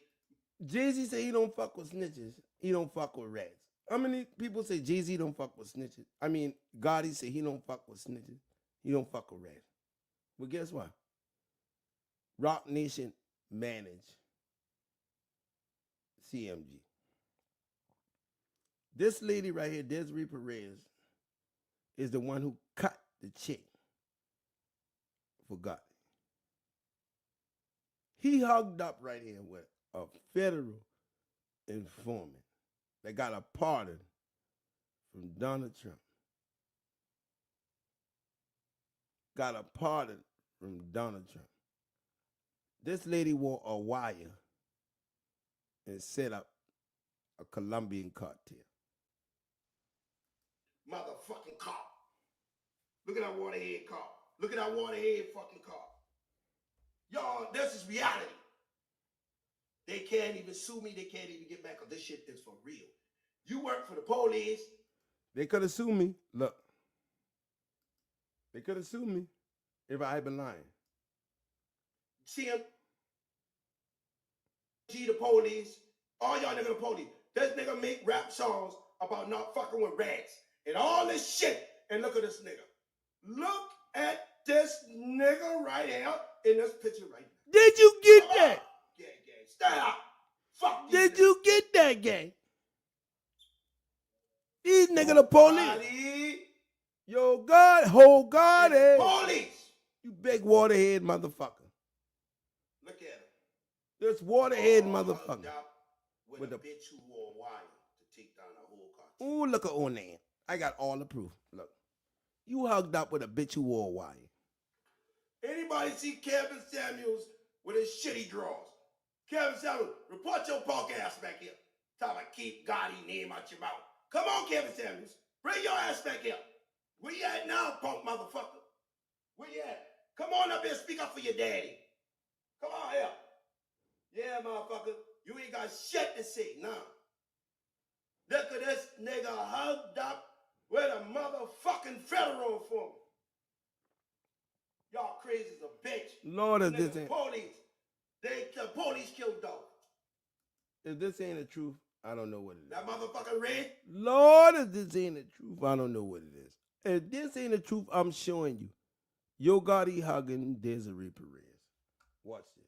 Jay-Z say he don't fuck with snitches. He don't fuck with rats. How many people say Jay-Z don't fuck with snitches? I mean, Gotti say he don't fuck with snitches. He don't fuck with rats. But guess what? Rock Nation manage CMG. This lady right here, Desiree Perez, is the one who cut the check for Gotti. He hugged up right here with a federal informant that got a pardon from Donald Trump. Got a pardon from Donald Trump. This lady wore a wire and set up a Colombian cartel. Motherfucking cop. Look at that waterhead cop. Look at that waterhead fucking cop. Y'all, this is reality. They can't even sue me. They can't even get back because this shit is for real. You work for the police. They could have sued me. Look. They could have sued me if I had been lying. See him? G the police. All y'all niggas the police. This nigga make rap songs about not fucking with rats and all this shit. And look at this nigga. Look at this nigga right here in this picture right now. Did you get that? Yeah, stop. Fuck. Did you get that, gang? These niggas the police. Yo, God, hold God in. Police. You big waterhead motherfucker. Look at him. This waterhead motherfucker. With a bitch who wore wire to take down the whole car. Ooh, look at Onan. I got all the proof. Look. You hugged up with a bitch who wore wire. Anybody see Kevin Samuels with his shitty drawers? Kevin Samuels, report your punk ass back here. Time to keep Gotti name out your mouth. Come on, Kevin Samuels. Bring your ass back here. Where you at now, punk motherfucker? Where you at? Come on up here, speak up for your daddy. Come on here. Yeah, motherfucker. You ain't got shit to say, nah. Look at this nigga hugged up with a motherfucking federal informant. Y'all crazy as a bitch. Lord, if this ain't police. The police killed dog. If this ain't the truth, I don't know what it is. That motherfucker red? Lord, if this ain't the truth, I don't know what it is. If this ain't the truth, I'm showing you. Yo Gotti hugging Desiree Perez. Watch this.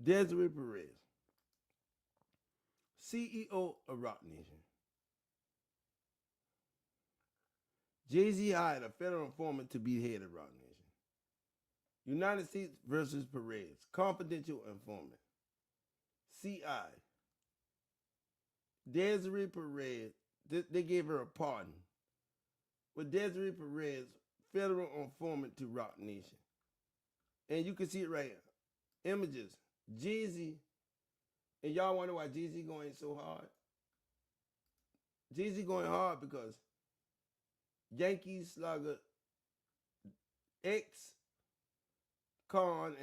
Desiree Perez, CEO of Rock Nation. Jay-Z hired a federal informant to be head of Rock Nation. United States versus Perez, confidential informant. CI. Desiree Perez, they gave her a pardon. With Desiree Perez, federal informant to Rock Nation. And you can see it right here. Images. Jay-Z. And y'all wonder why Jay-Z going so hard? Jay-Z going hard because Yankee slugger ex-con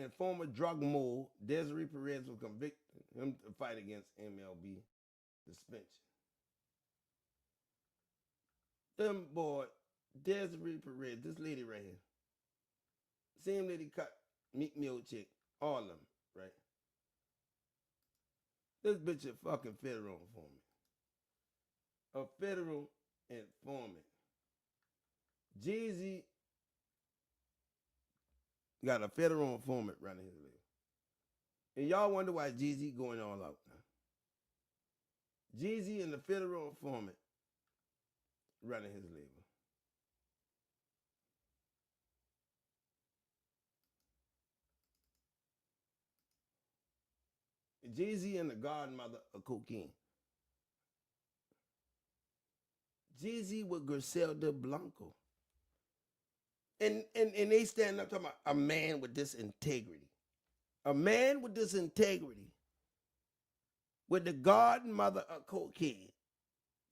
and former drug mole Desiree Perez was convicted him to fight against MLB suspension. Them boy, Desiree Perez, this lady right here. Same lady cut Meek Mill chick, all of them, right? This bitch a fucking federal informant. A federal informant. Jay-Z got a federal informant running his label. And y'all wonder why Jay-Z going all out now. Jay-Z and the federal informant running his label. Jay-Z and the godmother of cocaine. Jay-Z with Griselda Blanco. And they stand up talking about a man with this integrity. A man with this integrity. With the godmother of cocaine.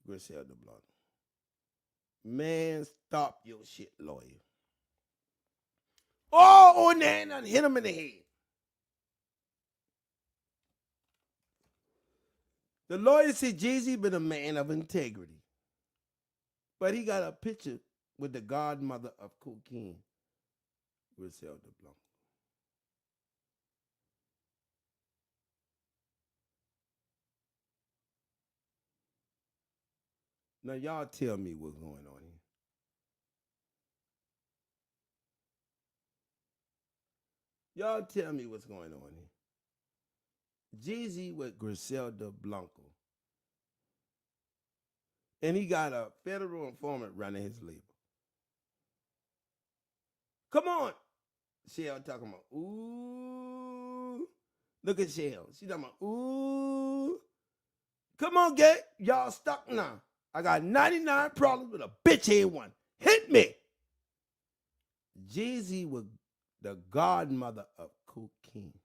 Griselda Blanco. Man, stop your shit, lawyer. Oh, Onan hit him in the head. The lawyer said Jay-Z been a man of integrity. But he got a picture with the godmother of cocaine, Griselda Blanco. Now, y'all tell me what's going on here. Y'all tell me what's going on here. Jay-Z with Griselda Blanco. And he got a federal informant running his label. Come on. Shell talking about, ooh. Look at Shell. She talking about, ooh. Come on, gay. Y'all stuck now. I got 99 problems with a bitch head one. Hit me. Jay-Z with the godmother of cocaine.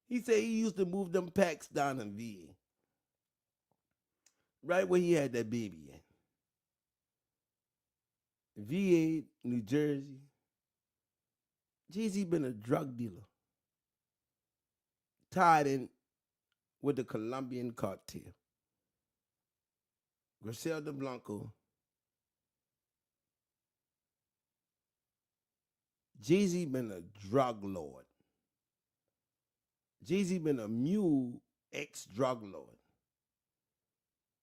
He said he used to move them packs down in VA. Right where he had that baby at. VA, New Jersey. Jay-Z been a drug dealer. Tied in with the Colombian cartel. Griselda Blanco. Jay-Z been a drug lord. Jay-Z been a mule ex-drug lord.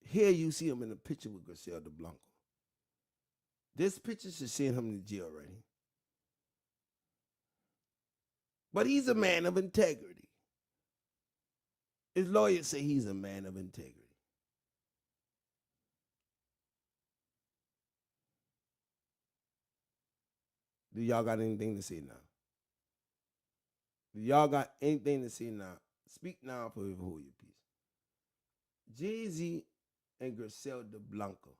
Here you see him in a picture with Griselda Blanco. This picture should send him to jail right here. But he's a man of integrity. His lawyers say he's a man of integrity. Do y'all got anything to say now? Do y'all got anything to say now? Speak now for hold your peace. Jay-Z and Griselda Blanco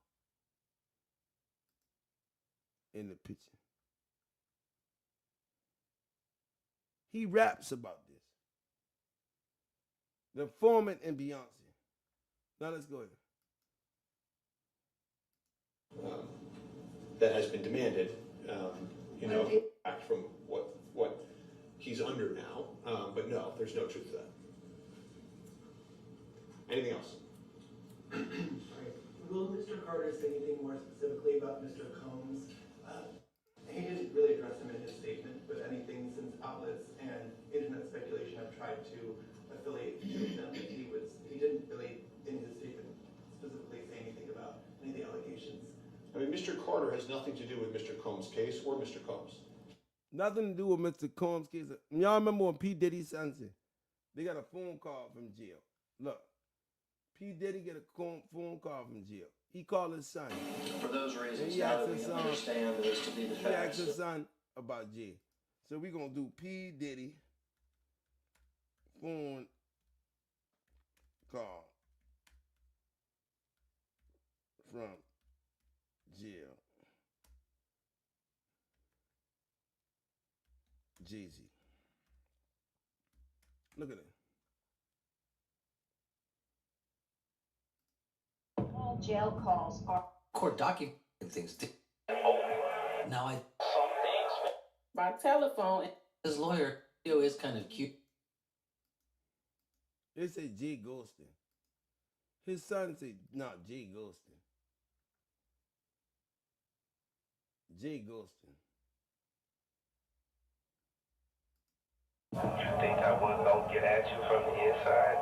in the picture. He raps about this. The informant and Beyonce. Now let's go ahead. That has been demanded, back from what he's under now. But no, there's no truth to that. Anything else? Will Mr. Carter say anything more specifically about Mr. Combs? He didn't really address him in his statement, but anything since outlets and internet speculation have tried to affiliate them, he didn't really, in his statement, specifically say anything about any of the allegations. I mean, Mr. Carter has nothing to do with Mr. Combs' case or Mr. Combs. Nothing to do with Mr. Combs' case. Y'all remember when P. Diddy son, they got a phone call from jail. Look, P. Diddy get a phone call from jail. He called his son. For those reasons, now that we understand those to be the facts. He asked his son about Jay. So we're going to do P. Diddy phone call from jail. Jay-Z. Look at it. jail calls are Court documenting things. Now I by telephone. his lawyer video is kind of cute. They say Jay Ghostin. His son say not Jay Ghostin. Jay Ghostin. You think I wasn't gonna get at you from the inside?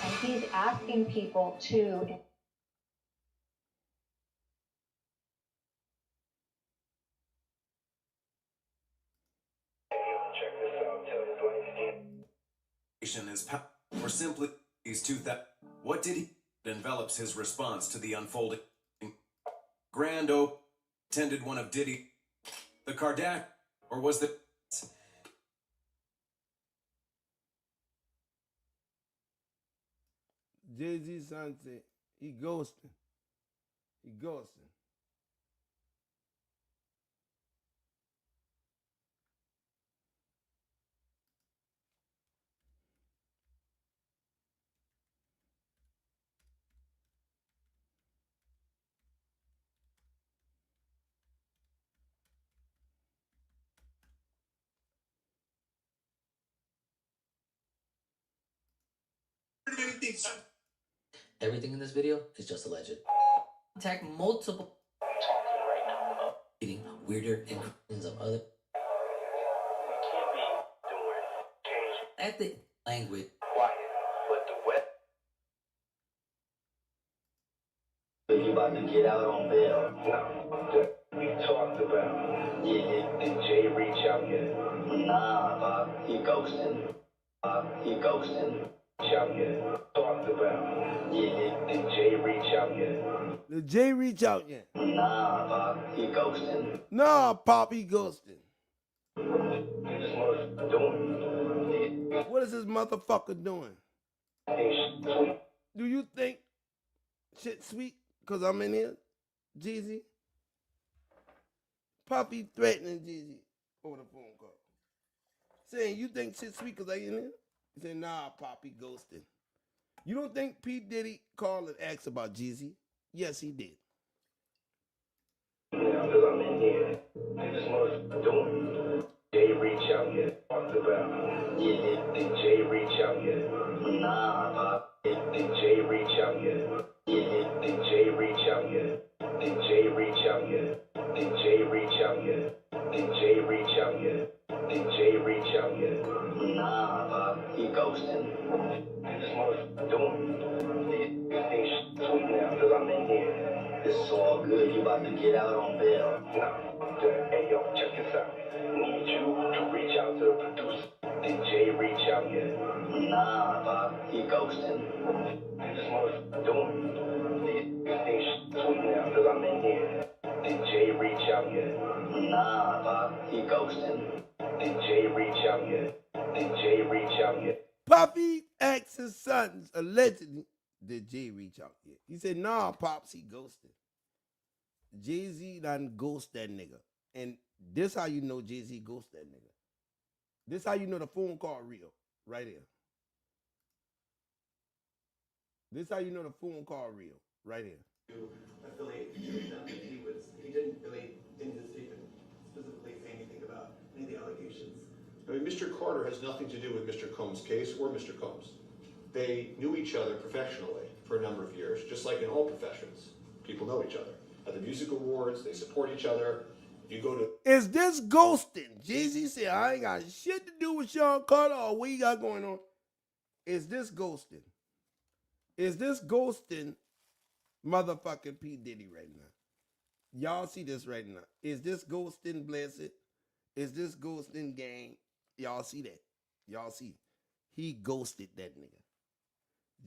And he's asking people to Check this out, tell you blank again. Is or simply these 2000. What did he envelops his response to the unfolding grand opening? Attended one of Diddy, the Kardashian, or was the Jay-Z's son said he ghosting. He ghosting. Everything in this video is just alleged. Contact multiple eating weirder and of other ethnic language. Quiet, but the wet. You about to get out on bail? No, we talked about. Did Jay reach out yet? Nah, Bob, he ghosting. He ghosting. Reach out yet? Talked about. Did Jay reach out yet? Did Jay reach out yet? Nah, Bob, he ghosting. Nah, Pop, he ghosting. This motherfucker doing. What is this motherfucker doing? Do you think shit sweet because I'm in here? Jeezy? Poppy threatening Jeezy over the phone call. Saying, you think shit sweet because I in here? He said, nah, Poppy ghosting. You don't think P. Diddy called and asked about Jeezy? Yes, he did. Now, because I'm in here. This motherfucker doing. Jay reach out yet? Talked about. Did Jay reach out yet? Nah, Bob. Did Jay reach out yet? Did Jay reach out yet? Did Jay reach out yet? Did Jay reach out yet? Did Jay reach out yet? Did Jay reach out yet? Nah, Bob, he ghosting. This motherfucker doing. These things sweet now because I'm in here. This is all good. You about to get out on bail. No, hey yo, check this out. Need you to reach out to the producer. Did Jay reach out yet? Nah, Bob, he ghosting. This motherfucker doing. These things sweet now because I'm in here. Did Jay reach out yet? Nah, Bob, he ghosting. Did Jay reach out yet? Did Jay reach out yet? Poppy asked his sons allegedly, did Jay reach out yet? He said, nah, Pops, he ghosted. Jay-Z done ghost that nigga. And this how you know Jay-Z ghost that nigga. This how you know the phone call real. Right here. This how you know the phone call real. Right here. Affiliate between them, he didn't really, in his statement, specifically say anything about any of the allegations. I mean, Mr. Carter has nothing to do with Mr. Combs' case or Mr. Combs. They knew each other professionally for a number of years, just like in all professions. People know each other. At the music awards, they support each other. If you go to... Is this ghosting? Jay-Z said, I ain't got shit to do with Sean Carter or what you got going on. Is this ghosting? Is this ghosting motherfucking P. Diddy right now? Y'all see this right now. Is this ghosting Blessed? Is this ghosting Gang? Y'all see that? Y'all see. He ghosted that nigga.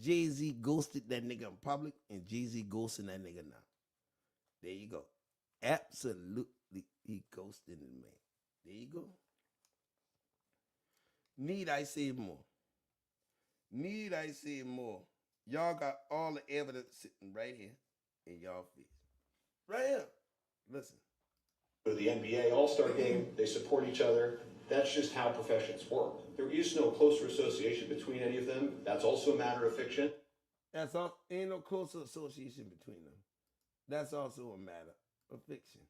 Jay-Z ghosted that nigga in public, and Jay-Z ghosting that nigga now. There you go. Absolutely, he ghosted the man. There you go. Need I say more? Need I say more? Y'all got all the evidence sitting right here in y'all face. Right here. Listen. The NBA All-Star game, they support each other. That's just how professions work. There is no closer association between any of them. That's also a matter of fiction. That's all. Ain't no closer association between them. That's also a matter of fiction.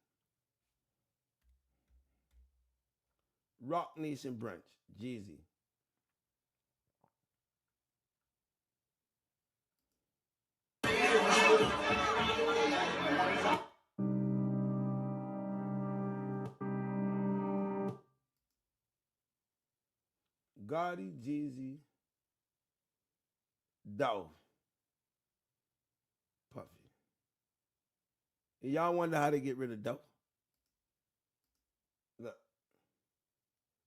Rock Nation brunch, Jeezy. Gotti, Jeezy, Dolph, Puffy. And y'all wonder how they get rid of Dolph? Look,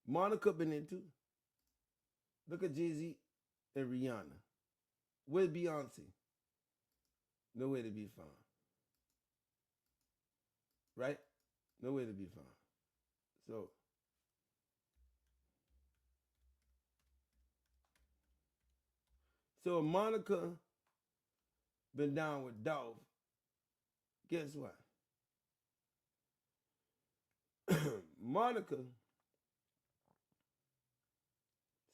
Monica been in too. Look at Jay-Z and Rihanna. Where's Beyonce? Nowhere to be found. Right? Nowhere to be found. So if Monica been down with Dolph, guess what? Monica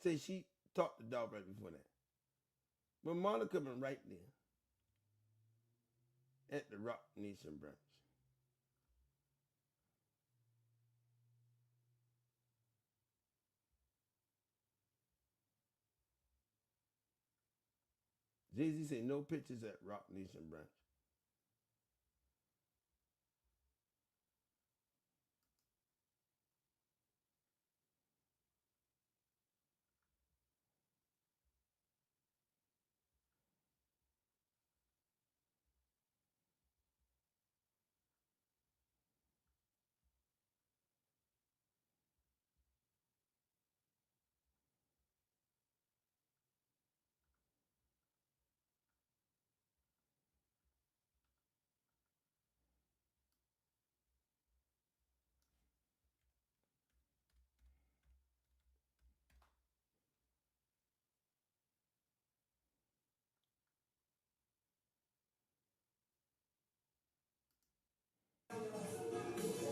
said she talked to Dolph right before that. But Monica been right there at the Rock Nation brunch. Jay-Z said no pictures at Rock Nation brunch.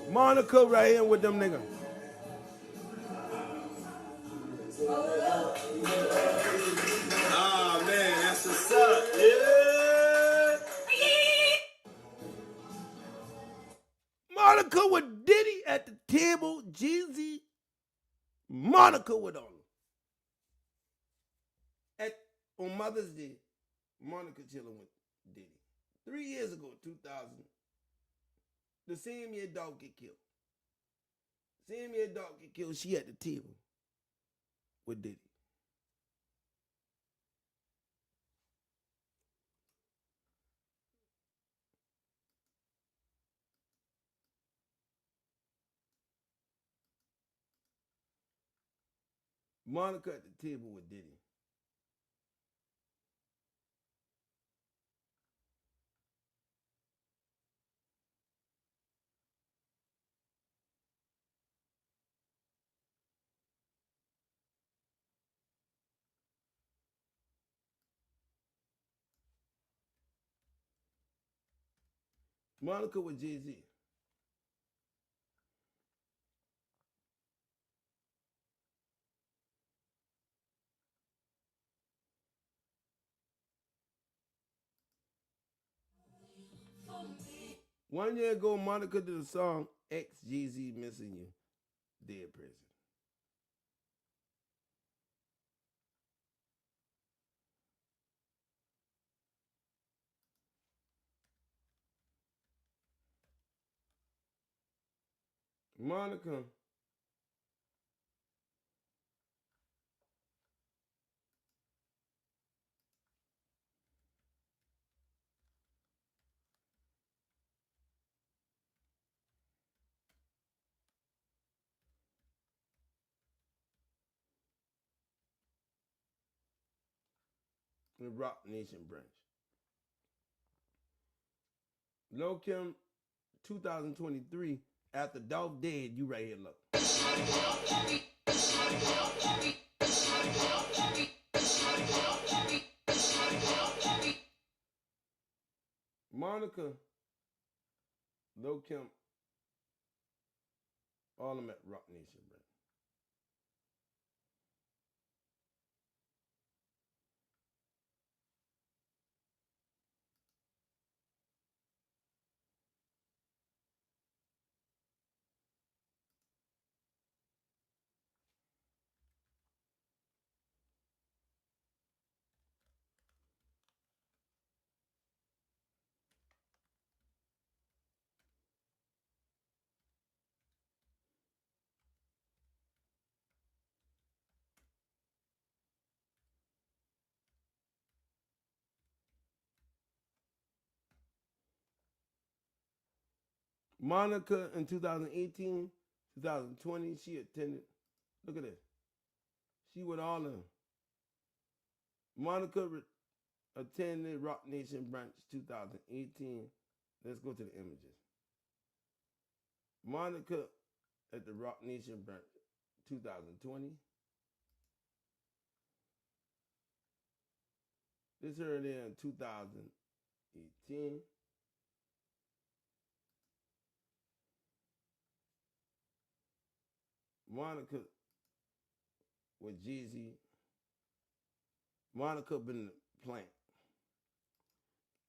Monica right here with them niggas. Oh man, that's what's up. Yeah. Monica with Diddy at the table. Jeezy. Monica with on them. On Mother's Day, Monica chilling with Diddy. 3 years ago, 2000. The same year dog get killed. Same year dog get killed, she at the table with Diddy. Monica at the table with Diddy. Monica with Jay-Z. One year ago, Monica did a song, Ex-Jay-Z Missing You, Dead Prison. Monica the Rock Nation branch. Lil Kim, 2023, after Dolph dead, you right here, look. Monica, Lil Kim, all of them at Rock Nation branch. Monica in 2018, 2020, she attended. Look at this. She with all of them. Monica attended Rock Nation Branch 2018. Let's go to the images. Monica at the Rock Nation Branch 2020. This her there in 2018. Monica with jayz. Monica been the plant.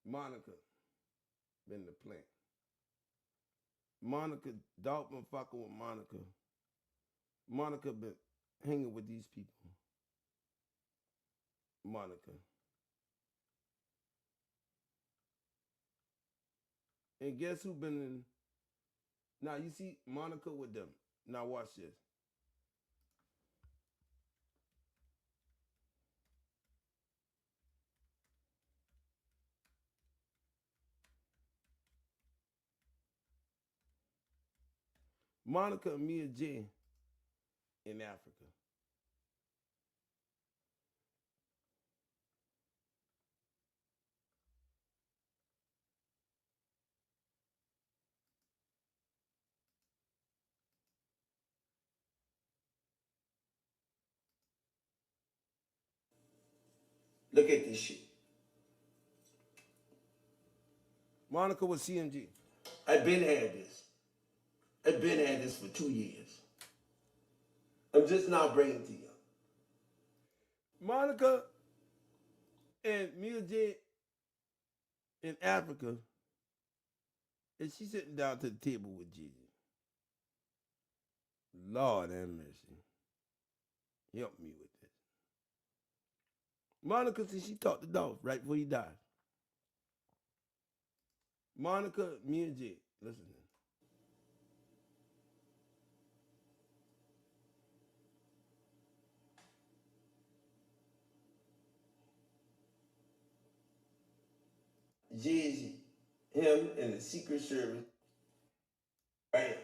Monica been the plant. Monica, dog been fucking with Monica. Monica been hanging with these people. Monica. And guess who been in? Now you see Monica with them. Now watch this. Monica and Mia J in Africa. Look at this shit. Monica with CMG. I've been had this. I've been had this for 2 years. I'm just now bringing it to you. Monica and Mia J in Africa, and she's sitting down to the table with Jesus. Lord have mercy. Help me with this. Monica said she talked to Dolph right before he died. Monica, Mia J. Listen. Jayz, him and the Secret Service, right?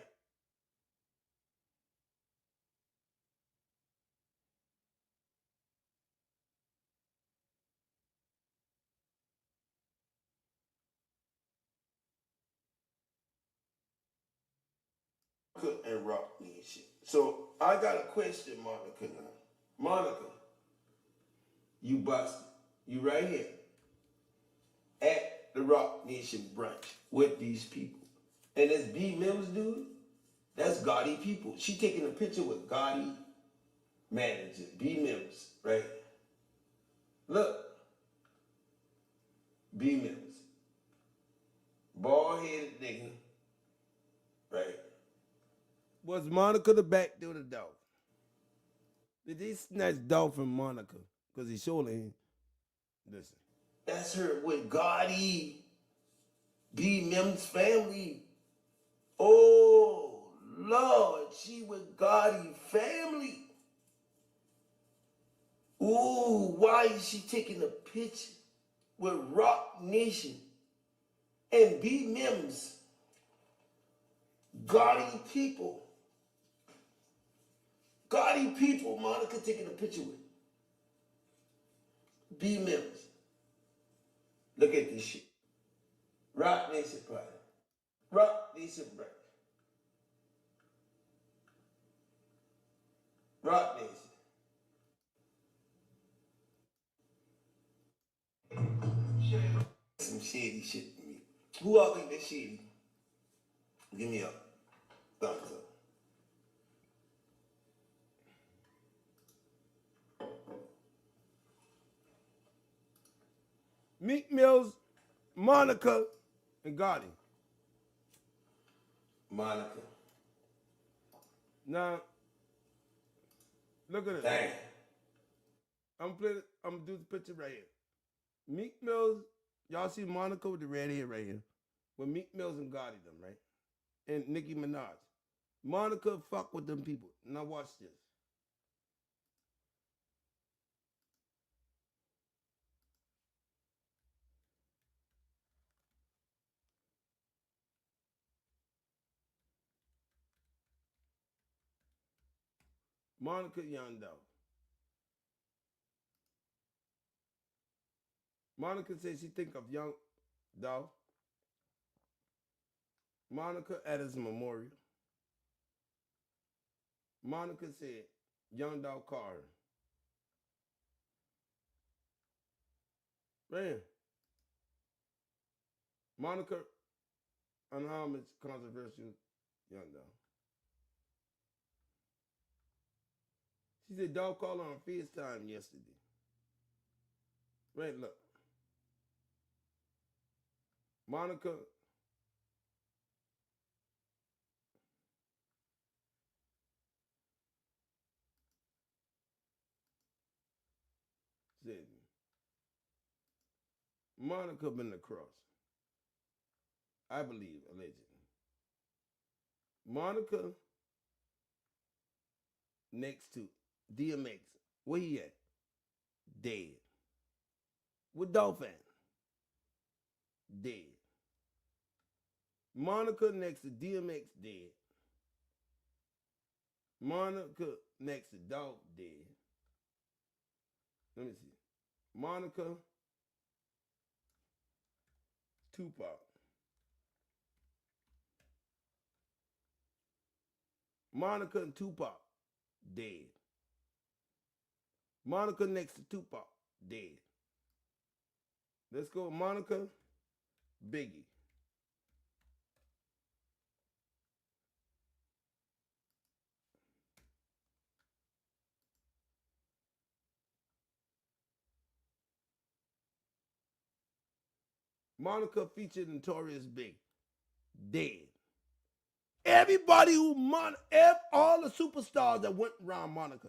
And Rock Nation. So I got a question, Monica now. Monica, you busted. You right here at the Rock Nation brunch with these people. And this B Mills dude, that's Gotti people. She taking a picture with Gotti manager, B Mills, right? Look, B Mills. Bald-headed nigga, right? Was Monica the back door to Dolph? Did they snatch Dolph from Monica? Because he surely ain't. Listen. That's her with Gotti, B Mims family. Oh, Lord, she with Gotti family. Ooh, why is she taking a picture with Rock Nation and B Mims? Gotti people. Gotti people, Monica taking a picture with. B Mims. Look at this shit. Rock Nation party. Rock Nation break. Rock Nation. Some shady shit to me. Who all think that's shady? Give me a thumbs up. Meek Mills, Monica, and Gotti. Monica. Now, look at it. Dang. I'm gonna do the picture right here. Meek Mills, y'all see Monica with the red hair right here. With Meek Mills and Gotti them, right? And Nicki Minaj. Monica fuck with them people. Now watch this. Monica Young Dolph. Monica says she think of Young Dolph. Monica at his memorial. Monica said Young Dolph called her. Man. Monica on homage controversial Young Dolph. She said Dolph called her on FaceTime yesterday. Right, look. Monica said Monica been across. I believe, allegedly. Monica next to DMX. Where he at? Dead. With Dolphin. Dead. Monica next to DMX dead. Monica next to Dolph dead. Let me see. Monica, Tupac. Monica and Tupac dead. Monica next to Tupac dead. Let's go. Monica, Biggie. Monica featured Notorious Big. Dead. Everybody who all the superstars that went around Monica.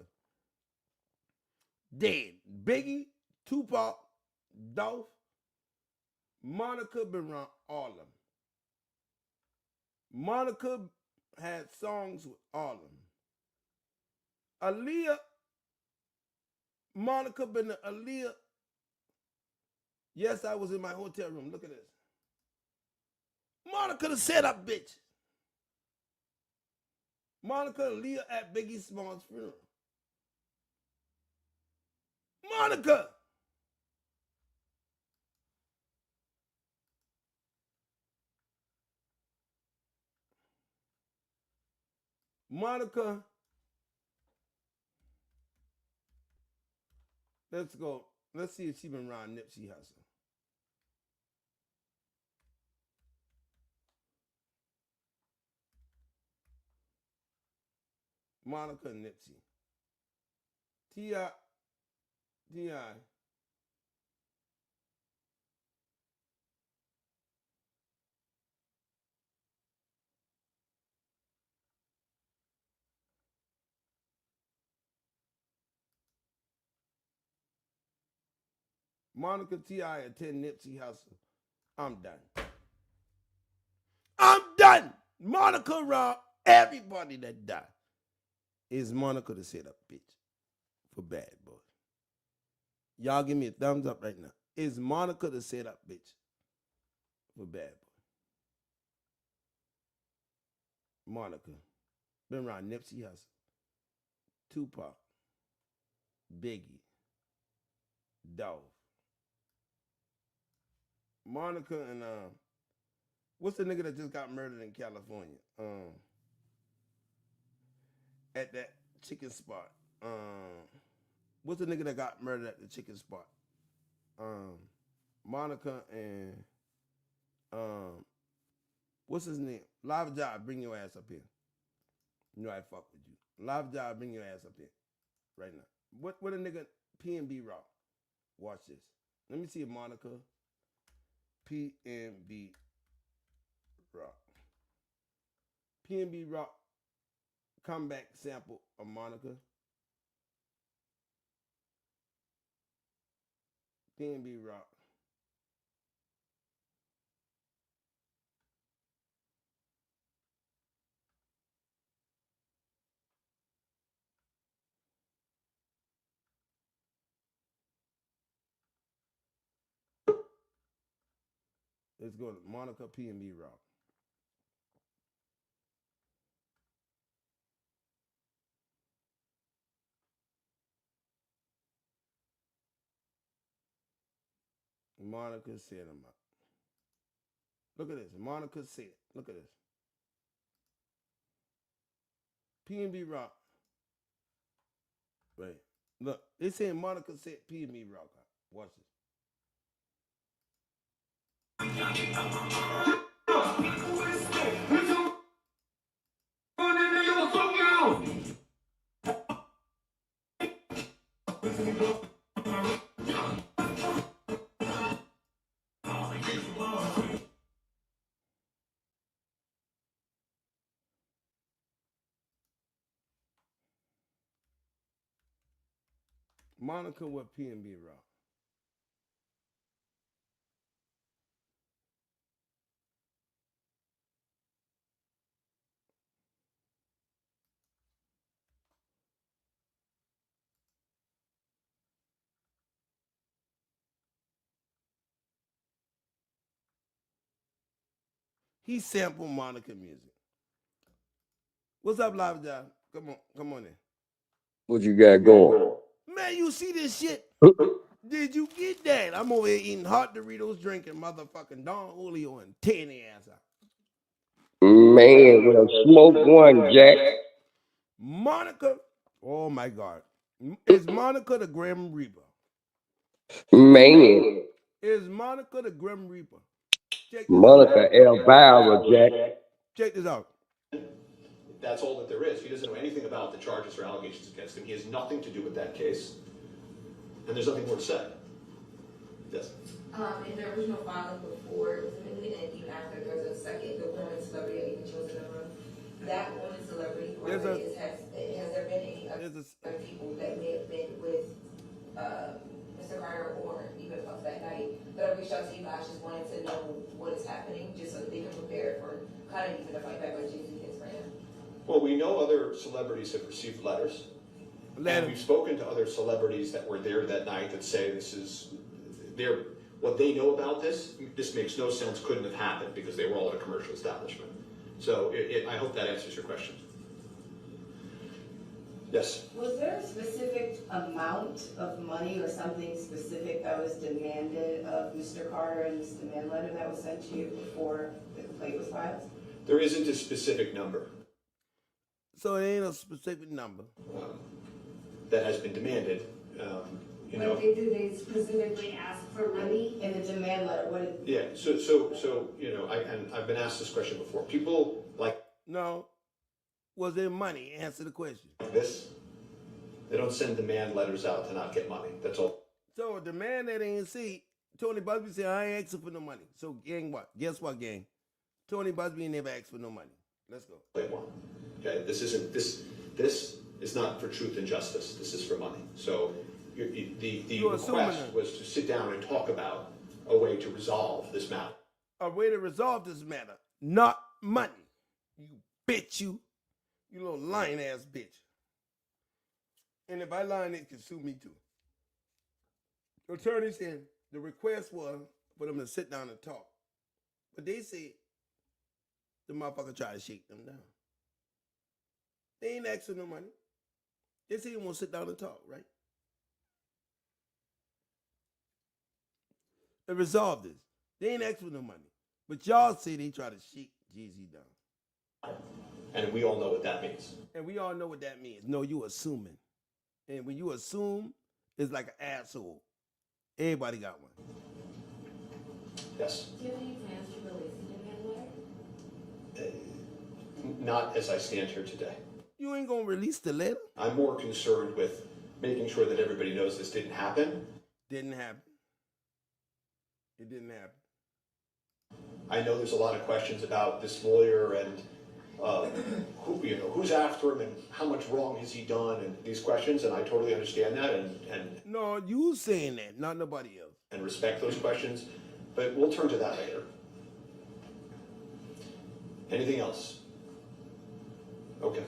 Dead. Biggie, Tupac, Dolph. Monica been around all of them. Monica had songs with all of them. Aaliyah, Monica been to Aaliyah. Yes, I was in my hotel room. Look at this. Monica the setup bitch. Monica Aaliyah at Biggie Small's funeral. Monica. Monica. Let's go. Let's see if she been around Nipsey Hussle. Monica and Nipsey. T.I. Monica T.I. attend Nipsey Hussle. I'm done. I'm done. Monica around everybody that died. Is Monica the setup bitch for Bad Boy? Y'all give me a thumbs up right now. Is Monica the setup bitch for Bad Boy? Monica. Been around Nipsey Hussle, Tupac, Biggie, Dolph. Monica and what's the nigga that just got murdered in California? At that chicken spot. What's the nigga that got murdered at the chicken spot? Monica and what's his name? Live Job, bring your ass up here. You know I fuck with you. Live Job, bring your ass up here. Right now. What a nigga PNB Rock. Watch this. Let me see if Monica PNB Rock. PNB Rock comeback sample of Monica. PNB Rock. Let's go to Monica PNB Rock. Monica said him out. Look at this. Monica said. Look at this. P&B Rock. Wait. Look. They saying Monica said P&B Rock out. Watch this. Monica with P&B Rock. He sampled Monica music. What's up, Live Job? Come on in. What you got going? Man, you see this shit? Did you get that? I'm over here eating hot Doritos, drinking motherfucking Don Julio and tearing the ass out. Man, well, smoke one, Jack. Monica, oh my God. Is Monica the Grim Reaper? Man. Is Monica the Grim Reaper? Check this Monica out. Elvira, Jack. Check this out. That's all that there is. He doesn't know anything about the charges or allegations against him. He has nothing to do with that case. And there's nothing more to say. Yes. In the original filing before it was amended, and even after there was a second, the woman celebrity that even chose in the room. That woman celebrity, whoever it is, has there been any other people that may have been with Mr. Carter or even Puff that night that have reached out to you guys just wanting to know what is happening, just so that they can prepare for kind of even a fight back like Jay-Z has ran? Well, we know other celebrities have received letters. And we've spoken to other celebrities that were there that night that say this is what they know about this makes no sense, couldn't have happened because they were all at a commercial establishment. So I hope that answers your question. Yes? Was there a specific amount of money or something specific that was demanded of Mr. Carter in this demand letter that was sent to you before the complaint was filed? There isn't a specific number. So it ain't a specific number that has been demanded. But did they specifically ask for money in the demand letter? What did... Yeah. So I've been asked this question before. People like was there money? Answer the question. This, they don't send demand letters out to not get money. That's all. So the man that ain't see Tony Busby said I ain't asking for no money. So gang, what? Guess what, gang? Tony Busby never asked for no money. Let's go. Okay. This is not for truth and justice. This is for money. So the request was to sit down and talk about a way to resolve this matter. A way to resolve this matter, not money. You bitch, you little lying ass bitch. And if I lie, it can sue me too. The attorney said the request was for them to sit down and talk. But they said the motherfucker tried to shake them down. They ain't asking for no money. They said they want to sit down and talk, right? They resolved this. They ain't asking for no money. But y'all say they try to shake Jay-Z down. And we all know what that means. And we all know what that means. No, you assuming. And when you assume, it's like an asshole. Everybody got one. Yes. Do you have any plans to release the demand letter? Not as I stand here today. You ain't gonna release the letter? I'm more concerned with making sure that everybody knows this didn't happen. Didn't happen. It didn't happen. I know there's a lot of questions about this lawyer and who's after him and how much wrong has he done and these questions, and I totally understand that and no, you saying that, not nobody else. And respect those questions, but we'll turn to that later. Anything else? Okay.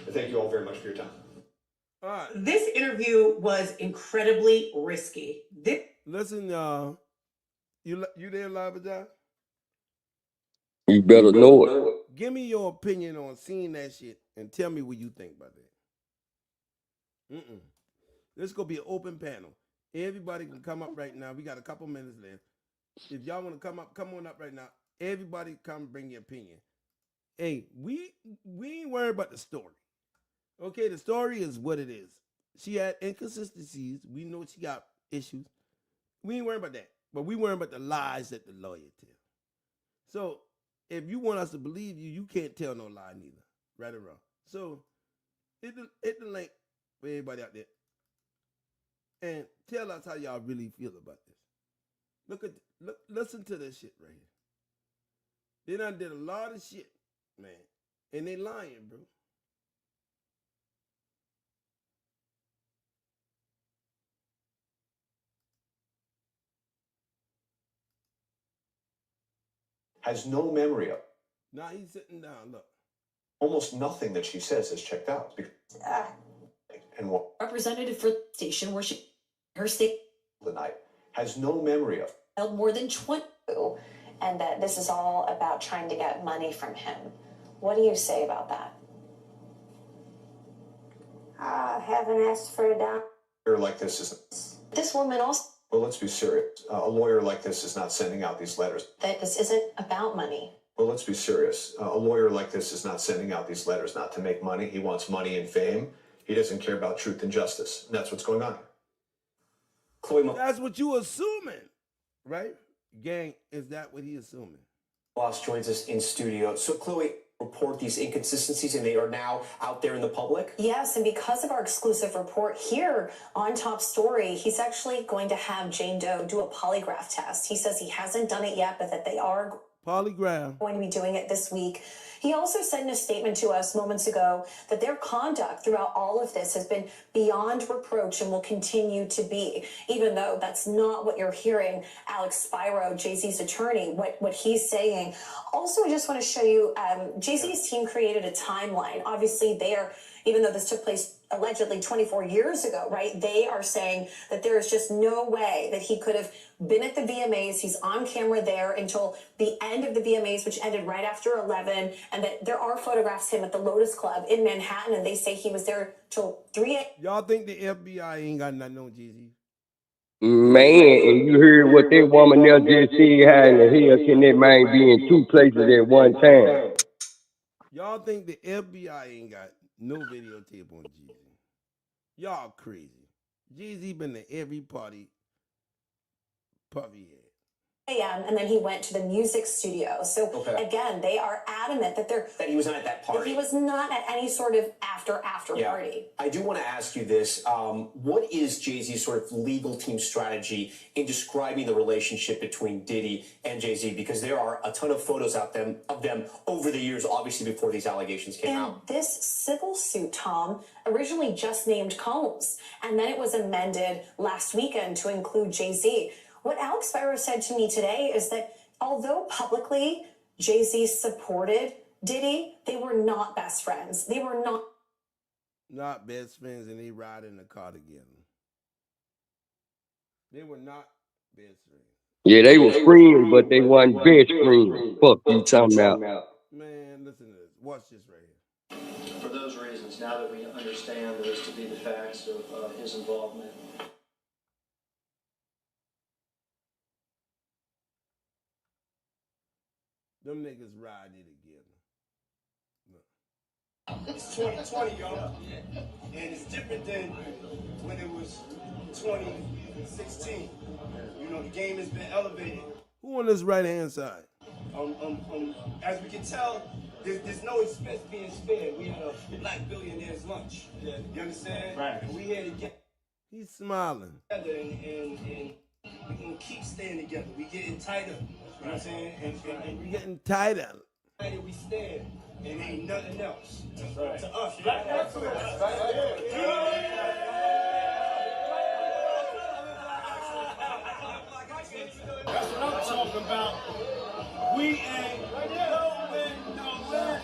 Thank you all very much for your time. All right. This interview was incredibly risky. Listen, you there, Live Job? You better know it. Give me your opinion on seeing that shit and tell me what you think about that. This is going to be an open panel. Everybody can come up right now. We got a couple minutes left. If y'all want to come up, come on up right now. Everybody come bring your opinion. Hey, we ain't worried about the story. Okay, the story is what it is. She had inconsistencies. We know she got issues. We ain't worried about that. But we worried about the lies that the lawyer tell. So if you want us to believe you, you can't tell no lie neither. Right or wrong. So hit the link for everybody out there. And tell us how y'all really feel about this. Listen to this shit right here. They done did a lot of shit, man. And they lying, bro. Has no memory of. Now he's sitting down, look. Almost nothing that she says is checked out. And what? Representative for the station where her state The night has no memory of. held more than 20. And that this is all about trying to get money from him. What do you say about that? I haven't asked for a dime. A lawyer like this is. This woman also Well, let's be serious. A lawyer like this is not sending out these letters. that this isn't about money. Well, let's be serious. A lawyer like this is not sending out these letters not to make money. He wants money and fame. He doesn't care about truth and justice. And that's what's going on here. That's what you assuming, right? Gang, is that what he assuming? Boss joins us in studio. So, Chloe, report these inconsistencies and they are now out there in the public? Yes, and because of our exclusive report here on Top Story, he's actually going to have Jane Doe do a polygraph test. He says he hasn't done it yet, but that they are polygraph going to be doing it this week. He also said in a statement to us moments ago that their conduct throughout all of this has been beyond reproach and will continue to be, even though that's not what you're hearing Alex Spiro, Jay-Z's attorney, what he's saying. Also, I just want to show you, Jay-Z's team created a timeline. Obviously, even though this took place allegedly 24 years ago, right? They are saying that there is just no way that he could have been at the VMAs. He's on camera there until the end of the VMAs, which ended right after 11, and that there are photographs of him at the Lotus Club in Manhattan, and they say he was there till 3 a.m. Y'all think the FBI ain't got nothing on Jay-Z? Man, and you heard what that woman there just said, how in the hell can that man be in two places at one time? Y'all think the FBI ain't got no videotape on Jay-Z? Y'all crazy. Jay-Z been to every party Puffy had. a.m. and then he went to the music studio. So again, they are adamant that he was not at that party. That he was not at any sort of after party. I do want to ask you this. What is Jay-Z's sort of legal team strategy in describing the relationship between Diddy and Jay-Z? Because there are a ton of photos of them over the years, obviously before these allegations came out. This civil suit, Tom, originally just named Combs, and then it was amended last weekend to include Jay-Z. What Alex Spiro said to me today is that although publicly Jay-Z supported Diddy, they were not best friends. They were not best friends, and they ride in the car together. They were not best friends. Yeah, they were friends, but they weren't best friends. Fuck you talking about. Man, listen to this. Watch this right here. For those reasons, now that we understand those to be the facts of his involvement, them niggas ride it together. It's 2020, y'all. And it's different than when it was 2016. You know, the game has been elevated. Who on this right-hand side? As we can tell, there's no expense being spared. We had a black billionaire's lunch. You understand? Right. And we here to get He's smiling. together and we're going to keep staying together. We getting tighter. You know what I'm saying? And we getting tighter. Tighter we stand. And ain't nothing else to us. That's what I'm talking about. We ain't nowhere.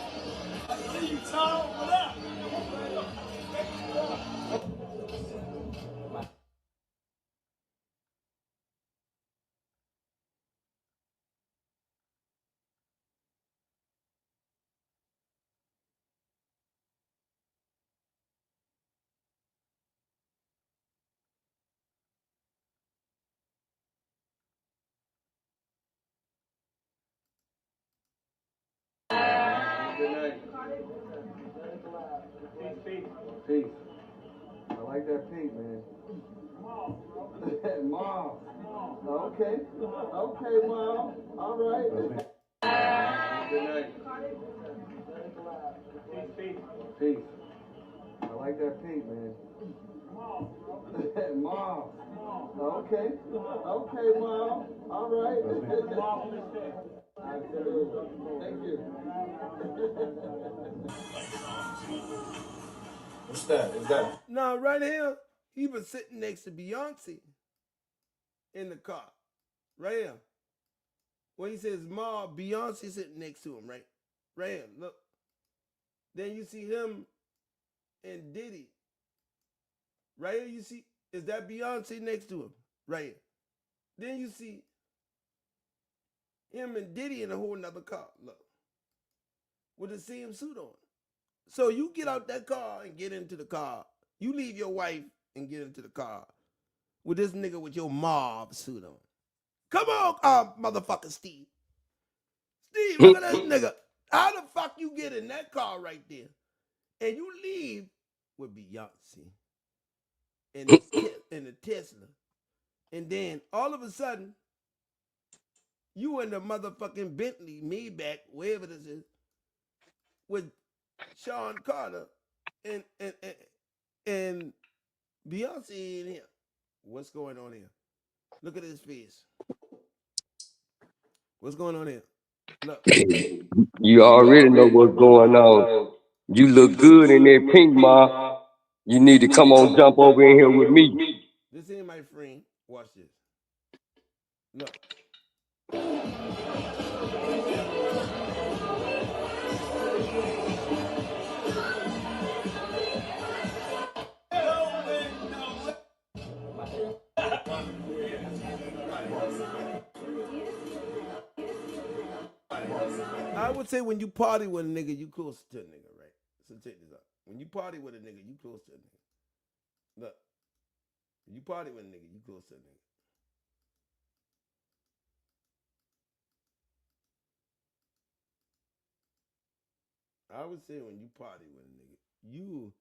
See you, Tom. What up? Good night. Peace. I like that pink, man. Mom. Okay. Okay, Mom. All right. Good night. Peace. I like that pink, man. Mom. Okay. Okay, Mom. All right. Absolutely. Thank you. What's that? Is that? Now, right here, he was sitting next to Beyonce in the car. Right here. When he says Ma, Beyonce sitting next to him, right? Right here, look. Then you see him and Diddy. Right here, you see, is that Beyonce next to him? Right here. Then you see him and Diddy in a whole nother car, look. With the same suit on. So you get out that car and get into the car. You leave your wife and get into the car with this nigga with your mob suit on. Come on, motherfucker Steve. Steve, look at this nigga. How the fuck you get in that car right there and you leave with Beyonce in the Tesla, and then all of a sudden you in the motherfucking Bentley, Maybach, wherever this is, with Sean Carter and Beyonce in here. What's going on here? Look at his face. What's going on here? Look. You already know what's going on. You look good in that pink, Ma. You need to come on, jump over in here with me. This ain't my friend. Watch this. Look. I would say when you party with a nigga, you close to a nigga, right? So check this out. When you party with a nigga, you close to a nigga. Look. When you party with a nigga, you close to a nigga. I would say when you party with a nigga, you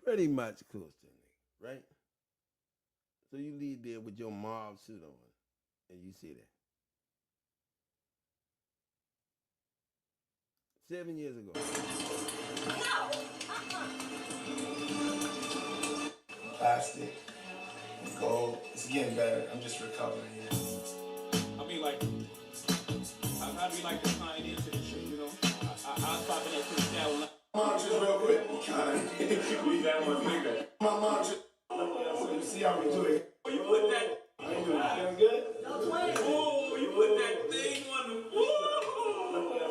pretty much close to a nigga, right? So you leave there with your mob suit on, and you see that. 7 years ago. Plastic, gold. It's getting better. I'm just recovering. I mean, like, I be like the pioneer to this shit, you know? I was popping that shit down. Just real quick. We that one nigga. My mom just. So you see how we do it. Oh, you put that. How you doing? Feeling good? Oh, you put that thing on the.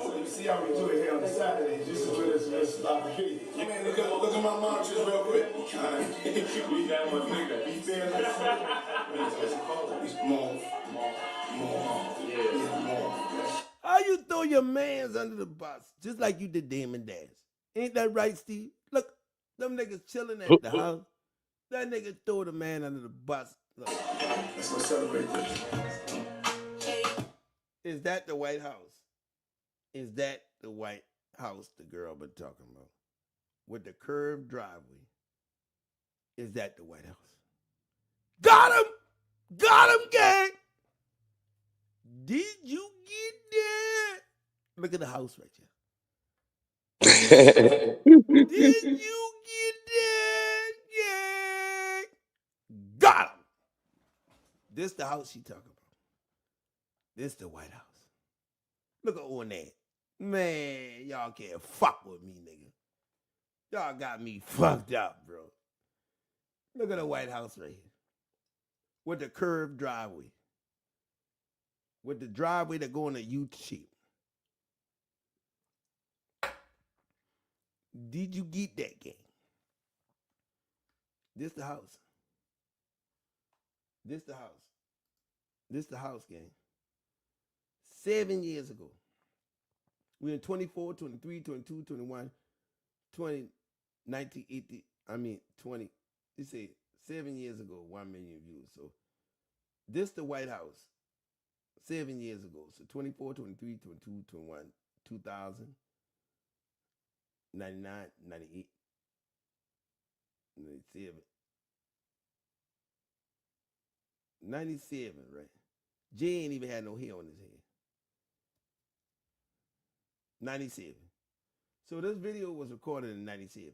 So you see how we do it here on the Saturdays. Just to do this sloppy video. I mean, look at my mom just real quick. We that one nigga. Be fair. More. Yeah, more. How you throw your mans under the bus, just like you did Damon Dash? Ain't that right, Steve? Look, them niggas chilling at the house. That nigga throw the man under the bus. Look. Let's go celebrate this. Is that the White House? Is that the White House the girl been talking about? With the curved driveway. Is that the White House? Got him! Got him, gang! Did you get that? Look at the house right here. Did you get that? Yeah. Got him. This the house she talking about. This the White House. Look at on that. Man, y'all can't fuck with me, nigga. Y'all got me fucked up, bro. Look at the White House right here. With the curved driveway. With the driveway that go in a U shape. Did you get that, gang? This the house. This the house. This the house, gang. 7 years ago. We're in 24, 23, 22, 21, 20, 19, 80. I mean, 20. They say 7 years ago, 1 million views. So this the White House. 7 years ago. So 24, 23, 22, 21, 2000. 99, 98, 97. 97, right? Jay ain't even had no hair on his head. 97. So this video was recorded in 97.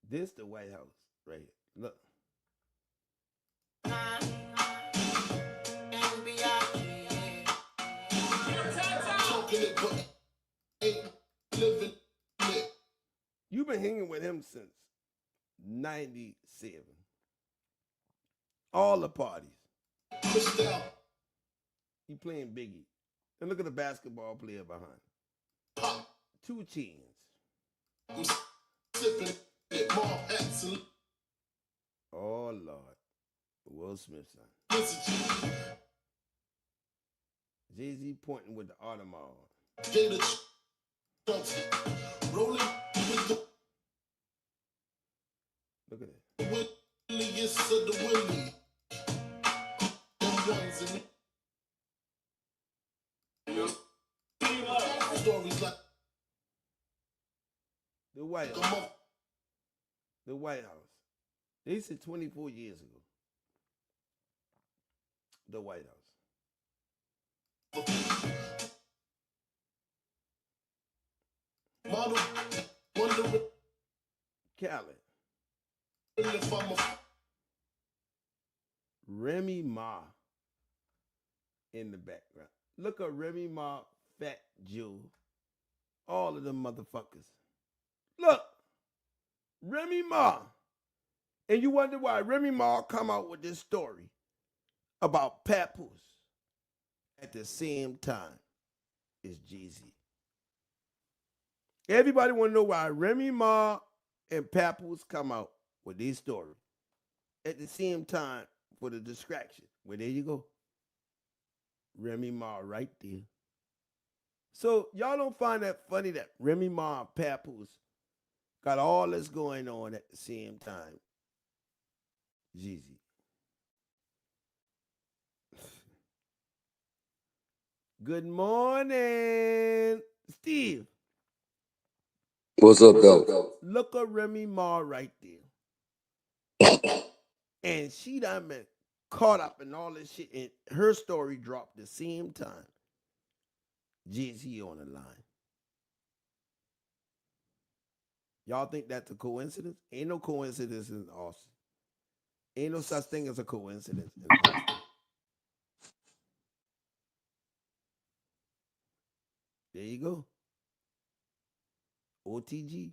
This the White House, right here. Look. You've been hanging with him since 97. All the parties. He playing Biggie. And look at the basketball player behind. 2 Chainz. Oh, Lord. Will Smith, son. Jay-Z pointing with the Audemars. Look at that. The White House. The White House. They said 24 years ago. The White House. Khaled. Remy Ma in the background. Look at Remy Ma, Fat Joe, all of them motherfuckers. Look, Remy Ma. And you wonder why Remy Ma come out with this story about Papoose at the same time as Jay-Z. Everybody want to know why Remy Ma and Papoose come out with this story at the same time for the distraction. Well, there you go. Remy Ma right there. So y'all don't find that funny that Remy Ma and Papoose got all this going on at the same time? Jeezy. Good morning, Steve. What's up, though? Look at Remy Ma right there. And she done been caught up in all this shit, and her story dropped the same time Jay-Z on the line. Y'all think that's a coincidence? Ain't no coincidence in Austin. Ain't no such thing as a coincidence in Austin. There you go. OTG.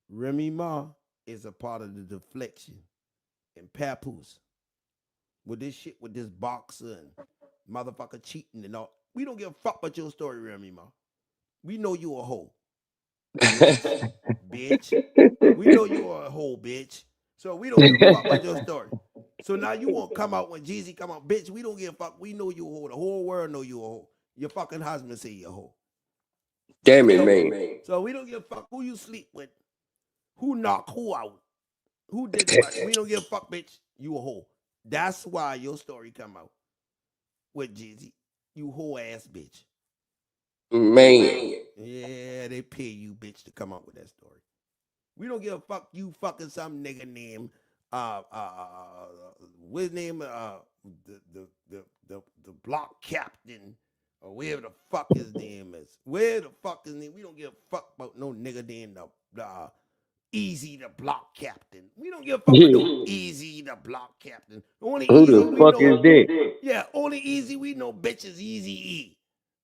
Remy Ma is a part of the deflection. And Papoose. With this shit with this boxer and motherfucker cheating and all. We don't give a fuck about your story, Remy Ma. We know you a hoe. Bitch. Bitch. We know you are a hoe, bitch. So we don't give a fuck about your story. So now you won't come out when Jeezy come out. Bitch, we don't give a fuck. We know you a hoe. The whole world know you a hoe. Your fucking husband say you a hoe. Damn it, man. So we don't give a fuck who you sleep with. Who knock who out. Who did what. We don't give a fuck, bitch. You a hoe. That's why your story come out with Jeezy. You hoe ass bitch. Man. Yeah, they pay you, bitch, to come out with that story. We don't give a fuck you fucking some nigga named what's his name? The block captain or whatever the fuck his name is. Where the fuck his name? We don't give a fuck about no nigga named the Easy the block captain. We don't give a fuck about no Easy the block captain. Only Who Easy the we fuck know. is that? Yeah, only Easy we know, bitch, is Easy E.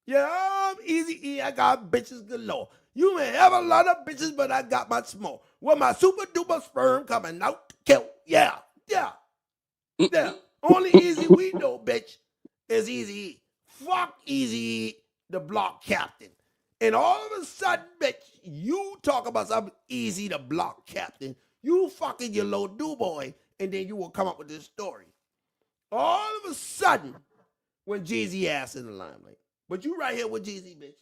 Yeah, I'm Easy E. I got bitches galore. You may have a lot of bitches, but I got my smoke. With my super duper sperm coming out to kill. Yeah. Only Easy we know, bitch, is Easy E. Fuck Easy E, the block captain. And all of a sudden, bitch, you talk about something Easy, the block captain. You fucking your little do boy, and then you will come up with this story. All of a sudden, when Jay-Z ass in the limelight. But you right here with Jay-Z, bitch.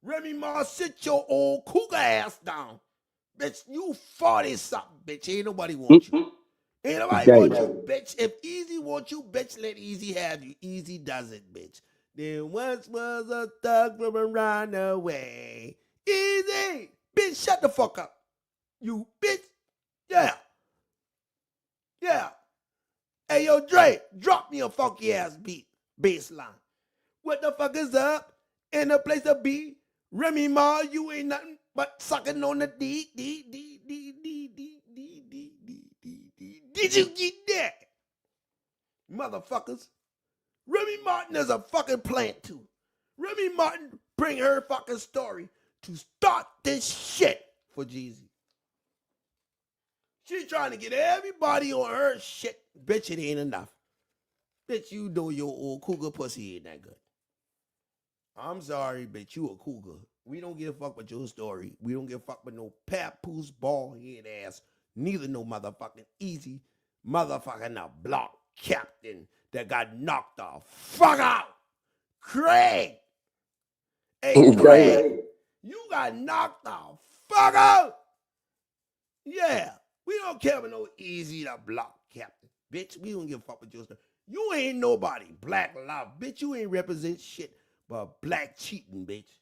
Remy Ma, sit your old cougar ass down. Bitch, you 40-something, bitch. Ain't nobody want you. Ain't nobody want you, bitch. If Easy want you, bitch, let Easy have you. Easy does it, bitch. There once was a thug from a runaway. Easy. Bitch, shut the fuck up. You bitch. Yeah. Yeah. Hey, yo, Dre, drop me a funky ass beat. Bass line. What the fuck is up? In a place to be? Remy Ma, you ain't nothing but sucking on the D. Did you get that? Motherfuckers. Remy Martin is a fucking plant too. Remy Martin bring her fucking story to start this shit for Jeezy. She's trying to get everybody on her shit. Bitch, it ain't enough. Bitch, you know your old cougar pussy ain't that good. I'm sorry, bitch, you a cougar. We don't give a fuck with your story. We don't give a fuck with no papoose, bald head ass. Neither no motherfucking easy motherfucking a block captain that got knocked the fuck out. Craig. Hey, Craig, you got knocked the fuck out. Yeah, we don't care about no easy the block captain. Bitch, we don't give a fuck with your story. You ain't nobody. Black love. Bitch, you ain't represent shit but black cheating, bitch.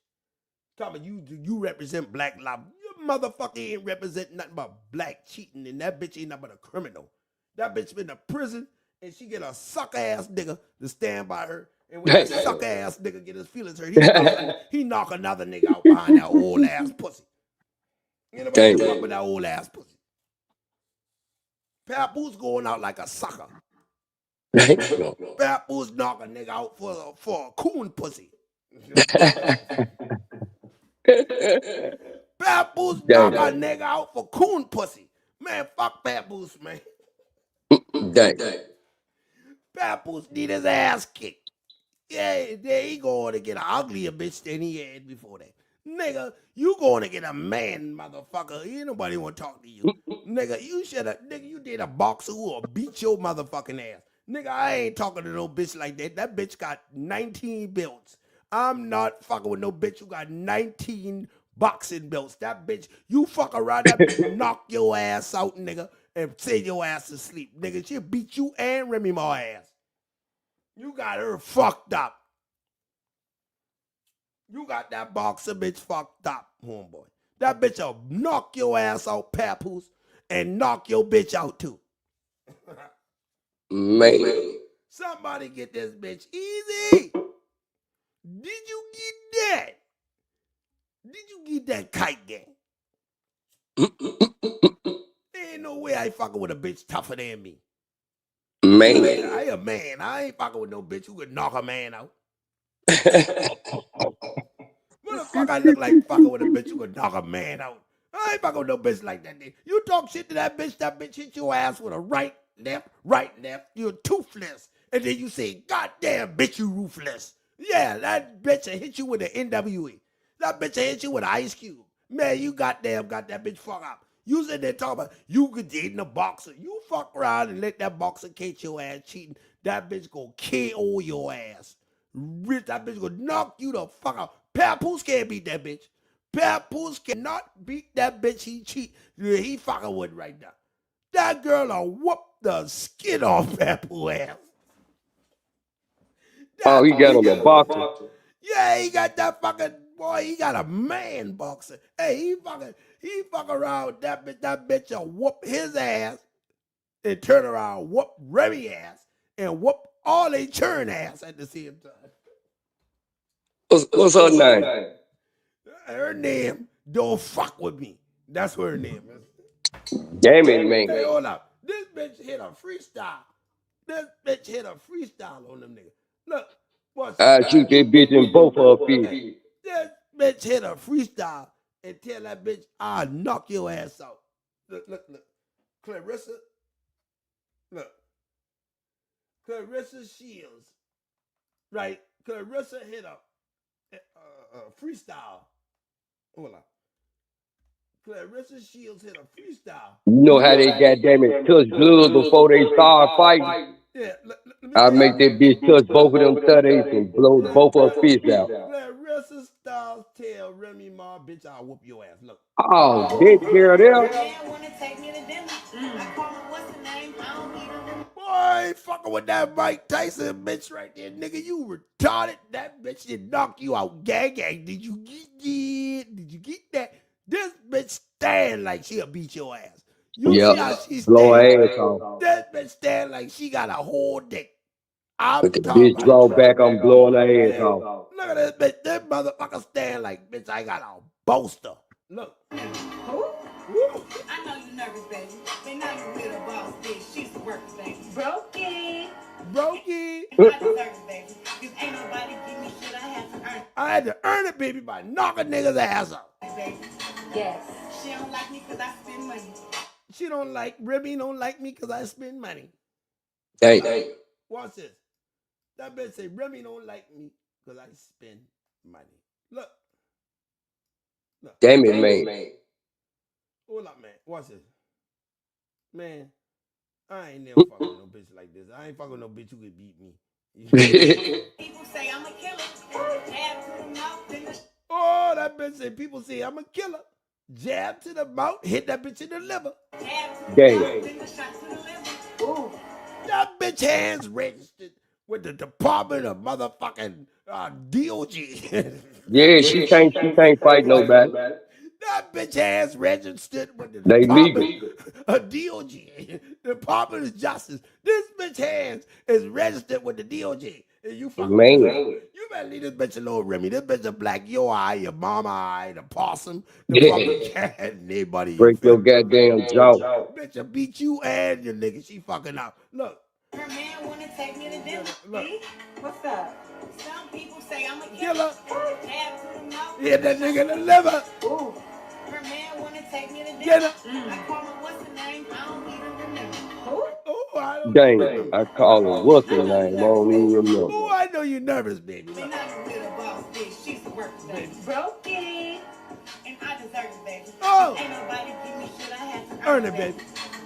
Talking about you represent black love. Your motherfucker ain't represent nothing but black cheating, and that bitch ain't nothing but a criminal. That bitch been to prison, and she get a sucker ass nigga to stand by her. And when that sucker ass nigga get his feelings hurt, he knock another nigga out behind that old ass pussy. Ain't nobody give a fuck with that old ass pussy. Papoose going out like a sucker. Papoose knock a nigga out for a coon pussy. Papoose knock a nigga out for coon pussy. Man, fuck Papoose, man. Papoose need his ass kicked. Yeah, there he going to get an uglier bitch than he had before that. Nigga, you going to get a man, motherfucker. Ain't nobody want to talk to you. Nigga, you did a boxer who will beat your motherfucking ass. Nigga, I ain't talking to no bitch like that. That bitch got 19 belts. I'm not fucking with no bitch who got 19 boxing belts. That bitch, you fuck around, that bitch knock your ass out, nigga, and send your ass to sleep. Nigga, she'll beat you and Remy Ma ass. You got her fucked up. You got that boxer bitch fucked up, homeboy. That bitch will knock your ass out, Papoose, and knock your bitch out too. Man. Somebody get this bitch easy. Did you get that? Did you get that kite gang? Ain't no way I fucking with a bitch tougher than me. Man. I a man. I ain't fucking with no bitch who could knock a man out. What the fuck I look like fucking with a bitch who could knock a man out? I ain't fucking with no bitch like that. You talk shit to that bitch hit your ass with a right, left, you're toothless. And then you say, goddamn bitch, you ruthless. Yeah, that bitch will hit you with an NWE. That bitch will hit you with an Ice Cube. Man, you goddamn got that bitch fuck up. You sit there talking about you could date in a boxer. You fuck around and let that boxer catch your ass cheating. That bitch gonna KO your ass. That bitch gonna knock you the fuck out. Papoose can't beat that bitch. Papoose cannot beat that bitch he fucking with right now. That girl will whoop the skin off Papoose ass. Oh, he got him a boxer. Yeah, he got that fucking boy. He got a man boxer. Hey, he fuck around with that bitch. That bitch will whoop his ass and turn around, whoop Remy ass, and whoop all they churn ass at the same time. What's her name? Her name, Don't Fuck With Me. That's what her name is. Damn it, man. Hey, hold up. This bitch hit a freestyle. This bitch hit a freestyle on them niggas. Look, watch I shoot that bitch in both of her feet. Hey, this bitch hit a freestyle and tell that bitch, I'll knock your ass out. Look. Clarissa. Look. Clarissa Shields. Right? Clarissa hit a freestyle. Hold on. Clarissa Shields hit a freestyle. You know how they goddamn it touch blood before they start fighting? Yeah, I make that bitch touch both of them thirties and blow both of her fists out. Clarissa Styles tell Remy Ma, bitch, I'll whoop your ass. Look. Oh, bitch, girl, there. Boy, fuck fucking with that Mike Tyson bitch right there, nigga. You retarded. That bitch did knock you out. Gang. Did you get it? Did you get that? This bitch stand like she'll beat your ass. You see how she Blow her stand? ass off. This bitch stand like she got a whole dick. I'm With the talking bitch draw back, I'm blowing her ass yeah. off. Look at this bitch. This motherfucker stand like, bitch, I got a bolster. Look. Who? Woo. I know you nervous, baby. But now you with a boss bitch. She's the worker, baby. Brokey. And I deserve it, baby. Cause ain't nobody give me shit. I had to earn it. I had to earn it, baby, by knocking niggas' ass out. Baby. Yes. She don't like me cause I spend money. She don't like, Remy don't like me because I spend money. Dang. Watch this. That bitch say, Remy don't like me because I spend money. Look. Damn it, man. Hold up, man. Watch this. Man, I ain't never fucking with no bitch like this. I ain't fucking with no bitch who could beat me. People say I'm a killer. Jab to the mouth, then the Oh, that bitch say, people say I'm a killer. Jab to the mouth, hit that bitch in the liver. jab to the Dang. mouth, then the shot to the liver. Ooh. That bitch hands registered with the Department of motherfucking DOG. Yeah, she can't fight nobody. That bitch hands registered with the They Department legal. of DOG, Department of Justice. This bitch hands is registered with the DOG. And you fucking with Man. this bitch. You better leave this bitch alone, Remy. This bitch a black your eye, your mama eye, the possum, the fucking cat, and anybody. You Break feel your me? goddamn jaw. Bitch, will beat you and your nigga. She fucking out. Look. Her man wanna take me to dinner. Look. See? What's up? Some people say I'm a Killer. Jab to the mouth. Hit that nigga in the liver. Ooh. Her man wanna take me to dinner. Get her. I call her what's the name? I don't even remember. Who? Oh, I don't Dang. remember. I call her what's her name? I don't even remember. Oh, I know you're nervous, baby. But now you with a boss bitch. She's the worker, baby. Brokey. And I deserve it, baby. Oh. Ain't nobody give me shit. I had to Earn it, baby.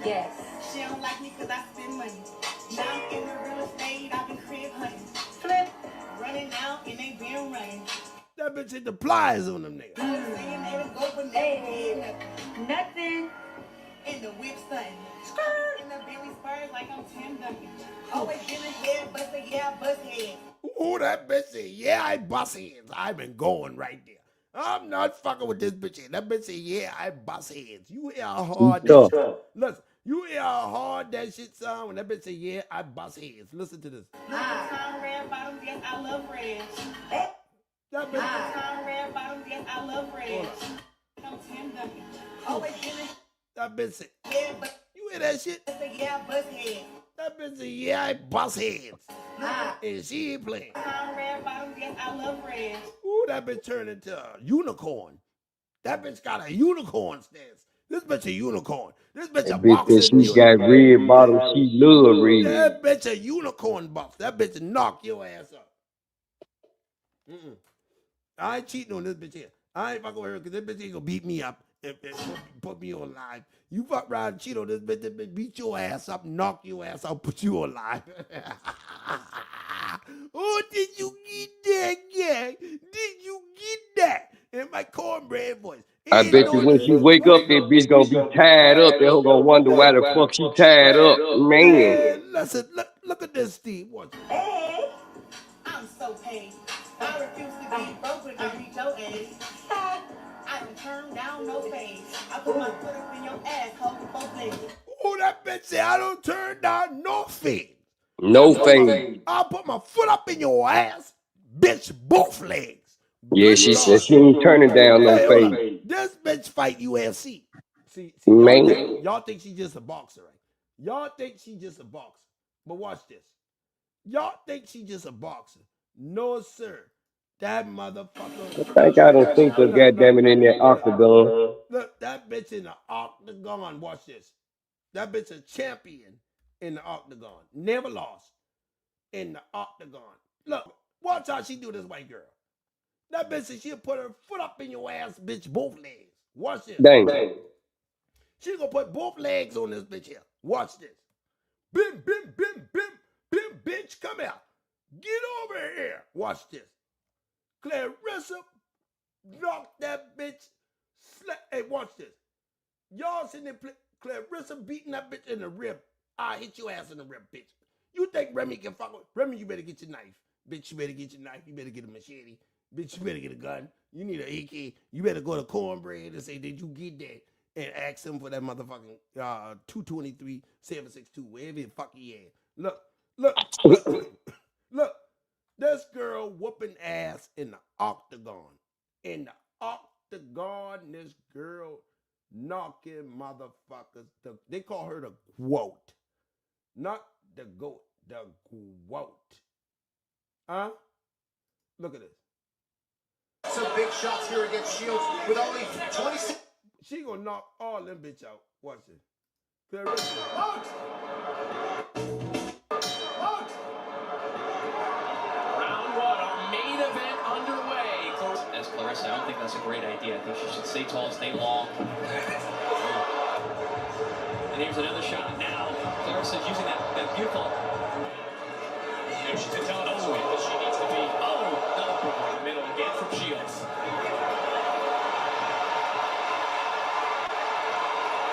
Yes. She don't like me cause I spend money. Now I'm in the real estate. I've been crib hunting. Flip. Running out and they been running. That bitch hit the pliers on them niggas. Saying they would go, but never did nothing. Nothing. In the whip stunting. In the Billy Spurs like I'm Tim Duncan. Always been a head buster, yeah, I bust head. Ooh, that bitch said, yeah, I bust heads. I've been going right there. I'm not fucking with this bitch. That bitch said, yeah, I bust heads. You hear how hard that shit. Listen, you hear how hard that shit sound when that bitch say, yeah, I bust heads. Listen to this. Tom red bottom, yes, I love red. That bitch. Tom red bottom, yes, I love red. I'm Tim Duncan. Always been a that bitch said, head, but you hear that shit? yeah, I bust head. That bitch said, yeah, I bust heads. And she ain't playing. Tom red bottom, yes, I love red. Ooh, that bitch turned into a unicorn. That bitch got a unicorn stance. This bitch a unicorn. This bitch a That bitch boxer. that she got red bottom, she love red. That bitch a unicorn box. That bitch knock your ass up. I ain't cheating on this bitch here. I ain't fucking with her because this bitch ain't gonna beat me up and put me on live. You fuck around and cheat on this bitch beat your ass up, knock your ass out, put you on live. Oh, did you get that, gang? Did you get that? In my cornbread voice. I bet you when she wake up, that bitch gonna be tied up. That hoe gonna wonder why the fuck she tied up. Man. Listen, look at this, Steve. Watch. Hey, I'm so paid. I refuse to be broke when I reach your age. I can turn down no face. I put my foot up in your ass, hold both legs. Oh, that bitch said I don't turn down no fade. No fade. I'll put my foot up in your ass, bitch, both legs. Yeah, she said she ain't turning down no fade. This bitch fight UFC. See, Man. y'all think she just a boxer, right? Y'all think she just a boxer. But watch this. Y'all think she just a boxer. No, sir. That motherfucker. I think I don't think so, goddammit, in that octagon. Look, that bitch in the octagon. Watch this. That bitch a champion in the octagon. Never lost in the octagon. Look, watch how she do this white girl. That bitch said she'll put her foot up in your ass, bitch, both legs. Watch this. Dang. She gonna put both legs on this bitch here. Watch this. Bim, bim, bim, bim, bim, bitch, come here. Get over here. Watch this. Clarissa, knock that bitch. Hey, watch this. Y'all sitting there, Clarissa beating that bitch in the rib. I hit your ass in the rib, bitch. You think Remy can fuck with Remy? You better get your knife, bitch. You better get your knife. You better get a machete, bitch. You better get a gun. You need an AK. You better go to Cornbread and say, did you get that? And ask him for that motherfucking 223-762, wherever the fuck he at. Look. This girl whooping ass in the octagon. In the octagon, this girl knocking motherfuckers. They call her the GOAT. Not the GOAT, the GOAT. Huh? Look at this. Some big shots here against Shields with only 26. She gonna knock all them bitch out. Watch it. Clarissa. As Clarissa, I don't think that's a great idea. I think she should stay tall, stay long. And here's another shot. Now, Clarissa's using that beautiful. And she's a telling us that she needs to be. Oh, another program in the middle again from Shields.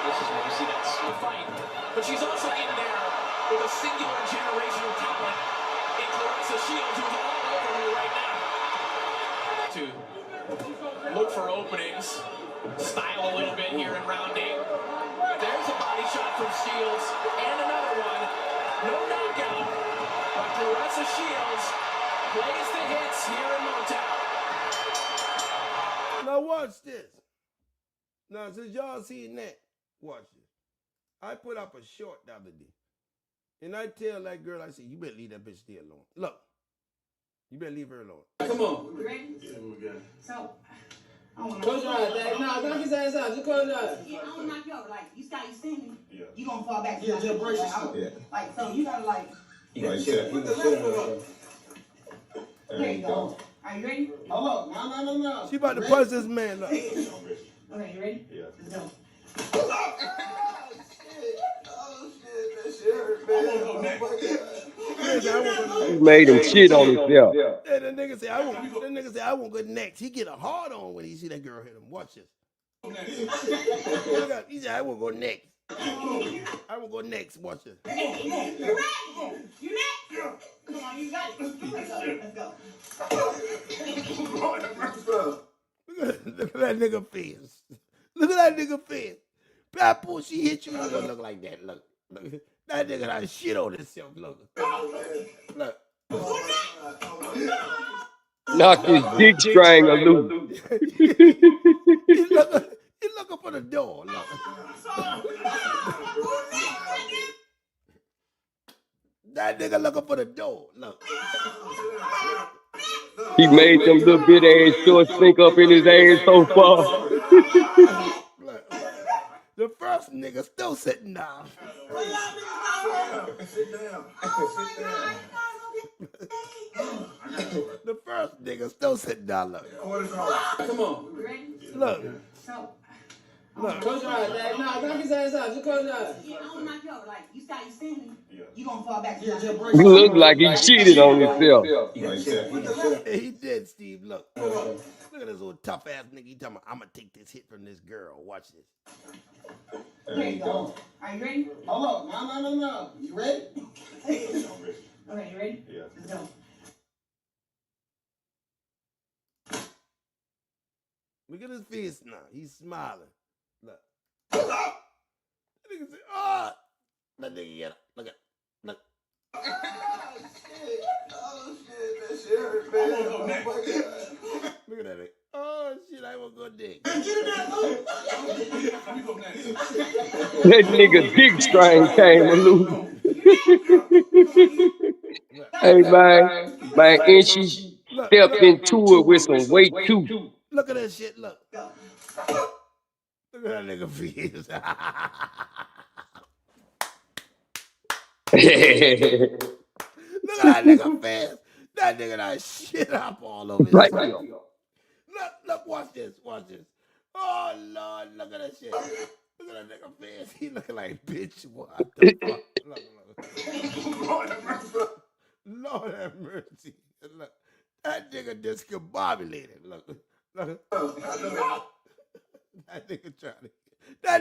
This is where we see that slow fight. But she's also in there with a singular generational talent in Clarissa Shields, who's all over her right now. To look for openings, style a little bit here in rounding. There's a body shot from Shields, and another one. No knockout, but Clarissa Shields plays the hits here in Motown. Now watch this. Now since y'all seen that, watch this. I put up a short the other day, and I tell that girl, I said, you better leave that bitch stay alone. Look. You better leave her alone. Come on. You ready? So, I don't Close your eyes, Dad. No, knock his ass out. Just close your eyes. Yeah, I don't knock you over. Like, you standing. Yeah. You gonna fall back. Yeah, just brace yourself. Yeah. Like, so you gotta like. You gotta sit. Put the left foot up. There you go. Are you ready? Hold up. No. She about to punch this man. Look. Okay, you ready? Yeah. Let's go. He made him shit on himself. Yeah, that nigga say I won't go next. He get a hard on when he see that girl hit him. Watch this. He said I won't go next. I won't go next. Watch this. You ready? You next? Come on, you got it. Let's go. Look at that nigga face. Look at that nigga face. Papu, she hit you. You gonna look like that. Look. That nigga done shit on himself. Look. Knock his dick strangler loose. He looking for the door. Look. That nigga looking for the door. Look. He made them little bit ass shorts sink up in his ass so far. The first nigga still sitting down. Sit down. The first nigga still sitting down. Look. Come on. Look. So, Close your eyes, Dad. No, knock his ass out. Just close your eyes. yeah, I don't knock you over. Like, you standing. Yeah. You gonna fall back. Yeah, just brace He looked like he cheated on himself. Yeah, he did, Steve. Look. Look at this old tough ass nigga. He talking about, I'm gonna take this hit from this girl. Watch this. There you go. Are you ready? Hold up. No. You ready? Okay, you ready? Yeah. Let's go. Look at his face now. He's smiling. Look. That nigga say, oh! That nigga get up. Look. Oh, shit. Man. Look at that nigga. Oh, shit, I won't go dick. That nigga dick string came loose. Hey, man, and she stepped into it with some weight, too. Look at that shit, look. Look at that nigga face. Look at that nigga face. That nigga done shit up all over his face. Look, watch this. Oh, Lord, look at that shit. Look at that nigga face. He looking like, bitch, what the fuck? Look. Lord have mercy. Look, that nigga discombobulated. Look. That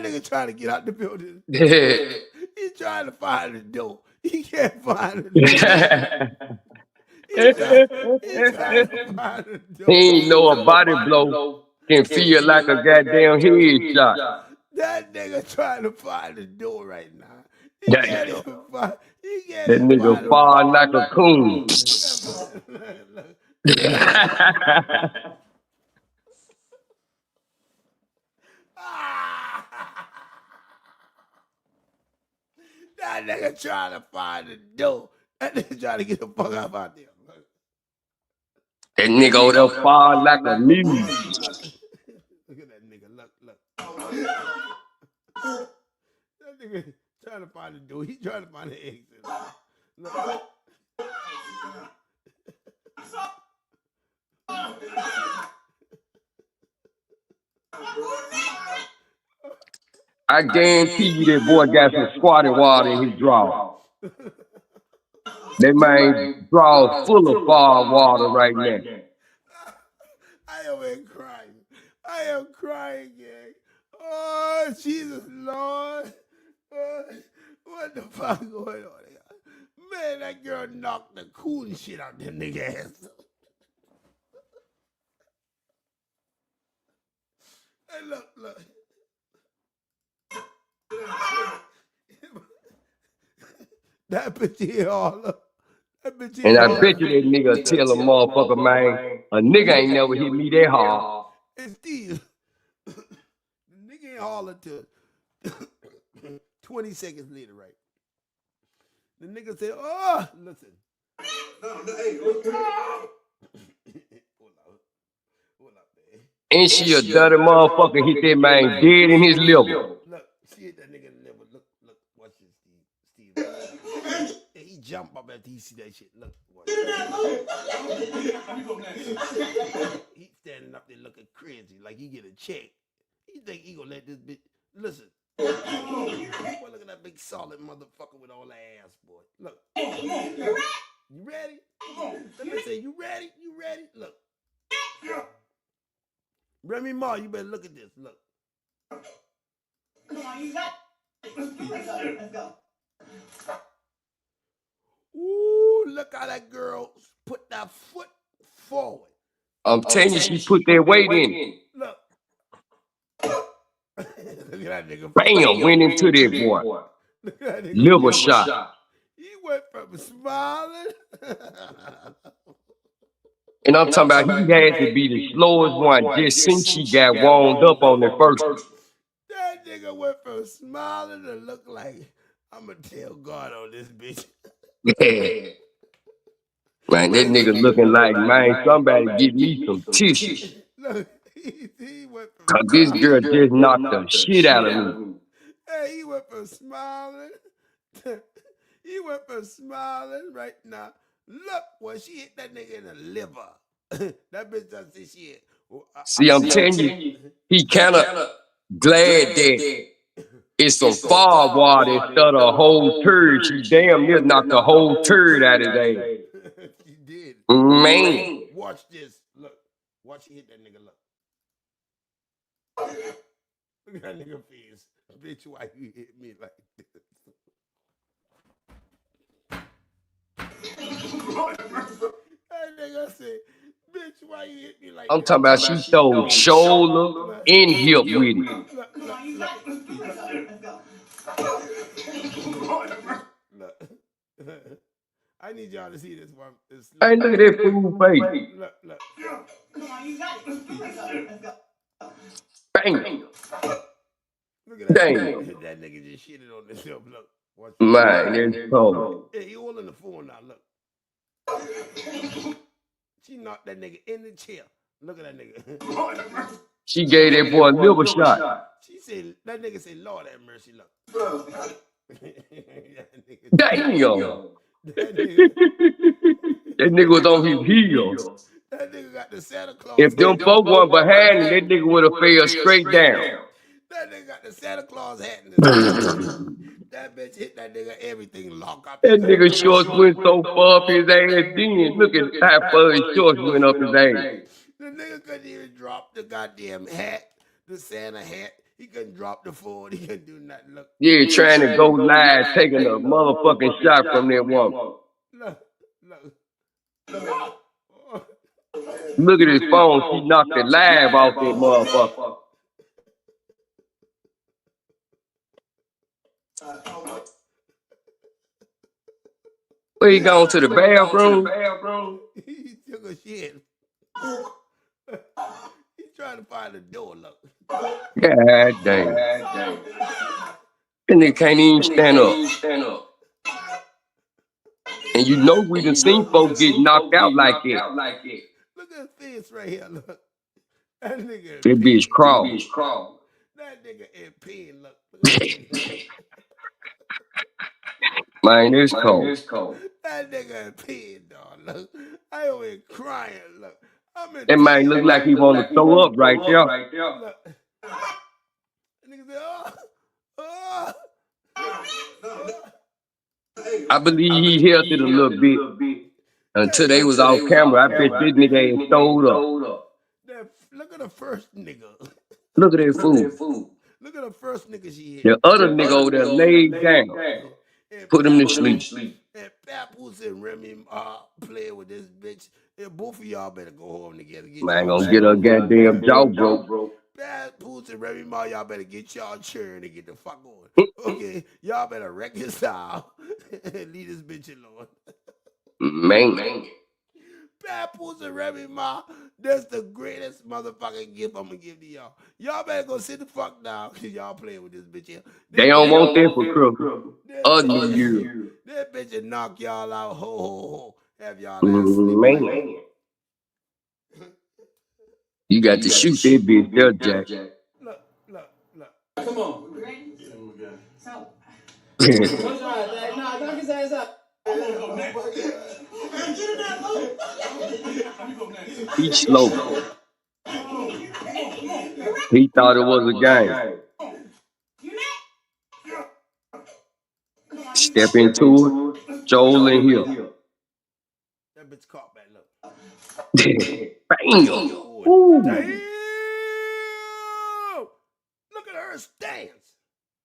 nigga trying to get out the building. He trying trying to find the door. He can't find the door. He's trying to find the door. He ain't know a body blow can feel like a goddamn headshot. That nigga trying to find the door right now. He Damn. can't even find. He can't That even nigga find the fall like a coon. That nigga trying to find the door. That nigga trying to get the fuck out there. That nigga over there fall like a mule. Look at that nigga. Look. That nigga trying to find the door. He trying to find the exit. Look. I guarantee you that boy got some squatty water in his draw. That man draw full of fall water right now. I am crying, gang. Oh, Jesus, Lord. What the fuck going on here? Man, that girl knocked the cool shit out that nigga ass. Hey, look. That bitch here all up. And I bet you that nigga tell a motherfucker, man, a nigga ain't never hit me that hard. And Steve, the nigga ain't holler till 20 seconds later, right? The nigga said, oh, listen. And she a dirty motherfucker hit that man dead in his liver. Look, she hit that nigga in the liver. Look, watch this, Steve. And he jump up after he see that shit. Look, watch. He standing up there looking crazy, like he get a check. He think he gonna let this bitch, listen. Boy, look at that big solid motherfucker with all the ass, boy. Look. You ready? Let me say, you ready? Look. Remy Ma, you better look at this. Look. Come on, you got it. Let's go. Ooh, look how that girl put that foot forward. I'm telling you, she put that weight in. Look. Look at that nigga. Bam, went into that boy. Look at that nigga. Liver shot. He went from smiling. And I'm talking about he had to be the slowest one just since she got wound up on the first one. That nigga went from smiling to look like, I'm going to tell God on this bitch. Yeah. Man, that nigga looking like, man, somebody give me some tissue. Look, he went from Cause this girl just knocked the shit out of me. Hey, he went from smiling. He went from smiling right now. Look, when she hit that nigga in the liver. That bitch doesn't say shit. See, I'm telling you, he kind of glad that it's some far water instead of a whole turd. She damn near knocked the whole turd out of his ass. She did. Man. Watch this. Look. Watch she hit that nigga. Look. Look at that nigga face. Bitch, why you hit me like this? That nigga said, bitch, why you hit me like I'm this? talking about she throw shoulder and hip with it. Look. I need y'all to see this one. Hey, look at that fool face. Look. Bang. Look at that. Dang. That nigga just shitted on himself. Look. Watch Man, it's cold. Yeah, he all in the phone now. Look. She knocked that nigga in the chair. Look at that nigga. She gave that boy a liver shot. She said, that nigga said, Lord have mercy. Look. Damn. That nigga was on his heels. That nigga got the Santa Claus. If them folk went behind him, that nigga would have fell straight down. That nigga got the Santa Claus hat in his That bitch hit that nigga, everything lock up. That nigga shorts went so far up his ass then. Look at how far his shorts went up his ass. The nigga couldn't even drop the goddamn hat, the Santa hat. He couldn't drop the phone. He couldn't do nothing. Look. Yeah, trying to go live, taking a motherfucking shot from that woman. Look. Look at his phone. She knocked it live off that motherfucker. Where he going to the bathroom? He took a shit. He's trying to find the door. Look. God damn. And they can't even stand up. And you know we done seen folks get knocked out like that. Look at his face right here. Look. That nigga That in bitch pain. crawling. That nigga in pain. Look. Look at that nigga. Man, it's cold. That nigga in pain, dog. Look. I over here crying. Look. I'm in That man look like he want to throw up right there. Look. That nigga said, oh. I believe he held it a little bit until they was off camera. I bet this nigga ain't throwed up. Look at the first nigga. Look at that fool. Look at the first nigga she hit. The other nigga over there laid down. Put him to sleep. And Papoose and Remy play with this bitch. And both of y'all better go home together. Man, gonna get her goddamn jaw broke. Papoose and Remy Ma, y'all better get y'all churn and get the fuck on. Okay, y'all better reconcile and leave this bitch alone. Man. Papoose and Remy Ma, that's the greatest motherfucking gift I'm gonna give to y'all. Y'all better go sit the fuck down because y'all playing with this bitch here. They don't want that for Christmas. New Year. That bitch will knock y'all out. Ho, ho, ho. Have y'all ass sleep. Man. You got to shoot that bitch there, Jack. Look. Come on. So, Knock his ass out. He slow. He thought it was a game. Step into it. Joel in here. That bitch caught back. Look. Bam. Ooh, damn. Look at her stance.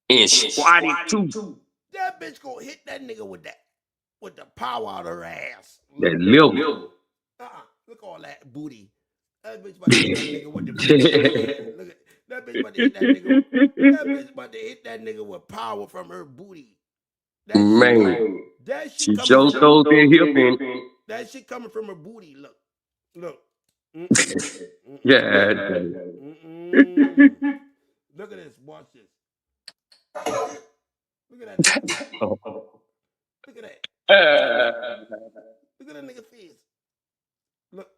And squatty too. That bitch gonna hit that nigga with the power out of her ass. That liver. Look all that booty. That bitch about to hit that nigga with the booty. Look at that bitch about to hit that nigga. That bitch about to hit that nigga with power from her booty. Man. That shit She coming just throws that hip in. That shit coming from her booty. Look. Yeah. Look at this. Watch this. Look at that nigga. Look at that. Look at that nigga face. Look.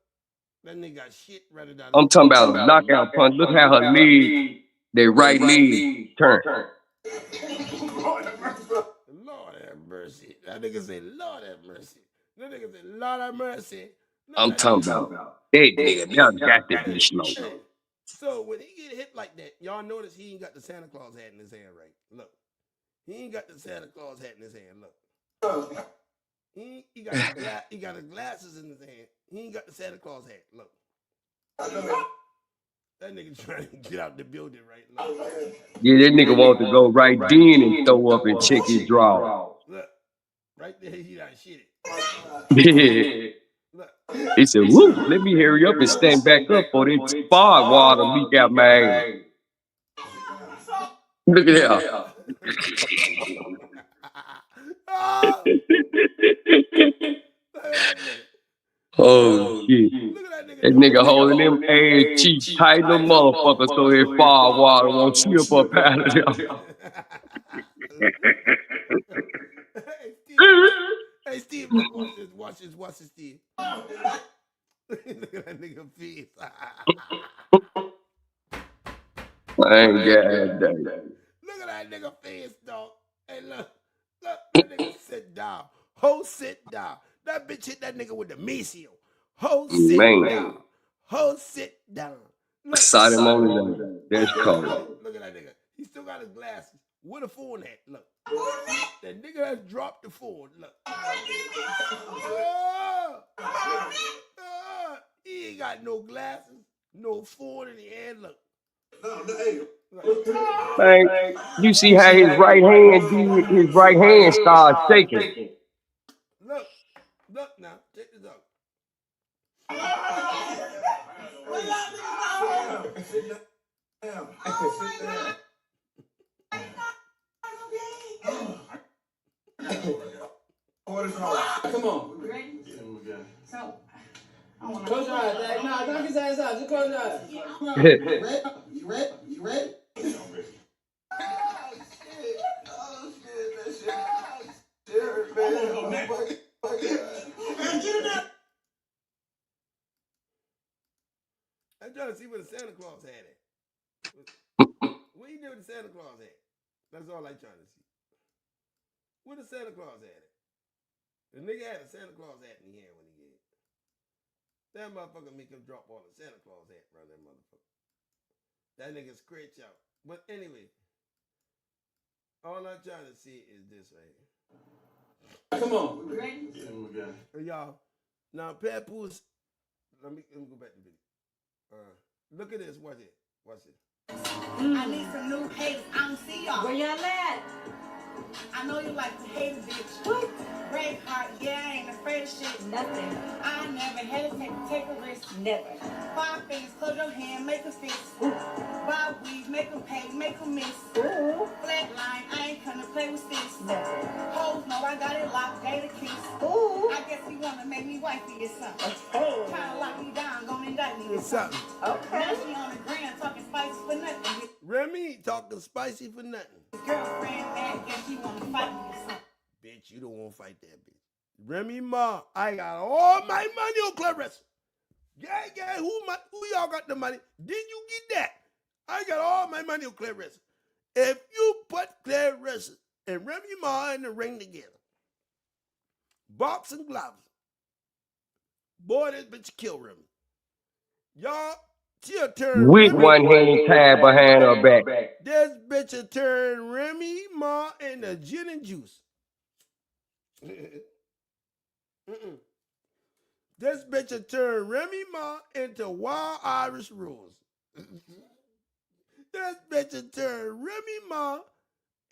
That nigga got shit right down. I'm talking about a knockout punch. Look how her leg, that right leg turn. Lord have mercy. That nigga say, Lord have mercy. That nigga say, Lord have mercy. I'm talking about that nigga. Y'all got to be slow. So when he get hit like that, y'all notice he ain't got the Santa Claus hat in his hand, right? Look. He ain't got the Santa Claus hat in his hand. Look. He got the glasses in his hand. He ain't got the Santa Claus hat. Look. That nigga trying to get out the building right now. Yeah, that nigga want to go right then and throw up and check his draw. Look. Right there, he done shit it. He said, woo, let me hurry up and stand back up for that spa water leak out my ass. Look at that. Oh, shit. That nigga holding them ass cheeks tight little motherfucker so that spa water won't slip up out of there. Hey, Steve, look, watch this, Steve. Look at that nigga face. I ain't got that. Look at that nigga face, dog. Hey, look, that nigga sit down. Ho, sit down. That bitch hit that nigga with the Maceo. Ho, sit down. Ho, sit down. I saw him on his own. That's cold. Look at that nigga. He still got his glasses. Where the phone at? Look. That nigga has dropped the phone. Look. He ain't got no glasses, no phone in the hand. Look. Man, you see how his right hand did? His right hand started shaking. Look, look now. Check this out. Come on. You ready? So, I want to close your eyes, Dad. No, knock his ass out. Just close your eyes. You ready? You ready? I'm trying to see where the Santa Claus had it. What you do with the Santa Claus hat? That's all I'm trying to see. Where the Santa Claus had it? The nigga had a Santa Claus hat in the hand when he did. That motherfucker make him drop all the Santa Claus hat, bro. That motherfucker. That nigga scratch out. But anyway, all I'm trying to see is this right here. Come on. Ready? Y'all, now Papoose, let me go back to the video. Look at this. Watch it. Watch it. I need some new haters. I don't see y'all. Where y'all at? I know you like to hate a bitch. What? Braveheart, yeah, I ain't afraid of shit. Nothing. I never hesitate to take a risk. Never. 5 fingers, close your hand, make a fist. Bob weave, make them pay, make them miss. Flatline, I ain't come to play with sticks. Never. Hoes know I got it locked, data kiss. I guess you wanna make me wifey or something. Trying to lock me down, gonna indict me or something. Okay. Now she on the ground talking spicy for nothing. Remy talking spicy for nothing. Girlfriend mad, guess she wanna fight me or something. Bitch, you don't want to fight that bitch. Remy Ma, I got all my money on Clarissa. Yeah, who y'all got the money? Did you get that? I got all my money on Clarissa. If you put Clarissa and Remy Ma in the ring together, boxing gloves, boy, this bitch kill Remy. Y'all, she'll turn With Remy. one hand tied behind her back. This bitch will turn Remy Ma into gin and juice. This bitch will turn Remy Ma into Wild Irish Rose. This bitch will turn Remy Ma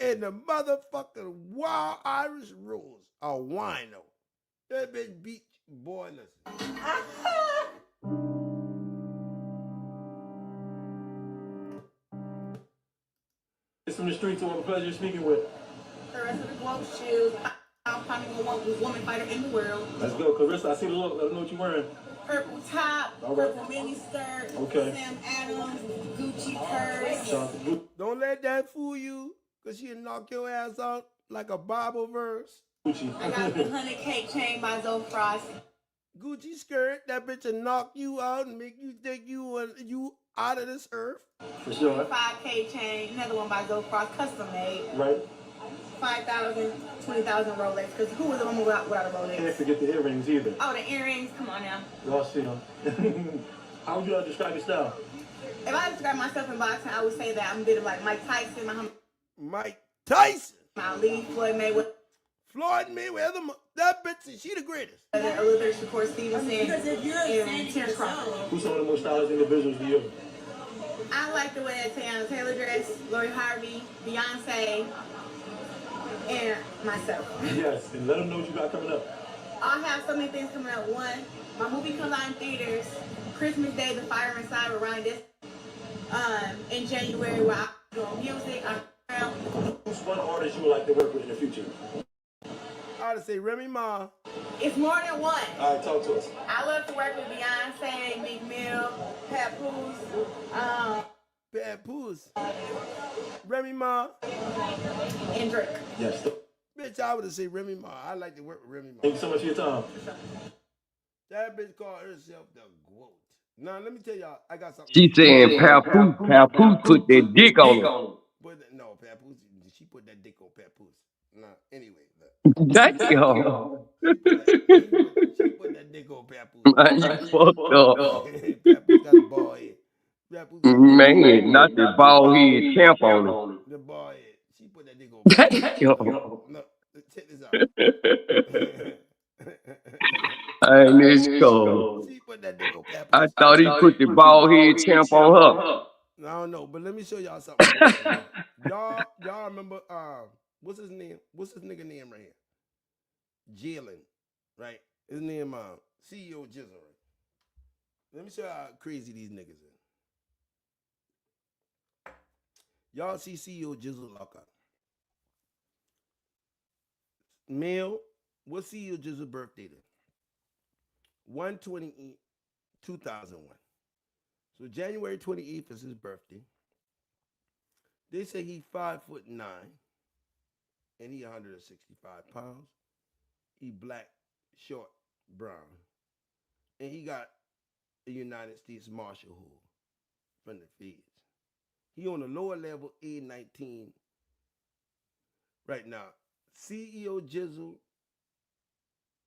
into motherfucking Wild Irish Rose. A wino. That bitch beat boy, listen. It's from the streets to a pleasure speaking with. The rest of the globe shoes. I'm probably the woman fighter in the world. Let's go, Clarissa. I see the look. Let them know what you're wearing. Purple top, purple mini skirt, Okay. Sam Adams, Gucci purse. Don't let that fool you, because she'll knock your ass out like a Bible verse. Gucci. I got the 100K chain by Zoe Frost. Gucci skirt, that bitch will knock you out and make you think you out of this earth. For sure. 5K chain, another one by Zoe Frost, custom made. Right. 5,000, 20,000 Rolex, because who was a woman without a Rolex? Can't forget the earrings either. Oh, the earrings, come on now. Y'all see them. How would you describe your style? If I describe myself in boxing, I would say that I'm a bit of like Mike Tyson, Mike Tyson? Ali, Floyd Mayweather. Floyd Mayweather, that bitch, she the greatest. A little bit of Shakur Stevenson and Terrence Crawford. Who's some of the most stylish individuals to you? I like the way that Tiana Taylor dressed, Lori Harvey, Beyonce, and myself. Yes, and let them know what you got coming up. I have so many things coming up. One, my movie comes out in theaters. Christmas Day, The Fire Inside with Ryan Dis. In January, where I'm doing music. Who's one artist you would like to work with in the future? I would say Remy Ma. It's more than one. All right, talk to us. I love to work with Beyonce, Meek Mill, Papoose. Papoose. Remy Ma. And Drake. Yes. Bitch, I would say Remy Ma. I like to work with Remy Ma. Thank you so much for your time. That bitch called herself the GOAT. Now, let me tell y'all, I got something. She saying Papoose put that dick on her. No, Papoose, she put that dick on Papoose. Nah, anyway. Damn. She put that dick on Papoose. Man, you fucked up. Papoose got a bald head. Man, not the bald head champ on her. The bald head. She put that dick on Papoose. Damn. No, check this out. Ain't this cold? She put that dick on Papoose. I thought he put the bald head champ on her. No, don't know, but let me show y'all something. y'all remember what's his name? What's this nigga name right here? Jalen, right? His name CEO Jizzle, right? Let me show you how crazy these niggas is. Y'all see CEO Jizzle lock up. Male, what's CEO Jizzle's birthday then? 1/28/2001. So January 28th is his birthday. They say he's 5'9" and he 165 pounds. He black, short, brown. And he got a United States Marshal Hood from the feds. He on the lower level A19 right now. CEO Jizzle,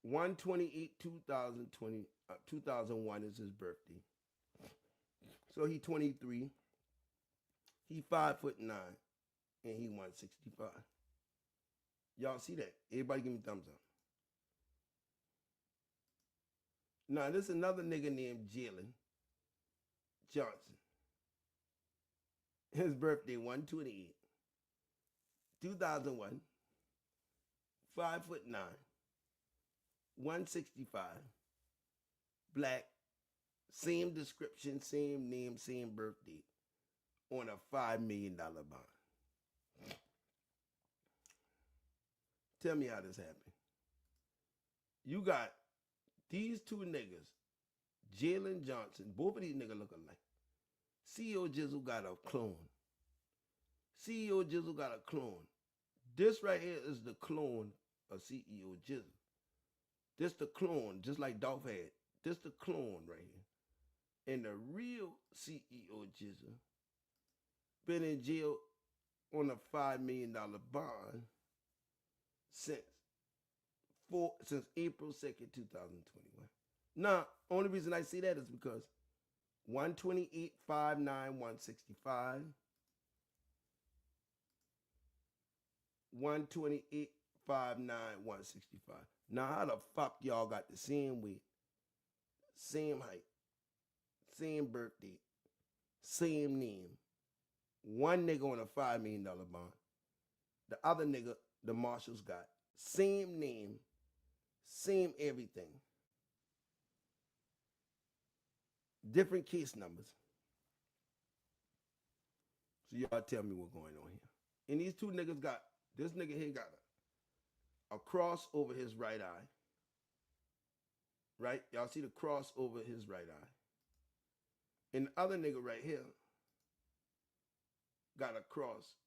1/28/2001 is his birthday. So he 23. He 5'9" and he 165. Y'all see that? Everybody give me thumbs up. Now this is another nigga named Jalen Johnson. His birthday 1/28/2001. 5'9", 165, black, same description, same name, same birthday, on a $5 million bond. Tell me how this happened. You got these two niggas, Jalen Johnson, both of these niggas look alike. CEO Jizzle got a clone. CEO Jizzle got a clone. This right here is the clone of CEO Jizzle. This the clone, just like Dolph had. This the clone right here. And the real CEO Jizzle been in jail on a $5 million bond since April 2nd, 2021. Now, only reason I say that is because 1/28/59/165, 1/28/59/165. Now, how the fuck y'all got the same weight, same height, same birthday, same name? One nigga on a $5 million bond. The other nigga, the marshals got same name, same everything. Different case numbers. So y'all tell me what's going on here. And these two niggas got, this nigga here got a cross over his right eye. Right? Y'all see the cross over his right eye. And the other nigga right here got a cross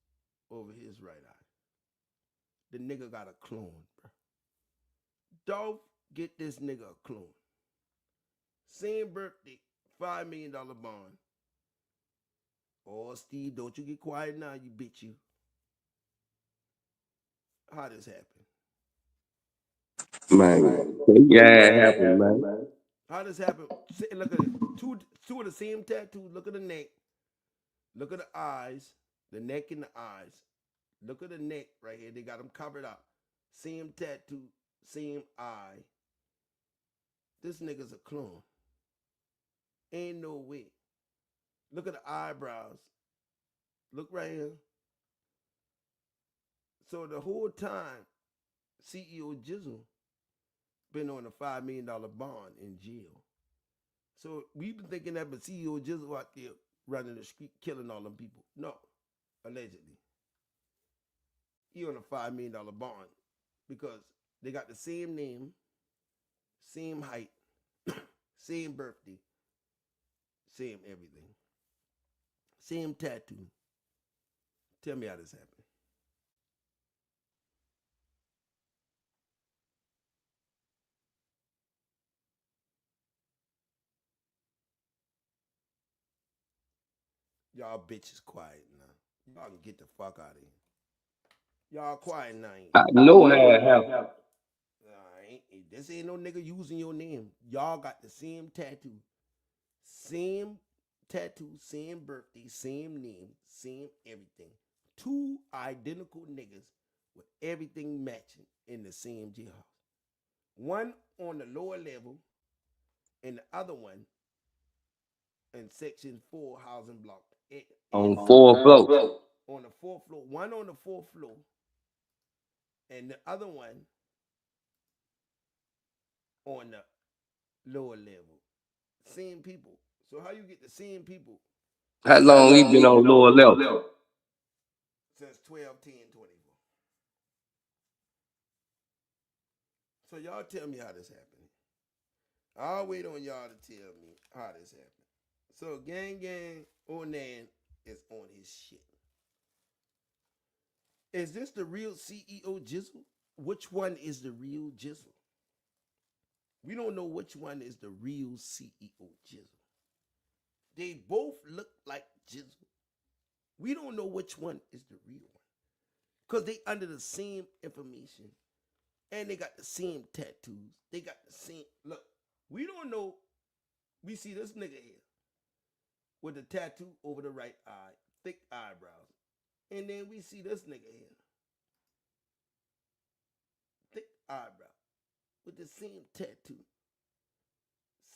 over his right eye. The nigga got a clone, bro. Dolph, get this nigga a clone. Same birthday, $5 million bond. Oh, Steve, don't you get quiet now, you bitch you. How this happen? Man, yeah, it happened, man. How this happen? Look at it. Two of the same tattoos. Look at the neck. Look at the eyes. The neck and the eyes. Look at the neck right here. They got them covered up. Same tattoo, same eye. This nigga's a clone. Ain't no way. Look at the eyebrows. Look right here. So the whole time, CEO Jizzle been on a $5 million bond in jail. So we've been thinking that, but CEO Jizzle out there running the street, killing all them people. No, allegedly. He on a $5 million bond because they got the same name, same height, same birthday, same everything, same tattoo. Tell me how this happened. Y'all bitches quiet now. Y'all can get the fuck out of here. Y'all quiet now. I know how it happened. This ain't no nigga using your name. Y'all got the same tattoo. Same tattoo, same birthday, same name, same everything. Two identical niggas with everything matching in the same jailhouse. One on the lower level and the other one in Section 4 housing block On 4th floor. On the 4th floor. One on the 4th floor. And the other one on the lower level. Same people. So how you get the same people? How long he been on lower level? Since 12/10/24. So y'all tell me how this happened. I'll wait on y'all to tell me how this happened. So Gang Onan is on his shit. Is this the real CEO Jizzle? Which one is the real Jizzle? We don't know which one is the real CEO Jizzle. They both look like Jizzle. We don't know which one is the real one. Because they under the same information. And they got the same tattoos. They got the same. Look, we don't know. We see this nigga here with the tattoo over the right eye, thick eyebrows. And then we see this nigga here. Thick eyebrow with the same tattoo.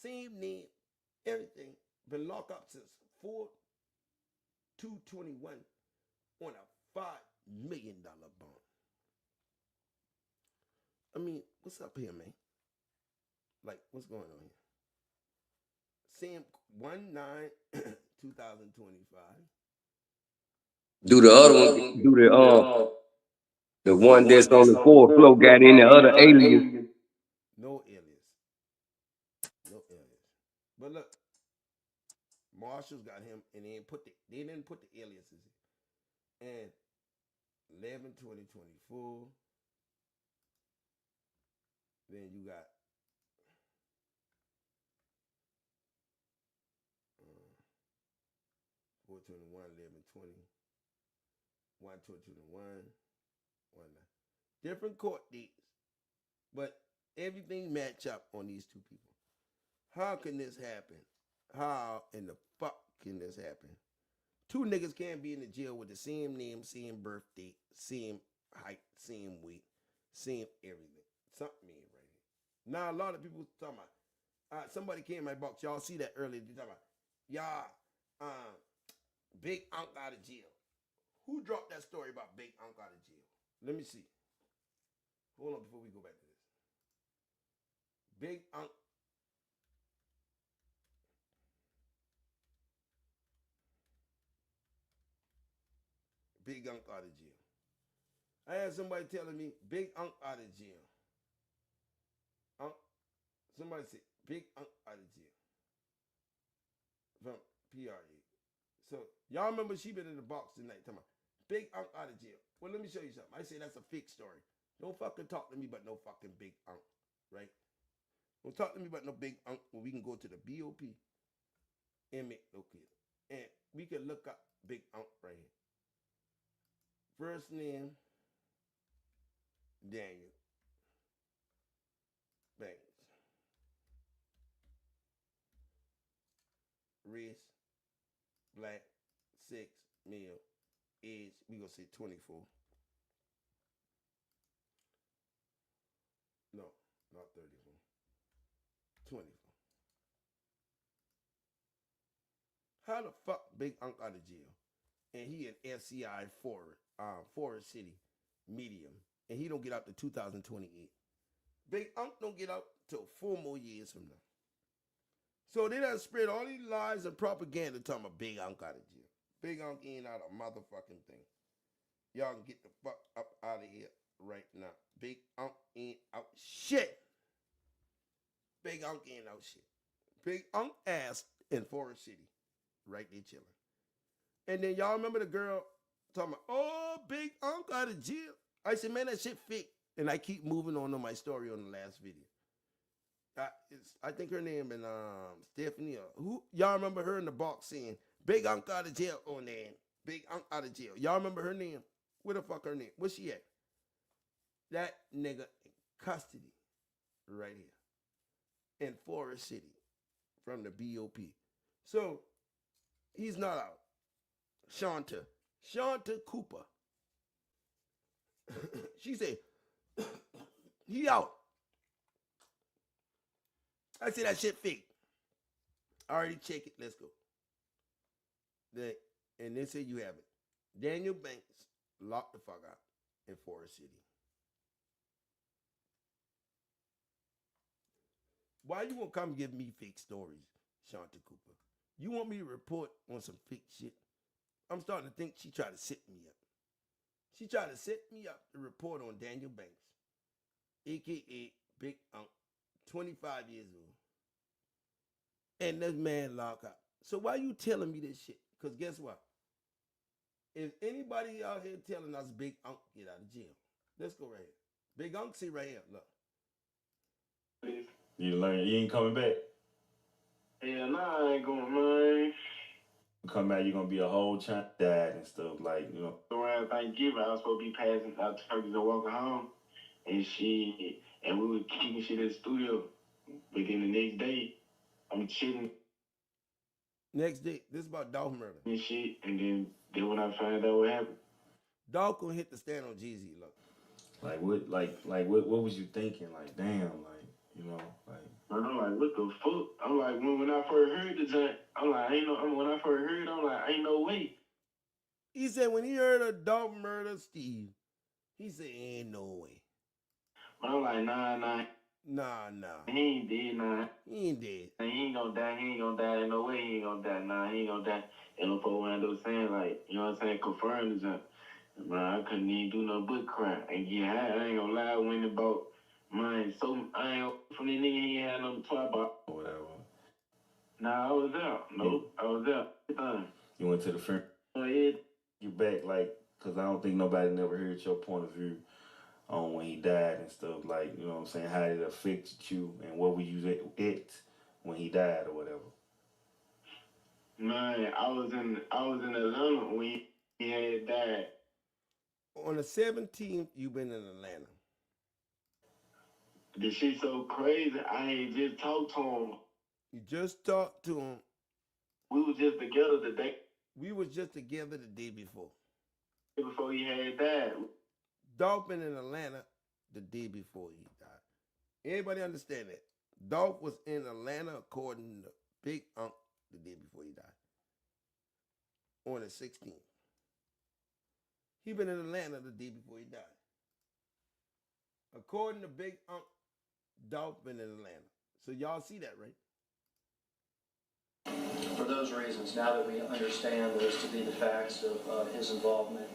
Same name, everything. Been locked up since 4/2/21 on a $5 million bond. I mean, what's up here, man? Like, what's going on here? Same 1/9/2025. Do the other one, do the one that's on the 4th floor got any other aliens? No alias. No alias. But look, Marshall's got him, and they didn't put the aliases in. And 11/20/24. Then you got 4/21, 11/20, 1/20/21, 1. Different court dates, but everything match up on these two people. How can this happen? How in the fuck can this happen? Two niggas can't be in the jail with the same name, same birth date, same height, same weight, same everything. Something ain't right here. Now a lot of people talking about. Somebody came in my box. Y'all see that earlier? They talking about, Big Unc out of jail. Who dropped that story about Big Unc out of jail? Let me see. Hold on before we go back to this. Big Unc. Big Unc out of jail. I had somebody telling me Big Unc out of jail. Somebody said Big Unc out of jail. From PRA. So y'all remember she been in the box tonight talking about Big Unc out of jail. Well, let me show you something. I say that's a fake story. Don't fucking talk to me about no fucking Big Unc, right? Don't talk to me about no Big Unc when we can go to the BOP inmate locator. And we can look up Big Unc right here. First name, Daniel Banks. Race, black, 6, male, age, we gonna say 24. No, not 34. 24. How the fuck Big Unc out of jail? And he in FCI Forest City, medium. And he don't get out to 2028. Big Unc don't get out till 4 more years from now. So they done spread all these lies and propaganda talking about Big Unc out of jail. Big Unc ain't out a motherfucking thing. Y'all can get the fuck up out of here right now. Big Unc ain't out shit. Big Unc ain't out shit. Big Unc ass in Forest City. Right there chilling. And then y'all remember the girl talking about, oh, Big Unc out of jail. I said, man, that shit fake. And I keep moving on my story on the last video. I think her name is Stephanie. Who y'all remember her in the box saying, Big Unc out of jail on there. Big Unc out of jail. Y'all remember her name? Where the fuck her name? Where's she at? That nigga in custody right here in Forest City from the BOP. So he's not out. Shanta Cooper. She said, he out. I said that shit fake. I already checked it. Let's go. And they say you have it. Daniel Banks locked the fuck out in Forest City. Why you want to come give me fake stories, Shanta Cooper? You want me to report on some fake shit? I'm starting to think she tried to set me up. She tried to set me up to report on Daniel Banks, a.k.a. Big Unc, 25 years old. And this man locked up. So why you telling me this shit? Because guess what? If anybody out here telling us Big Unc get out of jail, let's go right here. Big Unc, see right here, look. You learn, you ain't coming back? Yeah, nah, I ain't going, man. Come back, you're gonna be a whole dad and stuff, like, you know. Around Thanksgiving, I was supposed to be passing out turkeys and walking home, and we were keeping shit at the studio. But then the next day, I'm chilling. Next day, this is about Dolph murder. And shit, and then when I found out what happened. Dolph gonna hit the stand on Jay-Z, look. What was you thinking? Like, damn, like, you know, like. I'm like, what the fuck? I'm like, when I first heard the joint, I'm like, when I first heard it, I'm like, ain't no way. He said when he heard of Dolph murder Steve, he said, ain't no way. But I'm like, nah. Nah. He ain't dead, nah. He ain't dead. He ain't gonna die. Ain't no way he ain't gonna die. Nah, he ain't gonna die. And the folks end up saying, like, you know what I'm saying, confirm the jump. Man, I couldn't even do no but cry. And yeah, I ain't gonna lie, I went about mine. So I ain't from the nigga, he ain't had no twat about. Or whatever. Nah, I was out. Nope, I was out. You went to the film. Oh, yeah. You back, like, because I don't think nobody never heard your point of view on when he died and stuff. Like, you know what I'm saying? How did it affect you and what were you at when he died or whatever? Man, I was in Atlanta when he had died. On the 17th, you been in Atlanta. This shit so crazy. I ain't just talked to him. You just talked to him. We was just together the day. We was just together the day before. Before he had died. Dolph been in Atlanta the day before he died. Anybody understand that? Dolph was in Atlanta according to Big Unc the day before he died. On the 16th. He been in Atlanta the day before he died. According to Big Unc, Dolph been in Atlanta. So y'all see that, right? For those reasons, now that we understand those to be the facts of his involvement,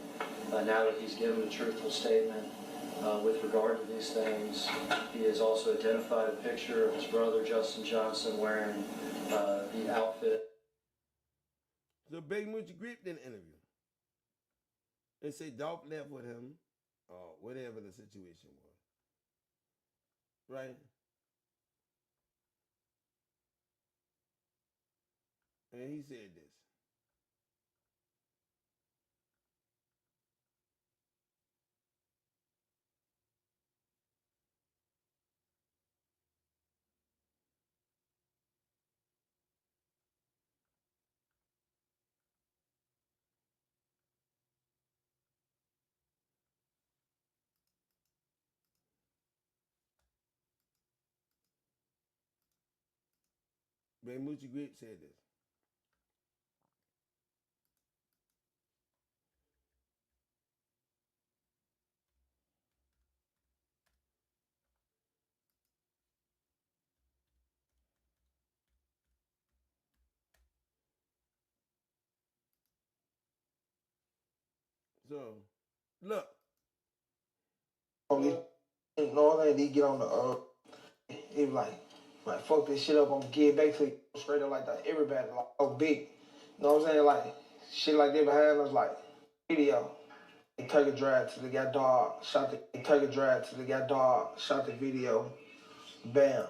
now that he's given a truthful statement with regard to these things, he has also identified a picture of his brother Justin Johnson wearing the outfit. So Big Moochie Grip did an interview. They say Dolph left with him, or whatever the situation was. Right? And he said this. Big Moochie Grip said this. So, look. You know what I'm saying? They get on the he was like fuck this shit up, I'm gonna get back to you straight up like that. Everybody like oh big. You know what I'm saying? Like shit like that behind us like video. They take a drive till they got dog, shot the video, bam.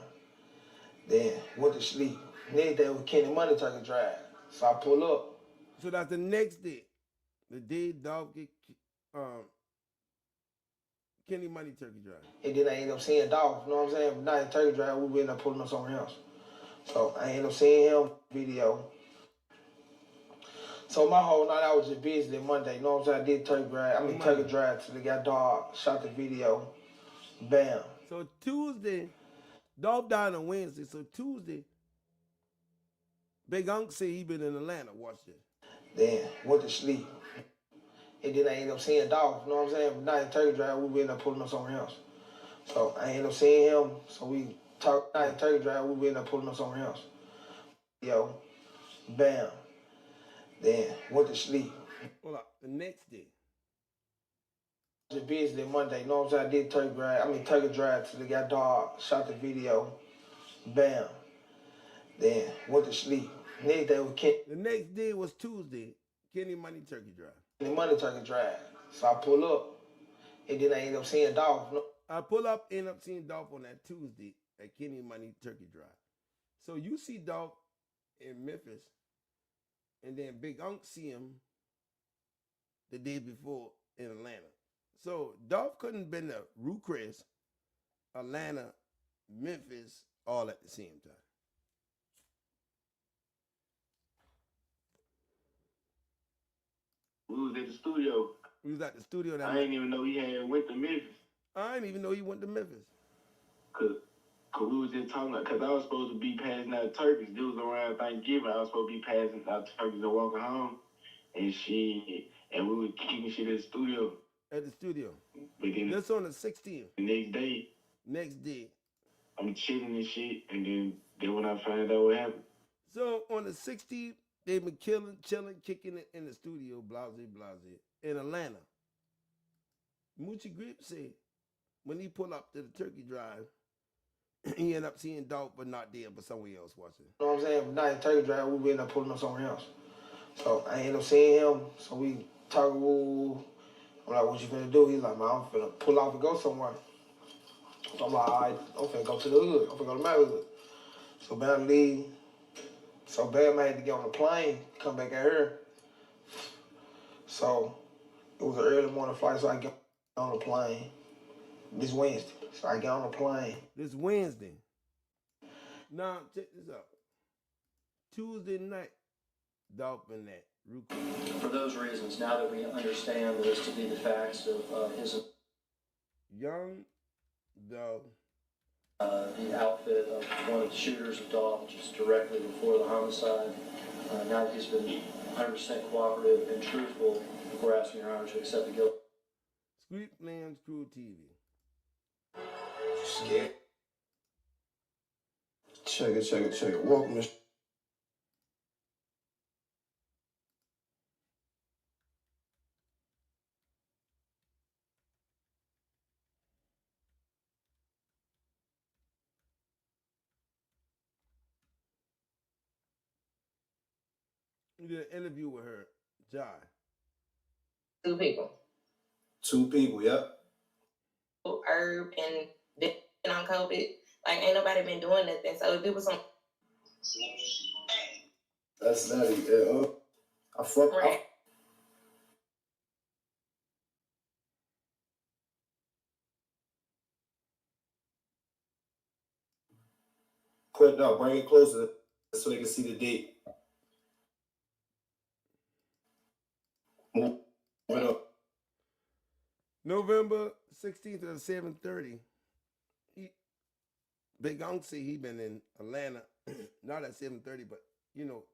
Then went to sleep. Next day with Kenny Money took a drive. So I pull up. So that's the next day. The day Dolph get Kenny Money Turkey Drive. And then I ended up seeing Dolph, you know what I'm saying? But not in Turkey Drive, we ended up pulling up somewhere else. So I ended up seeing him video. So my whole night I was just busy that Monday, you know what I'm saying? I did Turkey Drive till they got dog, shot the video, bam. So Tuesday, Dolph died on Wednesday. So Tuesday, Big Unc say he been in Atlanta. Watch this. Then went to sleep. And then I ended up seeing Dolph, you know what I'm saying? But not in Turkey Drive, we ended up pulling up somewhere else. So I ended up seeing him, so we talked, not in Turkey Drive, we ended up pulling up somewhere else. Yo, bam. Then went to sleep. Hold up. The next day. The business Monday, you know what I'm saying? I did Turkey Drive till they got dark, shot the video, bam. Then went to sleep. Next day was Kenny. The next day was Tuesday, Kenny Money Turkey Drive. Kenny Money Turkey Drive. So I pull up, and then I ended up seeing Dolph. I pull up, end up seeing Dolph on that Tuesday at Kenny Money Turkey Drive. So you see Dolph in Memphis, and then Big Unc see him the day before in Atlanta. So Dolph couldn't have been to Rucrest, Atlanta, Memphis, all at the same time. We was at the studio. We was at the studio that I didn't even know he had went to Memphis. I didn't even know he went to Memphis. Cause we was just talking, cause I was supposed to be passing out turkeys. It was around Thanksgiving. I was supposed to be passing out turkeys and walking home, and we were kicking shit at the studio. At the studio. But then that's on the 16th. The next day, I'm chilling and shit, and then when I find out what happened. So on the 16th, they've been chilling, kicking it in the studio, blase, in Atlanta. Moochie Grip said when he pulled up to the Turkey Drive, he ended up seeing Dolph, but not there, but somewhere else watching. You know what I'm saying? Not in Turkey Drive, we ended up pulling up somewhere else. So I ended up seeing him, so we talking, I'm like, what you finna do? He's like, man, I'm finna pull off and go somewhere. So I'm like, all right, I'm finna go to the hood. I'm finna go to my hood. So Bam leave. So Bam had to get on the plane, come back out here. So it was an early morning flight, so I get on the plane this Wednesday. So I get on the plane. This Wednesday. Now, check this out. Tuesday night, Dolph and that. For those reasons, now that we understand this to be the facts of his young Dolph, the outfit of one of the shooters of Dolph just directly before the homicide, now that he's been 100% cooperative and truthful, before asking Your Honor to accept the guilt. Sweet Lands Crew TV. Scared. Check it. Welcome to We did an interview with her, Jai. Two people. Yep. Herb and been on COVID. Like, ain't nobody been doing nothing. So if it was some... That's nutty. Yeah, I fuck. Right. Quick, no, bring it closer so they can see the date. Move it up. November 16th at 7:30. Big Unc say he been in Atlanta, not at 7:30, but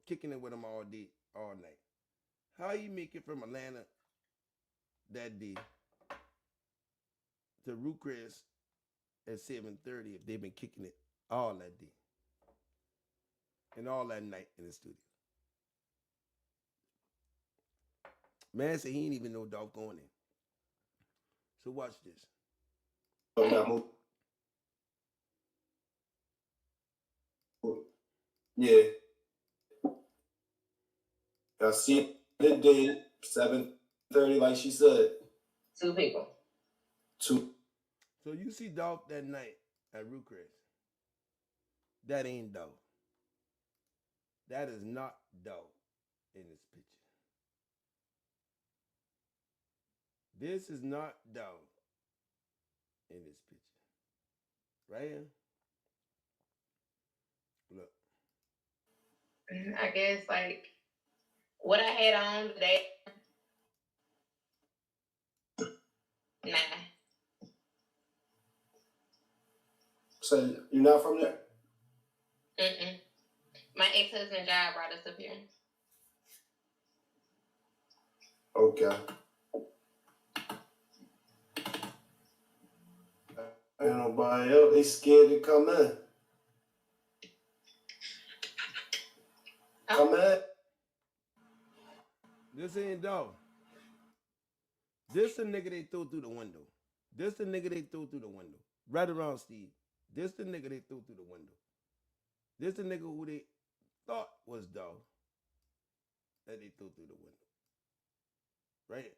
kicking it with him all day, all night. How you make it from Atlanta that day to Rucrest at 7:30 if they've been kicking it all that day and all that night in the studio? Man said he ain't even know Dolph going in. So watch this. Yeah. I see the day, 7:30, like she said. Two people. So you see Dolph that night at Rucrest. That ain't Dolph. That is not Dolph in this picture. This is not Dolph in this picture. Right here. Look. I guess, like, what I had on today. Nah. So you're not from there? My ex-husband job brought us up here. Okay. Ain't nobody else. They scared to come in. Come in. This ain't dog. This the nigga they threw through the window. This the nigga they threw through the window. Right around Steve. This the nigga they threw through the window. This the nigga who they thought was dog that they threw through the window. Right here.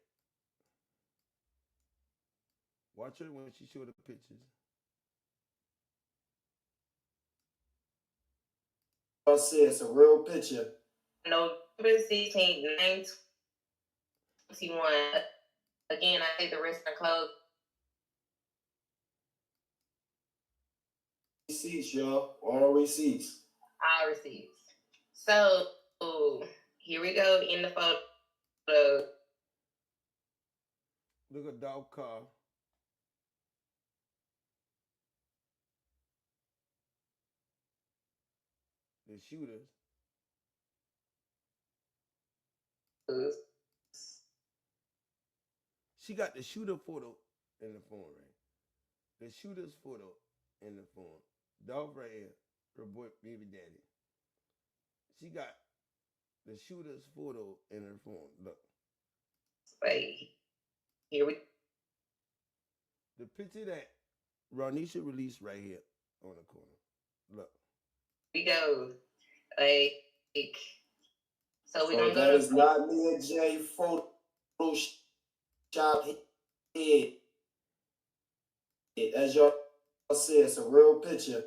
Watch her when she showed the pictures. I said it's a real picture. November 16th, 9/21. Again, I think the restaurant closed. Receipts, y'all. All receipts. All receipts. So here we go in the photo. Look at dog car. The shooters. She got the shooter photo in the phone, right? The shooter's photo in the phone. Dog right here. Her boy, baby daddy. She got the shooter's photo in her phone. Look. Wait. Here we. The picture that Ronisha released right here on the corner. Look. We go. Like, so we So don't that go is not me and Jay Photoshop head. As y'all said, it's a real picture.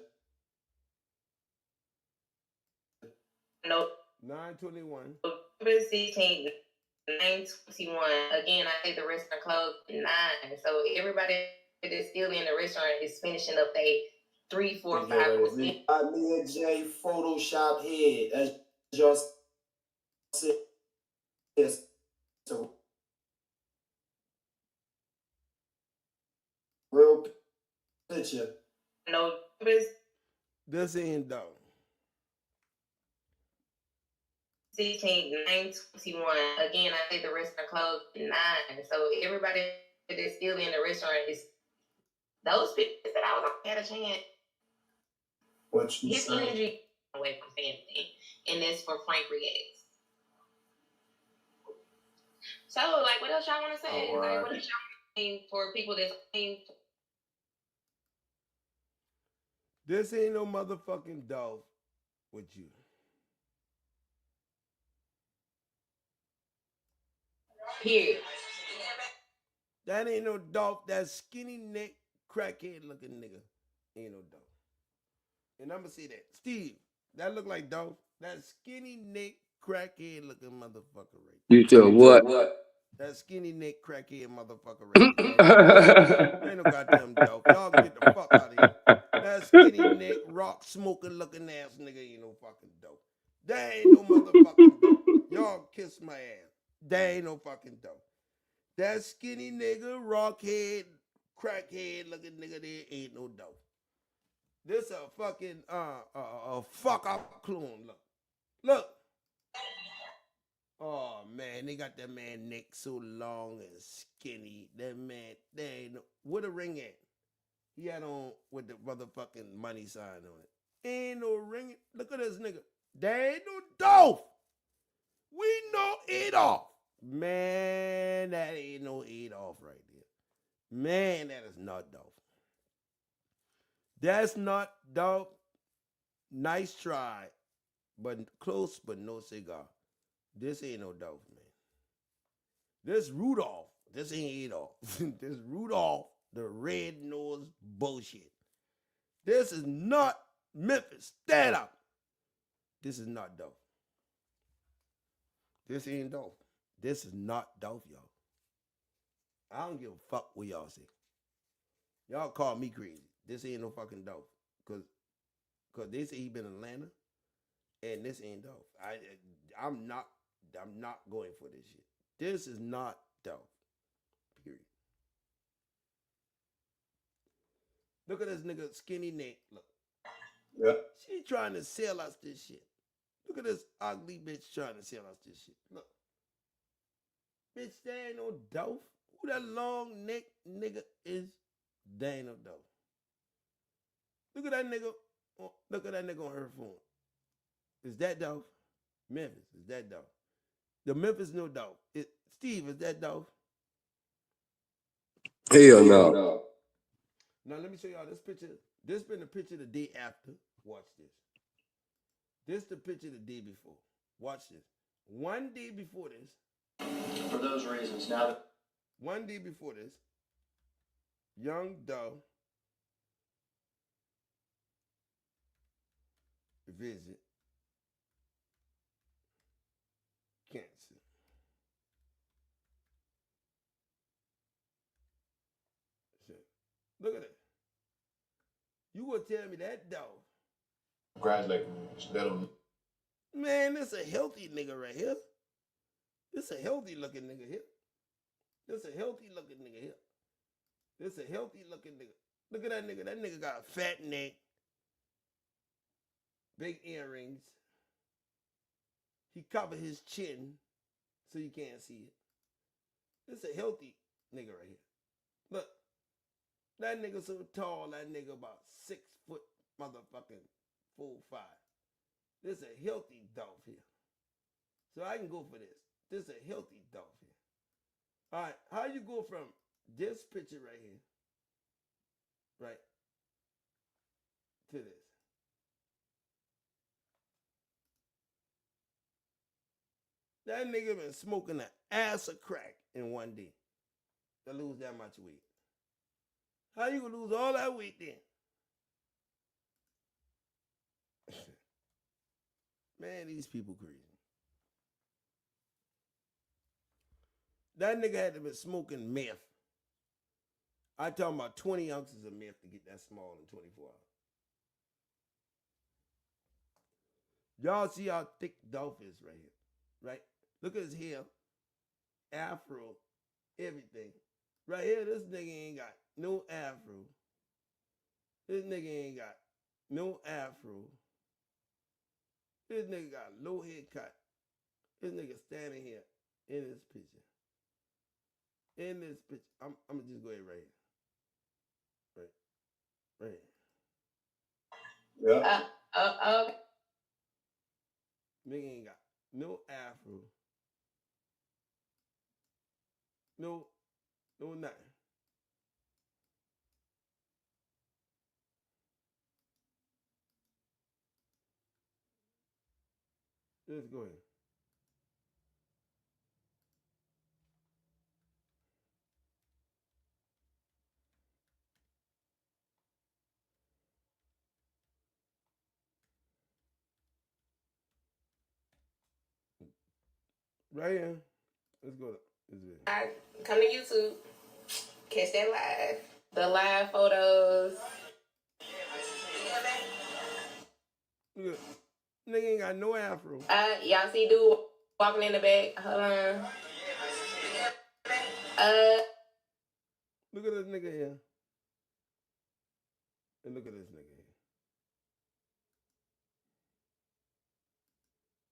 No. 9/21. November 16th, 9/21. Again, I think the restaurant closed at 9. So everybody that's still in the restaurant is finishing up their 3, 4, 5 hours. Not me and Jay Photoshop head. As y'all said, it's a real picture. November This ain't dog. 16th, 9/21. Again, I think the restaurant closed at 9. So everybody that's still in the restaurant is those people that I was had a chance. What you His saying? energy away from family, and that's for Frank Reacts. So, like, what else y'all want to say? All right. Like, what else y'all want to say for people that's This ain't no motherfucking dog with you. Period. That ain't no dog. That skinny neck, crackhead looking nigga ain't no dog. And I'm gonna say that. Steve, that look like dog. That skinny neck, crackhead looking motherfucker right there. You said what? That skinny neck, crackhead motherfucker right there. Ain't no goddamn dog. Y'all can get the fuck out of here. That skinny neck, rock smoking looking ass nigga ain't no fucking dope. That ain't no motherfucking dope. Y'all kiss my ass. That ain't no fucking dope. That skinny nigga, rockhead, crackhead looking nigga there ain't no dope. This a fucking a fuck up clone. Look. Oh man, they got that man neck so long and skinny. That man, they ain't no, where the ring at? He had on with the motherfucking money sign on it. Ain't no ring. Look at this nigga. There ain't no Dolph. We know Adolf. Man, that ain't no Adolf right there. Man, that is not Dolph. That's not Dolph. Nice try, but close, but no cigar. This ain't no Dolph, man. This Rudolph. This ain't Adolf. This Rudolph, the red-nosed bullshit. This is not Memphis. Stand up. This is not Dolph. This ain't Dolph. This is not Dolph, y'all. I don't give a fuck what y'all say. Y'all call me crazy. This ain't no fucking Dolph. Cause they say he been in Atlanta, and this ain't Dolph. I'm not going for this shit. This is not Dolph. Period. Look at this nigga skinny neck. Look. Yeah. She trying to sell us this shit. Look at this ugly bitch trying to sell us this shit. Look. Bitch, there ain't no Dolph. Who that long neck nigga is? There ain't no Dolph. Look at that nigga. Look at that nigga on her phone. Is that Dolph? Memphis, is that Dolph? The Memphis no Dolph. Steve, is that Dolph? Hell no. Now let me show y'all this picture. This been the picture the day after. Watch this. This the picture the day before. Watch this. One day before this. For those reasons, now that one day before this, young Dolph visit cancer. Look at it. You gonna tell me that Dolph? Congratulations. That don't. Man, this a healthy nigga right here. This a healthy looking nigga here. This a healthy looking nigga here. This a healthy looking nigga. Look at that nigga. That nigga got a fat neck, big earrings. He covered his chin so you can't see it. This a healthy nigga right here. Look, that nigga so tall. That nigga about 6 foot motherfucking 4'5". This a healthy Dolph here. So I can go for this. This a healthy Dolph here. All right, how you go from this picture right here, right, to this? That nigga been smoking an ass of crack in one day to lose that much weight. How you gonna lose all that weight then? Man, these people crazy. That nigga had to be smoking meth. I talking about 20 ounces of meth to get that small in 24 hours. Y'all see how thick Dolph is right here, right? Look at his hair, afro, everything. Right here, this nigga ain't got no afro. This nigga ain't got no afro. This nigga got a low haircut. This nigga standing here in this picture. In this picture. I'm gonna just go ahead right here. Right here. Yeah. Okay. Nigga ain't got no afro. No nothing. Let's go ahead. Right here. Let's go. This video. I come to YouTube, catch that live. The live photos. Look, nigga ain't got no afro. Y'all see dude walking in the back. Hold on. Look at this nigga here. And look at this nigga here.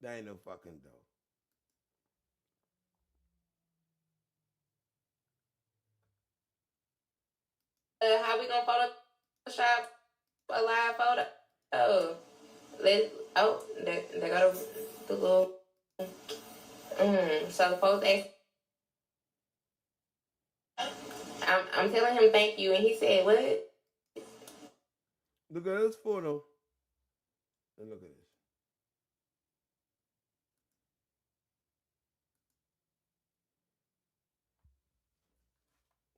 That ain't no fucking dog. How we gonna Photoshop a live photo? They go the little. So the post asked, I'm telling him thank you, and he said what? Look at this photo. And look at this.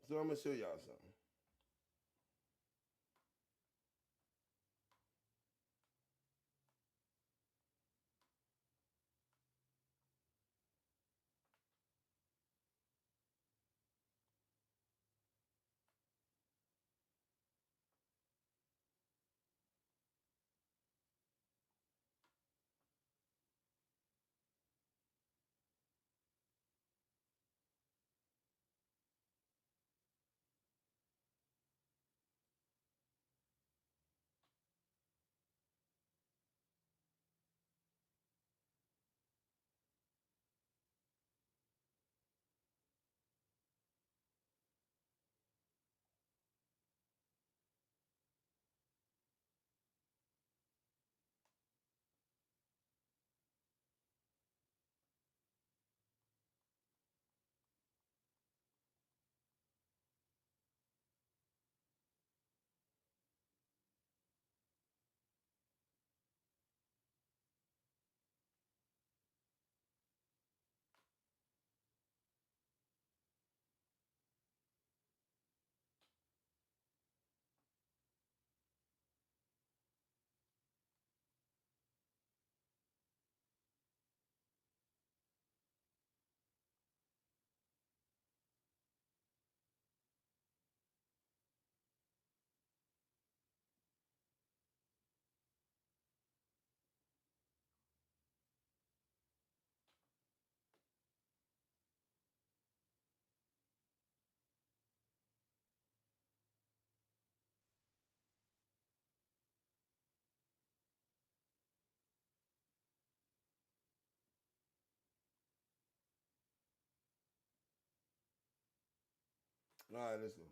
So I'm gonna show y'all something. All right, let's go.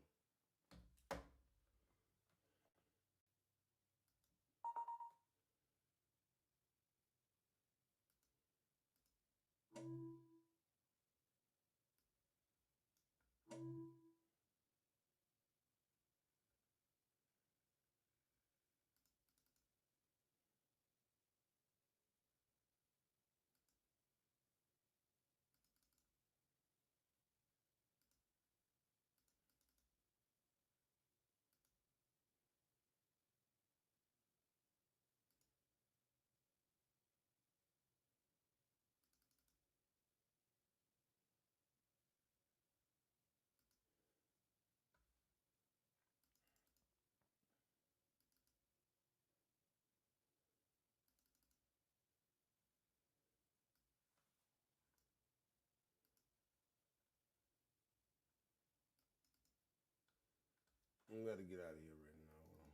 I'm going to get out of here right now. Hold on.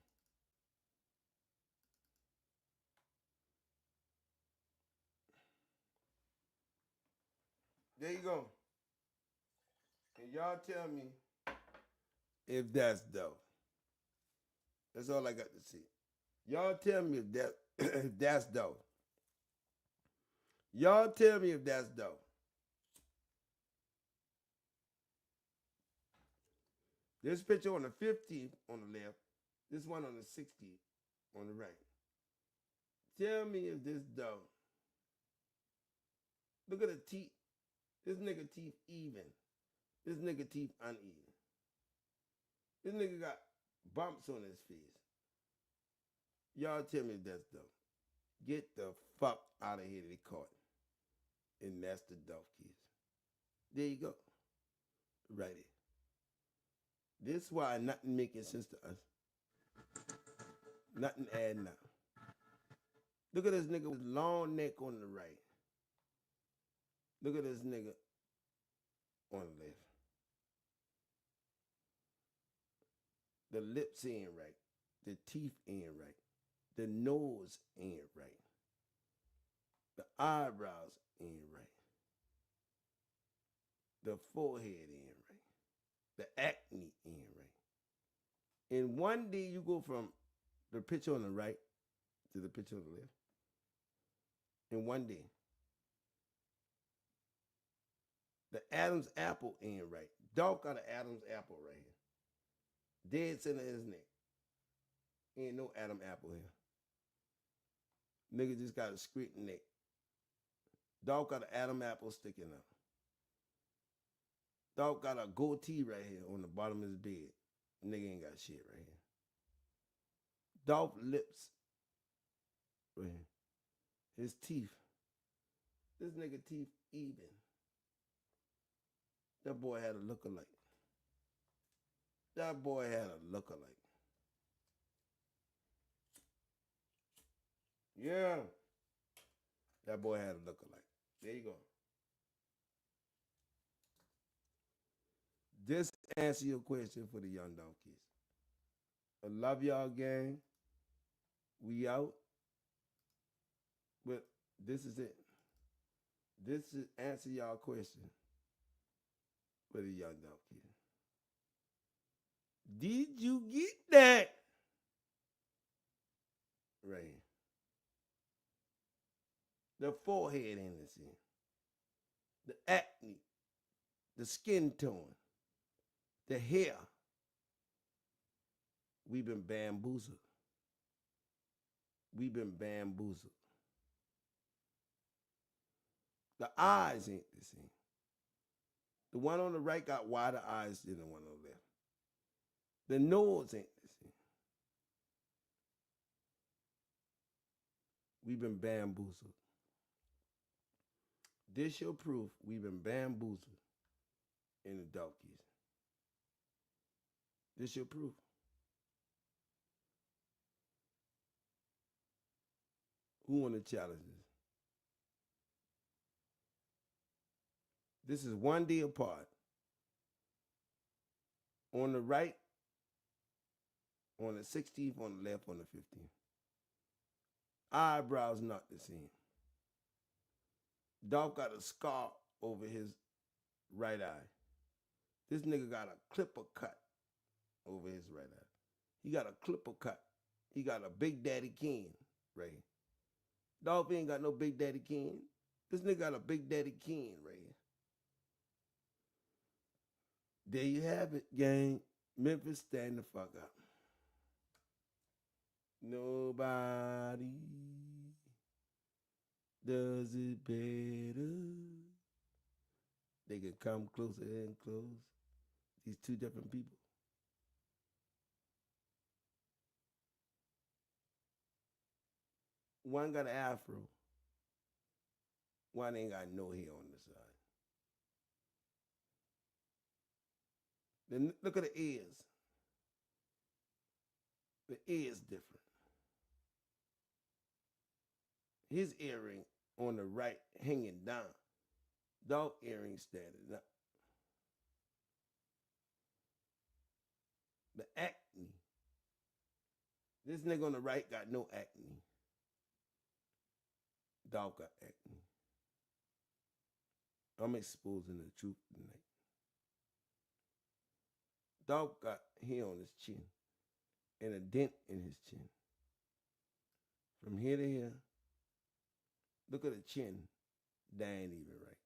There you go. And y'all tell me if that's dope. That's all I got to see. Y'all tell me if that if that's dope. Y'all tell me if that's dope. This picture on the 15th on the left. This one on the 16th on the right. Tell me if this dope. Look at the teeth. This nigga teeth even. This nigga teeth uneven. This nigga got bumps on his face. Y'all tell me if that's dope. Get the fuck out of here, they caught. And that's the dope kids. There you go. Right here. This is why nothing making sense to us. Nothing adding up. Look at this nigga with long neck on the right. Look at this nigga on the left. The lips ain't right. The teeth ain't right. The nose ain't right. The eyebrows ain't right. The forehead ain't right. The acne ain't right. And one day you go from the picture on the right to the picture on the left. In one day. The Adam's apple ain't right. Dog got an Adam's apple right here. Dead center of his neck. Ain't no Adam apple here. Nigga just got a straight neck. Dog got an Adam apple sticking up. Dog got a goatee right here on the bottom of his bed. Nigga ain't got shit right here. Dog lips right here. His teeth. This nigga teeth even. That boy had a lookalike. That boy had a lookalike. Yeah. That boy had a lookalike. There you go. This answer your question for the young dog kids. I love y'all, gang. We out. But this is it. This is answer y'all question for the young dog kids. Did you get that? Right here. The forehead in the scene. The acne. The skin tone. The hair. We've been bamboozled. We've been bamboozled. The eyes ain't the same. The one on the right got wider eyes than the one on the left. The nose ain't the same. We've been bamboozled. This your proof we've been bamboozled in the darkies. This your proof. Who want to challenge this? This is one day apart. On the right, on the 16th, on the left, on the 15th. Eyebrows not the same. Dog got a scar over his right eye. This nigga got a clipper cut over his right eye. He got a clipper cut. He got a Big Daddy Ken, Ray. Dolph ain't got no Big Daddy Ken. This nigga got a Big Daddy Ken, Ray. There you have it, gang. Memphis, stand the fuck up. Nobody does it better. They can come closer and close. These two different people. One got an afro. One ain't got no hair on the side. Then look at the ears. The ears different. His earring on the right hanging down. Dog earring standing up. The acne. This nigga on the right got no acne. Dog got acne. I'm exposing the truth tonight. Dog got hair on his chin and a dent in his chin. From here to here, look at the chin. That ain't even right.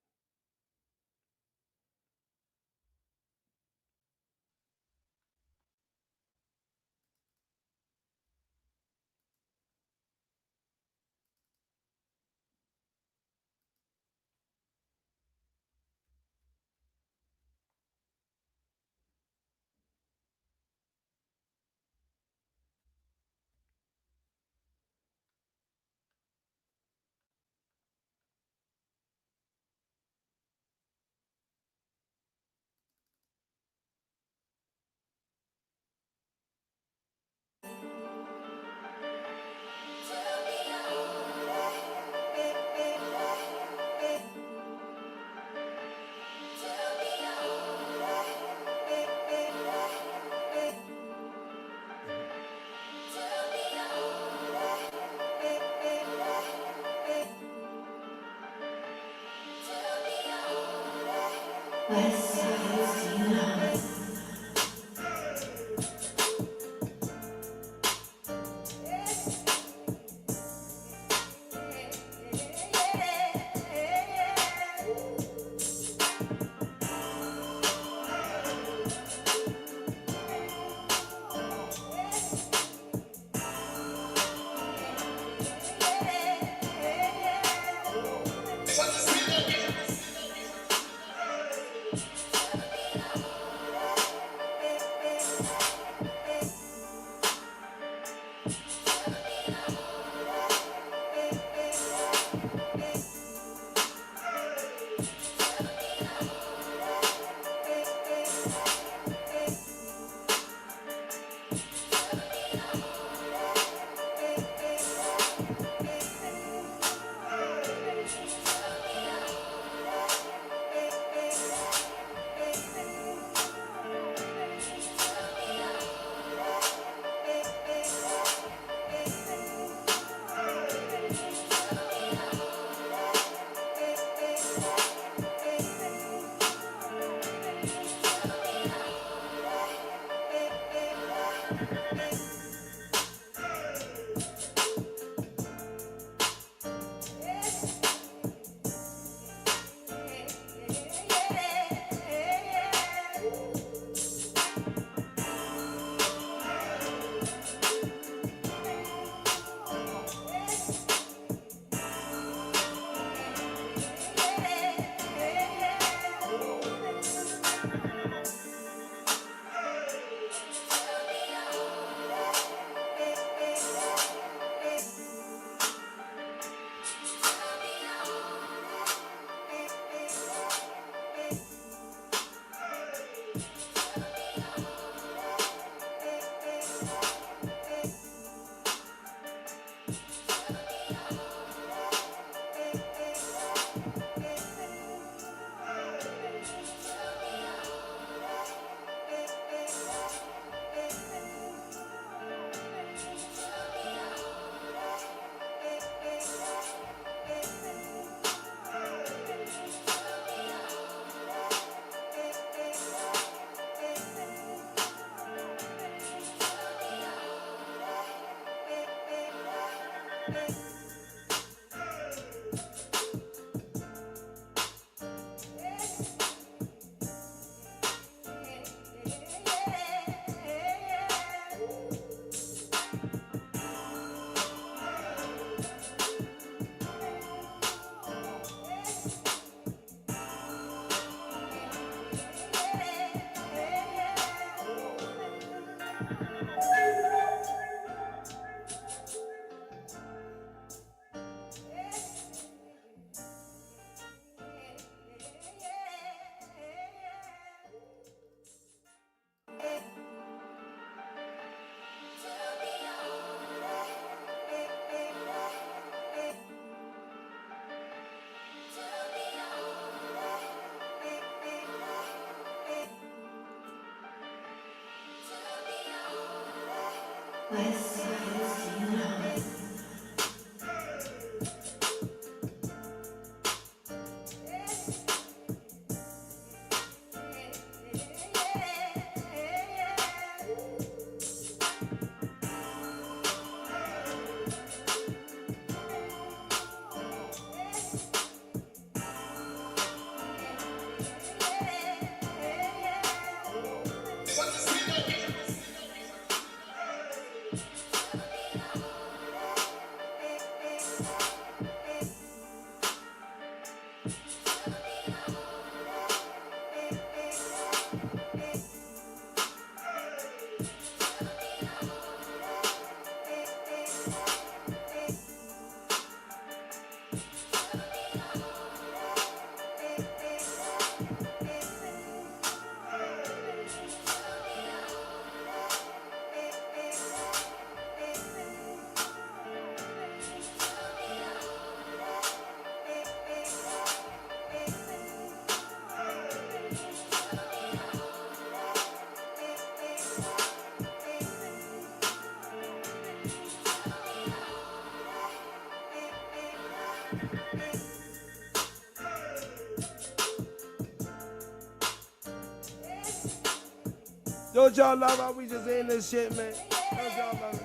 Don't y'all love how we just in this shit, man? Don't y'all love it?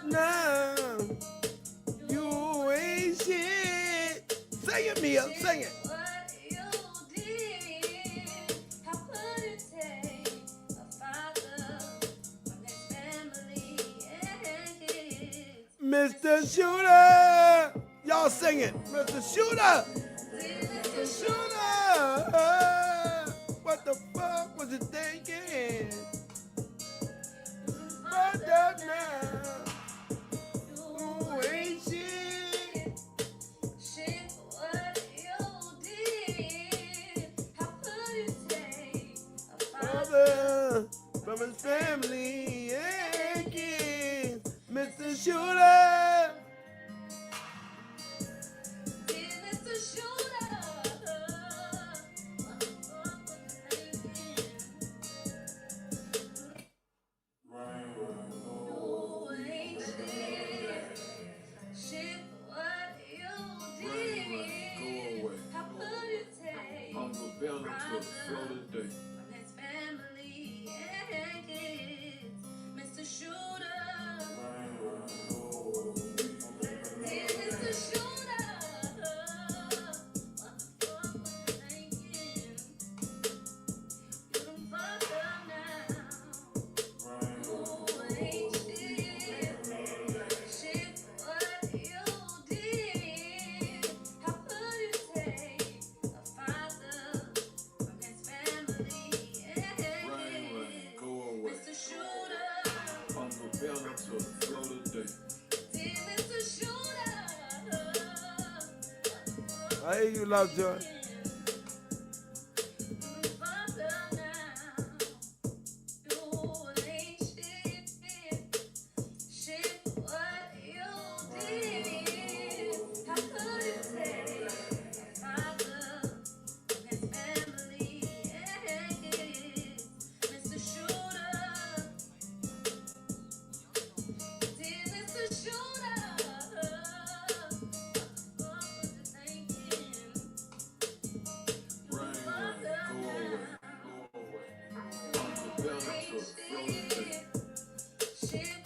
Now you ain't shit. Sing it, Mia. Sing it. Mr. Shooter. Y'all sing it. Mr. Shooter. Mr. Shooter. What the fuck was you thinking? But up now. You ain't shit. Shit, what you did. from his family and kids. Mr. Shooter. I hear you, Lovejoy.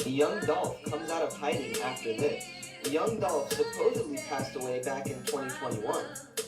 Young Dolph comes out of hiding after this. Young Dolph supposedly passed away back in 2021,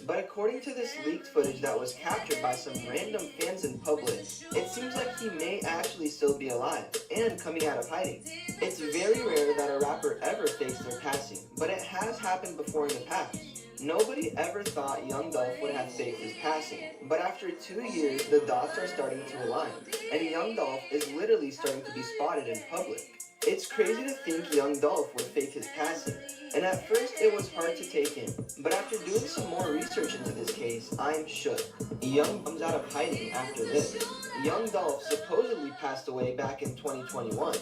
but according to this leaked footage that was captured by some random fans in public, it seems like he may actually still be alive and coming out of hiding. It's very rare that a rapper ever fakes their passing, but it has happened before in the past. Nobody ever thought Young Dolph would have faked his passing, but after 2 years, the dots are starting to align, and Young Dolph is literally starting to be spotted in public. It's crazy to think Young Dolph would fake his passing, and at first it was hard to take in, but after doing some more research into this case, I'm shook. Young comes out of hiding after this. Young Dolph supposedly passed away back in 2021,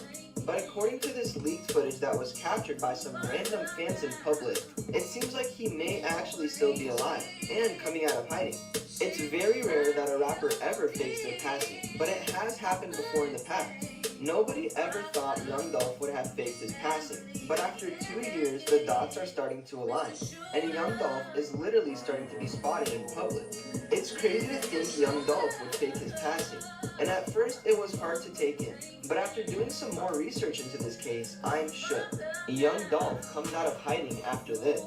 but according to this leaked footage that was captured by some random fans in public, it seems like he may actually still be alive and coming out of hiding. It's very rare that a rapper ever fakes their passing, but it has happened before in the past. Nobody ever thought Young Dolph would have faked his passing, but after 2 years, the dots are starting to align, and Young Dolph is literally starting to be spotted in public. It's crazy to think Young Dolph would fake his passing, and at first it was hard to take in, but after doing some more research into this case, I'm shook. Young Dolph comes out of hiding after this.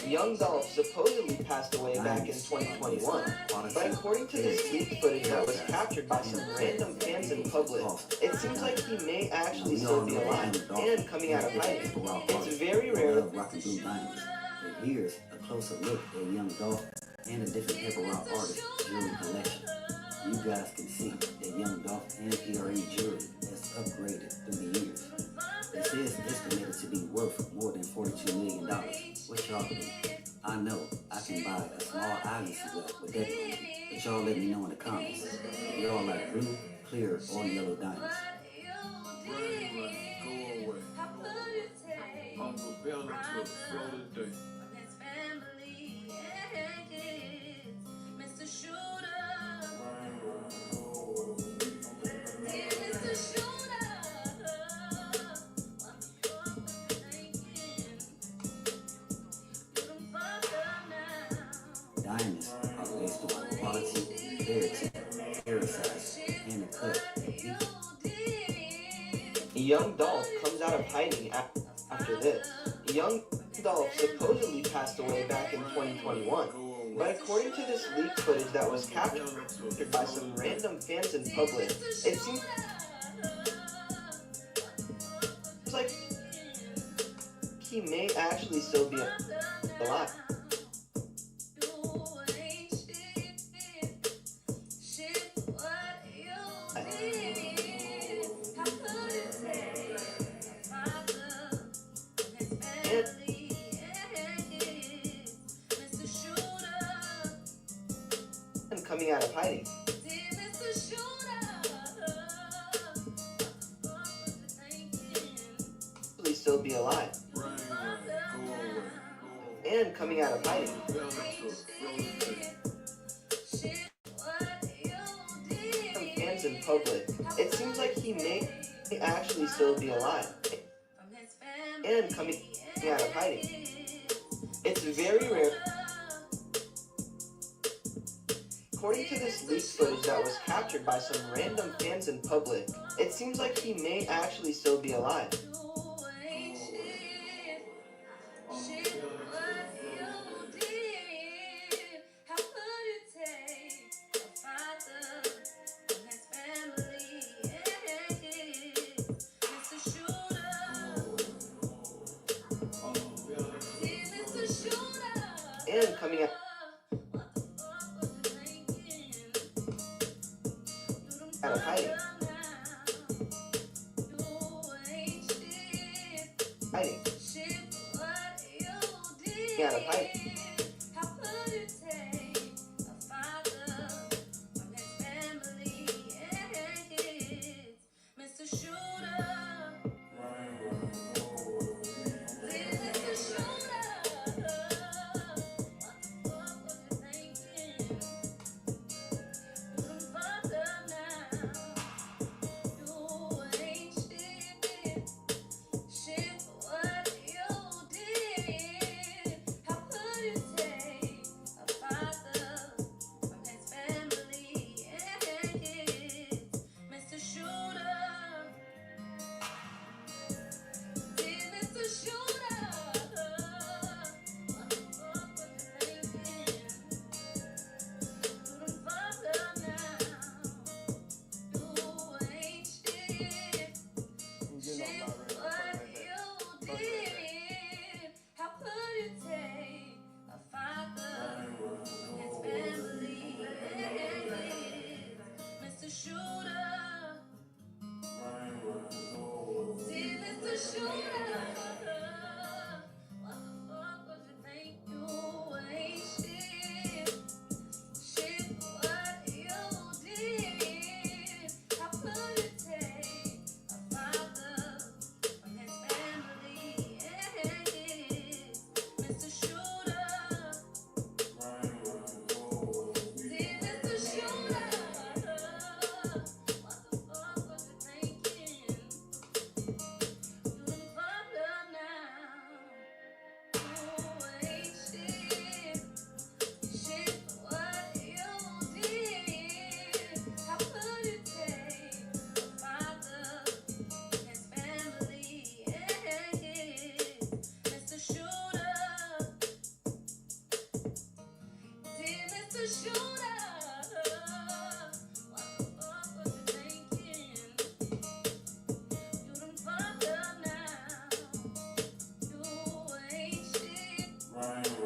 Young Dolph supposedly passed away back in 2021, but according to this leaked footage that was captured by some random fans in public, it seems like he may actually still be alive and coming out of hiding. It's very rare. Rockin' Blue Diamonds. But here's a closer look at Young Dolph and a different paper route artist jewelry collection. You guys can see that Young Dolph and PRE jewelry has upgraded through the years. This is estimated to be worth more than $42 million. What y'all think? I know I can buy a small island silhouette with that money, but y'all let me know in the comments. If y'all like blue, clear, or yellow diamonds. Diamonds are based on quality, clarity, hair size, and the cut. Young Dolph comes out of hiding after this. Young Dolph supposedly passed away back in 2021, but according to this leaked footage that was captured by some random fans in public, it seems like he may actually still be alive. And coming out of hiding. be alive. And coming out of hiding. From fans in public, it seems like he may actually still be alive. And coming out of hiding. It's very rare. According to this leaked footage that was captured by some random fans in public, it seems like he may actually still be alive. And coming out of hiding. Hiding. Out of hiding.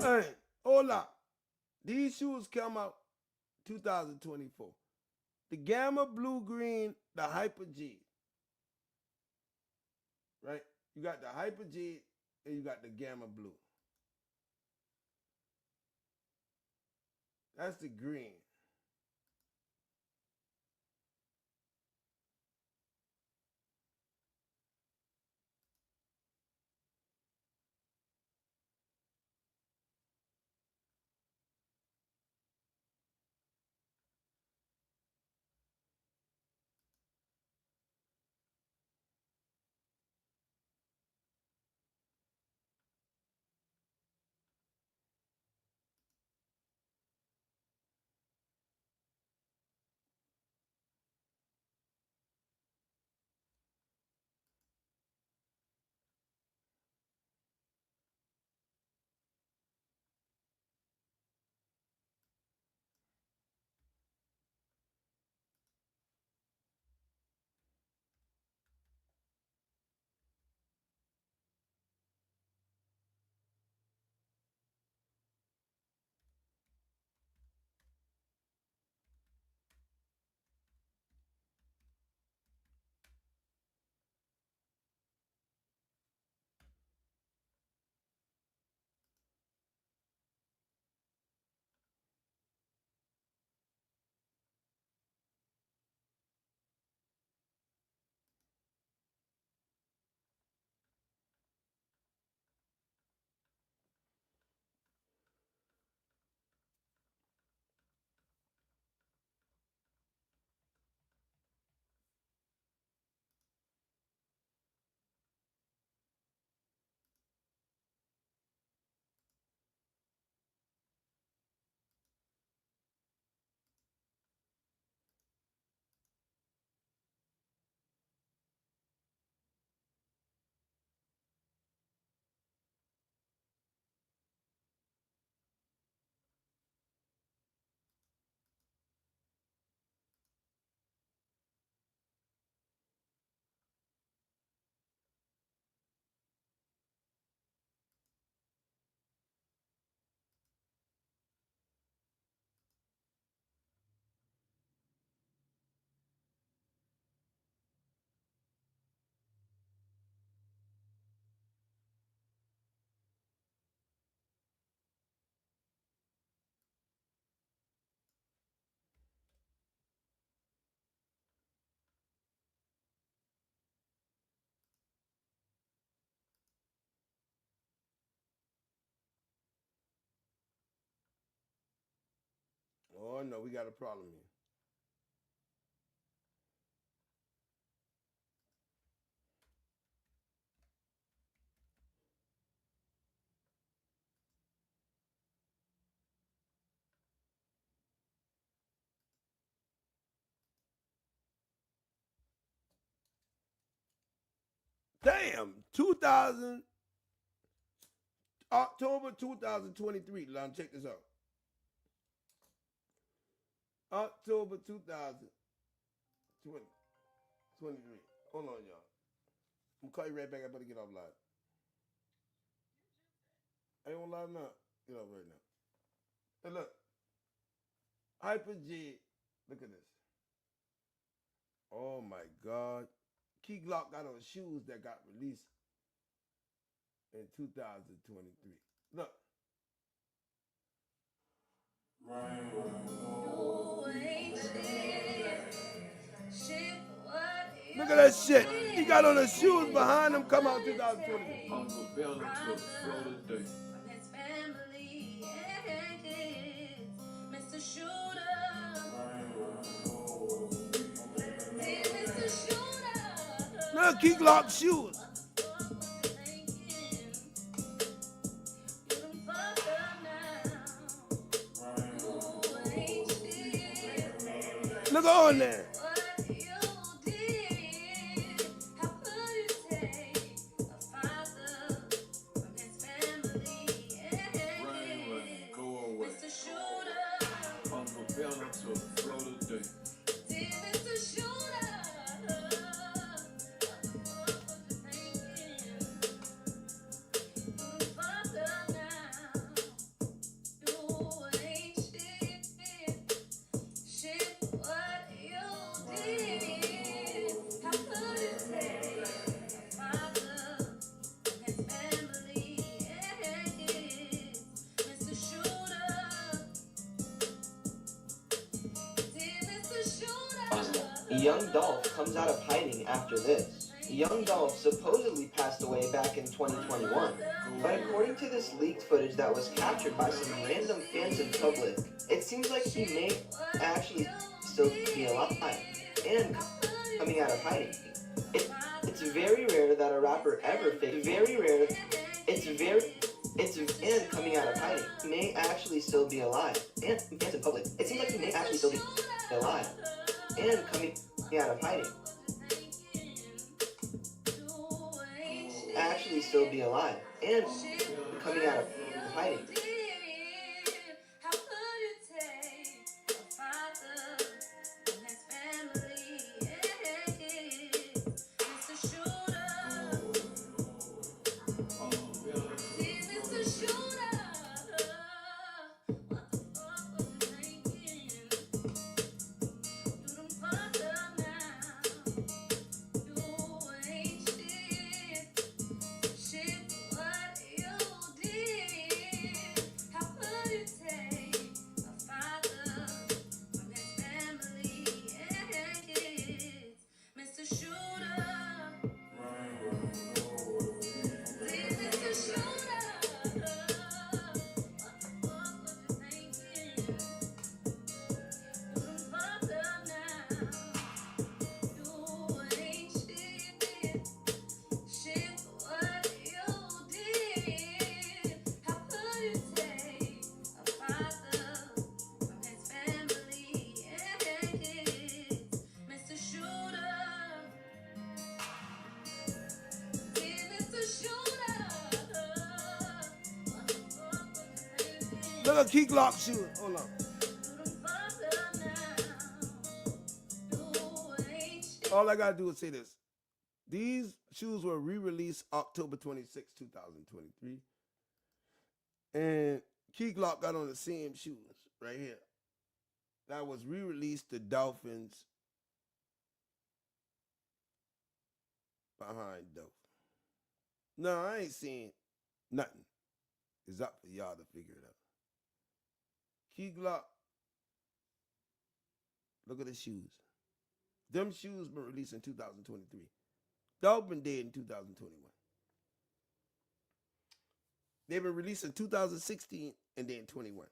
Hey, hold up. These shoes come out 2024. The Gamma Blue Green, the Hyper G. Right? You got the Hyper G and you got the Gamma Blue. That's the green. Oh no, we got a problem here. Damn, October 2023. Now check this out. October 2023. Hold on, y'all. I'm gonna call you right back. I better get off live. I ain't on live now. Get off right now. Hey, look. Hyper G. Look at this. Oh my God. Key Glock got on shoes that got released in 2023. Look. Look at that shit. He got on the shoes behind him come out 2023. Uncle Bill to Florida Day. Mr. Shooter. Look, Key Glock shoes. Look on there. Uncle Bill to Florida Day. Young Dolph comes out of hiding after this. Young Dolph supposedly passed away back in 2021, but according to this leaked footage that was captured by some random fans in public, it seems like he may actually still be alive and coming out of hiding. It's very rare that a rapper ever fakes. And coming out of hiding. He may actually still be alive and fans in public. It seems like he may actually still be alive and coming out of hiding. Actually still be alive and coming out of hiding. Look at Key Glock shoes. Hold on. All I gotta do is say this. These shoes were re-released October 26, 2023. And Key Glock got on the same shoes right here. That was re-released to Dolphins behind Dolphins. No, I ain't seeing nothing. It's up for y'all to figure it out. Key Glock. Look at the shoes. Them shoes were released in 2023. Dolphin dead in 2021. They've been released in 2016 and then 21.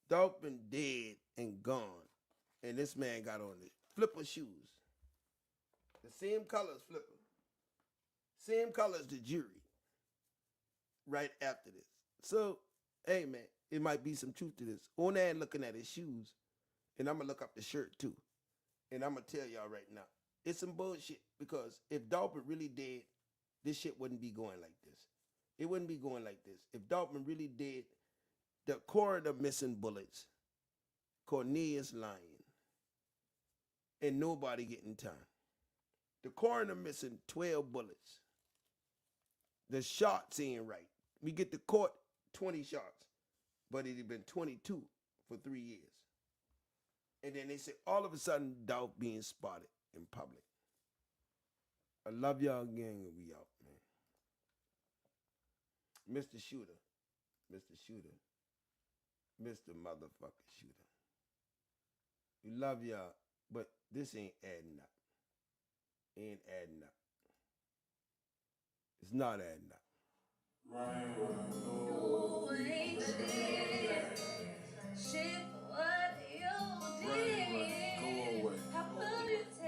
Dolph been dead and gone, and this man got on the flipper shoes. The same color as Flipper. Same color as the jury. Right after this. So, hey man, it might be some truth to this. Onan looking at his shoes, and I'm going to look up the shirt too. And I'm going to tell y'all right now, it's some bullshit, because if Dalton really dead, this shit wouldn't be going like this. It wouldn't be going like this. If Dalton really dead, the coroner missing bullets, Cornelius lying, and nobody getting time. The coroner missing 12 bullets. The shots ain't right. We get to court 20 shots, but it had been 22 for 3 years. And then they say all of a sudden Dolph being spotted in public. I love y'all gang, and we out, man. Mr. Shooter, Mr. Shooter, Mr. Motherfucker Shooter. We love y'all, but this ain't adding up. Ain't adding up. It's not adding up.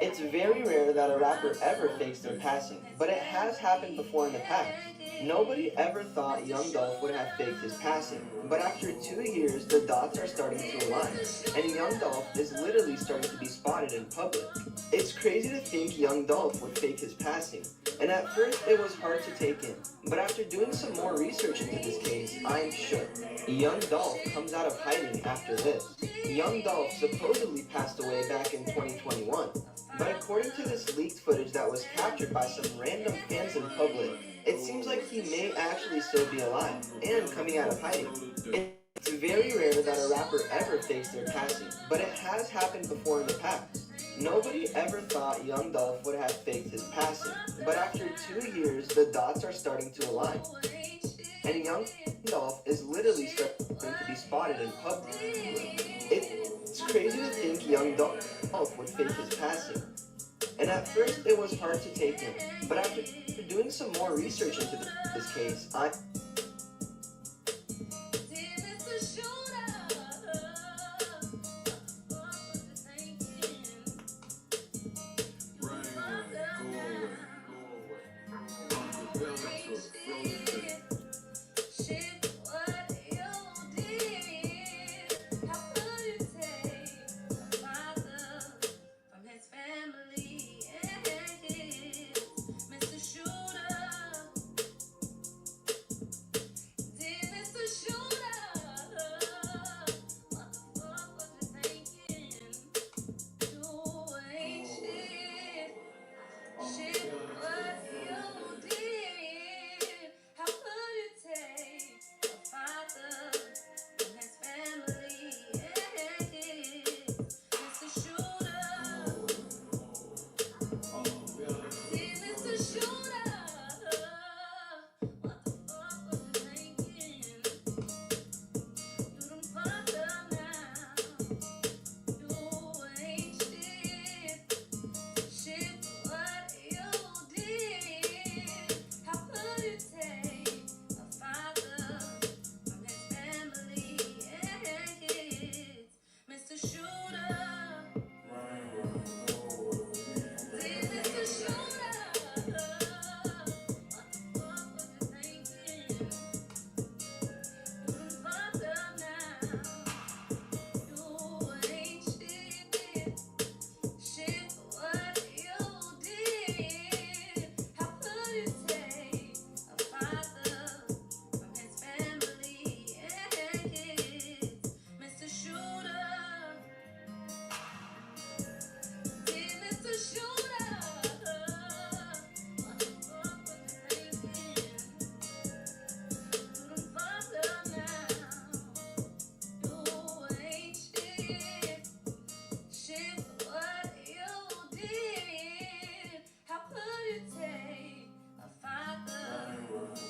It's very rare that a rapper ever fakes their passing, but it has happened before in the past. Nobody ever thought Young Dolph would have faked his passing, but after 2 years, the dots are starting to align, and Young Dolph is literally starting to be spotted in public. It's crazy to think Young Dolph would fake his passing, and at first it was hard to take in, but after doing some more research into this case, I'm shook. Young Dolph comes out of hiding after this. Young Dolph supposedly passed away back in 2021, but according to this leaked footage that was captured by some random fans in public, it seems like he may actually still be alive and coming out of hiding. It's very rare that a rapper ever fakes their passing, but it has happened before in the past. Nobody ever thought Young Dolph would have faked his passing, but after 2 years, the dots are starting to align. And Young Dolph is literally starting to be spotted in public. It's crazy to think Young Dolph would fake his passing. And at first, it was hard to take in, but after doing some more research into this case,